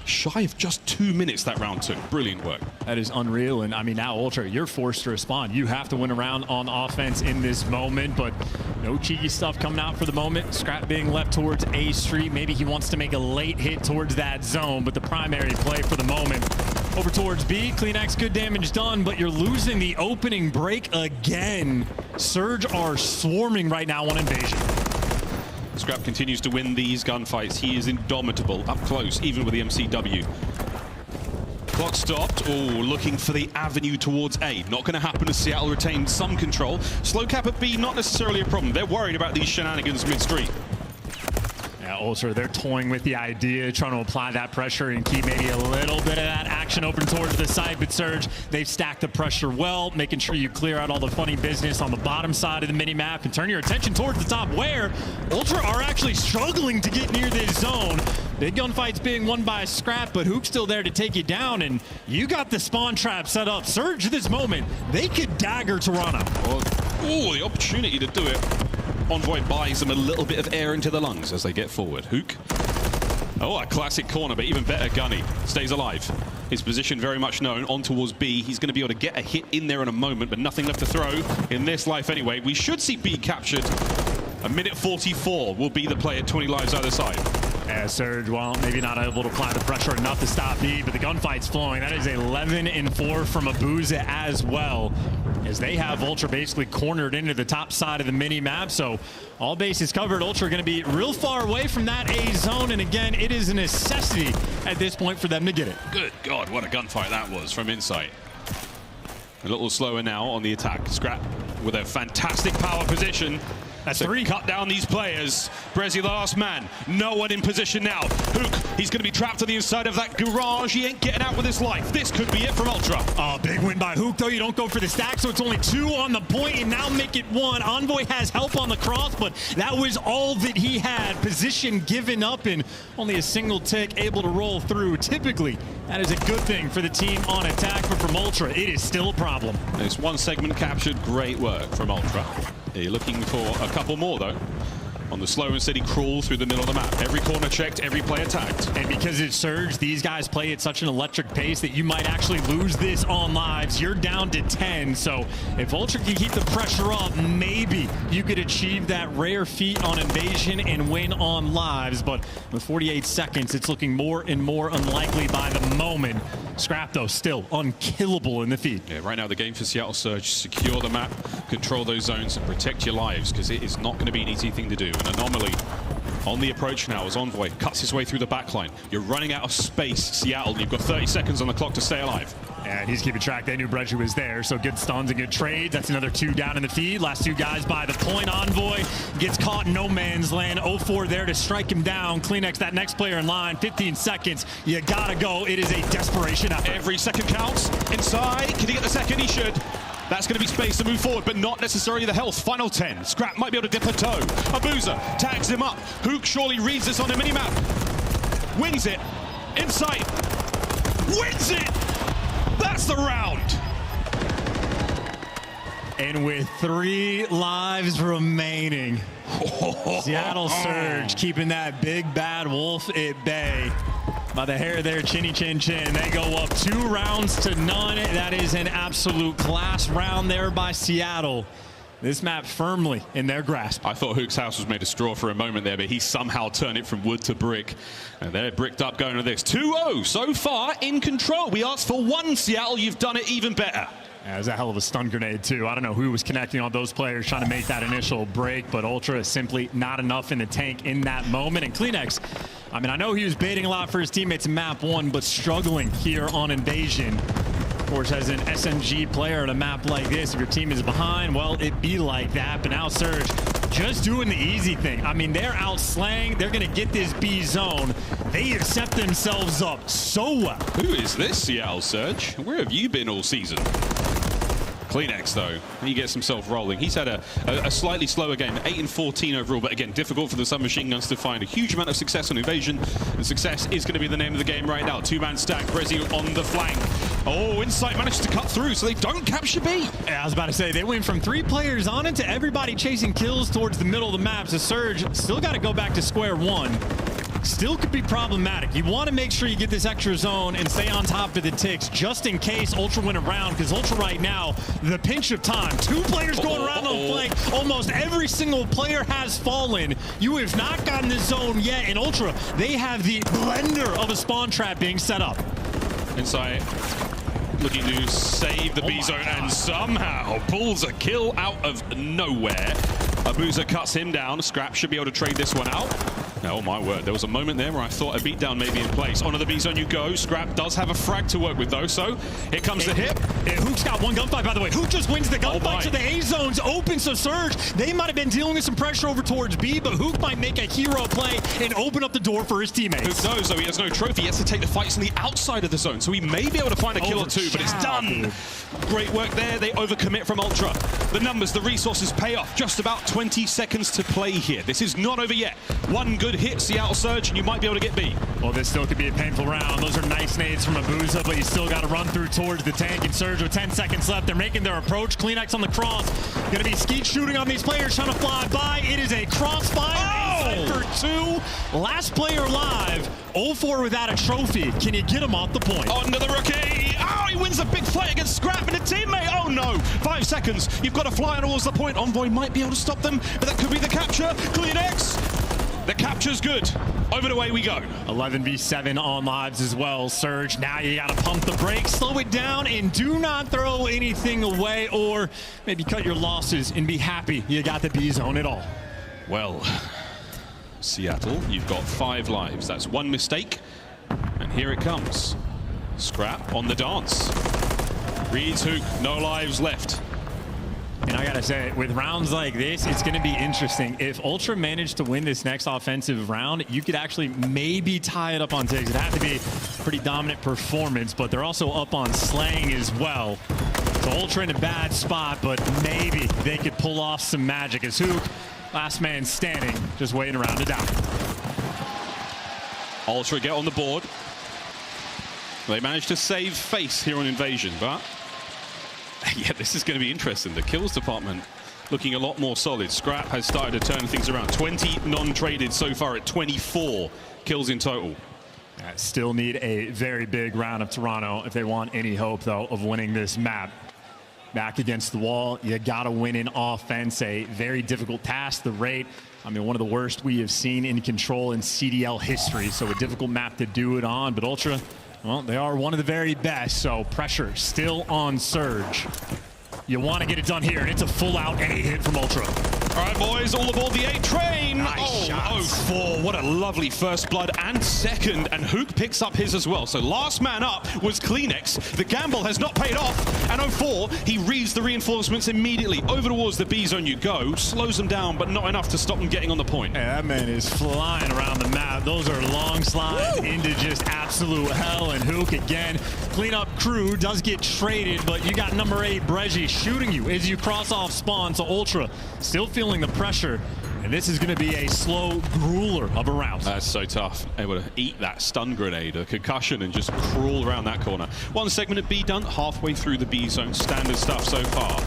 Shy of just 2 minutes that round took. Brilliant work. That is unreal. And I mean, now Ultra, you're forced to respond. You have to win a round on offense in this moment, but no cheeky stuff coming out for the moment. Scrap being left towards A Street. Maybe he wants to make a late hit towards that zone, but the primary play for the moment over towards B. CleanX, good damage done, but you're losing the opening break again. Surge are swarming right now on Invasion. Scrap continues to win these gunfights. He is indomitable up close, even with the MCW. Clock stopped. Oh, looking for the avenue towards A. Not going to happen as Seattle retained some control. Slow cap at B, not necessarily a problem. They're worried about these shenanigans mid-street. Yeah, Ultra, they're toying with the idea, trying to apply that pressure and keep maybe a little bit of that action open towards the side. But Surge, they've stacked the pressure well, making sure you clear out all the funny business on the bottom side of the mini-map and turn your attention towards the top, where Ultra are actually struggling to get near this zone. Big gunfights being won by Scrap, but Hook's still there to take you down, and you got the spawn trap set up. Surge, at this moment, they could dagger Toronto. Oh, the opportunity to do it. Envoy buys them a little bit of air into the lungs as they get forward. Hook. Oh, a classic corner, but even better Gunny. Stays alive. His position very much known, on towards B. He's going to be able to get a hit in there in a moment, but nothing left to throw in this life anyway. We should see B captured. A minute 44 will be the play at 20 lives either side. Yeah, Surge, well, maybe not able to apply the pressure enough to stop B, but the gunfight's flowing. That is 11-4 from Abuza as well, as they have Ultra basically cornered into the top side of the mini-map. So all bases covered. Ultra going to be real far away from that A zone, and again, it is a necessity at this point for them to get it. Good God, what a gunfight that was from Insight. A little slower now on the attack. Scrap with a fantastic power position. That's three. Cut down these players. Brezzy, the last man. No one in position now. Hook, he's going to be trapped on the inside of that garage. He ain't getting out with his life. This could be it from Ultra. Oh, big win by Hook, though. You don't go for the stack, so it's only 2 on the point, and now make it 1. Envoy has help on the cross, but that was all that he had. Position given up, and only a single tick able to roll through. Typically, that is a good thing for the team on attack, but from Ultra, it is still a problem. There's one segment captured. Great work from Ultra. You're looking for a couple more, though, on the slow and steady crawl through the middle of the map. Every corner checked, every player tagged. And because it's Surge, these guys play at such an electric pace that you might actually lose this on lives. You're down to 10, so if Ultra can keep the pressure up, maybe you could achieve that rare feat on Invasion and win on lives. But with 48 seconds, it's looking more and more unlikely by the moment. Scrap, though, still unkillable in the feed. Yeah, right now the game for Seattle Surge, secure the map, control those zones, and protect your lives, because it is not going to be an easy thing to do. An anomaly on the approach now as Envoy cuts his way through the backline. You're running out of space, Seattle. You've got 30 seconds on the clock to stay alive. And he's keeping track. They knew Brezzy was there, so good stuns and good trades. That's another 2 down in the feed. Last 2 guys by the point. Envoy gets caught in no man's land. 0-4 there to strike him down. Kleenex, that next player in line. 15 seconds. You gotta go. It is a desperation effort. Every second counts. Inside. Can he get the second? He should. That's going to be space to move forward, but not necessarily the health. Final 10. Scrap might be able to dip a toe. Abuza tags him up. Hook surely reads this on the minimap. Wins it. Insight. Wins it. That's the round. And with 3 lives remaining, Seattle Surge keeping that big bad wolf at bay. By the hair there, chinny chin chin. They go up 2 rounds to none. That is an absolute class round there by Seattle. This map firmly in their grasp. I thought Hook's house was made of straw for a moment there, but he somehow turned it from wood to brick. And they're bricked up going to this. 2-0 so far in control. We asked for 1, Seattle. You've done it even better. Yeah, it was a hell of a stun grenade, too. I don't know who was connecting on those players trying to make that initial break, but Ultra is simply not enough in the tank in that moment. And Kleenex, I mean, I know he was baiting a lot for his teammates in map 1, but struggling here on Invasion. Of course, as an SMG player at a map like this, if your team is behind, well, it be like that. But now Surge just doing the easy thing. I mean, they're out slaying. They're going to get this B zone. They have set themselves up so well. Who is this, Seattle Surge? Where have you been all season? Kleenex, though, he gets himself rolling. He's had a slightly slower game, 8-14 overall, but again, difficult for the submachine guns to find a huge amount of success on Invasion, and success is going to be the name of the game right now. 2-man stack, Brezzy on the flank. Oh, Insight managed to cut through, so they don't capture B. Yeah, I was about to say, they went from 3 players on it to everybody chasing kills towards the middle of the map. So Surge still got to go back to square one. Still could be problematic. You want to make sure you get this extra zone and stay on top of the ticks just in case Ultra went around, because Ultra right now, the pinch of time. 2 players going around on flank. Almost every single player has fallen. You have not gotten the zone yet, and Ultra, they have the blender of a spawn trap being set up. Insight looking to save the B zone and somehow pulls a kill out of nowhere. Abuza cuts him down. Scrap should be able to trade this one out. Oh my word, there was a moment there where I thought a beatdown may be in place. Onto the B zone you go. Scrap does have a frag to work with though, so here comes the hit. Hook's got 1 gunfight, by the way. Hook just wins the gunfight, so the A zone's open, so Surge, they might have been dealing with some pressure over towards B, but Hook might make a hero play and open up the door for his teammates. Hook knows, though, he has no trophy. He has to take the fights on the outside of the zone, so he may be able to find a kill or 2, but it's done. Great work there. They overcommit from Ultra. The numbers, the resources pay off. Just about 20 seconds to play here. This is not over yet. 1 good could hit Seattle Surge, and you might be able to get B. Well, this still could be a painful round. Those are nice nades from Abuza, but you still got to run through towards the tank. And Surge with 10 seconds left. They're making their approach. Kleenex on the cross. Going to be Skeet shooting on these players, trying to fly by. It is a crossfire. For 2. Last player alive. 0-4 without a trophy. Can you get him off the point? Onto the rookie. Oh, he wins a big fight against Scrap and a teammate. Oh no, 5 seconds. You've got to fly towards the point. Envoy might be able to stop them, but that could be the capture. Kleenex. The capture's good. Over the way we go. 11v7 on lives as well. Surge, now you got to pump the brakes, slow it down, and do not throw anything away, or maybe cut your losses and be happy you got the B zone at all. Well, Seattle, you've got 5 lives. That's 1 mistake, and here it comes. Scrap on the dance. Reads Hook, no lives left. And I gotta say, with rounds like this, it's gonna be interesting. If Ultra managed to win this next offensive round, you could actually maybe tie it up on Tiggs. It'd have to be a pretty dominant performance, but they're also up on Slang as well. So Ultra in a bad spot, but maybe they could pull off some magic as Hook, last man standing, just waiting around to die. Ultra get on the board. They managed to save face here on Invasion, but yeah, this is going to be interesting. The kills department looking a lot more solid. Scrap has started to turn things around. 20 non-traded so far at 24 kills in total. Still need a very big round of Toronto if they want any hope, though, of winning this map. Back against the wall, you got to win in offense. A very difficult task. The rate, I mean, one of the worst we have seen in control in CDL history. So a difficult map to do it on. But Ultra, well, they are one of the very best. So pressure still on Surge. You want to get it done here, and it's a full-out A hit from Ultra. All right, boys, all aboard the A train. Nice shots. 0-4. What a lovely first blood and second. And Hook picks up his as well. So last man up was Kleenex. The gamble has not paid off. And 0-4, he reads the reinforcements immediately. Over towards the B zone you go. Slows them down, but not enough to stop them getting on the point. Yeah, that man is flying around the map. Those are long slides into just absolute hell. And Hook again. Cleanup crew does get traded, but you got number 8 Breji shooting you as you cross off spawn. So Ultra still feeling the pressure, and this is going to be a slow grueler of a round. That's so tough. Able to eat that stun grenade, a concussion, and just crawl around that corner. One segment of B done, halfway through the B zone. Standard stuff so far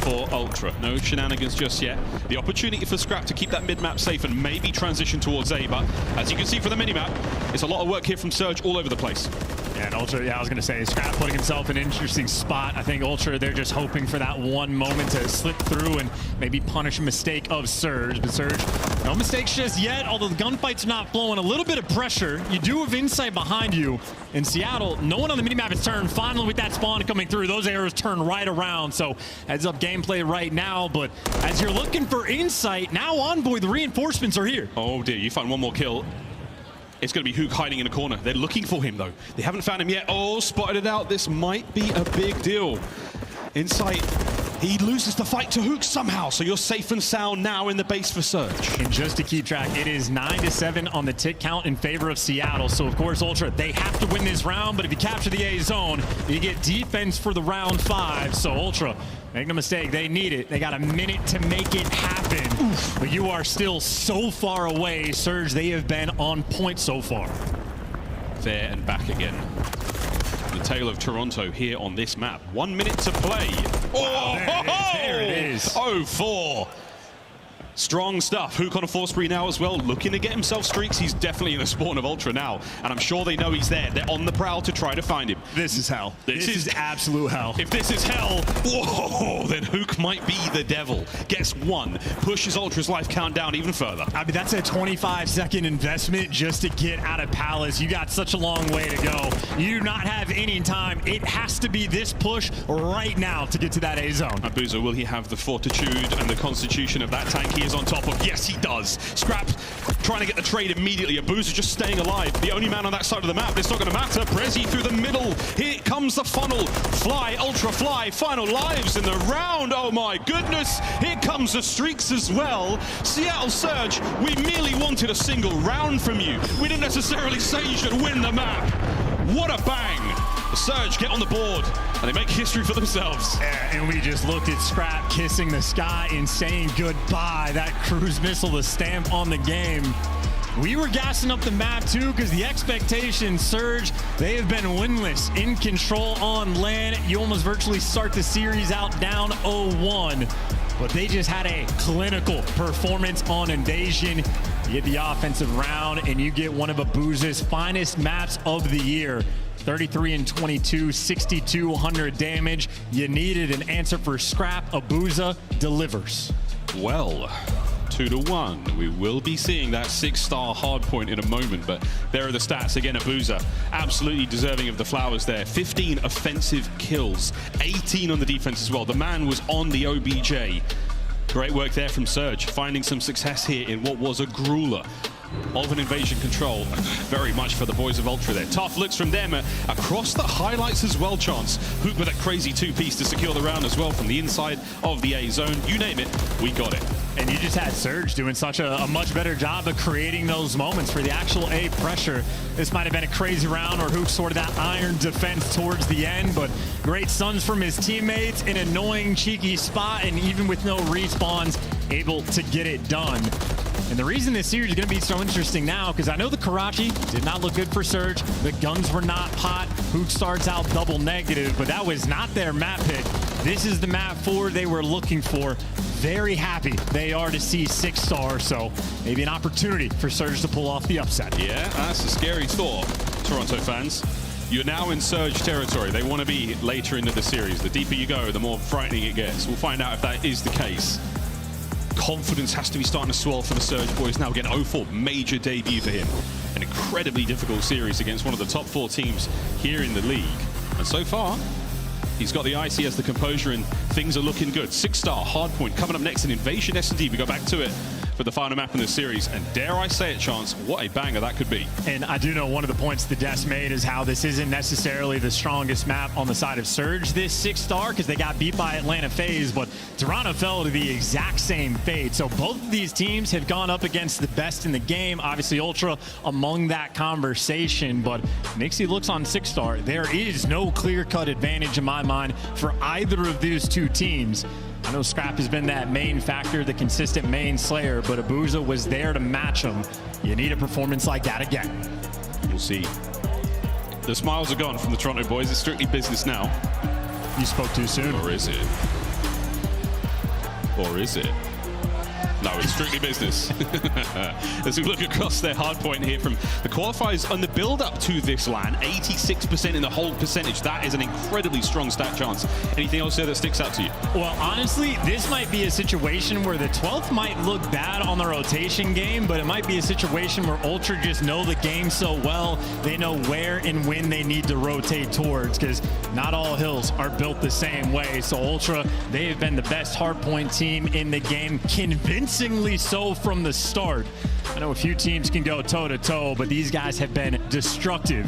for Ultra. No shenanigans just yet. The opportunity for Scrap to keep that mid-map safe and maybe transition towards A, but as you can see from the mini-map, it's a lot of work here from Surge all over the place. Yeah, and Ultra, yeah, I was going to say, Scrap putting himself in an interesting spot. I think Ultra, they're just hoping for that one moment to slip through and maybe punish a mistake of Surge. But Surge, no mistakes just yet, although the gunfight's not flowing. A little bit of pressure. You do have insight behind you. In Seattle, no one on the minimap has turned. Finally, with that spawn coming through, those arrows turn right around. So heads up gameplay right now. But as you're looking for insight, now Envoy, the reinforcements are here. Oh dear, you find one more kill. It's going to be Hook hiding in a corner. They're looking for him, though. They haven't found him yet. Oh, spotted it out. This might be a big deal. Insight. He loses the fight to Hook somehow, so you're safe and sound now in the base for Surge. And just to keep track, it is 9-7 on the tick count in favor of Seattle. So, of course, Ultra, they have to win this round, but if you capture the A zone, you get defense for the round 5. So, Ultra, make no mistake, they need it. They got a minute to make it happen. Oof. But you are still so far away. Surge, they have been on point so far. There and back again. The tale of Toronto here on this map. 1 minute to play. Wow, there it is. 0-4. Strong stuff. Hook on a 4 spree now as well, looking to get himself streaks. He's definitely in the spawn of Ultra now, and I'm sure they know he's there. They're on the prowl to try to find him. This is hell. This is absolute hell. If this is hell, whoa, then Hook might be the devil. Gets 1, pushes Ultra's life count down even further. I mean, that's a 25-second investment just to get out of Palace. You got such a long way to go. You do not have any time. It has to be this push right now to get to that A zone. Abuza, will he have the fortitude and the constitution of that tank he is on top of? Yes, he does. Scrap trying to get the trade immediately. Abuza just staying alive. The only man on that side of the map. It's not going to matter. Brezzy through the middle. Here comes the funnel. Fly, Ultra Fly. Final lives in the round. Oh my goodness. Here comes the streaks as well. Seattle Surge, we merely wanted a single round from you. We didn't necessarily say you should win the map. What a bang. The Surge get on the board, and they make history for themselves. Yeah, and we just looked at Scrap kissing the sky and saying goodbye. That cruise missile, the stamp on the game. We were gassing up the map too because the expectations surge. They have been winless in control on land. You almost virtually start the series out down 0-1. But they just had a clinical performance on Invasion. You get the offensive round and you get one of Abuza's finest maps of the year. 33 and 22, 6,200 damage. You needed an answer for Scrap. Abuza delivers. Well, 2-1. We will be seeing that 6-star hard point in a moment, but there are the stats again. Abuza absolutely deserving of the flowers there. 15 offensive kills, 18 on the defense as well. The man was on the OBJ. Great work there from Surge, finding some success here in what was a grueler of an Invasion control. Very much for the boys of Ultra there. Tough looks from them across the highlights as well, Chance. Hook with that crazy two-piece to secure the round as well from the inside of the A zone. You name it, we got it. And you just had Surge doing such a much better job of creating those moments for the actual A pressure. This might have been a crazy round or Hook sorted that iron defense towards the end, but great stuns from his teammates, an annoying cheeky spot, and even with no respawns, able to get it done. And the reason this series is going to be so interesting now, because I know the Karachi did not look good for Surge. The guns were not hot. Hook starts out double negative, but that was not their map pick. This is the map 4 they were looking for. Very happy they are to see 6-star, so maybe an opportunity for Surge to pull off the upset. Yeah, that's a scary thought, Toronto fans. You're now in Surge territory. They want to be later into the series. The deeper you go, the more frightening it gets. We'll find out if that is the case. Confidence has to be starting to swell for the Surge boys now. Again, 0-4, major debut for him. An incredibly difficult series against one of the top 4 teams here in the league. And so far, he's got the ice, he has the composure, and things are looking good. 6-star hardpoint coming up next in Invasion S&D. We go back to it for the final map in the series, and dare I say it, Chance, what a banger that could be. And I do know one of the points the Des made is how this isn't necessarily the strongest map on the side of Surge this 6-star, because they got beat by Atlanta FaZe, but Toronto fell to the exact same fate. So both of these teams have gone up against the best in the game. Obviously Ultra among that conversation, but Nixie looks on 6-star. There is no clear-cut advantage in my mind for either of these two teams. I know Scrap has been that main factor, the consistent main slayer, but Abuza was there to match him. You need a performance like that again. We'll see. The smiles are gone from the Toronto boys. It's strictly business now. You spoke too soon. Or is it? Or is it? No, it's strictly business. As we look across their hard point here from the qualifiers on the build-up to this LAN, 86% in the hold percentage. That is an incredibly strong stat, Chance. Anything else there that sticks out to you? Well, honestly, this might be a situation where the 12th might look bad on the rotation game, but it might be a situation where Ultra just know the game so well, they know where and when they need to rotate towards, because not all hills are built the same way. So Ultra, they have been the best hardpoint team in the game, convincingly so from the start. I know a few teams can go toe-to-toe, but these guys have been destructive.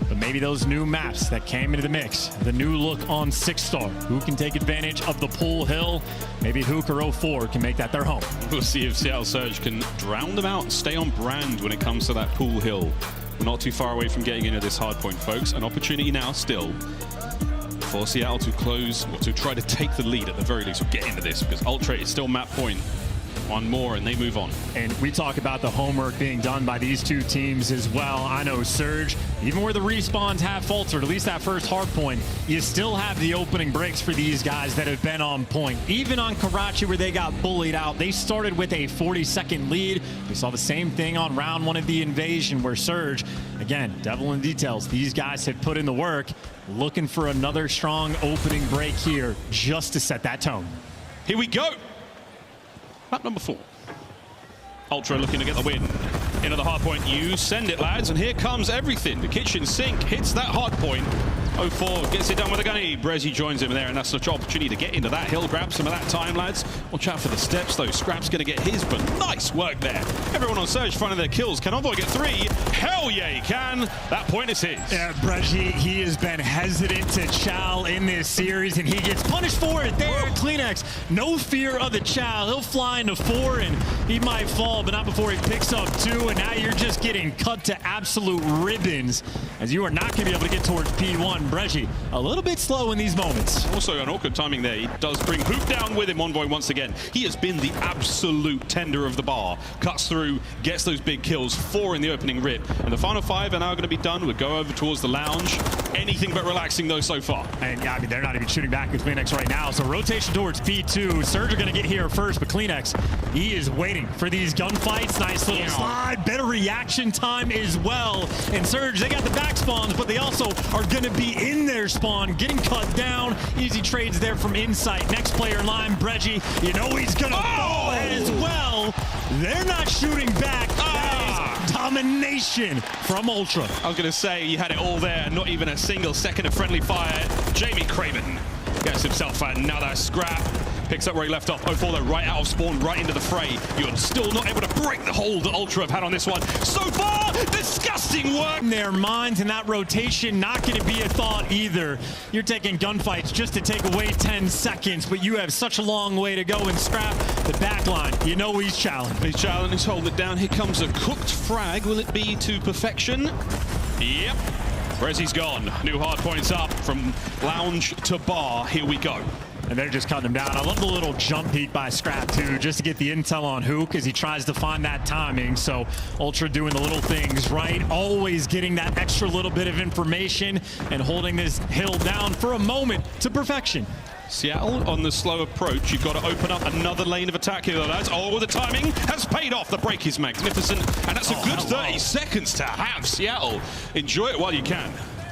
But maybe those new maps that came into the mix, the new look on 6-star, who can take advantage of the pool hill? Maybe Hook or 04 can make that their home. We'll see if Seattle Surge can drown them out and stay on brand when it comes to that pool hill. We're not too far away from getting into this hard point, folks. An opportunity now still for Seattle to close, or to try to take the lead at the very least, or get into this, because Ultra is still map point. One more and they move on. And we talk about the homework being done by these two teams as well. I know Surge, even where the respawns have faltered, at least that first hard point, you still have the opening breaks for these guys that have been on point. Even on Karachi where they got bullied out, they started with a 40-second lead. We saw the same thing on round 1 of the Invasion where Surge, again, devil in details, these guys have put in the work, looking for another strong opening break here just to set that tone. Here we go. Map number 4. Ultra looking to get the win. Into the hard point, you send it, lads, and here comes everything. The kitchen sink hits that hard point. 04 gets it done with a gunny. Brezzy joins him there, and that's such an opportunity to get into that hill, grab some of that time, lads. Watch out for the steps, though. Scrap's going to get his, but nice work there. Everyone on Surge finding their kills. Can Envoy get 3? Hell yeah, he can. That point is his. Yeah, Brezzy, he has been hesitant to chow in this series, and he gets punished for it there. Kleenex, no fear of the chow. He'll fly into 4, and he might fall, but not before he picks up 2, and now you're just getting cut to absolute ribbons, as you are not going to be able to get towards P1. Breggy a little bit slow in these moments. Also, an awkward timing there. He does bring Hoop down with him, Envoy, once again. He has been the absolute tender of the bar. Cuts through, gets those big kills, 4 in the opening rip. And the final 5 are now going to be done. We'll go over towards the lounge. Anything but relaxing, though, so far. And, yeah, I mean, they're not even shooting back with Kleenex right now. So rotation towards P2. Surge are going to get here first, but Kleenex, he is waiting for these gunfights. Nice little slide. Better reaction time as well. And Surge, they got the back spawns, but they also are going to be in their spawn, getting cut down. Easy trades there from Insight. Next player in line, Breggy. You know he's going to fall as well. They're not shooting back. That is domination from Ultra. I was going to say, you had it all there. Not even a single second of friendly fire. Jamie Craven gets himself another scrap. Picks up where he left off. 0-4 though, right out of spawn, right into the fray. You're still not able to break the hold that Ultra have had on this one. So far, disgusting work. In their minds, and that rotation not going to be a thought either. You're taking gunfights just to take away 10 seconds, but you have such a long way to go and scrap the back line. You know he's challenged. He's challenged, he's holding it down. Here comes a cooked frag. Will it be to perfection? Yep. Rezzy's gone. New hard points up from lounge to bar. Here we go. And they're just cutting him down. I love the little jump peek by Scrap, too, just to get the intel on Hook as he tries to find that timing. So Ultra doing the little things right, always getting that extra little bit of information and holding this hill down for a moment to perfection. Seattle on the slow approach. You've got to open up another lane of attack here, lads. Oh, the timing has paid off. The break is magnificent, and that's a good 30 seconds to have. Seattle, enjoy it while you can.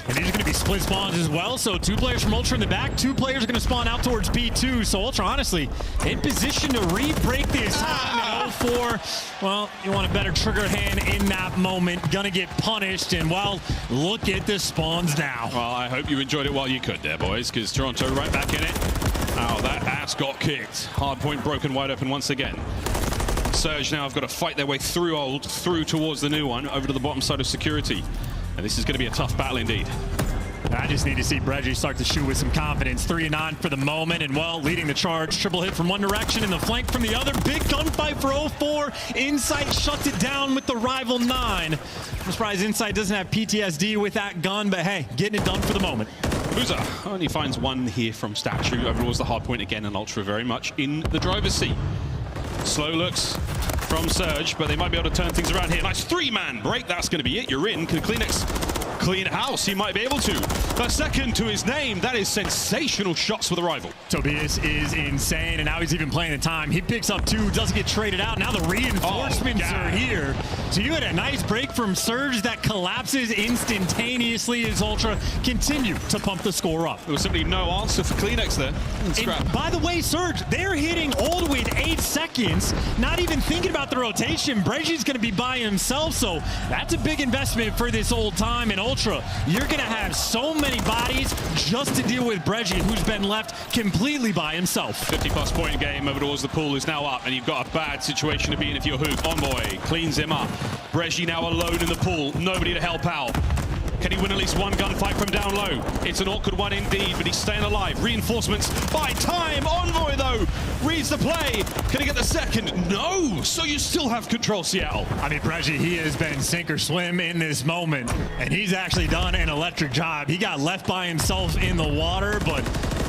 And these are going to be split spawns as well. So 2 players from Ultra in the back, 2 players are going to spawn out towards B2. So Ultra, honestly, in position to re-break this time at 0-4. Well, you want a better trigger hand in that moment. Going to get punished. And, well, look at the spawns now. Well, I hope you enjoyed it while you could there, boys, because Toronto right back in it. Oh, that ass got kicked. Hard point broken wide open once again. Surge now have got to fight their way through towards the new one, over to the bottom side of security. And this is going to be a tough battle indeed. I just need to see Breggy start to shoot with some confidence. 3-9 for the moment, and well, leading the charge. Triple hit from one direction and the flank from the other. Big gunfight for 0-4. Insight shuts it down with the rival 9. I'm surprised Insight doesn't have PTSD with that gun, but hey, getting it done for the moment. Boozer only finds one here from Statue. Over towards the hard point again, and Ultra very much in the driver's seat. Slow looks from Surge, but they might be able to turn things around here. Nice 3-man break. That's going to be it. You're in. Can Kleenex clean house? He might be able to. The second to his name. That is sensational shots for the rival. Tobias is insane, and now he's even playing the time. He picks up 2, doesn't get traded out. Now the reinforcements are here. So you had a nice break from Surge that collapses instantaneously as Ultra continue to pump the score up. There was simply no answer for Kleenex there. And by the way, Surge, they're hitting all the way to 8 seconds, not even thinking about the rotation. Breggy's going to be by himself, so that's a big investment for this old time. And Ultra, you're going to have so many bodies just to deal with Breggy, who's been left completely by himself. 50-plus point game over towards the pool is now up, and you've got a bad situation to be in if you're Hook. Envoy cleans him up. Breggy now alone in the pool. Nobody to help out. Can he win at least one gunfight from down low? It's an awkward one indeed, but he's staying alive. Reinforcements by time. Envoy, though, reads the play. Can he get the second? No. So you still have control, Seattle. I mean, Breggy, he has been sink or swim in this moment, and he's actually done an electric job. He got left by himself in the water, but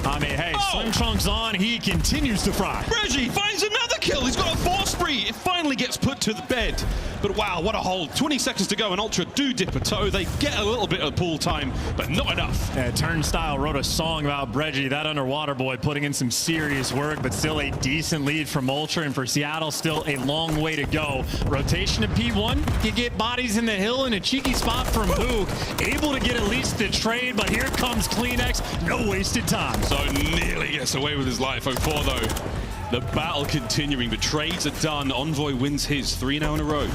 I mean, hey, Slim Trunks on. He continues to fry. Breggy finds another kill. He's got a 4 spree. It finally gets put to the bed. But wow, what a hold. 20 seconds to go, and Ultra do dip a toe. They get a little bit of pool time, but not enough. Yeah, Turnstile wrote a song about Breggy, that underwater boy, putting in some serious work, but still a decent lead from Ultra, and for Seattle, still a long way to go. Rotation to P1, you get bodies in the hill in a cheeky spot from Hook, able to get at least the trade, but here comes Kleenex, no wasted time. So nearly gets away with his life. 0-4 though. The battle continuing. The trades are done. Envoy wins his 3 now in a row.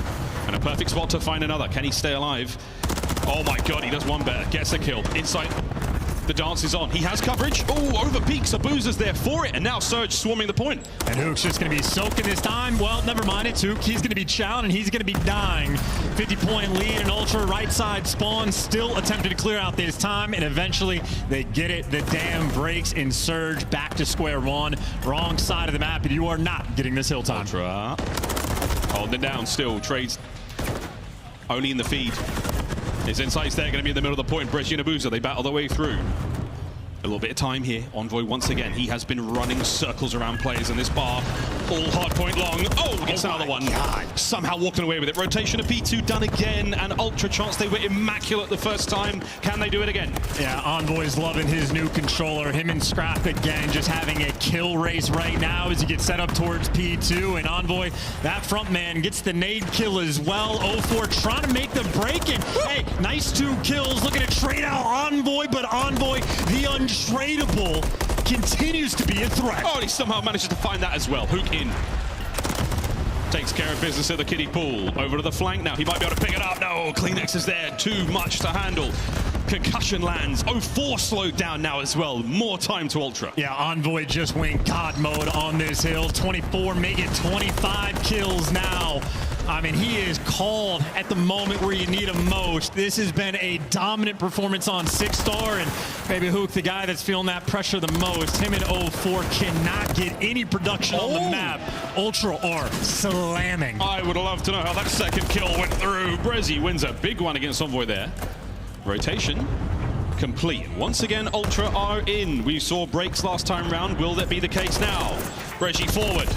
And a perfect spot to find another. Can he stay alive? Oh my god, he does one better. Gets a kill. Inside. The dance is on. He has coverage. Oh, over peaks. Abuzer's there for it. And now Surge swarming the point. And Hook's just going to be soaking this time. Well, never mind. It's Hook. He's going to be chowed, and he's going to be dying. 50-point lead, and Ultra right side spawn still attempted to clear out this time, and eventually they get it. The dam breaks, and Surge back to square one. Wrong side of the map, and you are not getting this hill time. Ultra holding it down still. Trades only in the feed. His insights there, going to be in the middle of the point. Bresci and Abuza, they battle their way through. A little bit of time here. Envoy once again. He has been running circles around players in this bar. All hard point long. Oh, gets another one. God. Somehow walking away with it. Rotation of P2 done again. And Ultra chance. They were immaculate the first time. Can they do it again? Yeah, Envoy's loving his new controller. Him and Scrap again just having a kill race right now as he gets set up towards P2. And Envoy, that front man, gets the nade kill as well. 0-4 trying to make the break. And hey, nice 2 kills. Looking to trade out Envoy, but Envoy, the untradeable, continues to be a threat. Oh, he somehow manages to find that as well. Hook in. Takes care of business at the kiddie pool. Over to the flank now. He might be able to pick it up. No, Kleenex is there. Too much to handle. Concussion lands. 0-4 slowed down now as well. More time to Ultra. Yeah, Envoy just went God mode on this hill. 24, make it 25 kills now. I mean, he is called at the moment where you need him most. This has been a dominant performance on 6-star, and maybe Hook, the guy that's feeling that pressure the most, him and 0-4 cannot get any production on the map. Ultra are slamming. I would love to know how that second kill went through. Bresci wins a big one against Envoy there. Rotation complete. Once again, Ultra are in. We saw breaks last time round. Will that be the case now? Bresci forward.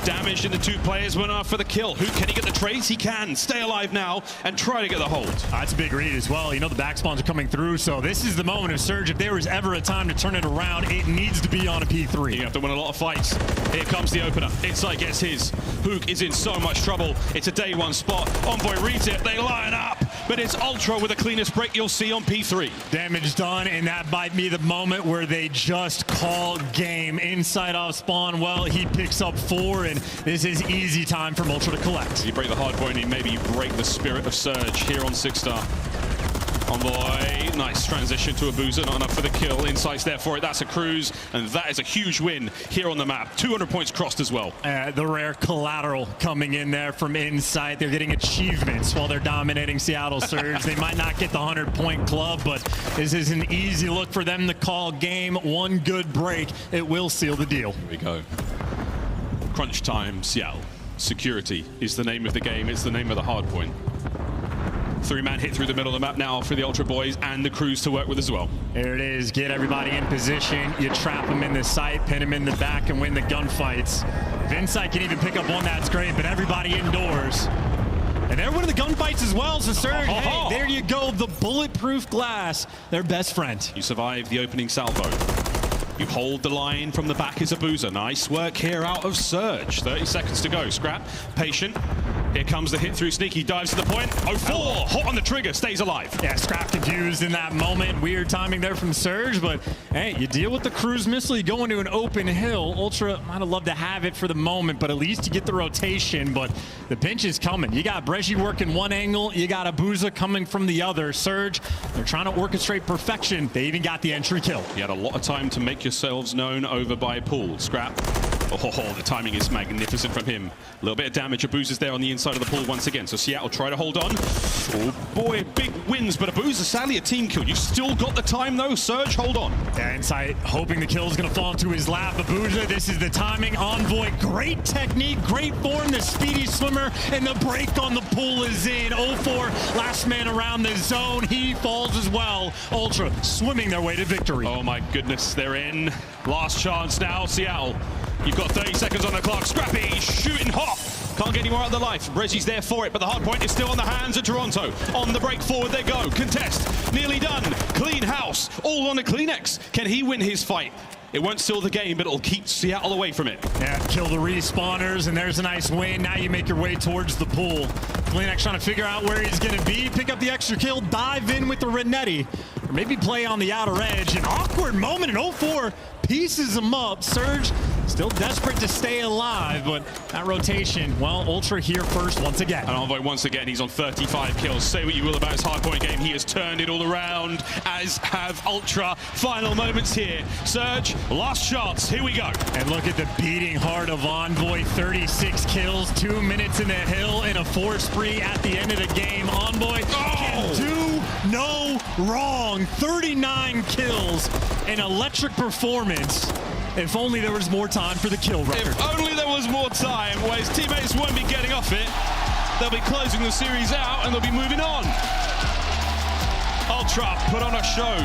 Damaged in the 2 players, went off for the kill. Who can he get the trades? He can. Stay alive now and try to get the hold. That's a big read as well. You know the back spawns are coming through, so this is the moment of Surge. If there was ever a time to turn it around, it needs to be on a P3. You have to win a lot of fights. Here comes the opener. Inside gets his. Hook is in so much trouble. It's a day 1 spot. Envoy reads it. They line up. But it's Ultra with the cleanest break you'll see on P3. Damage done, and that might be the moment where they just call game. Inside off spawn, well, he picks up 4, and this is easy time for Ultra to collect. You break the hard point, and maybe you break the spirit of Surge here on 6-star. Envoy, nice transition to Abuza, not enough for the kill. Insights there for it, that's a cruise, and that is a huge win here on the map. 200 points crossed as well. The rare collateral coming in there from Insight. They're getting achievements while they're dominating Seattle Surge. They might not get the 100-point club, but this is an easy look for them to call game. 1 good break, it will seal the deal. Here we go. Crunch time, Seattle. Security is the name of the game. It's the name of the hard point. 3-man hit through the middle of the map now for the Ultra boys and the crews to work with as well. There it is. Get everybody in position. You trap them in the sight, pin them in the back, and win the gunfights. If Insight can even pick up 1, that's great, but everybody indoors. And they're winning the gunfights as well, so Surge, hey, there you go. The bulletproof glass, their best friend. You survive the opening salvo. You hold the line from the back as Abuza. Nice work here out of Surge. 30 seconds to go. Scrap, patient. Here comes the hit through Sneaky, dives to the point. 0-4, hot on the trigger, stays alive. Yeah, Scrap confused in that moment. Weird timing there from Surge, but hey, you deal with the cruise missile, you go into an open hill. Ultra might have loved to have it for the moment, but at least you get the rotation, but the pinch is coming. You got Bresci working one angle, you got Abuza coming from the other. Surge, they're trying to orchestrate perfection. They even got the entry kill. You had a lot of time to make yourselves known over by Pool. Scrap. Oh, the timing is magnificent from him. A little bit of damage. Abuza's there on the inside of the pool once again. So Seattle try to hold on. Oh boy, big wins, but Abuza sadly a team kill. You've still got the time though. Surge, hold on. Yeah, Insight hoping the kill is going to fall into his lap. Abuza, this is the timing. Envoy, great technique, great form. The speedy swimmer, and the break on the pool is in. 0-4, last man around the zone. He falls as well. Ultra swimming their way to victory. Oh my goodness, they're in. Last chance now, Seattle. You've got 30 seconds on the clock. Scrappy shooting hot. Can't get any more out of the life. Bresci's there for it, but the hard point is still on the hands of Toronto. On the break forward they go. Contest nearly done. Clean house. All on a Kleenex. Can he win his fight? It won't seal the game, but it'll keep Seattle away from it. Yeah, kill the respawners, and there's a nice win. Now you make your way towards the pool. Kleenex trying to figure out where he's going to be. Pick up the extra kill, dive in with the Renetti, or maybe play on the outer edge. An awkward moment in 0-4 pieces him up. Surge still desperate to stay alive, but that rotation, well, Ultra here first once again. And Envoy once again, he's on 35 kills. Say what you will about his hardpoint game, he has turned it all around, as have Ultra. Final moments here. Surge, last shots, here we go. And look at the beating heart of Envoy, 36 kills, 2 minutes in the hill, and a 4 spree at the end of the game. Envoy can do no wrong. 39 kills, an electric performance. If only there was more time for the kill record. If only there was more time, where his teammates won't be getting off it. They'll be closing the series out and they'll be moving on. Ultra put on a show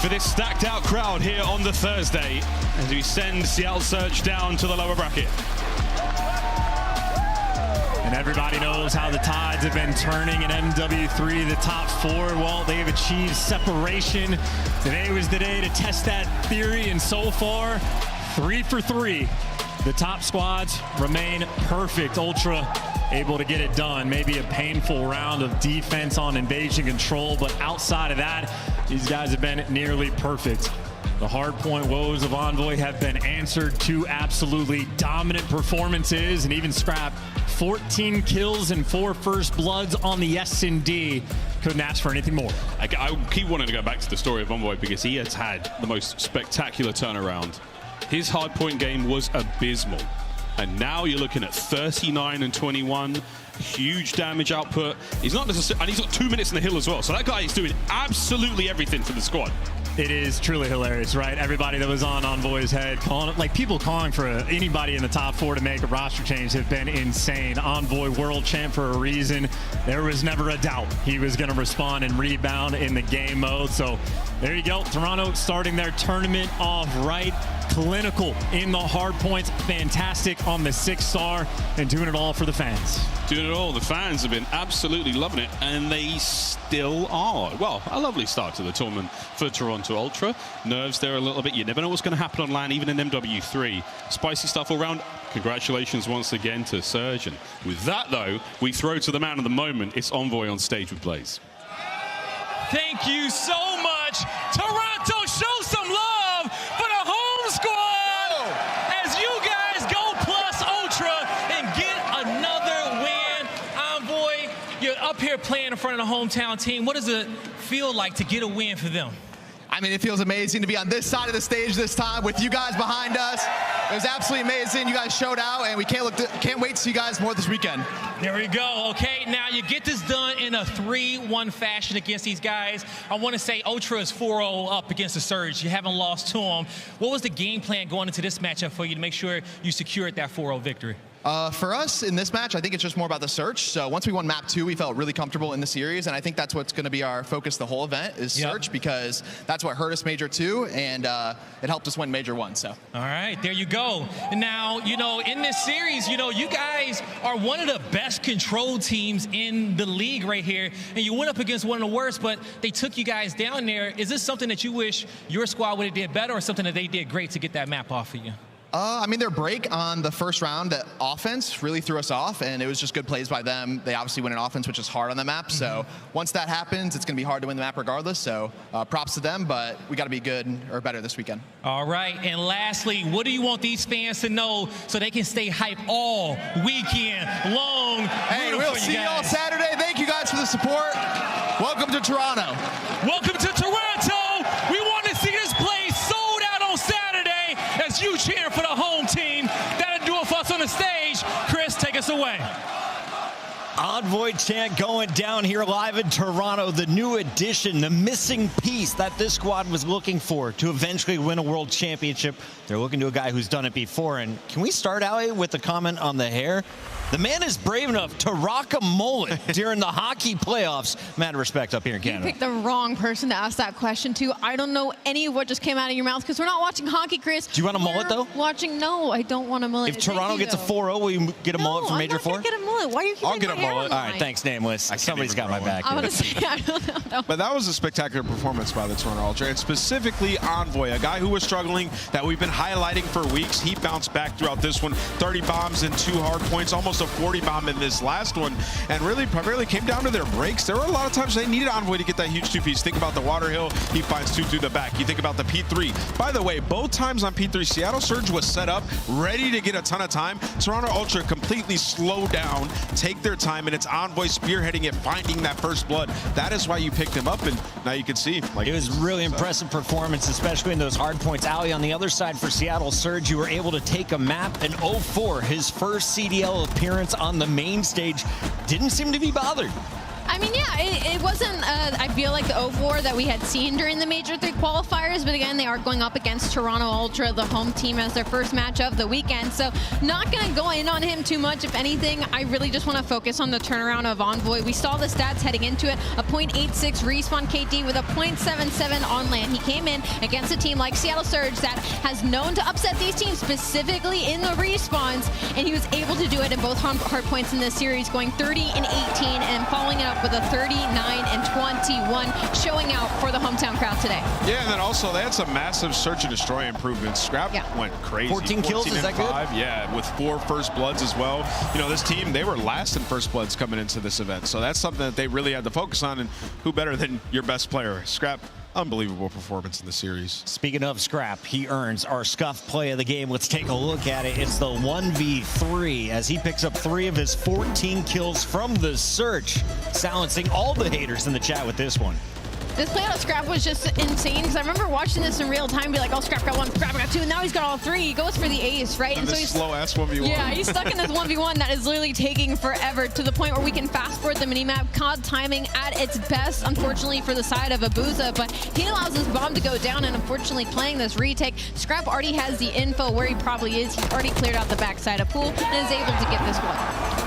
for this stacked out crowd here on the Thursday as we send Seattle Surge down to the lower bracket. And everybody knows how the tides have been turning in MW3, the top 4. Well, they've achieved separation. Today was the day to test that theory, and so far, 3 for 3. The top squads remain perfect. Ultra able to get it done. Maybe a painful round of defense on invasion control, but outside of that, these guys have been nearly perfect. The hardpoint woes of Envoy have been answered. 2 absolutely dominant performances, and even Scrap, 14 kills and 4 first bloods on the S&D. Couldn't ask for anything more. I keep wanting to go back to the story of Envoy because he has had the most spectacular turnaround. His hardpoint game was abysmal. And now you're looking at 39 and 21, huge damage output. He's not necessarily, and he's got 2 minutes in the hill as well. So that guy is doing absolutely everything for the squad. It is truly hilarious, right? Everybody that was on Envoy's head, people calling for anybody in the top 4 to make a roster change have been insane. Envoy world champ for a reason. There was never a doubt he was going to respond and rebound in the game mode. So there you go. Toronto starting their tournament off right. Clinical in the hard points, fantastic on the 6-star, and doing it all for the fans. Doing it all. The fans have been absolutely loving it, and they still are. Well, a lovely start to the tournament for Toronto Ultra. Nerves there a little bit. You never know what's going to happen on LAN, even in MW3. Spicy stuff all around. Congratulations once again to Surge. And with that, though, we throw to the man of the moment. It's Envoy on stage with Blaze. Thank you so much. Toronto, show some love for the home squad as you guys go plus Ultra and get another win. Envoy, you're up here playing in front of the hometown team. What does it feel like to get a win for them? I mean, it feels amazing to be on this side of the stage this time with you guys behind us. It was absolutely amazing. You guys showed out, and we can't wait to see you guys more this weekend. There we go. Okay, now you get this done in a 3-1 fashion against these guys. I want to say Ultra is 4-0 up against the Surge. You haven't lost to them. What was the game plan going into this matchup for you to make sure you secured that 4-0 victory? For us in this match, I think it's just more about the search. So once we won map 2, we felt really comfortable in the series, and I think that's what's going to be our focus the whole event is search, because that's what hurt us Major 2, and it helped us win Major 1. So. All right, there you go. Now, you know, in this series, you know, you guys are one of the best control teams in the league right here, and you went up against one of the worst, but they took you guys down there. Is this something that you wish your squad would have did better, or something that they did great to get that map off of you? I mean, their break on the first round at offense really threw us off, and it was just good plays by them. They obviously went in offense, which is hard on the map. So once that happens, it's going to be hard to win the map regardless. So props to them, but we got to be good or better this weekend. All right, and lastly, what do you want these fans to know so they can stay hyped all weekend long? Hey, we'll see you all Saturday. Thank you guys for the support. Welcome to Toronto. Welcome to Toronto. We want to see this place sold out on Saturday as you cheer for the home team. That'll do it for us on the stage. Chris, take us away. Envoy chant going down here live in Toronto. The new addition, the missing piece that this squad was looking for to eventually win a world championship. They're looking to a guy who's done it before. And can we start out with a comment on the hair? The man is brave enough to rock a mullet during the hockey playoffs. Mad respect up here in Canada. You picked the wrong person to ask that question to. I don't know any of what just came out of your mouth because we're not watching hockey, Chris. Do you want a mullet, though? No, I don't want a mullet. If Toronto gets a 4-0, will you get a mullet for Major 4? I'm not going to get a mullet. Why are you keeping I'll get a mullet. All right, line? thanks, Nameless. Somebody's got my back. I want to say, I don't know. But that was a spectacular performance by the Toronto Ultra, and specifically Envoy, a guy who was struggling that we've been highlighting for weeks. He bounced back throughout this one. 30 bombs and 2 hard points, almost a 40 bomb in this last one, and really primarily came down to their breaks. There were a lot of times they needed Envoy to get that huge 2-piece. Think about the water hill. He finds 2 through the back. You think about the P3. By the way, both times on P3, Seattle Surge was set up, ready to get a ton of time. Toronto Ultra completely slowed down, take their time, and it's Envoy spearheading it, finding that first blood. That is why you picked him up, and now you can see. Like, it was really impressive performance, especially in those hard points. Ali, on the other side for Seattle Surge, you were able to take a map, an 0-4, his first CDL appearance on the main stage. Didn't seem to be bothered. I mean, yeah, it wasn't, I feel like, the 0-4 that we had seen during the Major 3 qualifiers, but again, they are going up against Toronto Ultra, the home team, as their first match of the weekend, so not going to go in on him too much. If anything, I really just want to focus on the turnaround of Envoy. We saw the stats heading into it, a .86 respawn KD with a .77 on land. He came in against a team like Seattle Surge that has known to upset these teams, specifically in the respawns, and he was able to do it in both hard points in this series, going 30 and 18 and following it up with a 39 and 21, showing out for the hometown crowd today. Yeah, and then also they had some massive search and destroy improvements. Scrap went crazy. 14 kills, is that good? Yeah, with 4 first bloods as well. You know, this team, they were last in first bloods coming into this event, so that's something that they really had to focus on, and who better than your best player? Scrap, unbelievable performance in the series. Speaking of Scrap, he earns our Scuff play of the game. Let's take a look at it. It's the 1v3 as he picks up 3 of his 14 kills from the search, silencing all the haters in the chat with this one. This play out of Scrap was just insane, because I remember watching this in real time, be like, oh, Scrap got 1, Scrap got 2, and now he's got all 3. He goes for the ace, right? And so he's slow-ass 1v1. Yeah, he's stuck in this 1v1 that is literally taking forever, to the point where we can fast-forward the minimap. COD timing at its best, unfortunately, for the side of Abuza, but he allows his bomb to go down, and unfortunately, playing this retake, Scrap already has the info where he probably is. He's already cleared out the backside of Pool and is able to get this one.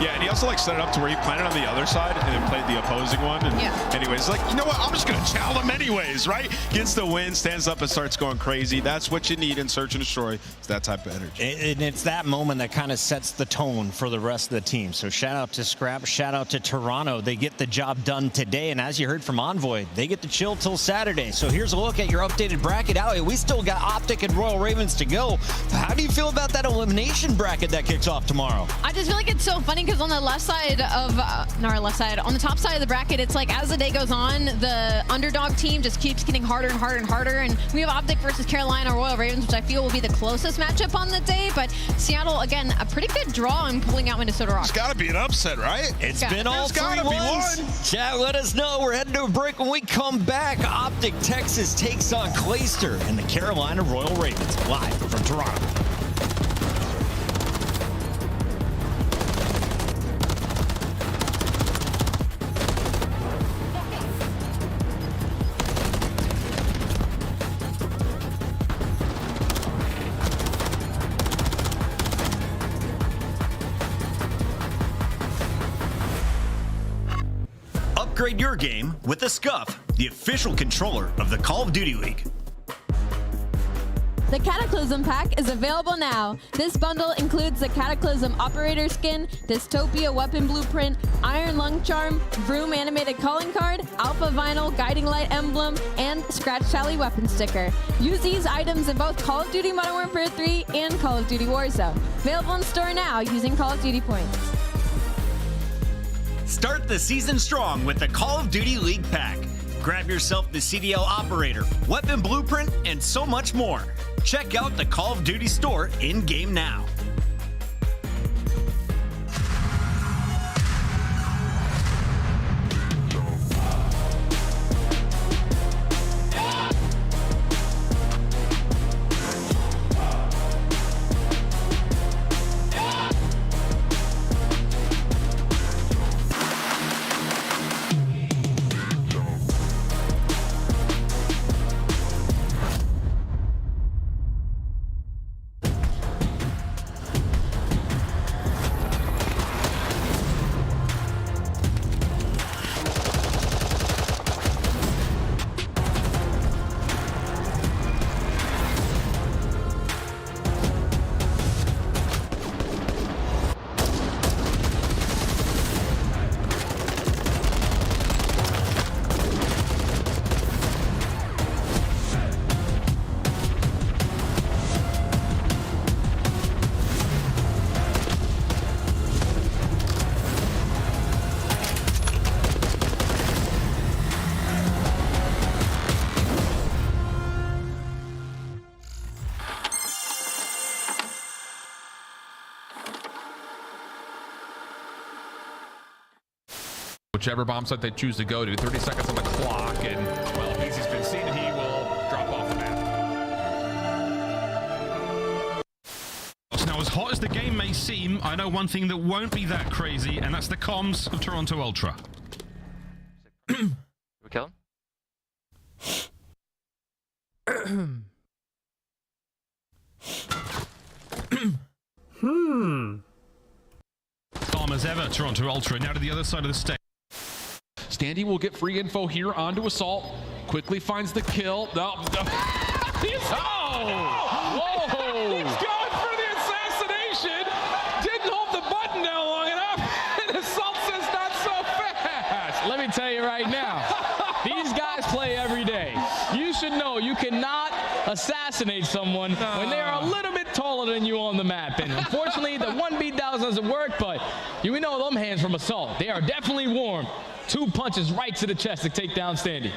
Yeah, and he also set it up to where he planted on the other side and then played the opposing one. And anyways, like, you know what? I'm just going to chow them anyways, right? Gets the win, stands up and starts going crazy. That's what you need in Search and Destroy. It's that type of energy. And it's that moment that kind of sets the tone for the rest of the team. So shout out to Scrap, shout out to Toronto. They get the job done today. And as you heard from Envoy, they get to chill till Saturday. So here's a look at your updated bracket. Allie, we still got Optic and Royal Ravens to go. How do you feel about that elimination bracket that kicks off tomorrow? I just feel like it's so funny, because on the left side of, not our left side, on the top side of the bracket, it's like as the day goes on, the underdog team just keeps getting harder and harder and harder. And we have Optic versus Carolina Royal Ravens, which I feel will be the closest matchup on the day. But Seattle, again, a pretty good draw in pulling out Minnesota Rock. It's got to be an upset, right? It's been all 3 wins. Chat, let us know. We're heading to a break. When we come back, Optic Texas takes on Clayster and the Carolina Royal Ravens, live from Toronto. Upgrade your game with the Scuff, the official controller of the Call of Duty League. The Cataclysm pack is available now. This bundle includes the Cataclysm Operator skin, Dystopia Weapon Blueprint, Iron Lung Charm, Vroom Animated Calling Card, Alpha Vinyl Guiding Light Emblem, and Scratch Tally Weapon Sticker. Use these items in both Call of Duty Modern Warfare 3 and Call of Duty Warzone. Available in store now using Call of Duty points. Start the season strong with the Call of Duty League pack. Grab yourself the CDL Operator, Weapon Blueprint, and so much more. Check out the Call of Duty store in-game now. Whichever bomb site they choose to go to, 30 seconds on the clock, and well, if he's been seen, he will drop off the map. Now, as hot as the game may seem, I know one thing that won't be that crazy, and that's the comms of Toronto Ultra. Kill Calm as ever, Toronto Ultra. Now to the other side of the stage. Standy will get free info here onto Assault. Quickly finds the kill. Whoa! He's going for the assassination. Didn't hold the button down long enough. And Assault says not so fast. Let me tell you right now, these guys play every day. You should know you cannot assassinate someone when they are a little bit taller than you on the map. And unfortunately, the 1 beat down doesn't work, but you know them hands from Assault. They are definitely warm. 2 punches right to the chest to take down Standy.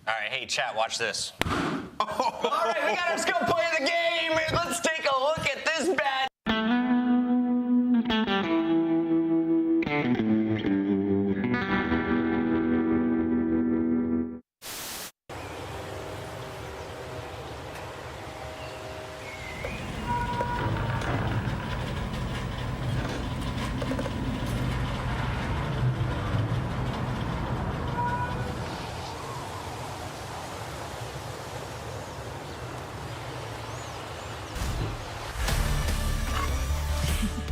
All right, hey, chat, watch this. All right, we gotta just go play the game. Let's take a look at this bad.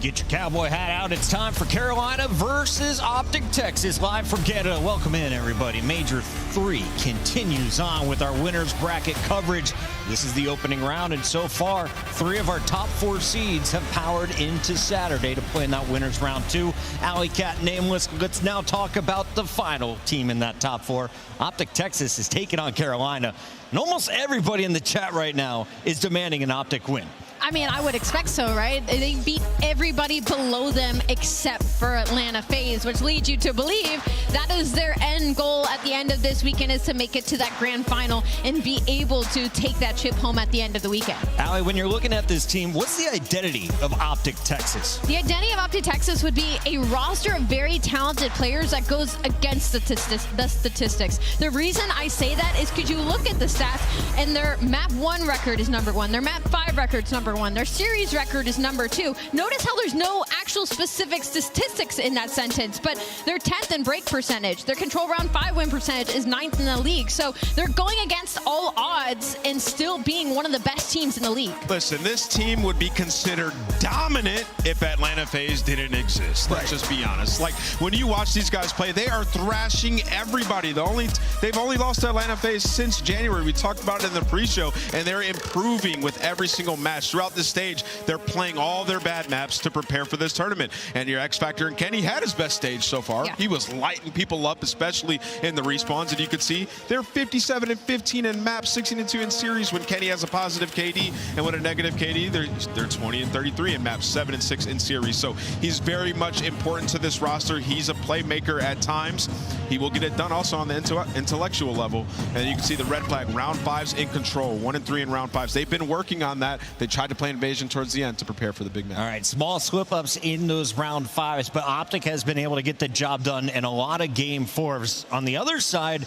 Get your cowboy hat out. It's time for Carolina versus Optic Texas, live from Canada. Welcome in, everybody. Major 3 continues on with our winners bracket coverage. This is the opening round, and so far, 3 of our top 4 seeds have powered into Saturday to play in that winners round 2. Alley Cat Nameless. Let's now talk about the final team in that top 4. Optic Texas is taking on Carolina, and almost everybody in the chat right now is demanding an Optic win. I mean, I would expect so, right? They beat everybody below them except for Atlanta FaZe, which leads you to believe that is their end goal at the end of this weekend, is to make it to that grand final and be able to take that chip home at the end of the weekend. Allie, when you're looking at this team, what's the identity of Optic Texas? The identity of Optic Texas would be a roster of very talented players that goes against the statistics. The reason I say that is because you look at the stats, and their map 1 record is number 1. Their map 5 record is number 1. Their series record is number 2. Notice how there's no actual specific statistics in that sentence, but they're 10th in break percentage. Their control round 5 win percentage is 9th in the league. So they're going against all odds and still being one of the best teams in the league. Listen, this team would be considered dominant if Atlanta FaZe didn't exist. Let's just be honest. Like, when you watch these guys play, they are thrashing everybody. They've only lost to Atlanta FaZe since January. We talked about it in the pre-show, and they're improving with every single match. Throughout this stage, they're playing all their bad maps to prepare for this tournament. And your X Factor and Kenny had his best stage so far. Yeah. He was lighting people up, especially in the respawns. And you could see they're 57 and 15 in maps, 16 and 2 in series when Kenny has a positive KD, and with a negative KD, they're 20 and 33 in maps, 7 and 6 in series. So he's very much important to this roster. He's a playmaker at times. He will get it done also on the intellectual level. And you can see the red flag, round 5s in control, 1 and 3 in round 5s. They've been working on that. They tried to play invasion towards the end to prepare for the big match. All right, small slip-ups in those round 5s, but Optic has been able to get the job done in a lot of game 4s. On the other side,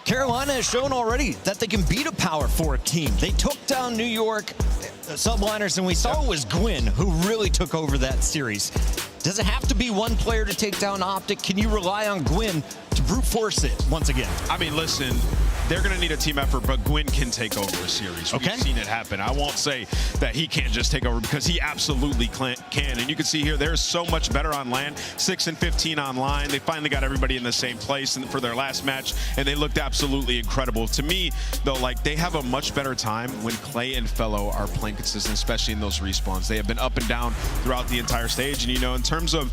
Carolina has shown already that they can beat a Power 4 team. They took down New York subliners, and we saw it was Gwyn who really took over that series. Does it have to be one player to take down Optic? Can you rely on Gwyn to brute force it once again? I mean, listen, they're going to need a team effort, but Gwyn can take over a series. Okay. We've seen it happen. I won't say that he can't just take over, because he absolutely can. And you can see here, they're so much better on land, 6 and 15 online. They finally got everybody in the same place for their last match, and they looked absolutely incredible. To me, though, like, they have a much better time when Clay and Fellow are playing consistent, especially in those respawns. They have been up and down throughout the entire stage. And, you know, in terms of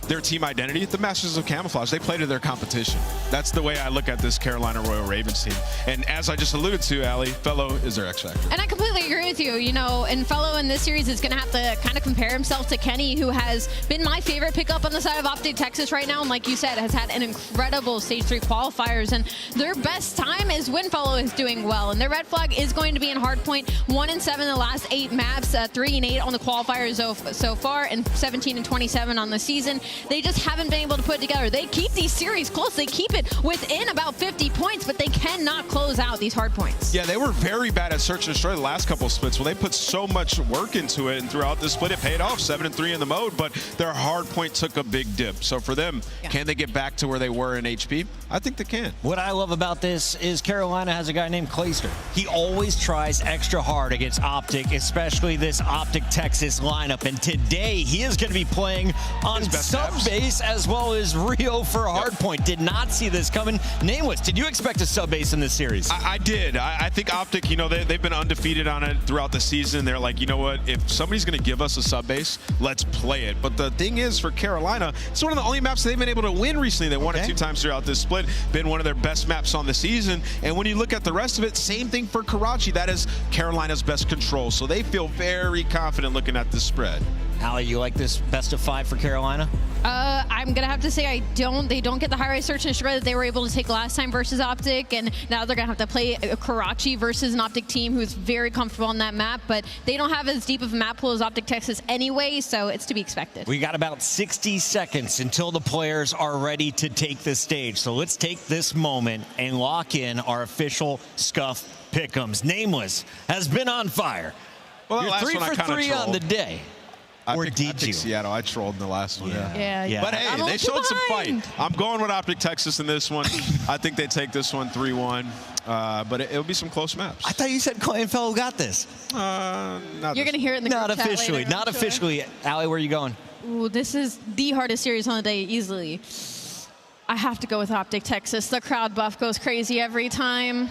their team identity, the Masters of Camouflage, they play to their competition. That's the way I look at this Carolina Royal Ravens team. And as I just alluded to, Allie, Fellow is their X factor. And I completely agree with you. You know, and Fellow in this series is going to have to kind of compare himself to Kenny, who has been my favorite pickup on the side of Optic Texas right now. And like you said, has had an incredible Stage 3 qualifiers. And their best time is when Fellow is doing well. And their red flag is going to be in hardpoint. 1-7 the last 8 maps, 3-8 on the qualifiers so far, and 17-27 on the season. They just haven't been able to put it together. They keep these series close. They keep it within about 50 points, but they cannot close out these hard points. Yeah, they were very bad at search and destroy the last couple of splits. Well, they put so much work into it, and throughout the split, it paid off. 7-3 in the mode, but their hard point took a big dip. So for them, can they get back to where they were in HP? I think they can. What I love about this is Carolina has a guy named Clayster. He always tries extra hard against Optic, especially this Optic Texas lineup. And today, he is going to be playing on sub-base as well as Rio for hardpoint. Did not see this coming. Nameless, did you expect a sub-base in this series? I did. I think Optic, you know, they've been undefeated on it throughout the season. They're like, you know what, if somebody's going to give us a sub-base, let's play it. But the thing is, for Carolina, it's one of the only maps they've been able to win recently. They won it 2 times throughout this split. Been one of their best maps on the season. And when you look at the rest of it, same thing for Karachi. That is Carolina's best control. So they feel very confident looking at this spread. Allie, you like this best of 5 for Carolina? I'm going to have to say I don't. They don't get the high-rise search and destroy that they were able to take last time versus Optic, and now they're going to have to play Karachi versus an Optic team who's very comfortable on that map, but they don't have as deep of a map pool as Optic Texas anyway, so it's to be expected. We got about 60 seconds until the players are ready to take the stage, so let's take this moment and lock in our official Scuff Pick'ems. Nameless has been on fire. Well, You're 3 for 3 on the day. I picked Seattle. I trolled in the last one. Yeah. But hey, they showed some fight. I'm going with Optic Texas in this one. I think they take this one 3-1. But it'll be some close maps. I thought you said Clay and Fellow got this. You're going to hear it in the Not group chat officially. later, Not officially. Allie, where are you going? Ooh, this is the hardest series on the day, easily. I have to go with Optic Texas. The crowd buff goes crazy every time.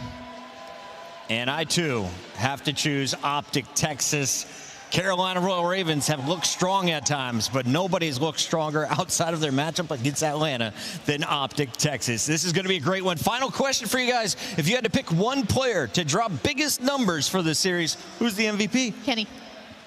And I, too, have to choose Optic Texas. Carolina Royal Ravens have looked strong at times, but nobody's looked stronger outside of their matchup against Atlanta than Optic Texas. This is going to be a great one. Final question for you guys. If you had to pick one player to drop biggest numbers for this series, who's the MVP? Kenny.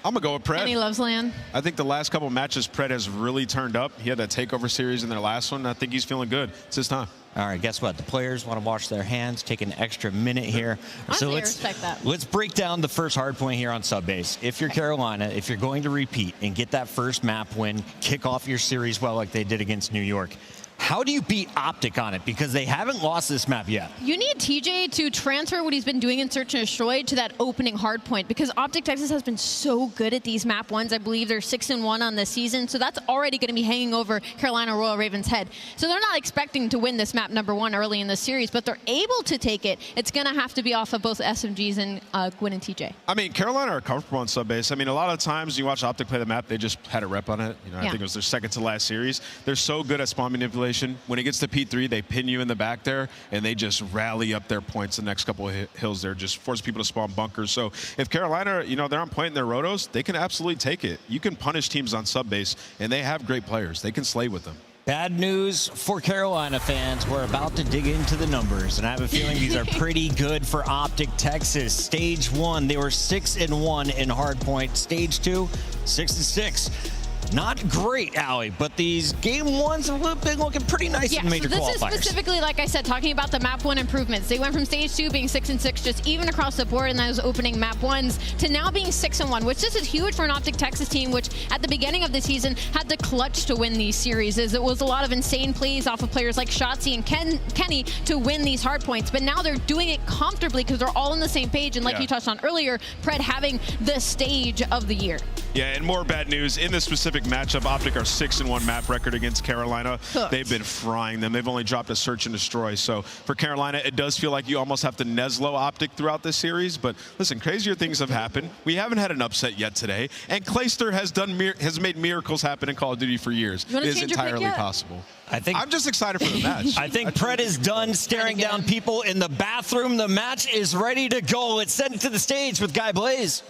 I'm going to go with Pred. Kenny loves land. I think the last couple matches, Pred has really turned up. He had that takeover series in their last one. I think he's feeling good. It's his time. All right, guess what? The players want to wash their hands, take an extra minute here. Honestly, I respect that. Let's break down the first hard point here on Subbase. If you're Carolina, if you're going to repeat and get that first map win, kick off your series well like they did against New York, how do you beat Optic on it? Because they haven't lost this map yet. You need TJ to transfer what he's been doing in Search and Destroy to that opening hard point, because Optic Texas has been so good at these map ones. I believe they're 6-1 on the season, so that's already going to be hanging over Carolina Royal Ravens' head. So they're not expecting to win this map #1 early in the series, but they're able to take it. It's going to have to be off of both SMGs and Gwyn and TJ. I mean, Carolina are comfortable on Subbase. I mean, a lot of times you watch Optic play the map, they just had a rep on it. You know, I think it was their second to last series. They're so good at spawn manipulation. When it gets to P3, they pin you in the back there, and they just rally up their points the next couple of hills there, just force people to spawn bunkers. So if Carolina, you know, they're on point in their rotos, they can absolutely take it. You can punish teams on Subbase, and they have great players. They can slay with them. Bad news for Carolina fans. We're about to dig into the numbers, and I have a feeling these are pretty good for Optic Texas. Stage 1, they were 6-1 in hardpoint. Stage 2, 6-6. Not great, Allie, but these game ones have been looking pretty nice in major so this qualifiers. is specifically, like I said, talking about the map 1 improvements. They went from stage 2 being 6-6, just even across the board in those opening map 1s, to now being 6-1, which this is huge for an Optic Texas team, which at the beginning of the season had to clutch to win these series. It was a lot of insane plays off of players like Shotzi and Kenny to win these hard points, but now they're doing it comfortably because they're all on the same page, and like you touched on earlier, Pred having the stage of the year. Yeah, and more bad news. In this specific matchup, Optic are 6-1 map record against Carolina. They've been frying them. They've only dropped a search and destroy. So for Carolina, it does feel like you almost have to Neslo Optic throughout this series. But listen, crazier things have happened. We haven't had an upset yet today. And Clayster has made miracles happen in Call of Duty for years. It is entirely possible. I'm just excited for the match. I think Pred is done staring down people in the bathroom. The match is ready to go. Let's send it to the stage with Guy Blaze.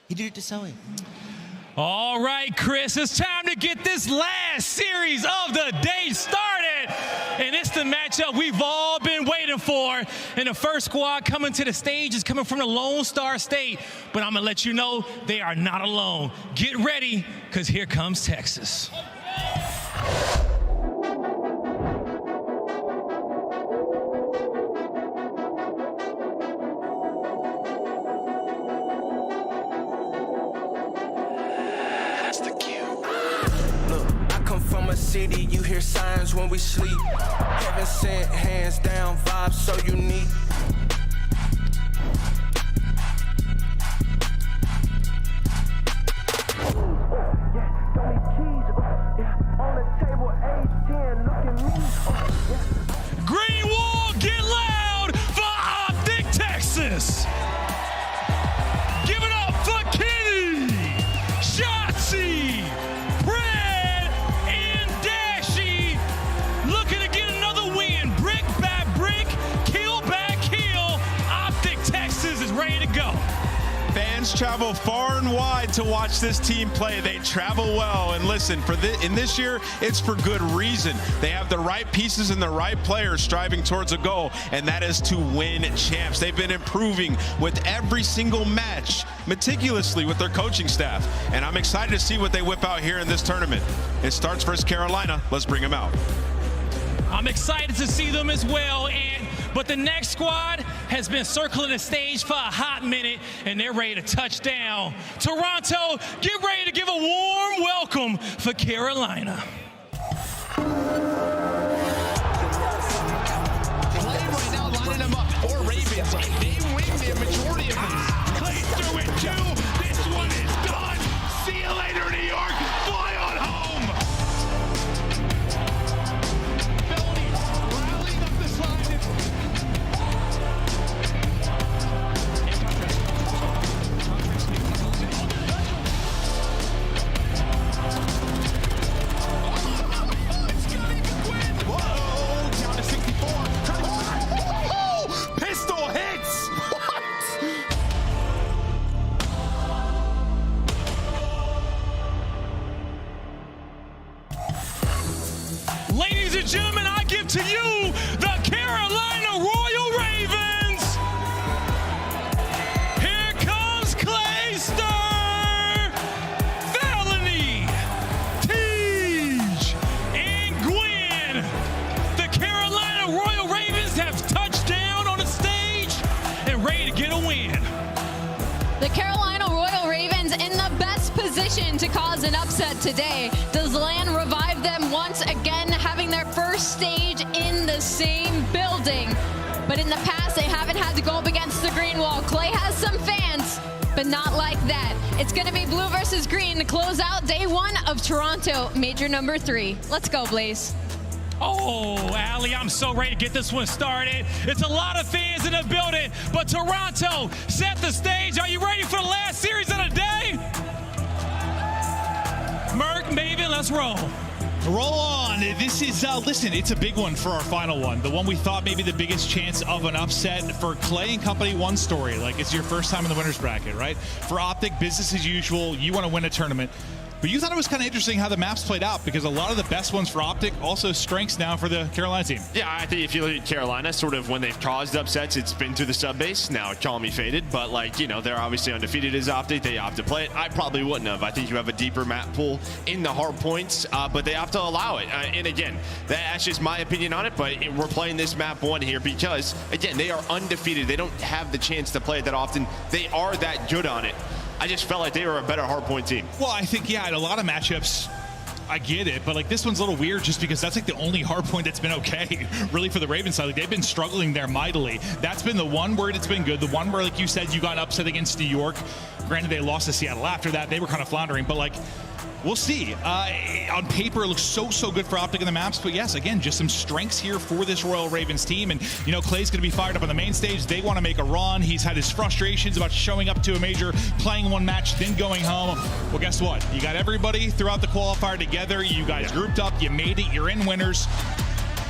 He did it to Sully. All right, Chris, it's time to get this last series of the day started. And it's the matchup we've all been waiting for. And the first squad coming to the stage is coming from the Lone Star State. But I'm going to let you know they are not alone. Get ready, because here comes Texas. City, you hear signs when we sleep. Heaven sent, hands down, vibes so unique. Green wall, get loud for Optic Texas. Give it up for Kenny, Shotzi, ready to go. Fans travel far and wide to watch this team play. They travel well, and listen, in this year, it's for good reason. They have the right pieces and the right players striving towards a goal, and that is to win champs. They've been improving with every single match, meticulously with their coaching staff, and I'm excited to see what they whip out here in this tournament. It starts versus Carolina. Let's bring them out. I'm excited to see them as well, but the next squad has been circling the stage for a hot minute, and they're ready to touch down. Toronto, get ready to give a warm welcome for Carolina. Right now, lining them up, or Ravens, they win the majority of these. Clay through it too. This one is done. See you later, New York. Fly on home. Rallying up the slide. Ladies and gentlemen, I give to you the Carolina Royal Ravens. Here comes Clayster, Felony, Thieves, and Gwen. The Carolina Royal Ravens have touched down on the stage and ready to get a win. The Carolina Royal Ravens in the best position to cause an upset today. Does land revive them once again, having their first stage in the same building? But in the past, they haven't had to go up against the green wall. Clay has some fans, but not like that. It's going to be blue versus green to close out day one of Toronto Major number 3. Let's go, Blaze. Oh, Allie, I'm so ready to get this one started. It's a lot of fans in the building, but Toronto, set the stage. Are you ready for the last series of the day? Merc, Maven, let's roll. Roll on. This is, listen, it's a big one for our final one. The one we thought maybe the biggest chance of an upset for Clay and company. One story, like it's your first time in the winner's bracket, right? For Optic, business as usual. You want to win a tournament. But you thought it was kind of interesting how the maps played out, because a lot of the best ones for Optic also strengths now for the Carolina team. Yeah, I think if you look at Carolina, sort of when they've caused upsets, it's been through the sub base. Now, call me faded, but like, you know, they're obviously undefeated as Optic. They opt to play it. I probably wouldn't have. I think you have a deeper map pool in the hard points, but they opt to allow it. And again, that's just my opinion on it, but we're playing this map 1 here because, again, they are undefeated. They don't have the chance to play it that often. They are that good on it. I just felt like they were a better hardpoint team. Well, I think, yeah, in a lot of matchups, I get it, but like this one's a little weird just because that's like the only hardpoint that's been okay, really, for the Ravens side. Like they've been struggling there mightily. That's been the one where it's been good. The one where, like you said, you got upset against New York. Granted, they lost to Seattle after that. They were kind of floundering, but like, we'll see. On paper, it looks so good for Optic in the maps, but yes, again, just some strengths here for this Royal Ravens team. And, you know, Clay's going to be fired up on the main stage. They want to make a run. He's had his frustrations about showing up to a major, playing one match, then going home. Well, guess what? You got everybody throughout the qualifier together. You guys grouped up. You made it. You're in winners.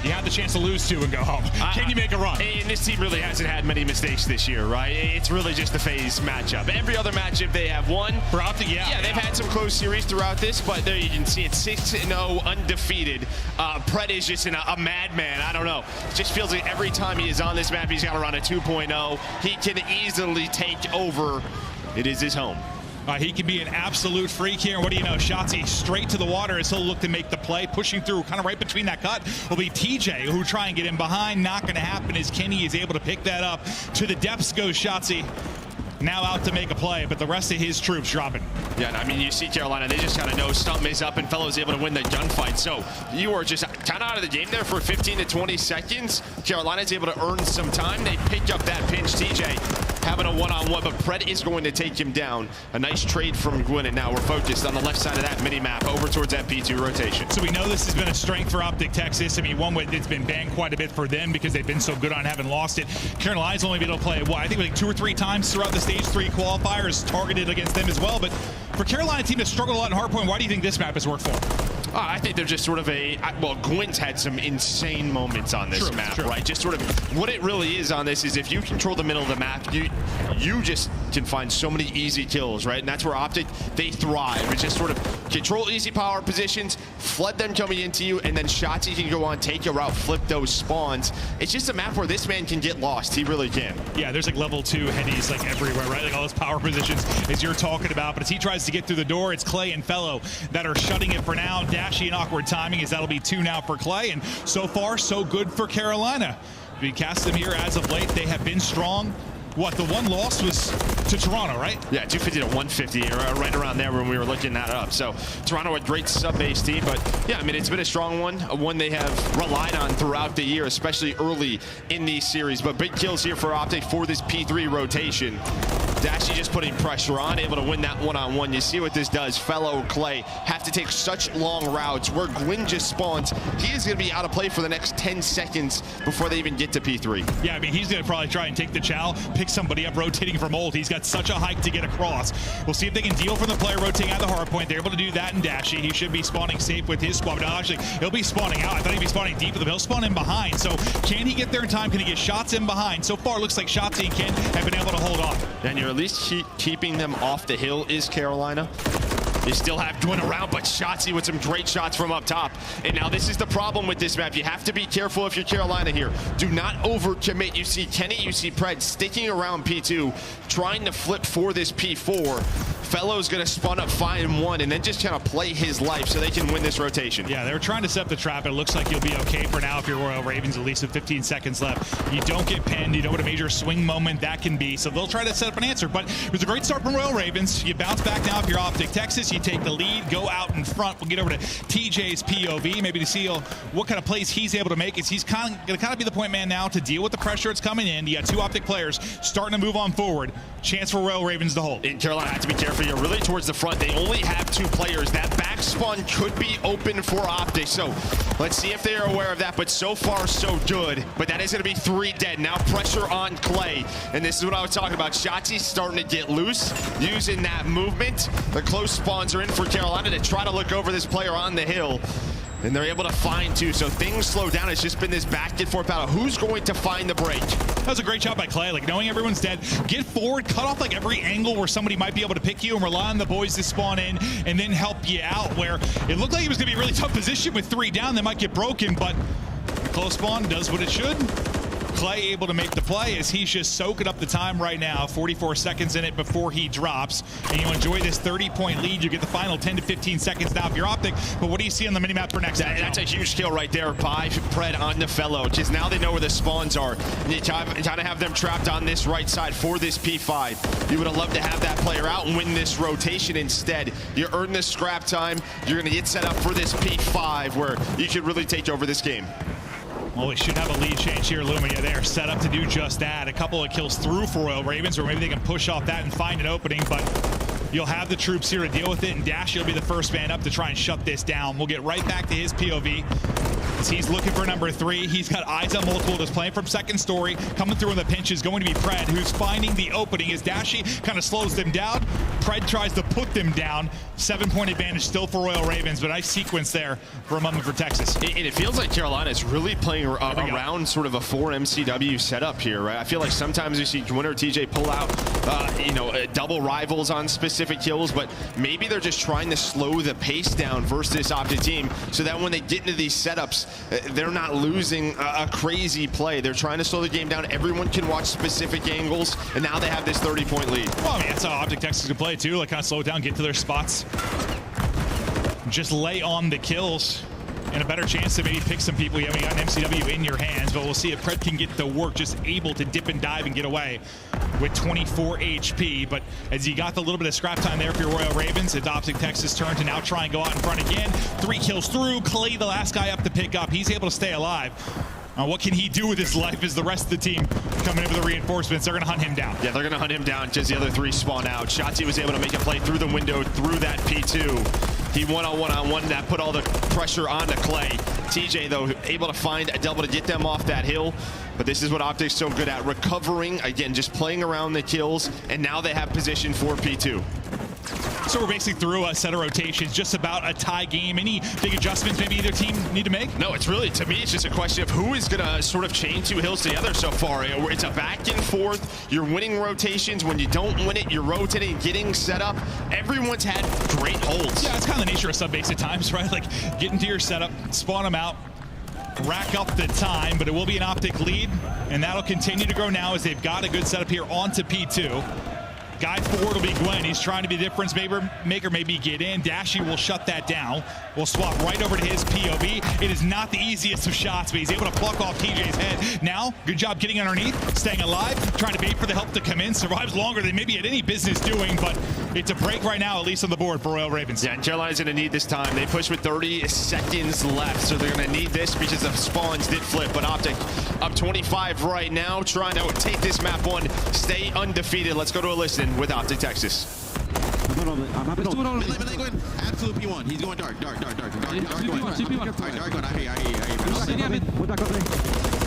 You have the chance to lose 2 and go home. Can you make a run? And this team really hasn't had many mistakes this year, right? It's really just the FaZe matchup. Every other matchup they have won. For Optic, yeah. They've had some close series throughout this, but there you can see it's 6-0 undefeated. Pred is just a madman. I don't know. It just feels like every time he is on this map, he's got to run a 2.0. He can easily take over. It is his home. He can be an absolute freak here. What do you know? Shotzzy straight to the water as he'll look to make the play. Pushing through kind of right between that cut will be TJ, who try and get in behind. Not going to happen as Kenny is able to pick that up. To the depths goes Shotzzy. Now out to make a play, but the rest of his troops dropping. Yeah, I mean, you see Carolina, they just kind of know Stump is up and Fellows able to win the gunfight. So you are just kind of out of the game there for 15 to 20 seconds. Carolina's able to earn some time. They pick up that pinch. TJ having a one-on-one, but Pred is going to take him down. A nice trade from Gwyn, and now we're focused on the left side of that mini-map over towards that P2 rotation. So we know this has been a strength for Optic Texas. I mean, one way it's been banged quite a bit for them because they've been so good on having lost it. Carolina's only been able to play, I think like 2 or 3 times throughout the Stage 3 qualifiers targeted against them as well. But for Carolina team to struggle a lot in hardpoint, why do you think this map has worked for them? I think they're just sort of well, Gwyn's had some insane moments on this map, right? Just sort of what it really is on this is if you control the middle of the map, you just can find so many easy kills, right? And that's where Optic, they thrive. It's just sort of control easy power positions, flood them coming into you, and then Shotzzy can go on, take a route, flip those spawns. It's just a map where this man can get lost. He really can. Yeah, there's like level 2 headies like everywhere, right? Like all those power positions as you're talking about. But as he tries to get through the door, it's Clay and Fellow that are shutting it for now. Dashy and awkward timing as that'll be 2 now for Clay. And so far, so good for Carolina. We cast them here as of late. They have been strong. What, the one loss was to Toronto, right? Yeah, 250 to 150, right around there when we were looking that up. So Toronto, a great sub-base team, but yeah, I mean, it's been a strong one they have relied on throughout the year, especially early in these series. But big kills here for Optic for this P3 rotation. Dashy just putting pressure on, able to win that one-on-one. You see what this does. Fellow Clay have to take such long routes where Gwyn just spawns. He is going to be out of play for the next 10 seconds before they even get to P3. Yeah, I mean, he's going to probably try and take the chow, pick somebody up rotating from ult. He's got such a hike to get across. We'll see if they can deal from the player rotating out of the hard point. They're able to do that in Dashy. He should be spawning safe with his squad. No, actually, he'll be spawning out. I thought he'd be spawning deep with them. He'll spawn in behind. So can he get there in time? Can he get shots in behind? So far, it looks like Shotzzy and Ken have been able to hold on. And you're at least keeping them off the hill is Carolina. You still have Gwyn around, but Shotzzy with some great shots from up top. And now this is the problem with this map. You have to be careful if you're Carolina here. Do not overcommit. You see Kenny, you see Pred sticking around P2, trying to flip for this P4. Fellow's going to spawn up 5-1 and then just kind of play his life so they can win this rotation. Yeah, they were trying to set up the trap. It looks like you'll be okay for now if you're Royal Ravens, at least with 15 seconds left. You don't get pinned. You know what a major swing moment that can be. So they'll try to set up an answer. But it was a great start from Royal Ravens. You bounce back now if you're Optic Texas. You take the lead, go out in front. We'll get over to TJ's POV, maybe to see what kind of plays he's able to make. He's going to kind of be the point man now to deal with the pressure that's coming in. You got 2 Optic players starting to move on forward. Chance for Royal Ravens to hold. And Carolina has to be careful. You're really towards the front. They only have 2 players. That back spawn could be open for Optic. So let's see if they are aware of that. But so far, so good. But that is going to be 3 dead. Now pressure on Clay. And this is what I was talking about. Shotzzy's starting to get loose using that movement. The close spawns are in for Carolina to try to look over this player on the hill. And they're able to find 2, so things slow down. It's just been this back and forth battle. Who's going to find the break? That was a great job by Clay, like knowing everyone's dead. Get forward, cut off like every angle where somebody might be able to pick you and rely on the boys to spawn in and then help you out, where it looked like it was going to be a really tough position with 3 down. They might get broken, but close spawn does what it should. Clay able to make the play as he's just soaking up the time right now. 44 seconds in it before he drops. And you enjoy this 30-point lead. You get the final 10 to 15 seconds now if you're Optic. But what do you see on the minimap for next? That's a huge kill right there by Pred on the Fellow. Just now they know where the spawns are. And you kind of have them trapped on this right side for this P5. You would have loved to have that player out and win this rotation instead. You earn this scrap time. You're going to get set up for this P5 where you could really take over this game. Well, we should have a lead change here, Lumia. They're set up to do just that. A couple of kills through for Royal Ravens, or maybe they can push off that and find an opening, but you'll have the troops here to deal with it, and Dash will be the first man up to try and shut this down. We'll get right back to his POV. As he's looking for number 3. He's got eyes on multiple. Just playing from second story. Coming through in the pinch is going to be Pred, who's finding the opening as Dashy kind of slows them down. Pred tries to put them down. 7-point advantage still for Royal Ravens, but nice sequence there for a moment for Texas. And it feels like Carolina is really playing around sort of a 4 MCW setup here, right? I feel like sometimes you see Gwinner or TJ pull out, double rivals on specific kills, but maybe they're just trying to slow the pace down versus this Optic team so that when they get into these setups, they're not losing a crazy play. They're trying to slow the game down. Everyone can watch specific angles, and now they have this 30-point lead. Well, I mean, that's how Optic Texas can play too. Like, kind of slow it down, get to their spots, just lay on the kills, and a better chance to maybe pick some people. You haven't got an MCW in your hands, but we'll see if Pred can get the work, just able to dip and dive and get away with 24 HP. But as you got the little bit of scrap time there for your Royal Ravens, it's Optic Texas' turn to now try and go out in front again. 3 kills through. Clay, the last guy up to pick up. He's able to stay alive. What can he do with his life as the rest of the team coming in with the reinforcements? They're going to hunt him down. Yeah, they're going to hunt him down because the other 3 spawn out. Shotzi was able to make a play through the window, through that P2. He won on one-on-one. That put all the pressure onto Clay. TJ, though, able to find a double to get them off that hill. But this is what Optic's so good at, recovering, again, just playing around the kills, and now they have position for P2. So we're basically through a set of rotations, just about a tie game. Any big adjustments maybe either team need to make? No, it's really, to me, it's just a question of who is going to sort of chain 2 hills together so far. It's a back and forth. You're winning rotations. When you don't win it, you're rotating, getting set up. Everyone's had great holds. Yeah, it's kind of the nature of sub-base at times, right? Like, get into your setup, spawn them out, rack up the time, but it will be an Optic lead, and that'll continue to grow now as they've got a good setup here onto P2. Guy forward will be Gwen. He's trying to be the difference maker, maybe get in. Dashy will shut that down. We'll swap right over to his POV. It is not the easiest of shots, but he's able to pluck off TJ's head. Now, good job getting underneath, staying alive, trying to bait for the help to come in. Survives longer than maybe had any business doing, but it's a break right now, at least on the board for Royal Ravens. Yeah, and Carolina's going to need this time. They push with 30 seconds left, so they're going to need this because the spawns did flip. But Optic up 25 right now, trying to take this map 1, stay undefeated. Let's go to a listen with Optic Texas. Absolute P1. He's going dark going. Dark going. I hear you.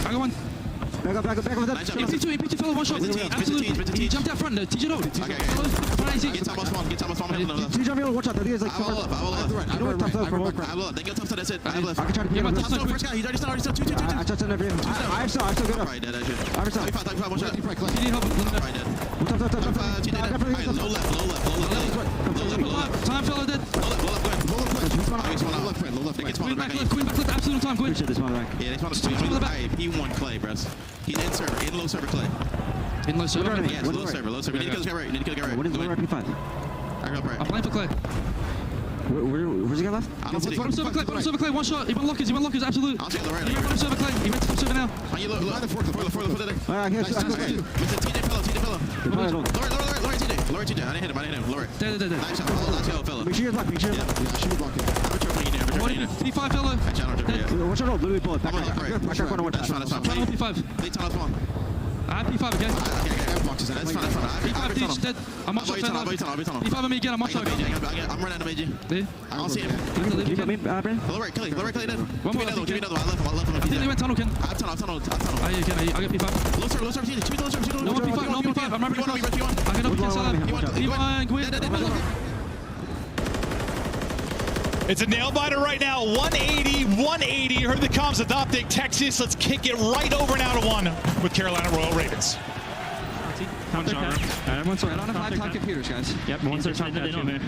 I got one. Back up. AP2 fellow, one shot. Absolute. He jumped out front. TJ low. Okay. Get top of spawn. TJ middle, watch out. I will up. They get top side, that's it. I have left. I can try to get top first guy. He's already stunned. 2. I touched on every I still good up. Right, dead. I still. 35, one shot. You need help. Right, dead. Low left. Time fellow dead. Low left. Queen back left. Absolute time. Queen. Yeah, they spawned P1 Clay, bros. He's in server. In low server Clay. In low server? Yeah, low server. You need to kill this guy right. What is lower P5? I'm playing for Clay. Where's he got left? Bottom server Clay, one shot. He went lockers, absolute. I'll take the right. He went bottom server Clay. He went to top server now. Lower TJ. I didn't hit him. Lower. Dead. Nice shot. Nice yellow fella. Make sure you're blocking. Yeah, should be blocking. P5 fella. What's your roll? Literally bullet. Back right. That's fine. Channel P5. They tunnel spawn. I have P5 again. I have boxes. That's fine. P5 Teach dead. I'm off shot. P5 on me again. I'm off shot. I'm running out of AG. I don't see him. You got me, Brandon? Lower right, Kelly dead. One more. Give me another one. I left him. I think they went tunnel, Ken. I have tunnel. I got P5. Low server. No P5. I'm rapping across. I got up P5. P1. It's a nail biter right now. 180. You heard the comms with Optic Texas. Let's kick it right over now to 1 with Carolina Royal Ravens. Everyone's around. I don't have 5 computers, guys. Yep, one's their top man.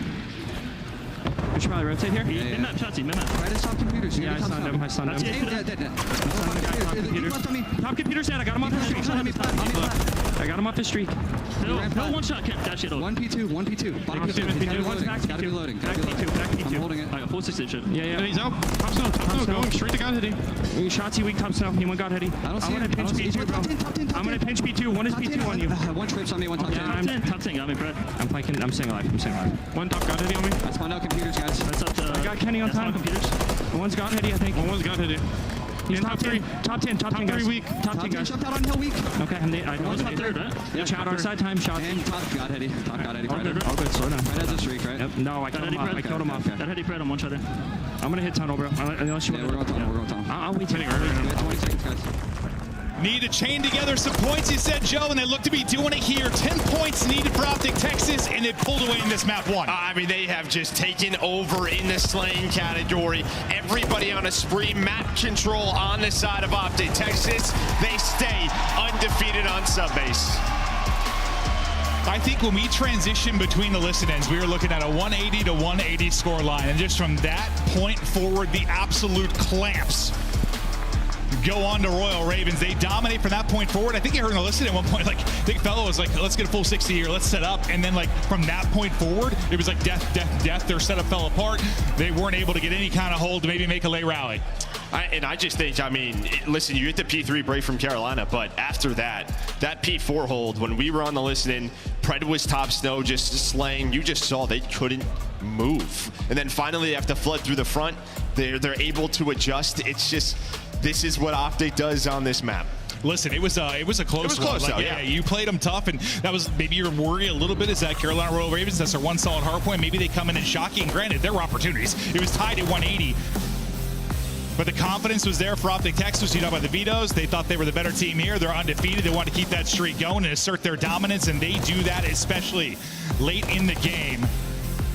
We should probably rotate here. Mid-map, Shotzi, mid-map. Right at top computers. Yeah, I stunned him. Dead. Top computer's dead. I got him off his streak. I got him off his streak. Hill, one shot. That shit. 1P2. Bottom P2. Gotta be loading. Back P2. I'm holding it. I got full 6 shit. Yeah. He's out. Top snow. Going straight to God Hitty. Shotzi weak, top snow. He went God Hitty. I don't see him. I'm gonna pinch P2, bro. I'm gonna pinch P2. One is P2 on you. One trips on me, one top 10. Top 10 got me, Brett. I'm staying alive. One top God Hitty on me. I spawned out computers, guys. That's up to. I got Kenny on top. Computers. One's got Hitty, I think. One's got Hitty. He's top 10. Top 10 guys. 3 weak. Top 10 guys. Jumped out on hill weak. Okay, I know. Top 3rd, right? Yeah, shot on side time, shot. And top got Hitty. All good, slow down. Right as a streak, right? Yep. No, I killed him off. I killed him off. That Hitty Pred on one shot in. I'm gonna hit tunnel, bro. Unless you we're going tunnel. I'll wait till we have 20 seconds, guys. Need to chain together some points, he said, Joe, and they look to be doing it here. 10 points needed for Optic Texas, and they pulled away in this map 1. I mean, they have just taken over in the slaying category. Everybody on a spree, map control on the side of Optic Texas. They stay undefeated on subbase. I think when we transition between the listen-ins, we were looking at a 180 to 180 score line, and just from that point forward, the absolute clamps go on to Royal Ravens. They dominate from that point forward. I think you heard in the listen at one point, like, Big Fellow was like, let's get a full 60 here, let's set up. And then, like, from that point forward, it was like death, death, death. Their setup fell apart. They weren't able to get any kind of hold to maybe make a late rally. I just think, I mean, listen, you get the P3 break from Carolina, but after that P4 hold, when we were on the listen, Pred was top snow, just slaying. You just saw they couldn't move. And then finally they have to flood through the front. They're able to adjust. It's just, this is what Optic does on this map. Listen, it was a close one. It was close, like, though, yeah. You played them tough, and that was maybe your worry a little bit is that Carolina Royal Ravens, that's their one solid hard point. Maybe they come in and shocking. Granted, there were opportunities. It was tied at 180. But the confidence was there for Optic Texas. You know about the vetoes. They thought they were the better team here. They're undefeated. They want to keep that streak going and assert their dominance, and they do that especially late in the game.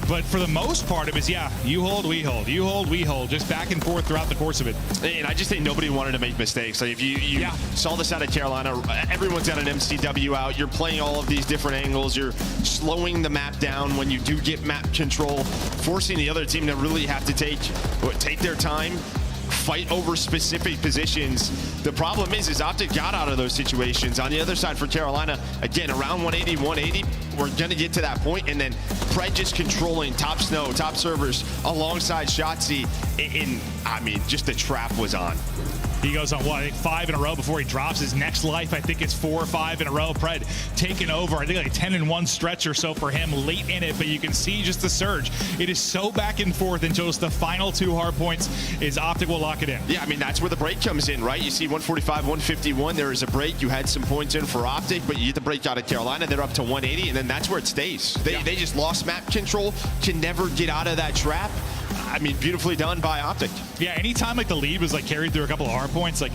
But for the most part, it was, yeah, you hold, we hold, you hold, we hold, just back and forth throughout the course of it. And I just think nobody wanted to make mistakes. Like, if you saw this out of Carolina, everyone's got an MCW out. You're playing all of these different angles. You're slowing the map down when you do get map control, forcing the other team to really have to take their time, fight over specific positions. The problem is Optic got out of those situations. On the other side for Carolina, again, around 180, we're going to get to that point, and then Pred just controlling top snow, top servers alongside Shotzi. I mean, just the trap was on. He goes on, what, I think 5 in a row before he drops his next life. I think it's 4 or 5 in a row. Pred taking over. I think like 10-1 stretch or so for him late in it, but you can see just the surge. It is so back and forth until just the final 2 hard points is Optic will lock it in. Yeah, I mean, that's where the break comes in, right? You see 145, 151, there is a break. You had some points in for Optic, but you get the break out of Carolina. They're up to 180, and then that's where it stays. They just lost map control, can never get out of that trap. I mean, beautifully done by Optic. Yeah, anytime like the lead was like carried through a couple of hard points, like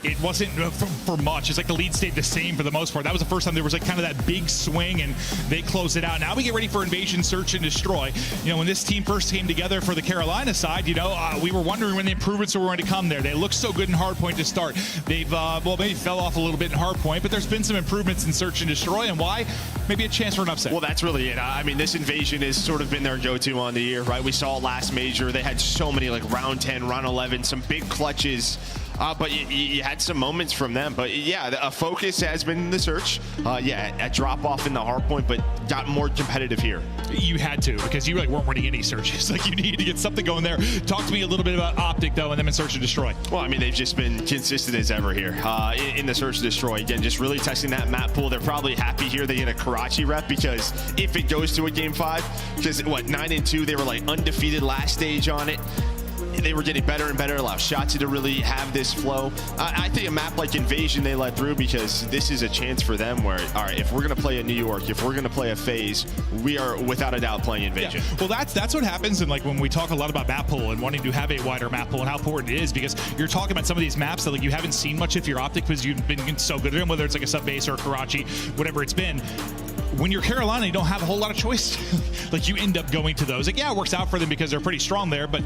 it wasn't for much. It's like the lead stayed the same for the most part. That was the first time there was like kind of that big swing, and they closed it out. Now we get ready for invasion, search, and destroy. You know, when this team first came together for the Carolina side, you know, we were wondering when the improvements were going to come there. They looked so good in hardpoint to start. They've, well, maybe fell off a little bit in hardpoint, but there's been some improvements in search and destroy, and why? Maybe a chance for an upset. Well, that's really it. I mean, this invasion has sort of been their go-to on the year, right? We saw last major. They had so many, like round 10, round 11, some big clutches. But you had some moments from them. But yeah, a focus has been the search. Yeah, a drop off in the hard point, but got more competitive here. You had to, because you like weren't winning any searches. Like, you needed to get something going there. Talk to me a little bit about Optic though, and them in search and destroy. Well, I mean, they've just been consistent as ever here in the search and destroy. Again, just really testing that map pool. They're probably happy here they get a Karachi rep, because if it goes to a game 5, because what, 9-2, they were like undefeated last stage on it. They were getting better and better, allow Shotzi to really have this flow. I think a map like Invasion they let through, because this is a chance for them where, all right, if we're going to play a New York, if we're going to play a FaZe, we are without a doubt playing Invasion. Yeah. Well, that's what happens, and like when we talk a lot about map pool and wanting to have a wider map pool and how important it is, because you're talking about some of these maps that like you haven't seen much if you're Optic, because you've been so good at them, whether it's like a sub-base or a Karachi, whatever it's been. When you're Carolina, you don't have a whole lot of choice. Like, you end up going to those. Like, yeah, it works out for them because they're pretty strong there, but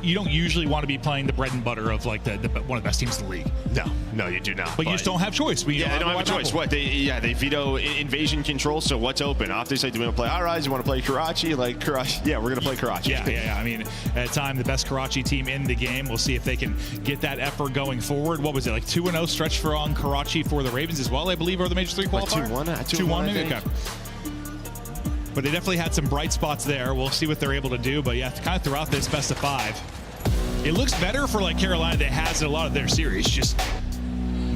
you don't usually want to be playing the bread and butter of like one of the best teams in the league. No, you do not. But you just don't have choice. Yeah, they don't have a choice. What? They veto invasion control. So what's open? Optic say, do we want to play Rise? You want to play Karachi? Like Karachi? Yeah, we're gonna play Karachi. Yeah. I mean, at the time, the best Karachi team in the game. We'll see if they can get that effort going forward. What was it, like 2-0 stretch for on Karachi for the Ravens as well? I believe are the Major 3 qualifier. 2-1 maybe. Okay. But they definitely had some bright spots there. We'll see what they're able to do. But yeah, kind of throughout this best of 5, it looks better for like Carolina that has in a lot of their series, just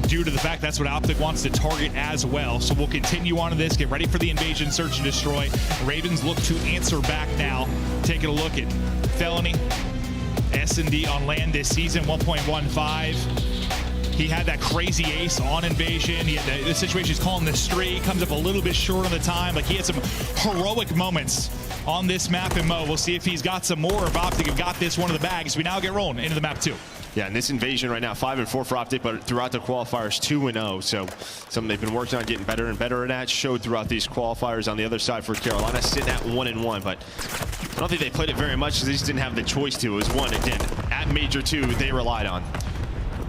due to the fact that's what Optic wants to target as well. So we'll continue on to this, get ready for the invasion, search and destroy. Ravens look to answer back now. Taking a look at Felony, S&D on land this season, 1.15. He had that crazy ace on Invasion. He had the situation he's calling the streak, comes up a little bit short on the time. Like, he had some heroic moments on this map in Mo. We'll see if he's got some more, if Optic have got this one of the bags. We now get rolling into the map 2. Yeah, and this invasion right now, 5-4 for Optic, but throughout the qualifiers, 2-0. So something they've been working on, getting better and better at, showed throughout these qualifiers. On the other side for Carolina, sitting at 1-1, but I don't think they played it very much because they just didn't have the choice to. It was one, again, at Major 2, they relied on.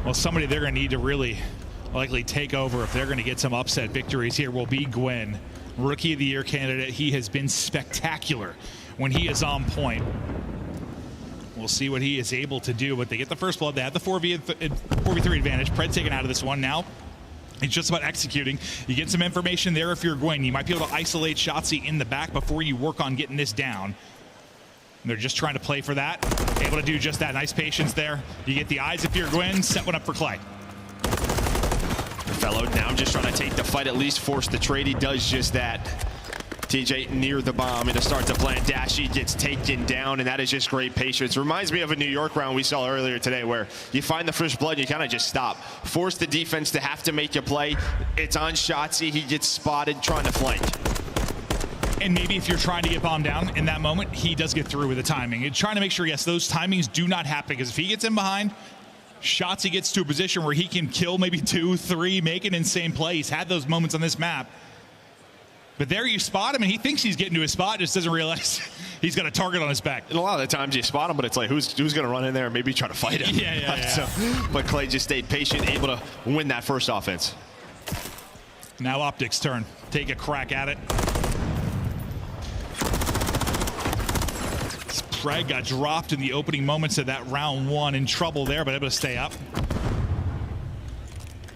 Well, somebody they're going to need to really likely take over if they're going to get some upset victories here will be Gwyn. Rookie of the Year candidate. He has been spectacular when he is on point. We'll see what he is able to do, but they get the first blood. They have the 4v3 advantage. Pred taken out of this one now. It's just about executing. You get some information there if you're Gwyn. You might be able to isolate Shotzzy in the back before you work on getting this down. They're just trying to play for that. Able to do just that. Nice patience there. You get the eyes if you're Gwyn. Set one up for Clay. Fellow now just trying to take the fight, at least force the trade. He does just that. TJ near the bomb and to start to plant. Dashy gets taken down, and that is just great patience. Reminds me of a New York round we saw earlier today where you find the first blood, you kind of just stop. Force the defense to have to make a play. It's on Shotzzy. He gets spotted trying to flank. And maybe if you're trying to get bombed down in that moment, he does get through with the timing. And trying to make sure, yes, those timings do not happen, because if he gets in behind, Shotzzy gets to a position where he can kill maybe 2, 3, make an insane play. He's had those moments on this map. But there you spot him, and he thinks he's getting to his spot, just doesn't realize he's got a target on his back. And a lot of the times you spot him, but it's like, who's going to run in there and maybe try to fight him? Yeah. So, but Clay just stayed patient, able to win that first offense. Now Optic's turn. Take a crack at it. Pred got dropped in the opening moments of that round 1. In trouble there, but able to stay up.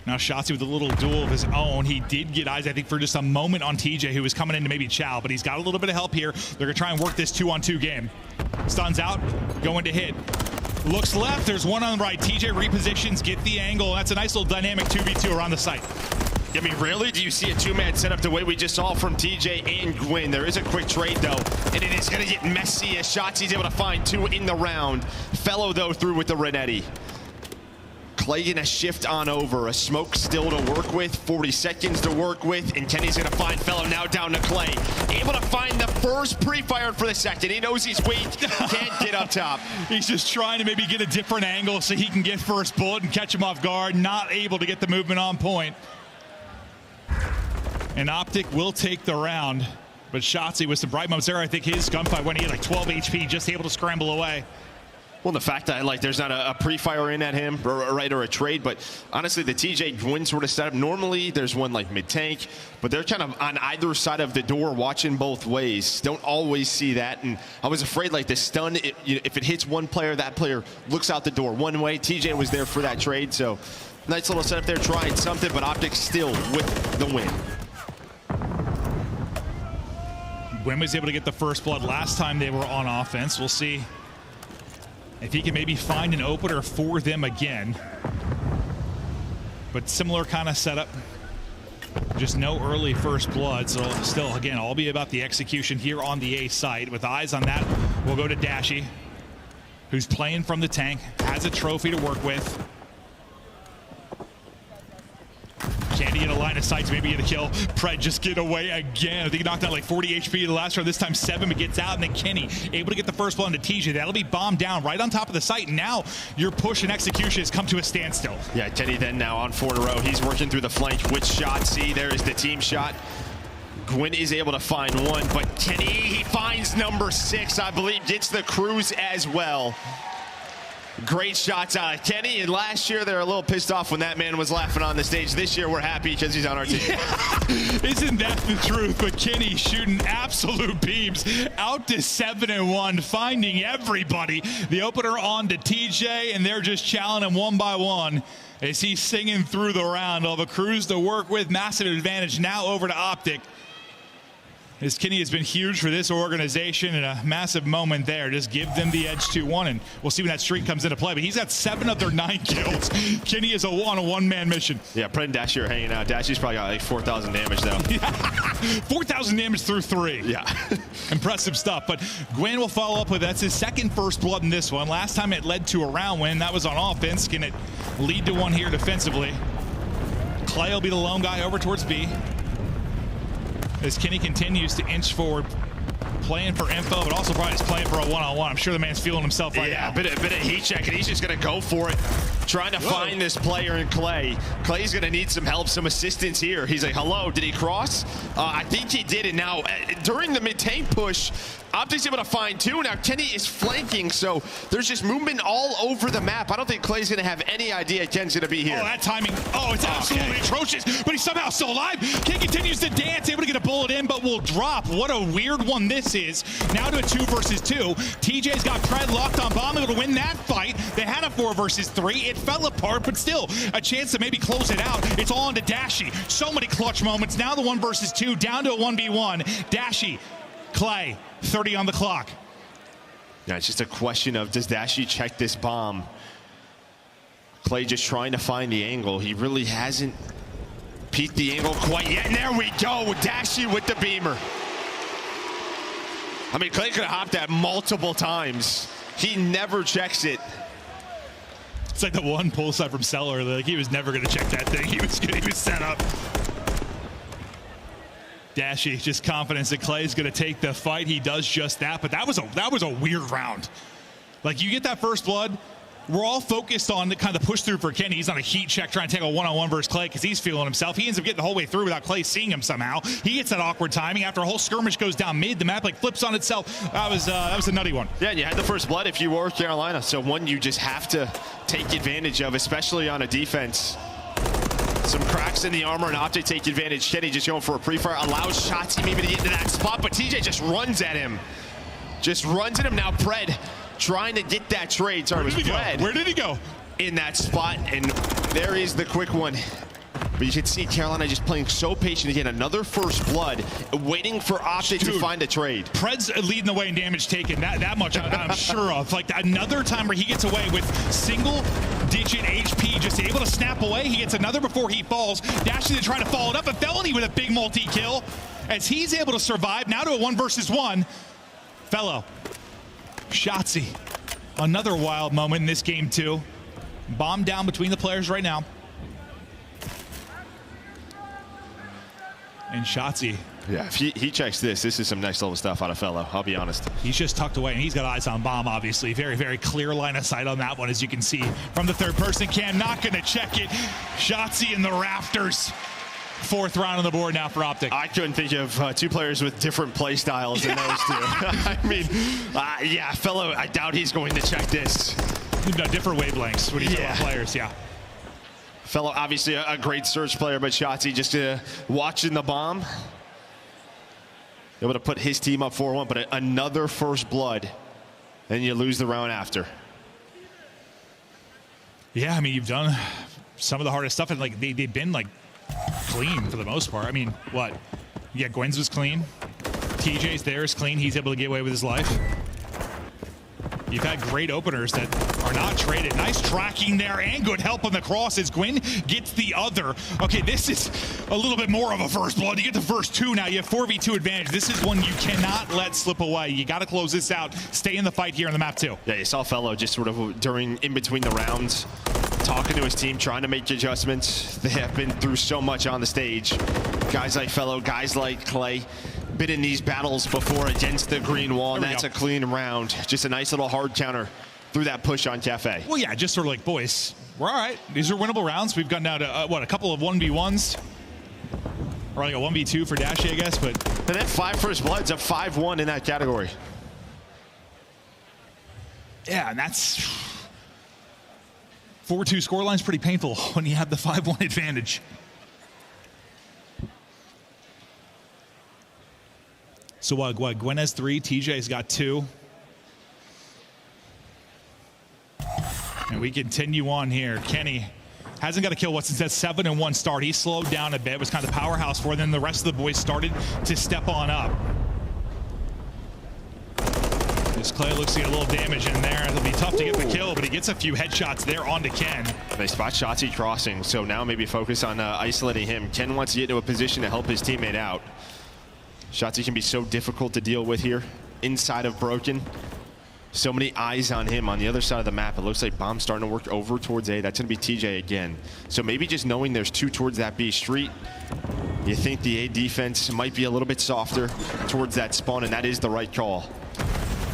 Now Shotzzy with a little duel of his own. He did get eyes, I think, for just a moment on TJ, who was coming in to maybe chow, but he's got a little bit of help here. They're going to try and work this 2-on-2 game. Stuns out, going to hit. Looks left, there's one on the right. TJ repositions, get the angle. That's a nice little dynamic 2v2 around the site. I mean, rarely do you see a two-man setup the way we just saw from TJ and Gwyn. There is a quick trade, though, and it is going to get messy as Shotzi's able to find 2 in the round. Fellow, though, through with the Renetti. Clay gonna shift on over. A smoke still to work with, 40 seconds to work with, and Kenny's gonna find Fellow now down to Clay. Able to find the first pre-fired for the second. He knows he's weak, can't get up top. He's just trying to maybe get a different angle so he can get first bullet and catch him off guard. Not able to get the movement on point. And Optic will take the round, but Shotzzy with some bright moments there. I think his gunfight when he had like 12 HP, just able to scramble away. Well, the fact that like there's not a pre-fire in at him, or a trade, but honestly, the TJ Gwyn sort of setup, normally there's one like mid-tank, but they're kind of on either side of the door watching both ways. Don't always see that, and I was afraid like the stun, if it hits one player, that player looks out the door one way. TJ was there for that trade, so nice little setup there, trying something, but Optic still with the win. Gwyn was able to get the first blood last time they were on offense. We'll see if he can maybe find an opener for them again. But similar kind of setup. Just no early first blood. So still, again, all be about the execution here on the A site. With eyes on that, we'll go to Dashy, who's playing from the tank, has a trophy to work with. Can he get a line of sight to maybe get a kill? Pred just get away again. I think he knocked out like 40 HP the last round. This time 7, but gets out. And then Kenny able to get the first blow into TJ. That'll be bombed down right on top of the site. And now your push and execution has come to a standstill. Yeah, Kenny then now on 4 in a row. He's working through the flank with Shotzzy. There is the team shot. Gwyn is able to find 1, but Kenny, he finds number 6, I believe, gets the cruise as well. Great shots out of Kenny, and last year they were a little pissed off when that man was laughing on the stage. This year we're happy because he's on our team. Yeah. Isn't that the truth? But Kenny shooting absolute beams out to 7-1, finding everybody. The opener on to TJ, and they're just challenging him one by one as he's singing through the round. All the crews to work with, massive advantage now over to Optic. As Kenny has been huge for this organization, and a massive moment there. Just give them the edge 2-1, and we'll see when that streak comes into play. But he's got 7 of their 9 kills. Kenny is on a one-man mission. Yeah, Pred and Dashy are hanging out. Dashy's probably got like 4,000 damage, though. 4,000 damage through 3. Yeah. Impressive stuff. But Gwyn will follow up with that's his second first blood in this one. Last time it led to a round win. That was on offense. Can it lead to one here defensively? Clay will be the lone guy over towards B. As Kenny continues to inch forward. playing for info, but also probably just playing for a one-on-one. I'm sure the man's feeling himself right now. A bit of heat check, and he's just going to go for it, trying to find this player in Clay. Clay's going to need some help, some assistance here. He's like, hello, did he cross? I think he did, and now during the mid-tank push, Optic's able to find two. Now Kenny is flanking, so there's just movement all over the map. I don't think Clay's going to have any idea Ken's going to be here. Oh, that timing. Oh, it's absolutely atrocious, but he's somehow still alive. Ken continues to dance, able to get a bullet in, but will drop. What a weird one this is. Now to a 2 versus 2. TJ's got Pred locked on bomb, able to win that fight. They had a 4 versus 3. It fell apart, but still a chance to maybe close it out. It's all into Dashy. So many clutch moments. Now the 1 versus 2, down to a 1v1. Dashy, Clay, 30 on the clock. Yeah, it's just a question of, does Dashy check this bomb? Clay just trying to find the angle. He really hasn't peeked the angle quite yet. And there we go, Dashy with the beamer. I mean, Clay could have hopped that multiple times. He never checks it. It's like the one pull side from Seller. Like he was never going to check that thing. He was set up. Dashy, just confidence that Clay's going to take the fight. He does just that, but that was a weird round. Like you get that first blood, we're all focused on the kind of push through for Kenny. He's on a heat check trying to take a one-on-one versus Clay because he's feeling himself. He ends up getting the whole way through without Clay seeing him somehow. He gets that awkward timing after a whole skirmish goes down mid. The map like flips on itself. That was a nutty one. Yeah, and you had the first blood if you were Carolina. So one you just have to take advantage of, especially on a defense. Some cracks in the armor and Optic take advantage. Kenny just going for a pre-fire, allows shots maybe to get into that spot, but TJ just runs at him. Just runs at him. Now Pred trying to get that trade. Sorry, it was Pred. Where did he go? In that spot, and there is the quick one. But you can see Carolina just playing so patient to get another first blood, waiting for Optic to find a trade. Pred's leading the way in damage taken. That much I'm sure of. Like another time where he gets away with single-digit HP, just able to snap away. He gets another before he falls. Dashing to try to follow it up. A felony with a big multi-kill as he's able to survive. Now to a 1 versus 1. Fellow, Shotzzy, another wild moment in this game too. Bomb down between the players right now. And Shotzzy. Yeah, if he checks this is some next level stuff out of Fellow, I'll be honest. He's just tucked away, and he's got eyes on bomb, obviously. Very, very clear line of sight on that one, as you can see from the third person cam. Not going to check it. Shotzzy in the rafters. 4th round on the board now for Optic. I couldn't think of 2 players with different play styles than those 2. I mean, yeah, Fellow, I doubt he's going to check this. Different wavelengths when he's on players, yeah. Fellow, obviously a great search player, but Shotzzy just watching the bomb. Able to put his team up 4-1, but another first blood, and you lose the round after. Yeah, I mean, you've done some of the hardest stuff, and like they've been like clean for the most part. I mean, what? Yeah, Gwen's was clean. TJ's there is clean. He's able to get away with his life. You've had great openers that are not traded. Nice tracking there and good help on the cross as Gwen gets the other. Okay, this is a little bit more of a first blood. You get the first 2 now. You have 4v2 advantage. This is one you cannot let slip away. You got to close this out. Stay in the fight here on the map too. Yeah, you saw Fellow just sort of in between the rounds, talking to his team, trying to make adjustments. They have been through so much on the stage. Guys like Fellow, guys like Clay, been in these battles before against the green wall, and that's a clean round. Just a nice little hard counter through that push on Cafe. Well, yeah, just sort of like, boys, we're all right. These are winnable rounds. We've gone down to, what, a couple of 1v1s? Or like a 1v2 for Dashy, I guess, but... And then 5 first bloods, a 5-1 in that category. Yeah, and that's... 4-2 scoreline's pretty painful when you have the 5-1 advantage. So what, Gwen has 3, TJ's got 2. And we continue on here. Kenny hasn't got a kill since that 7-1 start. He slowed down a bit, was kind of the powerhouse for them. The rest of the boys started to step on up. As Clay looks to get a little damage in there. It'll be tough to get the kill, but he gets a few headshots there onto Ken. They spot Shotzzy crossing, so now maybe focus on isolating him. Ken wants to get into a position to help his teammate out. Shotzzy can be so difficult to deal with here inside of Broken. So many eyes on him on the other side of the map. It looks like bomb's starting to work over towards A. That's going to be TJ again. So maybe just knowing there's 2 towards that B street, You think the A defense might be a little bit softer towards that spawn, and that is the right call.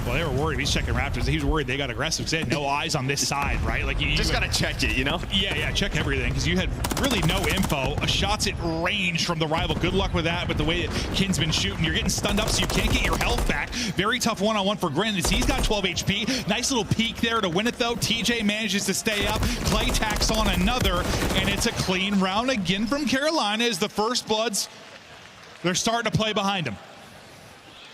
Well, they were worried. He's checking Raptors. He was worried they got aggressive because they had no eyes on this side, right? Like you just got to check it, you know? Yeah, check everything because you had really no info. Shots at range from the rival. Good luck with that. But the way that Kin's been shooting, you're getting stunned up, so you can't get your health back. Very tough one-on-one for Granite. He's got 12 HP. Nice little peek there to win it, though. TJ manages to stay up. Clay tacks on another, and it's a clean round again from Carolina as the First Bloods, they're starting to play behind him.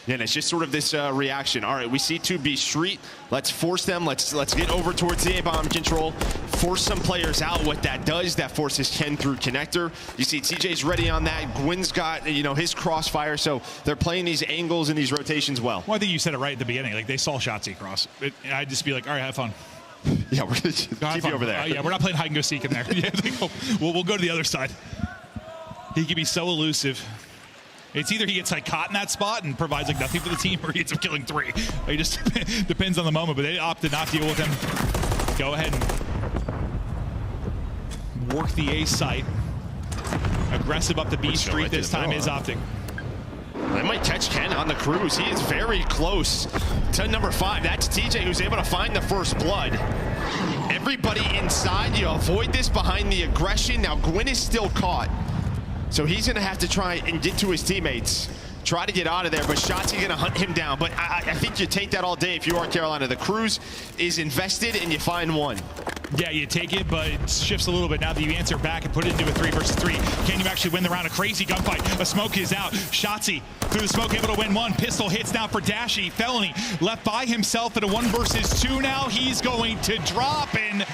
Yeah, and it's just sort of this reaction. All right, we see 2B Street. Let's force them. Let's get over towards the A-bomb control. Force some players out. What that does, that forces Ken through connector. You see TJ's ready on that. Gwyn's got, you know, his crossfire. So they're playing these angles and these rotations well. Well, I think you said it right at the beginning. Like, they saw Shotzzy cross. I'd just be like, all right, have fun. Yeah, we're going to keep you over there. Yeah, we're not playing hide and go seek in there. We'll go to the other side. He can be so elusive. It's either he gets like caught in that spot and provides like nothing for the team, or he ends up killing 3. It just depends on the moment, but they opted not to deal with him. Go ahead and work the A site. Aggressive up the B street right this time is Optic. They might catch Ken on the cruise. He is very close to number 5. That's TJ, who's able to find the first blood. Everybody inside, you avoid this behind the aggression. Now Gwyn is still caught. So he's going to have to try and get to his teammates, try to get out of there, but Shotzzy going to hunt him down. But I think you take that all day if you are Carolina. The cruise is invested and you find one. Yeah, you take it, but it shifts a little bit now that you answer back and put it into a 3 versus 3. Can you actually win the round? A crazy gunfight. A smoke is out. Shotzzy through the smoke, able to win 1. Pistol hits now for Dashy. Felony left by himself in a 1 versus 2 now. He's going to drop, and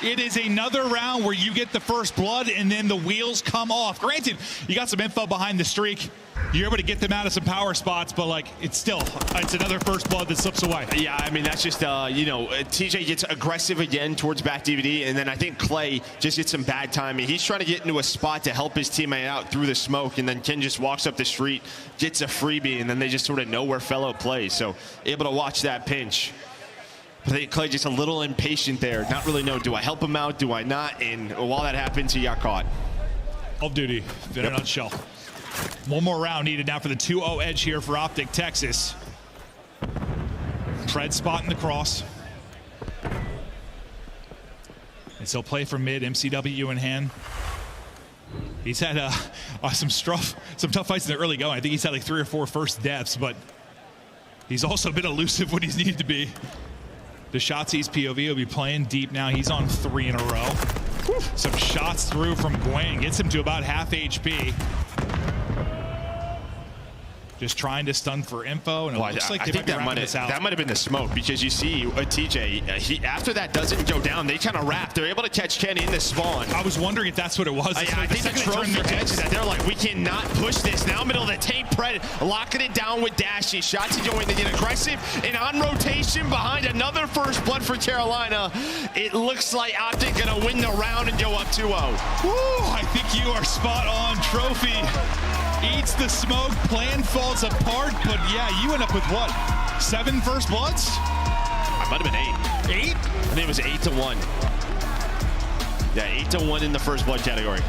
it is another round where you get the first blood and then the wheels come off. Granted, you got some info behind the streak. You're able to get them out of some power spots, but like it's another first blood that slips away. Yeah, I mean, that's just, you know, TJ gets aggressive again towards back DVD, and then I think Clay just gets some bad timing. He's trying to get into a spot to help his teammate out through the smoke, and then Ken just walks up the street, gets a freebie, and then they just sort of know where fellow plays. So able to watch that pinch. I think Clay just a little impatient there. Not really know, do I help him out, do I not? And while that happens, he got caught. Call of Duty, in a nutshell. One more round needed now for the 2-0 edge here for Optic Texas. Pred spot in the cross. And so play for mid, MCW in hand. He's had some tough fights in the early going. I think he's had like 3 or 4 first deaths, but he's also been elusive when he's needed to be. The Shotzi's POV will be playing deep now. He's on 3 in a row. Some shots through from Gwen. Gets him to about half HP. Just trying to stun for info, and it looks like I think that might have been the smoke, because you see TJ, after that doesn't go down, they kind of wrap. They're able to catch Ken in the spawn. I was wondering if that's what it was. I think the trophy catches that. They're like, we cannot push this. Now middle of the tank, Pred locking it down with Dashy. Shotzzy going to get aggressive, and on rotation behind another first blood for Carolina. It looks like Optic gonna win the round and go up 2-0. I think you are spot on. Trophy eats the smoke, plan falls apart, but yeah, you end up with what? 7 first bloods? I might have been 8. 8? I think it was 8-1. Yeah, 8-1 in the first blood category.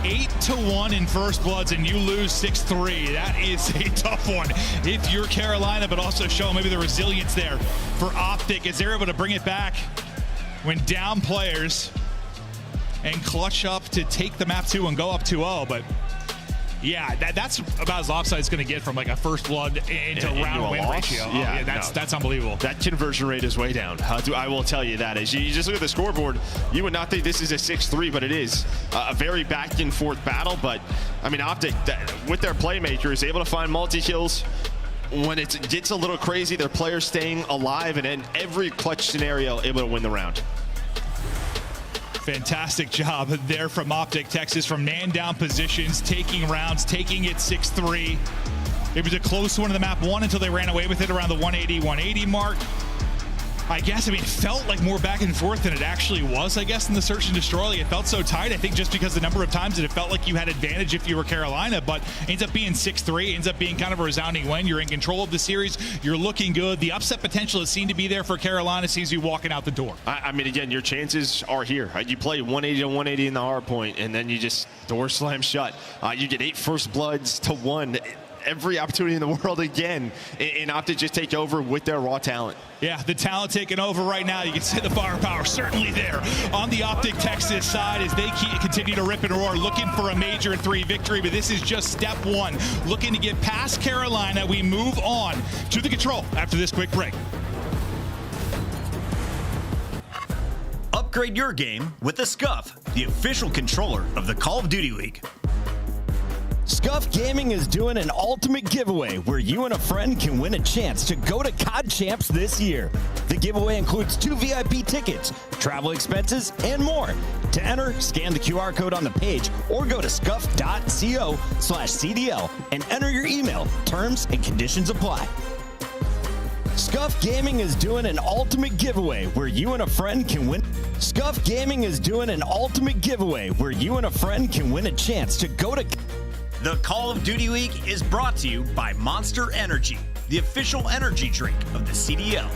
8-1 in first bloods, and you lose 6-3. That is a tough one if you're Carolina, but also show maybe the resilience there for Optic as they're able to bring it back when down players and clutch up to take the map 2 and go up 2-0, but yeah, that's about as lopsided as it's going to get from like a first blood into round win ratio. Yeah, that's unbelievable. That conversion rate is way down. I will tell you that. As you just look at the scoreboard, you would not think this is a 6-3, but it is a very back and forth battle. But I mean, Optic, with their playmakers, able to find multi-kills. When it gets a little crazy, their players staying alive, and in every clutch scenario, able to win the round. Fantastic job there from Optic Texas, from man down positions, taking rounds, taking it 6-3. It was a close one in the map 1 until they ran away with it around the 180 mark. I guess, I mean, it felt like more back and forth than it actually was, I guess, in the search and destroy. Like, it felt so tight, I think, just because the number of times that it felt like you had advantage if you were Carolina, but ends up being 6-3, ends up being kind of a resounding win. You're in control of the series. You're looking good. The upset potential has seemed to be there for Carolina, seems you walking out the door. I mean, again, your chances are here. You play 180 to 180 in the hard point, and then you just door slam shut. You get 8 first bloods to 1. Every opportunity in the world again, and Optic just take over with their raw talent. Yeah, the talent taking over right now. You can see the firepower certainly there on the Optic Texas side as they continue to rip and roar, looking for a major 3 victory. But this is just step 1, looking to get past Carolina. We move on to the control after this quick break. Upgrade your game with the Scuff, the official controller of the Call of Duty League. Scuff Gaming is doing an ultimate giveaway where you and a friend can win a chance to go to COD Champs this year. The giveaway includes 2 VIP tickets, travel expenses, and more. To enter, scan the QR code on the page or go to scuff.co/CDL and enter your email. Terms and conditions apply. Scuff Gaming is doing an ultimate giveaway where you and a friend can win. Scuff Gaming is doing an ultimate giveaway where you and a friend can win a chance to go to. The Call of Duty Week is brought to you by Monster Energy, the official energy drink of the CDL.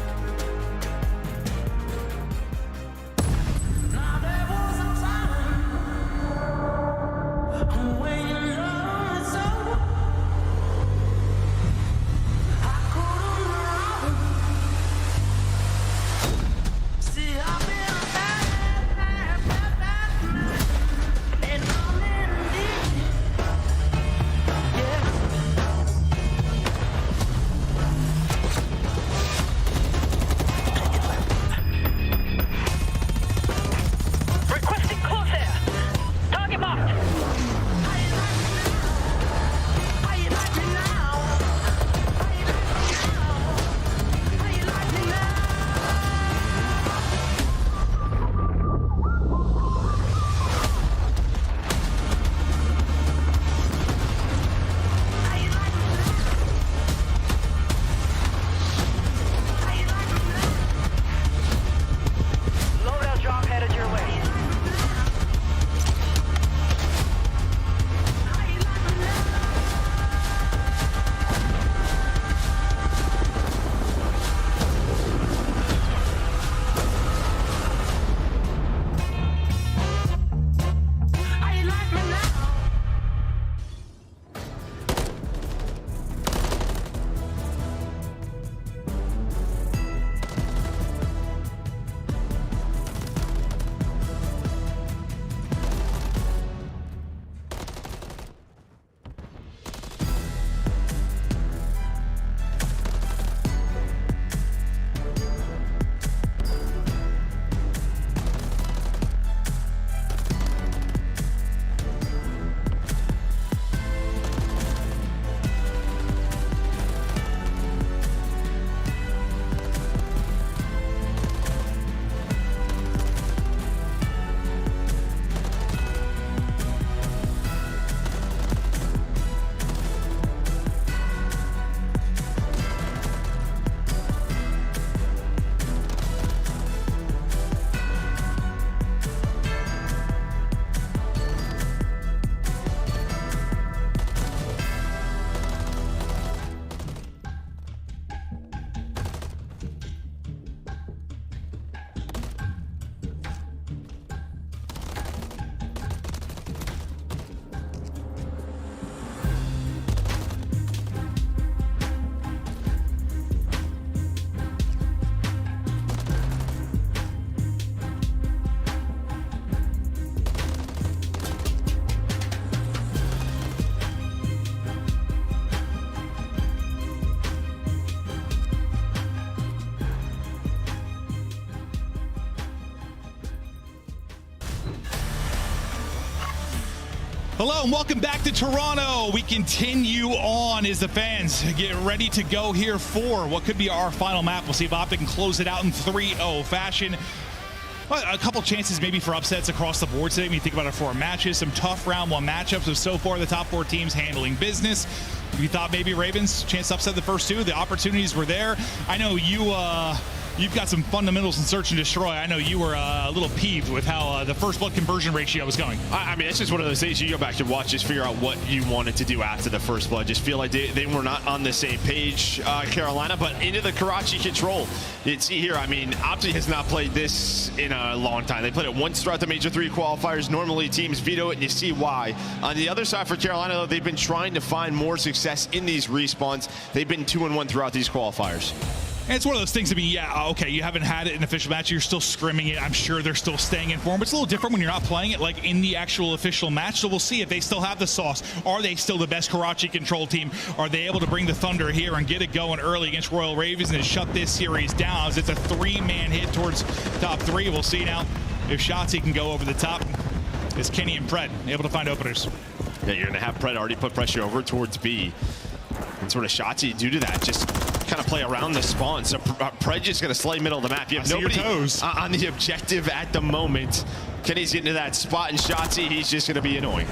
Hello and welcome back to Toronto. We continue on as the fans get ready to go here for what could be our final map. We'll see if Optic can close it out in 3-0 fashion. A couple chances maybe for upsets across the board today when you think about our 4 matches. Some tough round 1 matchups of so far the top 4 teams handling business. You thought maybe Ravens chance to upset the first 2. The opportunities were there. I know you you've got some fundamentals in search and destroy. I know you were a little peeved with how the first blood conversion ratio was going. I mean, it's just one of those things you go back and watch, just figure out what you wanted to do after the first blood. Just feel like they were not on the same page, Carolina, but into the Karachi control. You'd see here, I mean, Opti has not played this in a long time. They played it once throughout the Major 3 qualifiers. Normally teams veto it, and you see why. On the other side for Carolina, though, they've been trying to find more success in these respawns. They've been 2-1 throughout these qualifiers. And it's one of those things, I mean, yeah, okay, you haven't had it in an official match, you're still scrimming it. I'm sure they're still staying in form, but it's a little different when you're not playing it like in the actual official match. So we'll see if they still have the sauce. Are they still the best Karachi control team? Are they able to bring the Thunder here and get it going early against Royal Ravens and shut this series down? As it's a 3-man hit towards top 3. We'll see now if Shotzi can go over the top. Is Kenny and Pred able to find openers? Yeah, you're going to have Pred already put pressure over towards B. And sort of Shotzi due to that, just kind of play around the spawn. So Pred just going to slay middle of the map. You have nobody on the objective at the moment. Kenny's getting to that spot, and Shotzi, he's just going to be annoying.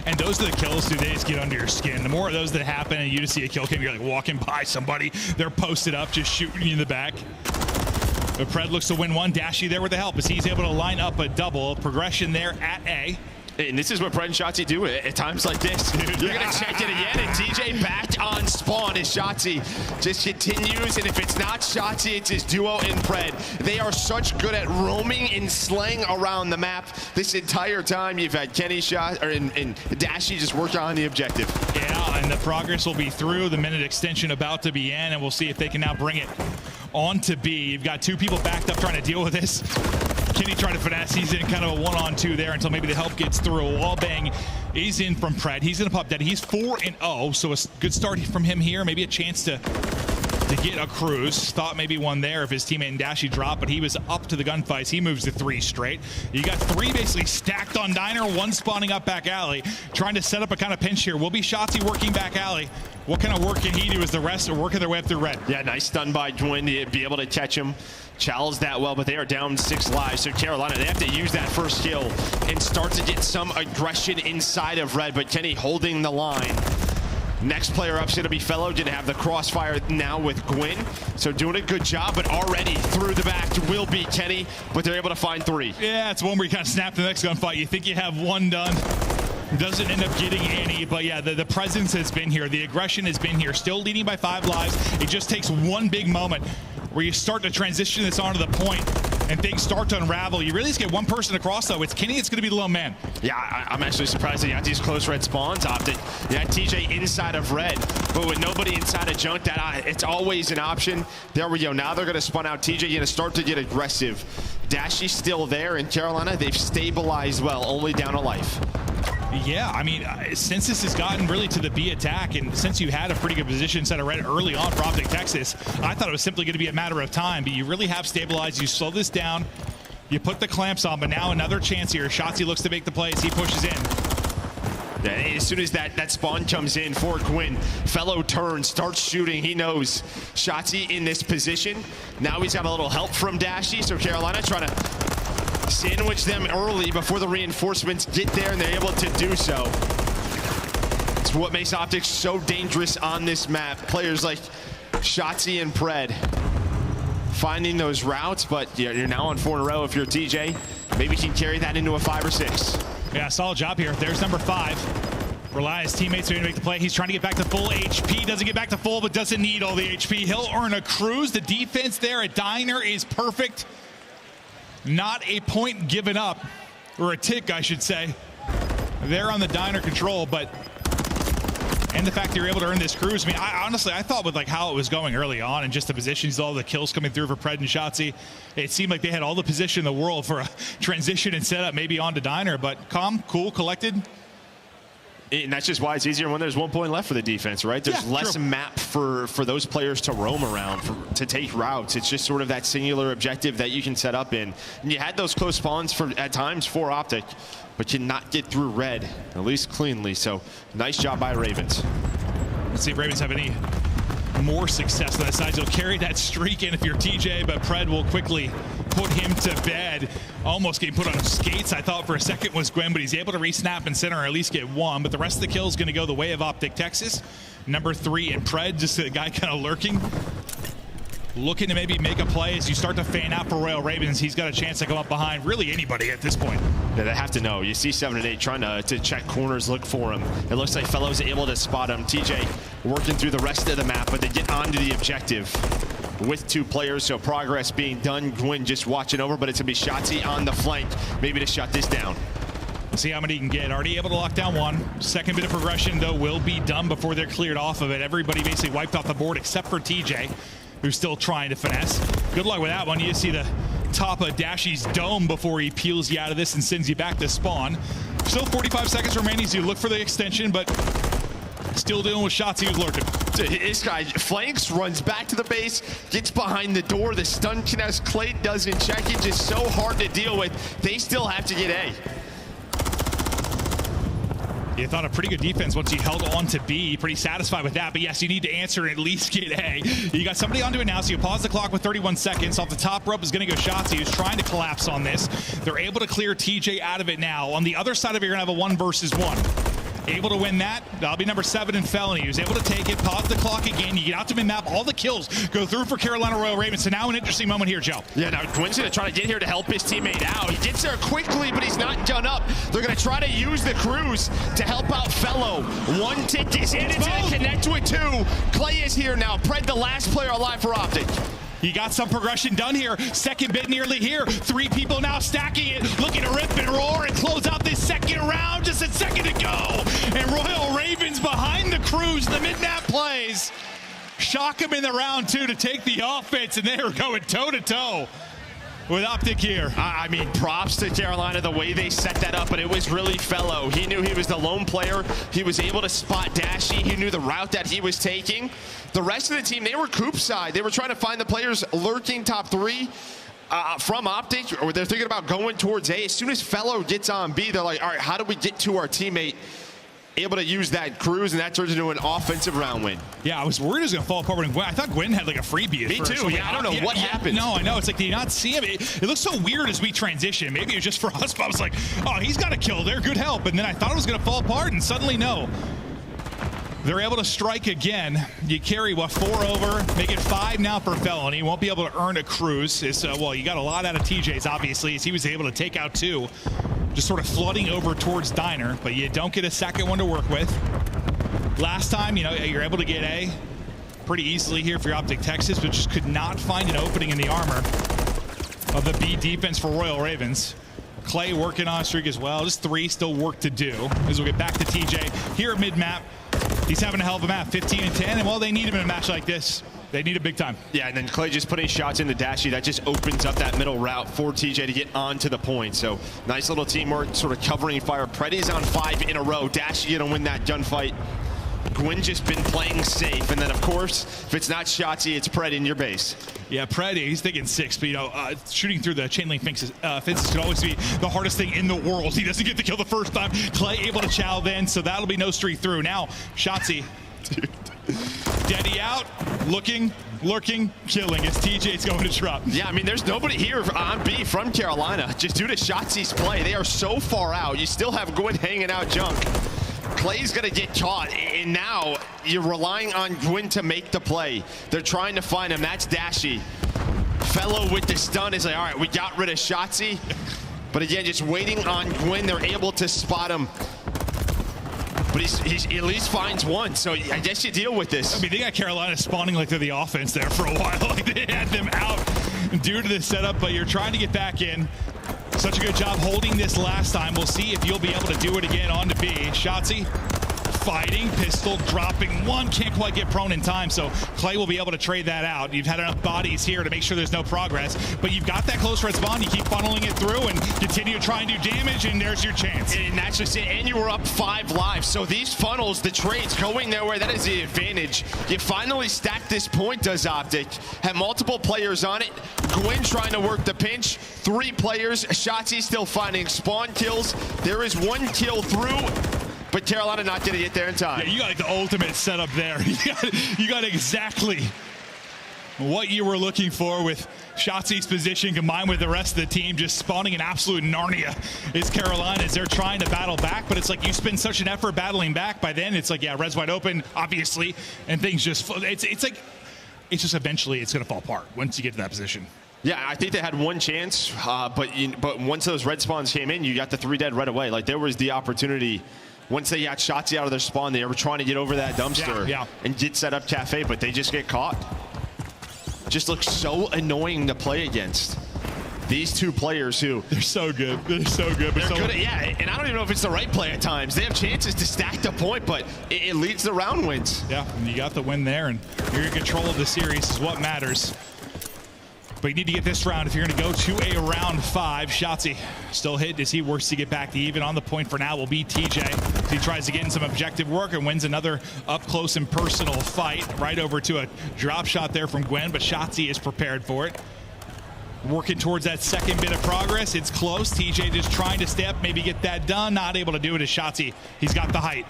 And those are the kills, dude. They just get under your skin. The more of those that happen and you just see a kill cam, you're like walking by somebody. They're posted up, just shooting you in the back. But Pred looks to win one. Dashy there with the help as he's able to line up a double. Progression there at A. And this is what Pred and Shotzi do at times like this. You're going to check it again, and TJ back on spawn as Shotzi just continues. And if it's not Shotzi, it's his duo in Pred. They are such good at roaming and slaying around the map this entire time. You've had Kenny and Dashy just working on the objective. Yeah, and the progress will be through. The minute extension about to be in, and we'll see if they can now bring it on to B. You've got two people backed up trying to deal with this. Kenny trying to finesse. He's in kind of a 1-on-2 there until maybe the help gets through. A wall bang is in from Pred. He's going to pop dead. He's 4-0, so a good start from him here. Maybe a chance to get a cruise. Thought maybe one there if his teammate Dashy dropped, but he was up to the gunfights. He moves to 3 straight. You got 3 basically stacked on Diner, 1 spawning up back alley, trying to set up a kind of pinch here. Will be Shotzi working back alley. What kind of work can he do as the rest are working their way up through red? Yeah, nice stun by Gwyn to be able to catch him. Challenge that well, but they are down 6 lives. So Carolina, they have to use that first kill and start to get some aggression inside of red, but Kenny holding the line. Next player up is going to be Fellow. Didn't have the crossfire now with Gwyn. So doing a good job, but already through the back will be Kenny, but they're able to find 3. Yeah, it's one where you kind of snap the next gunfight. You think you have 1 done. Doesn't end up getting any, but yeah, the presence has been here. The aggression has been here. Still leading by 5 lives. It just takes one big moment where you start to transition this onto the point and things start to unravel. You really just get one person across, though. It's Kenny. It's going to be the lone man. Yeah, I'm actually surprised that you have these close red spawns opted. You had TJ inside of red, but with nobody inside of junk, it's always an option. There we go. Now they're going to spawn out. TJ going to start to get aggressive. Dashy's still there in Carolina. They've stabilized well, only down a life. Yeah, I mean, since this has gotten really to the B attack, and since you had a pretty good position set of red early on for Optic Texas, I thought it was simply going to be a matter of time, but you really have stabilized. You slow this down, you put the clamps on, but now another chance here. Shotzi looks to make the play as he pushes in. Yeah, as soon as that spawn comes in for Gwyn, Fellow turns, starts shooting. He knows Shotzi in this position. Now he's got a little help from Dashy, so Carolina trying to sandwich them early before the reinforcements get there, and they're able to do so. It's what makes Optics so dangerous on this map. Players like Shotzi and Pred finding those routes, but you're now on 4 in a row. If you're TJ, maybe you can carry that into a 5 or 6. Yeah, solid job here. There's number 5. Relies teammates are going to make the play. He's trying to get back to full HP. Doesn't get back to full, but doesn't need all the HP. He'll earn a cruise. The defense there at Diner is perfect. Not a point given up, or a tick, I should say. They're on the Diner control, but and the fact that you're able to earn this cruise. I mean, honestly, I thought with like how it was going early on and just the positions, all the kills coming through for Pred and Shotzi, it seemed like they had all the position in the world for a transition and setup, maybe onto Diner, but calm, cool, collected. And that's just why it's easier when there's 1 point left for the defense, right? There's less map for those players to roam around, to take routes. It's just sort of that singular objective that you can set up in. And you had those close spawns at times for Optic, but cannot get through red, at least cleanly. So nice job by Ravens. Let's see if Ravens have any more success on the sides. He'll carry that streak in if you're TJ, but Pred will quickly put him to bed. Almost getting put on skates, I thought for a second was Gwyn, but he's able to re-snap and center or at least get 1. But the rest of the kill is going to go the way of Optic Texas. Number 3 and Pred, just a guy kind of lurking. looking to maybe make a play as you start to fan out for Royal Ravens. He's got a chance to come up behind really anybody at this point. Yeah, they have to know. You see 7 and 8 trying to check corners, look for him. It looks like Fellow's able to spot him. TJ working through the rest of the map, but they get onto the objective with 2 players, so progress being done. Gwyn just watching over, but it's going to be Shotzi on the flank, maybe to shut this down. See how many he can get. Already able to lock down 1. Second bit of progression, though, will be done before they're cleared off of it. Everybody basically wiped off the board except for TJ, who's still trying to finesse. Good luck with that one. You see the top of Dashy's dome before he peels you out of this and sends you back to spawn. Still 45 seconds remaining as you look for the extension, but still dealing with shots. He was lurking. This guy flanks, runs back to the base, gets behind the door. The stun connects. Clay doesn't check it. Just so hard to deal with. They still have to get A. You thought a pretty good defense once you held on to B. Pretty satisfied with that. But yes, you need to answer and at least get A. You got somebody onto it now, so you pause the clock with 31 seconds. Off the top rope is going to go Shotzi, who's trying to collapse on this. They're able to clear TJ out of it now. On the other side of it, you're going to have a 1 versus 1. Able to win that. That'll be number 7 in Felony. He was able to take it, pause the clock again. You get out to mid-map. All the kills go through for Carolina Royal Ravens. So now an interesting moment here, Joe. Yeah, now Gwyn's going to try to get here to help his teammate out. He gets there quickly, but he's not done up. They're going to try to use the cruise to help out Fellow. 1 tick is in. It's going to connect with 2. Clay is here now. Pred, the last player alive for Optic. You got some progression done here. Second bit nearly here. 3 people now stacking it, looking to rip and roar and close out this second round. Just a second to go. And Royal Ravens behind the cruise, the mid-map plays. Shock him in the round 2 to take the offense, and they are going toe-to-toe with Optic here. I mean, props to Carolina, the way they set that up, but it was really Fellow. He knew he was the lone player. He was able to spot Dashy. He knew the route that he was taking. The rest of the team, they were Coop side. They were trying to find the players lurking top 3 from Optic, or they're thinking about going towards A. As soon as Fellow gets on B, they're like, all right, how do we get to our teammate? Able to use that cruise, and that turns into an offensive round win. Yeah, I was worried it was going to fall apart when Gwyn. I thought Gwyn had like a freebie at Me first. too. Yeah, I don't know what happened. No, I know. It's like, do you not see him? It looks so weird as we transition. Maybe it was just for us, but I was like, oh, he's got a kill there. Good help. And then I thought it was going to fall apart, and suddenly, no. They're able to strike again. You carry, 4 over, make it 5 now for Felony. Won't be able to earn a cruise. Well, you got a lot out of TJ's, obviously, as he was able to take out 2. Just sort of flooding over towards Diner, but you don't get a second one to work with. Last time, you're able to get A pretty easily here for your Optic Texas, but just could not find an opening in the armor of the B defense for Royal Ravens. Clay working on a streak as well. Just 3 still work to do as we'll get back to TJ here at mid-map. He's having a hell of a map, 15 and 10, and well, they need him in a match like this. They need it big time. Yeah, and then Clay just putting shots into Dashy. That just opens up that middle route for TJ to get onto the point. So nice little teamwork, sort of covering fire. Preddy's on 5 in a row. Dashy gonna win that gunfight. Gwyn just been playing safe. And then, of course, if it's not Shotzi, it's Pred in your base. Yeah, Pred, he's thinking 6, but, shooting through the chain link fences could always be the hardest thing in the world. He doesn't get to kill the first time. Clay able to chow then, so that'll be no streak through. Now, Shotzi. Dude. Daddy out, looking, lurking, killing as TJ's going to drop. Yeah, I mean, there's nobody here on B from Carolina. Just due to Shotzi's play, they are so far out. You still have Gwyn hanging out junk. Clay's going to get caught, and now you're relying on Gwyn to make the play. They're trying to find him. That's Dashy. Fellow with the stun is like, all right, we got rid of Shotzi. But again, just waiting on Gwyn. They're able to spot him. But he at least finds 1, so I guess you deal with this. I mean, they got Carolina spawning like they're the offense there for a while. Like they had them out due to the setup, but you're trying to get back in. Such a good job holding this last time. We'll see if you'll be able to do it again on to B. Shotzi fighting, pistol dropping 1, can't quite get prone in time, so Clay will be able to trade that out. You've had enough bodies here to make sure there's no progress, but you've got that close red spawn. You keep funneling it through and continue to try and do damage, and there's your chance. And that's just it, and you were up 5 lives, so these funnels, the trades going their way, that is the advantage. You finally stack this point, does Optic. Have multiple players on it. Gwyn trying to work the pinch. 3 players. Shotzi still finding spawn kills. There is 1 kill through, but Carolina not going to get there in time. Yeah, you got like the ultimate setup there. You got exactly what you were looking for with Shotzi's position combined with the rest of the team just spawning an absolute Narnia is Carolina as they're trying to battle back, but it's like you spend such an effort battling back. By then, it's like, yeah, red's wide open, obviously, and things just, it's like, it's just eventually it's going to fall apart once you get to that position. Yeah, I think they had one chance, but once those red spawns came in, you got the 3 dead right away. Like, there was the opportunity. Once they got Shotzzy out of their spawn, they were trying to get over that dumpster and get set up Cafe, but they just get caught. Just looks so annoying to play against. These two players who... They're so good. They're so good. They're good and I don't even know if it's the right play at times. They have chances to stack the point, but it leads to round wins. Yeah, and you got the win there, and you're in control of the series is what matters. But you need to get this round if you're going to go to a round 5. Shotzzy still hit as he works to get back to even. On the point for now will be TJ. He tries to get in some objective work and wins another up close and personal fight. Right over to a drop shot there from Gwen, but Shotzzy is prepared for it. Working towards that second bit of progress. It's close. TJ just trying to step, maybe get that done. Not able to do it as Shotzzy. He's got the height.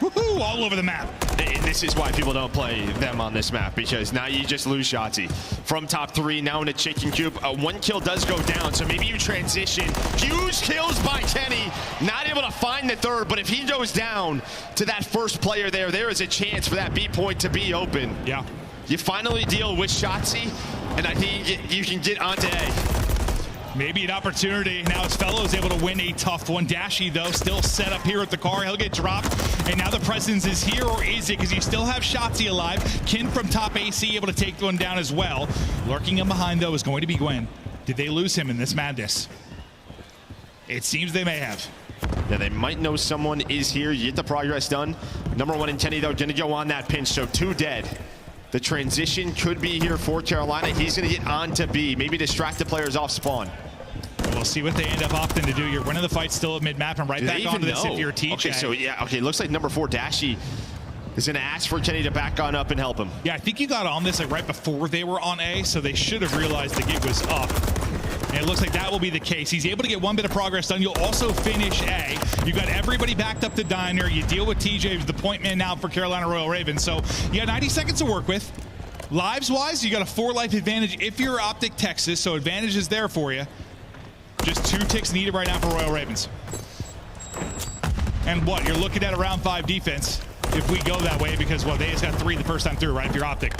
Woohoo! All over the map. And this is why people don't play them on this map, because now you just lose Shotzzy. From top 3, now in a chicken coop. 1 kill does go down, so maybe you transition. Huge kills by Kenny. Not able to find the 3rd, but if he goes down to that first player there is a chance for that B point to be open. Yeah. You finally deal with Shotzzy, and I think you can get onto A. Maybe an opportunity. Now his fellow is able to win a tough one. Dashy, though, still set up here at the car. He'll get dropped. And now the presence is here, or is it? Because you still have Shotzzy alive. Kin from top AC able to take one down as well. Lurking in behind, though, is going to be Gwen. Did they lose him in this madness? It seems they may have. Yeah, they might know someone is here. You get the progress done. Number 1 and Kenny, though, going to go on that pinch. So 2 dead. The transition could be here for Carolina. He's going to get on to B. Maybe distract the players off spawn. We'll see what they end up opting to do. You're winning the fight still at mid-map and right back onto this if you're a TJ. Okay, so it looks like number 4, Dashy, is going to ask for Kenny to back on up and help him. Yeah, I think you got on this like right before they were on A, so they should have realized the gig was up. And it looks like that will be the case. He's able to get 1 bit of progress done. You'll also finish A. You got everybody backed up the diner. You deal with TJ, who's the point man now for Carolina Royal Ravens. So you got 90 seconds to work with. Lives-wise, you got a 4 life advantage if you're Optic Texas, so advantage is there for you. Just 2 ticks needed right now for Royal Ravens. And what? You're looking at a round 5 defense if we go that way because, well, they just got 3 the first time through, right? If you're Optic.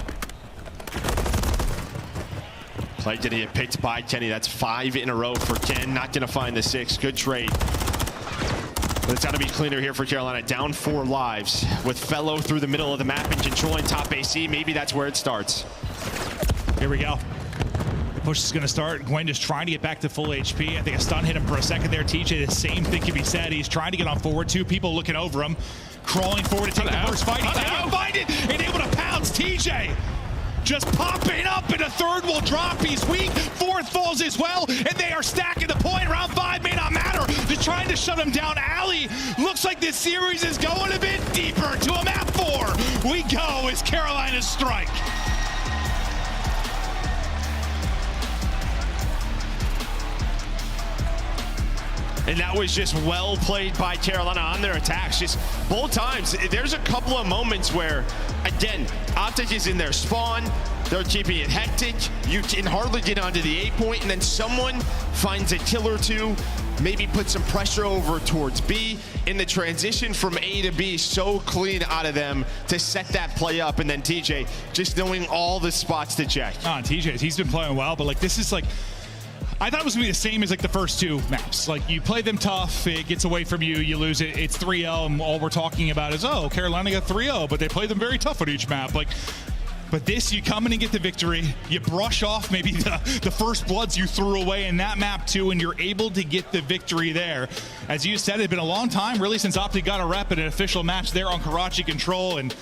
Play did he get picked by Kenny. That's 5 in a row for Ken. Not going to find the 6. Good trade. But it's got to be cleaner here for Carolina. Down 4 lives with Fellow through the middle of the map and controlling top AC. Maybe that's where it starts. Here we go. Push is going to start. Gwen just trying to get back to full HP. I think a stun hit him for a second there. TJ, the same thing can be said. He's trying to get on forward. 2 people looking over him. Crawling forward to take the first fight. He's able to find it and able to pounce. TJ just popping up, and a 3rd will drop. He's weak. 4th falls as well, and they are stacking the point. Round 5 may not matter. Just trying to shut him down. Ali, looks like this series is going a bit deeper to a map 4. We go as Carolina's strike. And that was just well played by Carolina on their attacks. Just both times, there's a couple of moments where, again, Optic is in their spawn. They're keeping it hectic. You can hardly get onto the A point, and then someone finds a kill or 2, maybe put some pressure over towards B. In the transition from A to B, so clean out of them to set that play up. And then TJ just knowing all the spots to check. TJ, he's been playing well, but like this is like, I thought it was going to be the same as like the first 2 maps. Like you play them tough, it gets away from you, you lose it, it's 3-0, and all we're talking about is, oh, Carolina got 3-0, but they play them very tough on each map. Like, but this, you come in and get the victory, you brush off maybe the first bloods you threw away in that map too, and you're able to get the victory there. As you said, it's been a long time, really, since Optic got a rep in an official match there on Karachi Control, and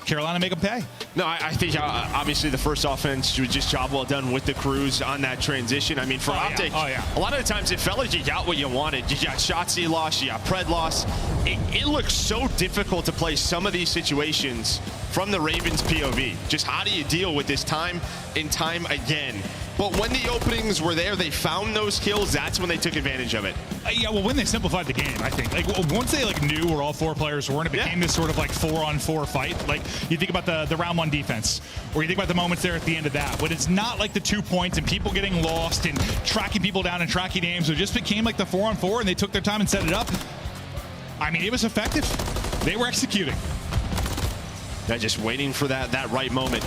Carolina make them pay. No, I think obviously the first offense was just job well done with the crews on that transition. I mean, for Optic, a lot of the times it felt like you got what you wanted. You got Shotzzy loss, you got Pred loss. It looks so difficult to play some of these situations from the Ravens POV. Just how do you deal with this time and time again? But when the openings were there, they found those kills. That's when they took advantage of it. Yeah, well, when they simplified the game, I think. Like once they like knew where all 4 players were, and it became this sort of like 4-on-4 fight. Like you think about the round 1 defense, or you think about the moments there at the end of that. But it's not like the 2 points and people getting lost and tracking people down and tracking names. It just became like the 4-on-4, and they took their time and set it up. I mean, it was effective. They were executing. They're just waiting for that right moment.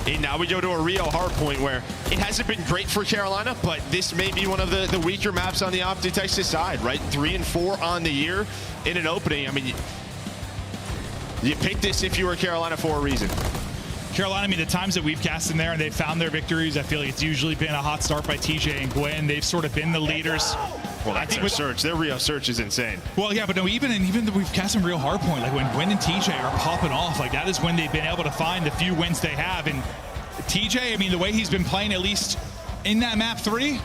And now we go to a Rio hardpoint where it hasn't been great for Carolina, but this may be one of the weaker maps on the Optic Texas side, right? 3 and 4 on the year in an opening. I mean, you picked this if you were Carolina for a reason. Carolina, I mean, the times that we've cast in there and they've found their victories, I feel like it's usually been a hot start by TJ and Gwen. They've sort of been the leaders. Well, that's their search. Their Rio search is insane. Well, yeah, but no, even though we've cast some real hard point, like when Gwen and TJ are popping off, like that is when they've been able to find the few wins they have. And TJ, I mean, the way he's been playing, at least in that map 3,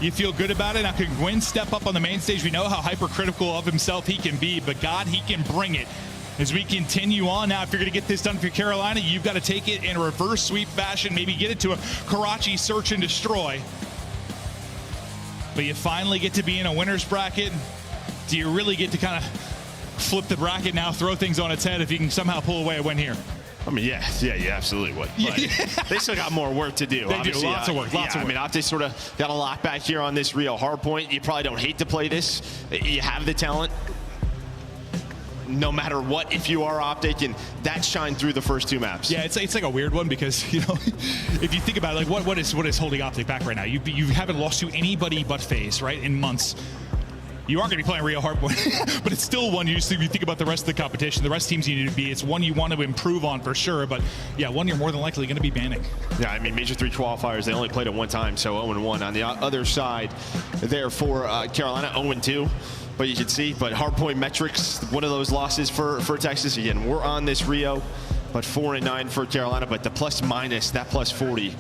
you feel good about it. Now, can Gwen step up on the main stage? We know how hypercritical of himself he can be, but God, he can bring it. As we continue on now, if you're going to get this done for Carolina, you've got to take it in a reverse sweep fashion, maybe get it to a Karachi search and destroy. But you finally get to be in a winner's bracket. Do you really get to kind of flip the bracket now, throw things on its head if you can somehow pull away a win here? I mean, yeah, you absolutely would. But they still got more work to do. They do, lots of work, lots of work. I mean, Optic sort of got a lock back here on this Rio hardpoint. You probably don't hate to play this. You have the talent, no matter what, if you are Optic, and that shined through the first 2 maps. Yeah, it's like a weird one because, you know, if you think about it, like what is holding Optic back right now? You haven't lost to anybody but FaZe, right, in months. You are going to be playing Rio hardpoint, but it's still one you think about the rest of the competition. The rest of teams you need to be. It's one you want to improve on for sure, but yeah, one you're more than likely going to be banning. Yeah, I mean, Major 3 qualifiers, they only played it one time, so 0-1. On the other side there for Carolina, 0-2. But you can see, but hardpoint metrics, one of those losses for Texas. Again, we're on this Rio, but 4-9 for Carolina, but the plus minus, that plus 40.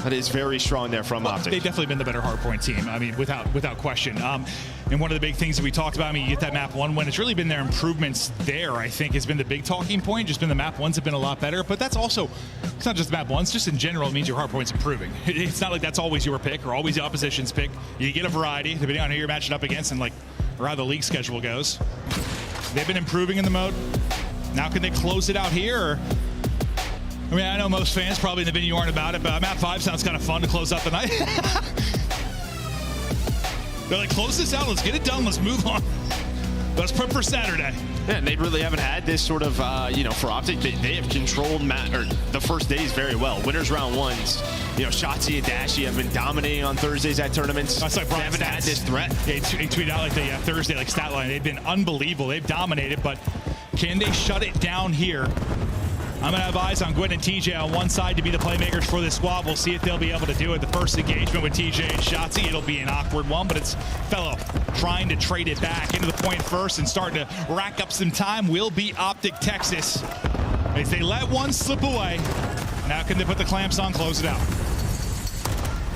That is very strong there from Optic. They've definitely been the better hardpoint team. I mean, without question. And one of the big things that we talked about, I mean, you get that map 1 win. It's really been their improvements there, I think, has been the big talking point. Just been the map 1s have been a lot better. But that's also, it's not just map 1s, just in general, it means your hardpoint's improving. It's not like that's always your pick or always the opposition's pick. You get a variety, depending on who you're matching up against and or how the league schedule goes. They've been improving in the mode. Now can they close it out here? Or, I mean, I know most fans probably in the venue aren't about it, but map 5 sounds kind of fun to close out the night. They're like, close this out, let's get it done, let's move on. Let's prep for Saturday. Yeah, and they really haven't had this sort of, for Optic, they have controlled the first days very well. Winners round 1s, Shotzi and Dashy have been dominating on Thursdays at tournaments. That's like they haven't had this threat. Yeah, he tweeted out like the Thursday stat line. They've been unbelievable. They've dominated, but can they shut it down here? I'm going to have eyes on Gwen and TJ on one side to be the playmakers for this squad. We'll see if they'll be able to do it. The first engagement with TJ and Shotzi, it'll be an awkward one, but it's Fellow trying to trade it back into the point first and starting to rack up some time will be Optic Texas. As they let one slip away, now can they put the clamps on, close it out.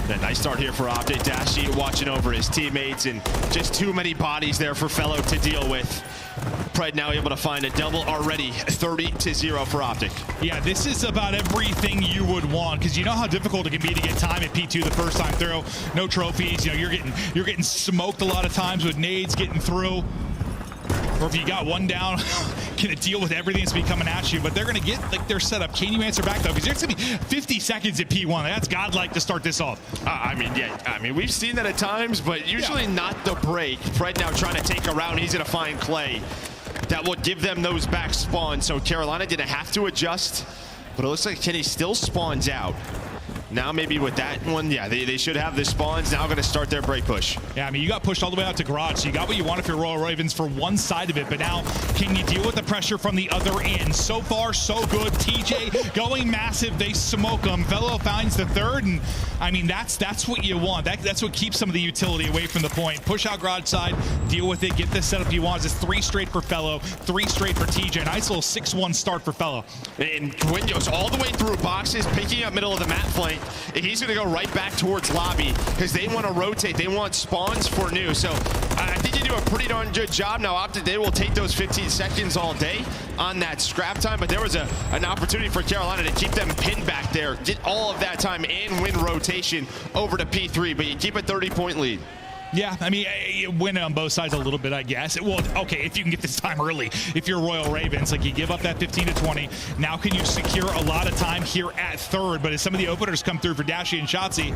A nice start here for Optic. Dashi watching over his teammates, and just too many bodies there for Fellow to deal with. Pred now able to find a double already, 30-0 for Optic. Yeah, this is about everything you would want, because you know how difficult it can be to get time at P2 the first time through. No trophies, you're getting smoked a lot of times with nades getting through. Or if you got one down, can it deal with everything that's be coming at you? But they're going to get their setup. Can you answer back though? Because there's going to be 50 seconds at P1. That's godlike to start this off. We've seen that at times, but usually not the break. Pred now trying to take a round. He's going to find Clay. That will give them those back spawns. So Carolina didn't have to adjust, but it looks like Kenny still spawns out. Now maybe with that one, yeah, they should have the spawns. Now going to start their break push. Yeah, I mean, you got pushed all the way out to garage, so you got what you want if you're Royal Ravens for one side of it, but now can you deal with the pressure from the other end? So far, so good. TJ going massive. They smoke them. Fellow finds the third, and I mean, that's what you want. That's what keeps some of the utility away from the point. Push out garage side, deal with it, get the setup you want. It's 3 straight for Fellow, 3 straight for TJ. Nice little 6-1 start for Fellow. And Gwyn goes all the way through boxes, picking up middle of the map flank. He's going to go right back towards lobby because they want to rotate. They want spawns for new. So I think you do a pretty darn good job. Now, Optic, they will take those 15 seconds all day on that scrap time, but there was an opportunity for Carolina to keep them pinned back there, get all of that time and win rotation over to P3, but you keep a 30-point lead. Yeah, I mean, you win on both sides a little bit, I guess. Well, okay, if you can get this time early. If you're Royal Ravens, you give up that 15 to 20. Now can you secure a lot of time here at third? But as some of the openers come through for Dashi and Shotzi,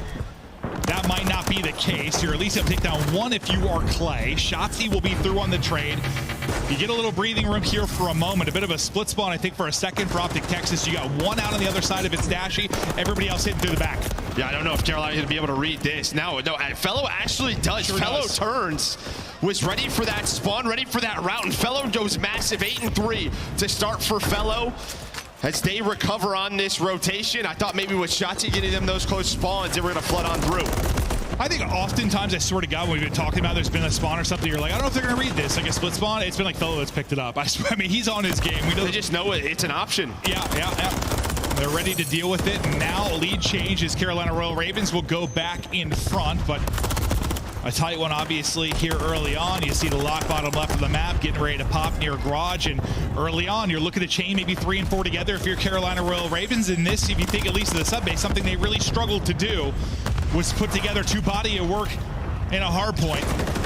that might not be the case. You're at least able to take down one if you are Clay. Shotzi will be through on the trade. You get a little breathing room here for a moment. A bit of a split spawn, I think, for a second for Optic Texas. You got one out on the other side of it's Dashy. Everybody else hitting through the back. Yeah, I don't know if Carolina's going to be able to read this. No, Fellow actually does. Sure Fellow does. turns, was ready for that spawn, ready for that route, and Fellow goes massive 8-3 to start for Fellow. As they recover on this rotation, I thought maybe with Shotzi getting them those close spawns, they were going to flood on through. I think oftentimes, I swear to God, when we've been talking about there's been a spawn or something, you're like, I don't know if they're going to read this. Like a split spawn, it's been like Fellow that's picked it up. I swear, I mean, he's on his game. We know they just know it's an option. Yeah. They're ready to deal with it. And now lead change as Carolina Royal Ravens will go back in front, but a tight one, obviously, here early on. You see the lock bottom left of the map getting ready to pop near Garage, and early on, you're looking to chain maybe 3 and 4 together if you're Carolina Royal Ravens. In this, if you think at least of the sub base, something they really struggled to do was put together 2 body of work in a hard point.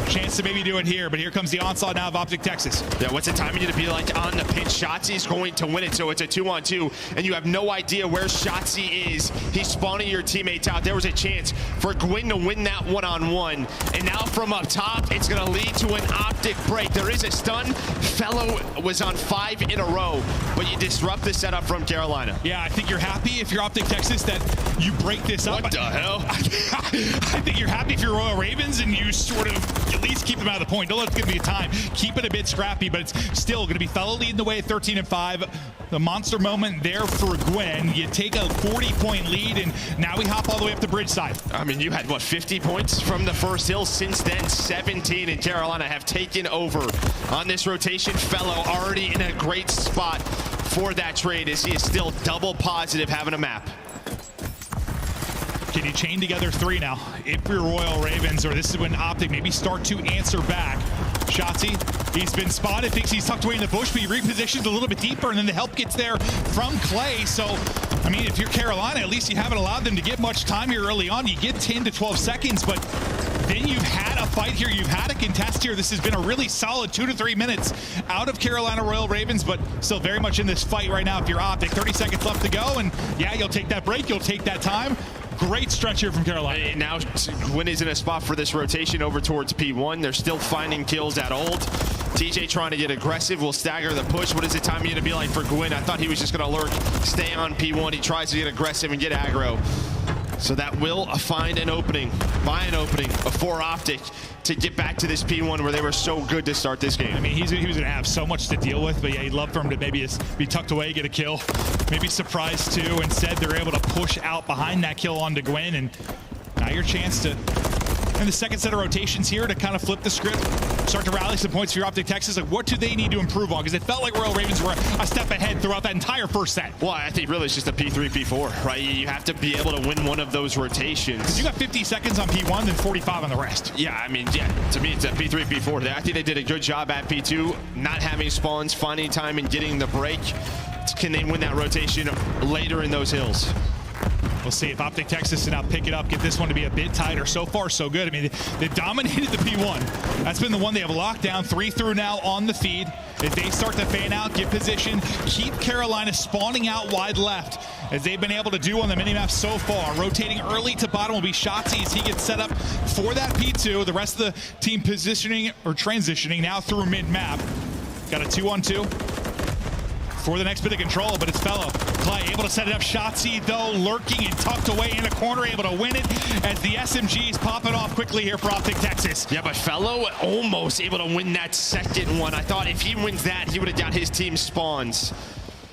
Chance to maybe do it here, but here comes the onslaught now of Optic Texas. Yeah, what's the timing going to be like on the pinch? Shotzi's going to win it, so it's a 2-on-2, and you have no idea where Shotzi is. He's spawning your teammates out. There was a chance for Gwyn to win that 1-on-1, and now from up top, it's going to lead to an Optic break. There is a stun. Fellow was on 5 in a row, but you disrupt the setup from Carolina. Yeah, I think you're happy if you're Optic Texas that you break this up. What the hell? I think you're happy if you're Royal Ravens and you sort of at least keep them out of the point. Don't let it give me time. Keep it a bit scrappy, but it's still going to be Fellow leading the way at 13-5. The monster moment there for Gwen. You take a 40-point lead, and now we hop all the way up the bridge side. I mean, you had, what, 50 points from the first hill? Since then, 17, and Carolina have taken over on this rotation. Fellow already in a great spot for that trade as he is still double positive having a map. Can you chain together 3 now? If you're Royal Ravens, or this is when Optic maybe start to answer back. Shotzi, he's been spotted, thinks he's tucked away in the bush, but he repositions a little bit deeper, and then the help gets there from Clay. So, I mean, if you're Carolina, at least you haven't allowed them to get much time here early on. You get 10 to 12 seconds, but then you've had a fight here. You've had a contest here. This has been a really solid 2 to 3 minutes out of Carolina Royal Ravens, but still very much in this fight right now if you're Optic. 30 seconds left to go, and yeah, you'll take that break. You'll take that time. Great stretch here from Carolina. And now Gwyn is in a spot for this rotation over towards P1. They're still finding kills at Old. TJ trying to get aggressive, will stagger the push. What is the timing going to be like for Gwyn? I thought he was just going to lurk, stay on P1. He tries to get aggressive and get aggro. So that will find an opening, for Optic to get back to this P1 where they were so good to start this game. I mean, he was going to have so much to deal with, but yeah, he'd love for him to maybe just be tucked away, get a kill, maybe surprise too. Instead, they're able to push out behind that kill onto Gwyn, and now your chance to, in the second set of rotations here, to kind of flip the script, start to rally some points for your Optic Texas. Like, what do they need to improve on? Because it felt like Royal Ravens were a step ahead throughout that entire first set. Well, I think really it's just a P3, P4, right? You have to be able to win one of those rotations. Because you got 50 seconds on P1, then 45 on the rest. Yeah, I mean, yeah, to me, it's a P3, P4. I think they did a good job at P2, not having spawns, finding time and getting the break. Can they win that rotation later in those hills? We'll see if Optic Texas can now pick it up, get this one to be a bit tighter. So far, so good. I mean, they've dominated the P1. That's been the one they have locked down. 3 through now on the feed. If they start to fan out, get position, keep Carolina spawning out wide left, as they've been able to do on the minimap so far. Rotating early to bottom will be Shotzi as he gets set up for that P2. The rest of the team positioning or transitioning now through mid-map. Got a 2-on-2. For the next bit of control, but it's Fellow. Clay able to set it up. Shotzi, though, lurking and tucked away in a corner, able to win it as the SMGs pop it off quickly here for Optic Texas. Yeah, but Fellow almost able to win that second one. I thought if he wins that, he would have got his team spawns.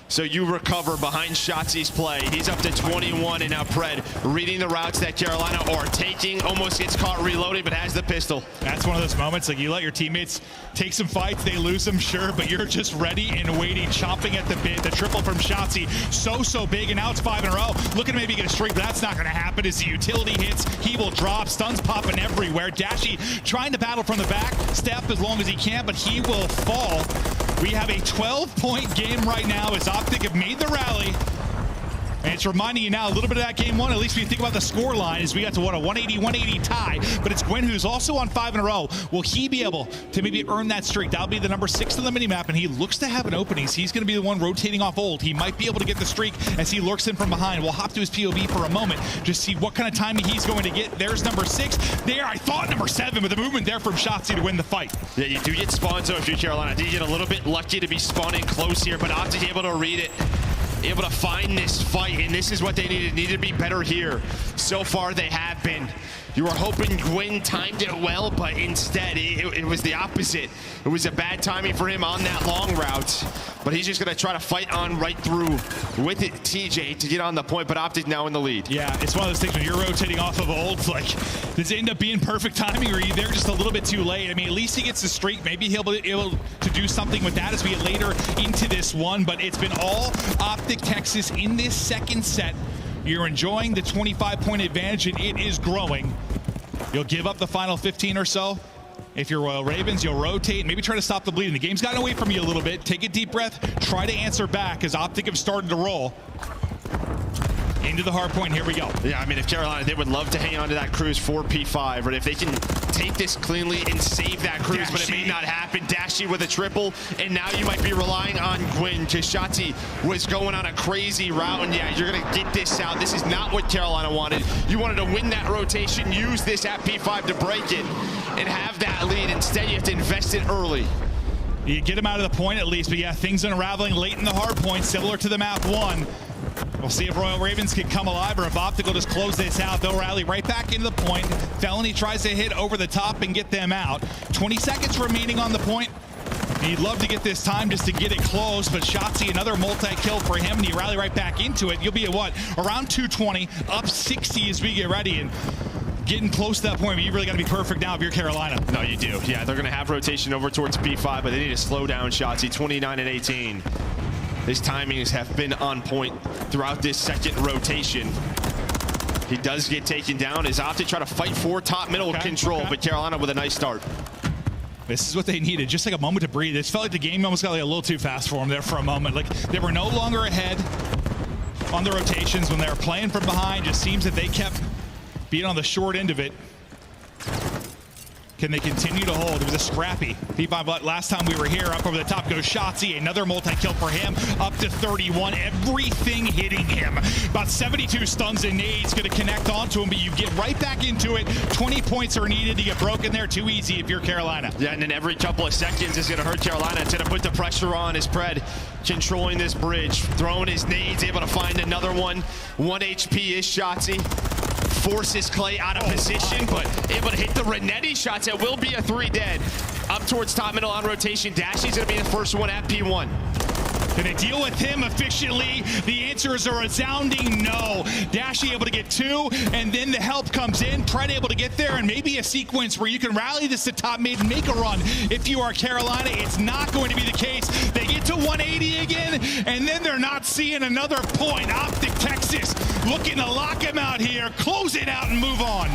So you recover behind Shotzi's play. He's up to 21, and now Pred reading the routes that Carolina are taking. Almost gets caught reloading, but has the pistol. That's one of those moments, like you let your teammates take some fights, they lose them, sure, but you're just ready and waiting, chomping at the bit. The triple from Shotzi, so big, and now it's 5 in a row. Looking to maybe get a streak, but that's not going to happen as the utility hits. He will drop, stuns popping everywhere. Dashy trying to battle from the back, step as long as he can, but he will fall. We have a 12-point game right now as Optic have made the rally. And it's reminding you now a little bit of that game one, at least when you think about the score line, is we got to what, a 180-180 tie, but it's Gwyn who's also on 5 in a row. Will he be able to maybe earn that streak? That'll be the number 6 on the minimap, and he looks to have an opening. So he's going to be the one rotating off ult. He might be able to get the streak as he lurks in from behind. We'll hop to his POV for a moment, just see what kind of timing he's going to get. There's number 6. There, I thought number 7, but the movement there from Shotzzy to win the fight. Yeah, you do get spawned, so if you're Carolina, I think you get a little bit lucky to be spawning close here, but Optic able to read it, able to find this fight, and this is what they needed to be better here. So far, they have been. You were hoping Gwyn timed it well, but instead, it was the opposite. It was a bad timing for him on that long route, but he's just going to try to fight on right through with it, TJ, to get on the point, but Optic now in the lead. Yeah, it's one of those things when you're rotating off of ults, like, does it end up being perfect timing, or are you there just a little bit too late? I mean, at least he gets the streak. Maybe he'll be able to do something with that as we get later into this one, but it's been all Optic Texas in this second set. You're enjoying the 25-point advantage, and it is growing. You'll give up the final 15 or so. If you're Royal Ravens, you'll rotate, maybe try to stop the bleeding. The game's gotten away from you a little bit. Take a deep breath, try to answer back as Optic have started to roll. Into the hard point, here we go. Yeah, I mean, if Carolina, they would love to hang on to that cruise for P5, but if they can take this cleanly and save that cruise, but it may not happen. Dashy with a triple, and now you might be relying on Gwyn, because Shotzzy was going on a crazy route, and yeah, you're gonna get this out. This is not what Carolina wanted. You wanted to win that rotation, use this at P5 to break it, and have that lead. Instead, you have to invest it early. You get him out of the point at least, but yeah, things unraveling late in the hard point, similar to the map 1. We'll see if Royal Ravens can come alive or if Optic will just close this out. They'll rally right back into the point. Felony tries to hit over the top and get them out. 20 seconds remaining on the point. He'd love to get this time just to get it close, but Shotzzy, another multi-kill for him, and you rally right back into it. You'll be at what? Around 220, up 60 as we get ready, and getting close to that point, but you really got to be perfect now if you're Carolina. No, you do. Yeah, they're going to have rotation over towards P5, but they need to slow down Shotzzy, 29 and 18. His timings have been on point throughout this second rotation. He does get taken down as Optic try to fight for top middle control, but Carolina with a nice start. This is what they needed, just like a moment to breathe. It felt like the game almost got like a little too fast for them there for a moment. Like they were no longer ahead on the rotations when they were playing from behind. Just seems that they kept being on the short end of it. Can they continue to hold? It was a scrappy P5 last time we were here. Up over the top goes Shotzzy. Another multi-kill for him. Up to 31. Everything hitting him. About 72 stuns and nades going to connect onto him, but you get right back into it. 20 points are needed to get broken there. Too easy if you're Carolina. Yeah, and then every couple of seconds is going to hurt Carolina. It's going to put the pressure on as Pred controlling this bridge. Throwing his nades, able to find another one. 1 HP is Shotzzy. Forces Clay out of position, but able to hit the Renetti shots. It will be a 3 dead. Up towards top middle on rotation. Dashy's going to be the first one at P1. Can they deal with him efficiently? The answer is a resounding no. Dashy able to get 2, and then the help comes in. Pred able to get there, and maybe a sequence where you can rally this to top mid and make a run. If you are Carolina, it's not going to be the case. They get to 180 again, and then they're not seeing another point. Optic Texas looking to lock him out here, close it out, and move on.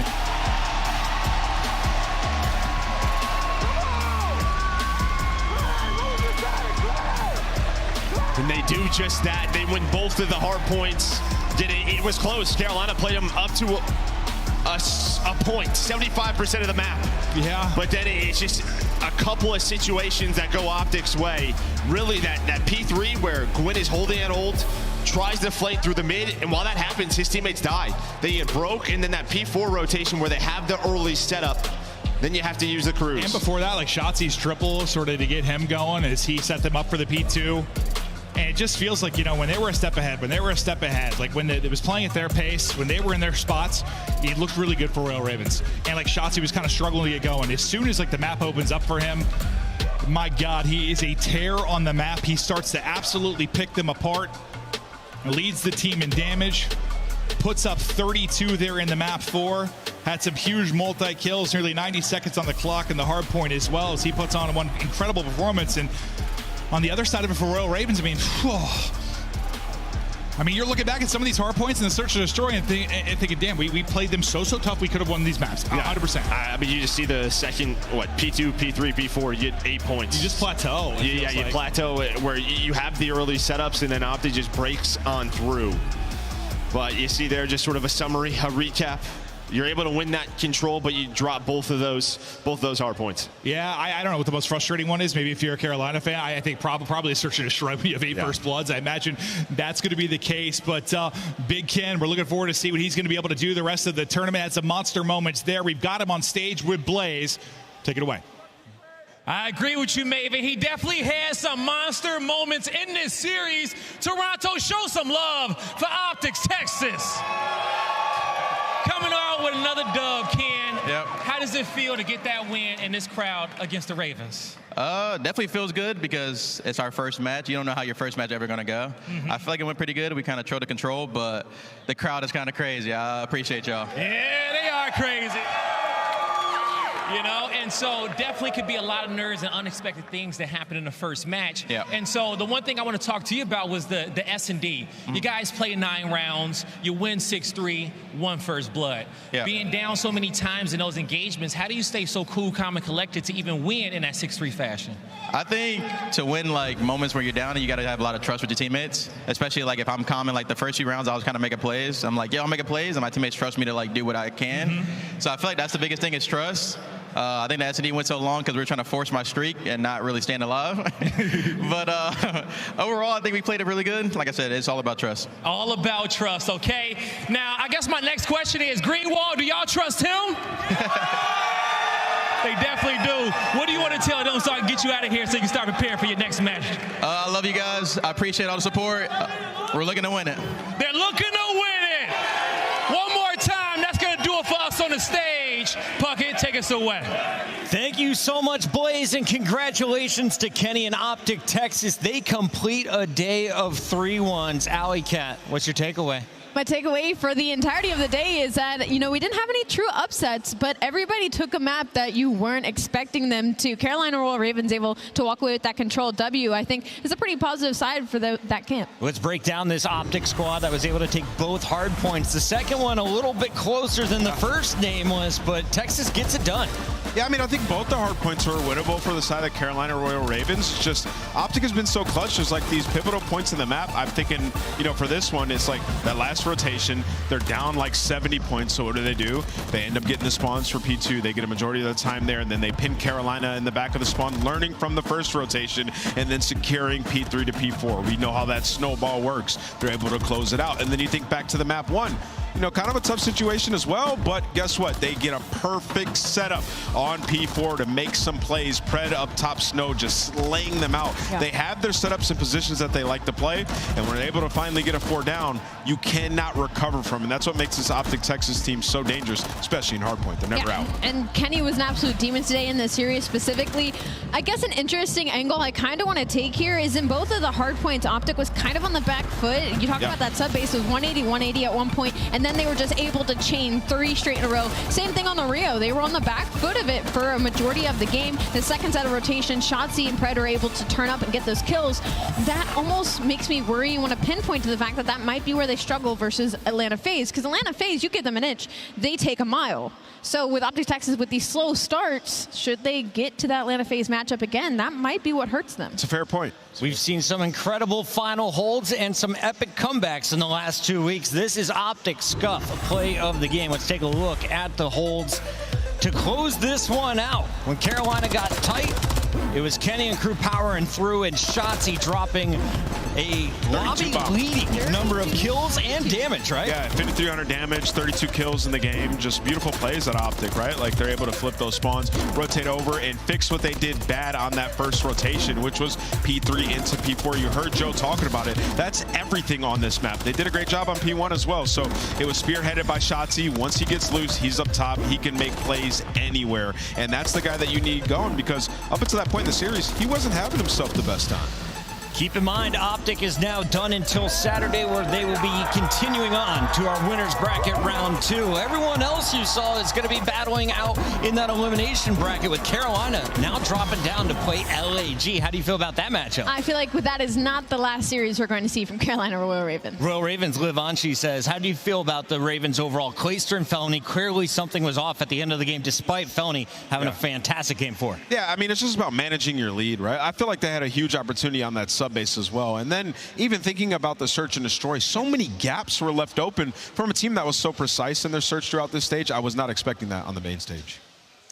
And they do just that. They win both of the hard points. It was close. Carolina played them up to a point, 75% of the map. Yeah. But then it's just a couple of situations that go Optic's way. Really, that P3 where Gwyn is holding at ult, tries to flank through the mid, and while that happens, his teammates die. They get broke, and then that P4 rotation where they have the early setup. Then you have to use the cruise. And before that, like Shotzi's triple sort of to get him going as he set them up for the P2. And it just feels like, you know, when they were a step ahead, like when it was playing at their pace, when they were in their spots, it looked really good for Royal Ravens. And like Shotzi was kind of struggling to get going. As soon as like the map opens up for him, my God, he is a tear on the map. He starts to absolutely pick them apart, leads the team in damage, puts up 32 there in the map 4. Had some huge multi-kills, nearly 90 seconds on the clock in the hard point as well, as he puts on one incredible performance. And on the other side of it for Royal Ravens, I mean, you're looking back at some of these hard points in the Search and Destroy and thinking, damn, we played them so tough we could have won these maps, 100%. I mean, you just see the second, P2, P3, P4, you get 8 points. You just plateau. Yeah, you plateau where you have the early setups and then Optic just breaks on through. But you see there just sort of a summary, a recap. You're able to win that control, but you drop both of those hard points. Yeah, I don't know what the most frustrating one is. Maybe if you're a Carolina fan, I think probably a search and destroy when you have 8 first bloods. I imagine that's going to be the case. But Big Ken, we're looking forward to see what he's going to be able to do the rest of the tournament. Had some monster moments there. We've got him on stage with Blaze. Take it away. I agree with you, Maven. He definitely has some monster moments in this series. Toronto, show some love for Optics, Texas. Coming out with another dub, Ken. Yep. How does it feel to get that win in this crowd against the Ravens? Definitely feels good because it's our first match. You don't know how your first match ever going to go. I feel like it went pretty good. We kind of tried to control, but the crowd is kind of crazy. I appreciate y'all. Yeah, they are crazy. You know, and so definitely could be a lot of nerves and unexpected things that happen in the first match. Yeah. And so the one thing I want to talk to you about was the S&D. You guys play 9 rounds, you win 6-3, 1 first blood. Yeah. Being down so many times in those engagements, how do you stay so cool, calm, and collected to even win in that 6-3 fashion? I think to win like moments where you're down, you got to have a lot of trust with your teammates, especially like if I'm calm in like the first few rounds, I was kind of making plays. I'm like, yeah, I'll make plays, and my teammates trust me to like do what I can. So I feel like that's the biggest thing is trust. I think the S&D went so long because we were trying to force my streak and not really stand alive. But overall, I think we played it really good. Like I said, it's all about trust. All about trust, okay? Now, I guess my next question is, Greenwald, do y'all trust him? They definitely do. What do you want to tell them so I can get you out of here so you can start preparing for your next match? I love you guys. I appreciate all the support. We're looking to win it. They're looking to win it. One more time, that's going to do it for us on the stage. Puckett, take us away. Thank you so much, Blaze, and congratulations to Kenny and Optic Texas. They complete a day of 3-1s. Alley Cat, what's your takeaway? My takeaway for the entirety of the day is that, you know, we didn't have any true upsets, but everybody took a map that you weren't expecting them to. Carolina Royal Ravens able to walk away with that controlled W, I think, is a pretty positive side for that camp. Let's break down this Optic squad that was able to take both hard points. The second one a little bit closer than the first nameless, but Texas gets it done. Yeah, I mean, I think both the hard points were winnable for the side of Carolina Royal Ravens. It's just Optic has been so clutch. There's like these pivotal points in the map. I'm thinking, you know, for this one, it's like that last rotation. They're down like 70 points. So what do? They end up getting the spawns for P2. They get a majority of the time there, and then they pin Carolina in the back of the spawn, learning from the first rotation, and then securing P3 to P4. We know how that snowball works. They're able to close it out. And then you think back to the map 1. You know, kind of a tough situation as well, but guess what? They get a perfect setup on P4 to make some plays. Pred up top, Snow just slaying them out. Yeah. They have their setups and positions that they like to play, and when they're able to finally get a 4 down, you cannot recover from it. And that's what makes this Optic Texas team so dangerous, especially in hardpoint. They're never out. And Kenny was an absolute demon today in this series specifically. I guess an interesting angle I kind of want to take here is in both of the hardpoints, Optic was kind of on the back foot. You talked about that sub base was 180, 180 at one point, and then they were just able to chain 3 straight in a row. Same thing on the Rio. They were on the back foot of it for a majority of the game. The second set of rotation, Shotzi and Pred are able to turn up and get those kills. That almost makes me worry and want to pinpoint to the fact that that might be where they struggle versus Atlanta FaZe. Because Atlanta FaZe, you give them an inch, they take a mile. So with Optic Texas, with these slow starts, should they get to that Atlanta FaZe matchup again, that might be what hurts them. It's a fair point. We've seen some incredible final holds and some epic comebacks in the last 2 weeks. This is Optic Scuff, a play of the game. Let's take a look at the holds to close this one out. When Carolina got tight, it was Kenny and crew powering through, and Shotzi dropping a lobby-leading number of kills and damage, right? Yeah, 5,300 damage, 32 kills in the game. Just beautiful plays at Optic, right? Like, they're able to flip those spawns, rotate over, and fix what they did bad on that first rotation, which was P3 into P4. You heard Joe talking about it. That's everything on this map. They did a great job on P1 as well. So it was spearheaded by Shotzi. Once he gets loose, he's up top. He can make plays anywhere. And that's the guy that you need going, because up until that point in the series, he wasn't having himself the best time. Keep in mind, Optic is now done until Saturday, where they will be continuing on to our winners bracket round 2. Everyone else you saw is going to be battling out in that elimination bracket, with Carolina now dropping down to play LAG. How do you feel about that matchup? I feel like that is not the last series we're going to see from Carolina Royal Ravens. Royal Ravens, Livanchi says, how do you feel about the Ravens overall? Clayster and Felony, clearly something was off at the end of the game, despite Felony having a fantastic game 4. Yeah, I mean, it's just about managing your lead, right? I feel like they had a huge opportunity on that side. sub base as well. And then even thinking about the search and destroy, so many gaps were left open from a team that was so precise in their search throughout this stage. I was not expecting that on the main stage.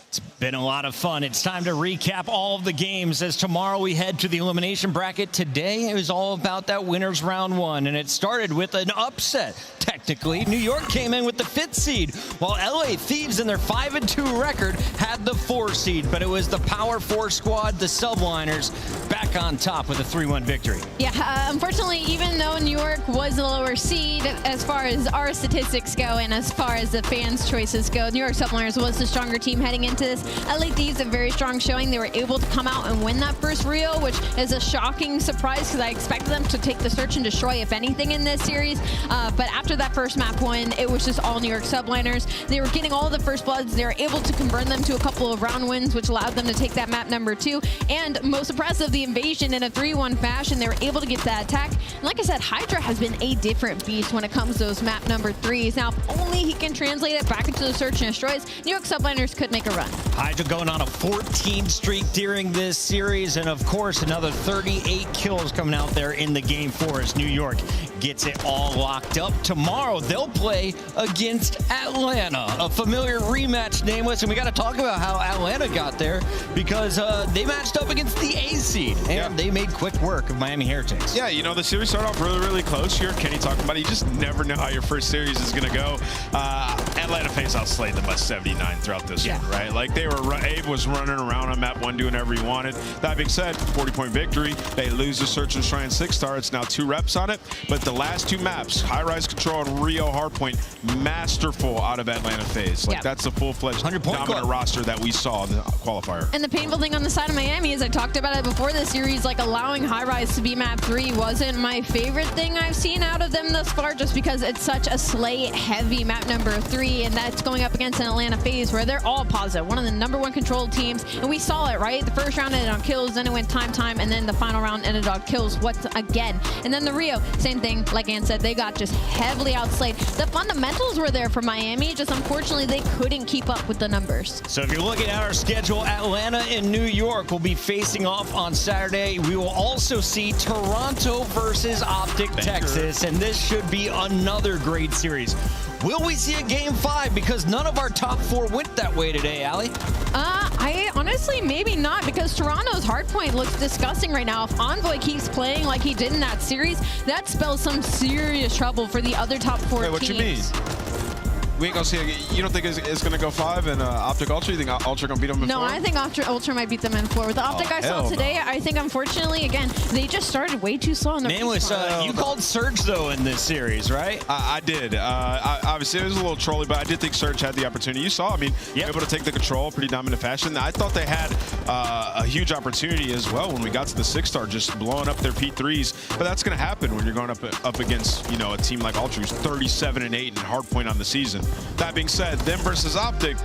It's been a lot of fun. It's time to recap all of the games as tomorrow we head to the elimination bracket. Today it was all about that winners round 1, and it started with an upset. Technically, New York came in with the 5th seed, while LA Thieves in their 5-2 record had the 4 seed, but it was the Power 4 squad, the Subliners, back on top with a 3-1 victory. Yeah, unfortunately, even though New York was the lower seed as far as our statistics go and as far as the fans' choices go, New York Subliners was the stronger team heading into this. LA Thieves, a very strong showing. They were able to come out and win that first Rio, which is a shocking surprise because I expected them to take the search and destroy, if anything, in this series. But after that first map win, it was just all New York Subliners. They were getting all of the first bloods. They were able to convert them to a couple of round wins, which allowed them to take that map number 2. And most impressive, the invasion in a 3-1 fashion. They were able to get that attack. And like I said, Hydra has been a different beast when it comes to those map number 3s. Now, if only he can translate it back into the search and destroys, New York Subliners could make a run. Hydra going on a 14 streak during this series, and of course another 38 kills coming out there in the game for us. New York gets it all locked up. Tomorrow they'll play against Atlanta, a familiar rematch, Nameless, and we got to talk about how Atlanta got there because they matched up against the A seed, and they made quick work of Miami Heretics. Yeah, you know, the series started off really, really close here. Kenny talking about it. You just never know how your first series is going to go. Atlanta FaZe outslayed them by 79 throughout this one, right? Like they were, Abe was running around on map 1 doing whatever he wanted. That being said, 40-point victory. They lose the Search and Shrine 6-star. It's now 2 reps on it. But the last 2 maps, High Rise Control and Rio Hardpoint, masterful out of Atlanta FaZe. Like that's the full-fledged dominant roster that we saw in the qualifier. And the painful thing on the side of Miami is I talked about it before this series, like allowing High Rise to be map 3 wasn't my favorite thing I've seen out of them thus far, just because it's such a slay-heavy map number 3, and that's going up against an Atlanta FaZe where they're all positive, one of the #1 controlled teams, and we saw it, right? The first round ended on kills, then it went time, and then the final round ended on kills once again. And then the Rio, same thing, like Ann said, they got just heavily outslayed. The fundamentals were there for Miami, just unfortunately they couldn't keep up with the numbers. So if you're looking at our schedule, Atlanta and New York will be facing off on Saturday. We will also see Toronto versus Optic Texas, and this should be another great series. Will we see a game 5? Because none of our top 4 went that way today, Allie. I honestly, maybe not, because Toronto's hardpoint looks disgusting right now. If Envoy keeps playing like he did in that series, that spells some serious trouble for the other top 4 teams. What you mean? We ain't gonna see. You don't think it's gonna go 5 and Optic Ultra? You think Ultra gonna beat them in 4? No, I think Ultra might beat them in 4. With the Optic I saw today, I think unfortunately, again, they just started way too slow in the Nameless, you called Surge though in this series, right? I did. Obviously, it was a little trolly, but I did think Surge had the opportunity. You saw, I mean, able to take the control, pretty dominant fashion. I thought they had a huge opportunity as well when we got to the 6-star, just blowing up their P3s. But that's gonna happen when you're going up against, you know, a team like Ultra who's 37-8 and hardpoint on the season. That being said, them versus Optic,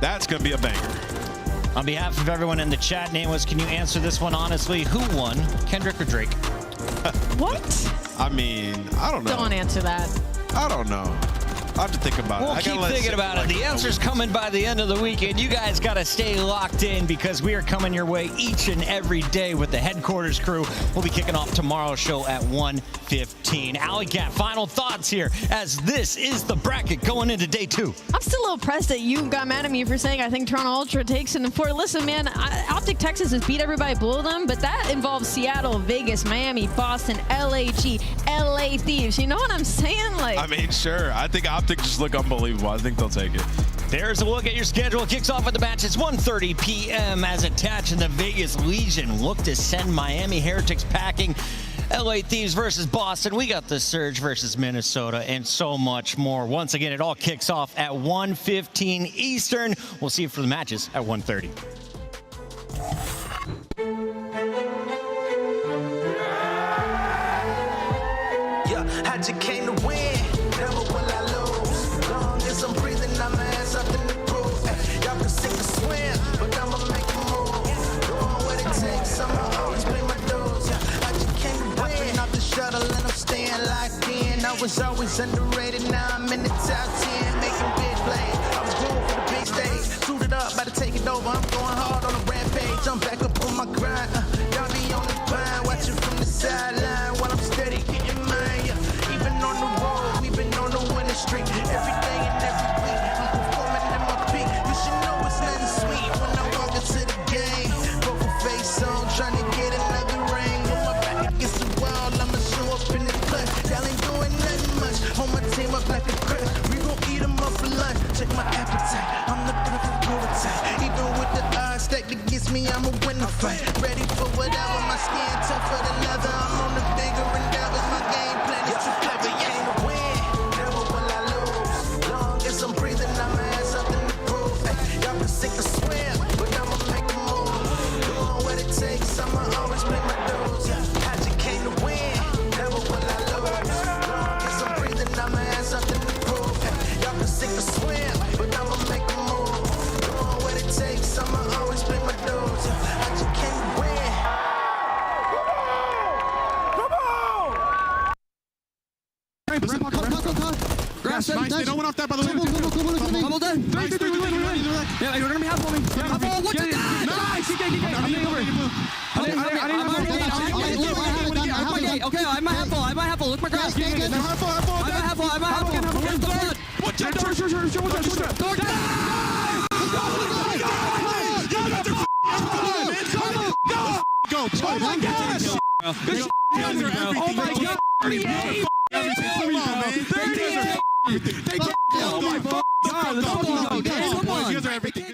that's going to be a banger. On behalf of everyone in the chat, Nameless, can you answer this one honestly? Who won, Kendrick or Drake? What? I mean, I don't know. Don't answer that. I don't know. I have to think about it. We'll keep thinking about it. The answer's coming by the end of the weekend. You guys got to stay locked in because we are coming your way each and every day with the headquarters crew. We'll be kicking off tomorrow's show at 1:15. Alley Cat, final thoughts here as this is the bracket going into day 2. I'm still a little pressed that you got mad at me for saying I think Toronto Ultra takes it in 4. Listen, man, Optic Texas has beat everybody below them, but that involves Seattle, Vegas, Miami, Boston, LAG, LA Thieves. You know what I'm saying? Like, I mean, sure. I think Optic just look unbelievable. I think they'll take it. There's a look at your schedule. Kicks off with the match. It's 1:30 p.m. as attached in the Vegas Legion look to send Miami Heretics packing. LA Thieves versus Boston. We got the Surge versus Minnesota and so much more. Once again, it all kicks off at 1:15 Eastern. We'll see you for the matches at 1:30. Yeah, I just came to win. Never will I lose. Long as I'm breathing, I'm ass up in the groove. Y'all can sink or swim, but I'ma make a move. Doing what it takes, I'ma always pay my dues. I just came to win. I train off the shuttle and I'm staying locked in. I was always underrated, now I'm in the top 10, making big plays. I'm going for the big stage. Suited up, about to take it over. I'm going hard on the rampage. I'm back up on my grind. Y'all be on the grind, watching from the side. me, I'ma win the fight. Ready for whatever, my skin tougher than leather. I'm on the bigger endeavors, my game plan is too clever. Came to win, never will I lose. Long as I'm breathing, I'ma have something to prove. Y'all been sick of swim, but I'ma make a move. Doing what it takes, I'ma always pay my dues. I just came to win, never will I lose. Long as I'm breathing, I'ma have something to prove. Y'all been sick of swim, but I'ma make a move. Doing what it takes, I'ma always pay my dues. I just came to win. Grass, nice. They don't went off that, by the way. Double dead. Yeah, you're gonna be half for me. What's it? Nice. Okay, I'm half full. I'm half full. Look my grass. I'm half full. Watch out. Go. Oh my gosh. Oh my god. 38. Come on, man. 38. Oh my god. Let's go. You guys are everything.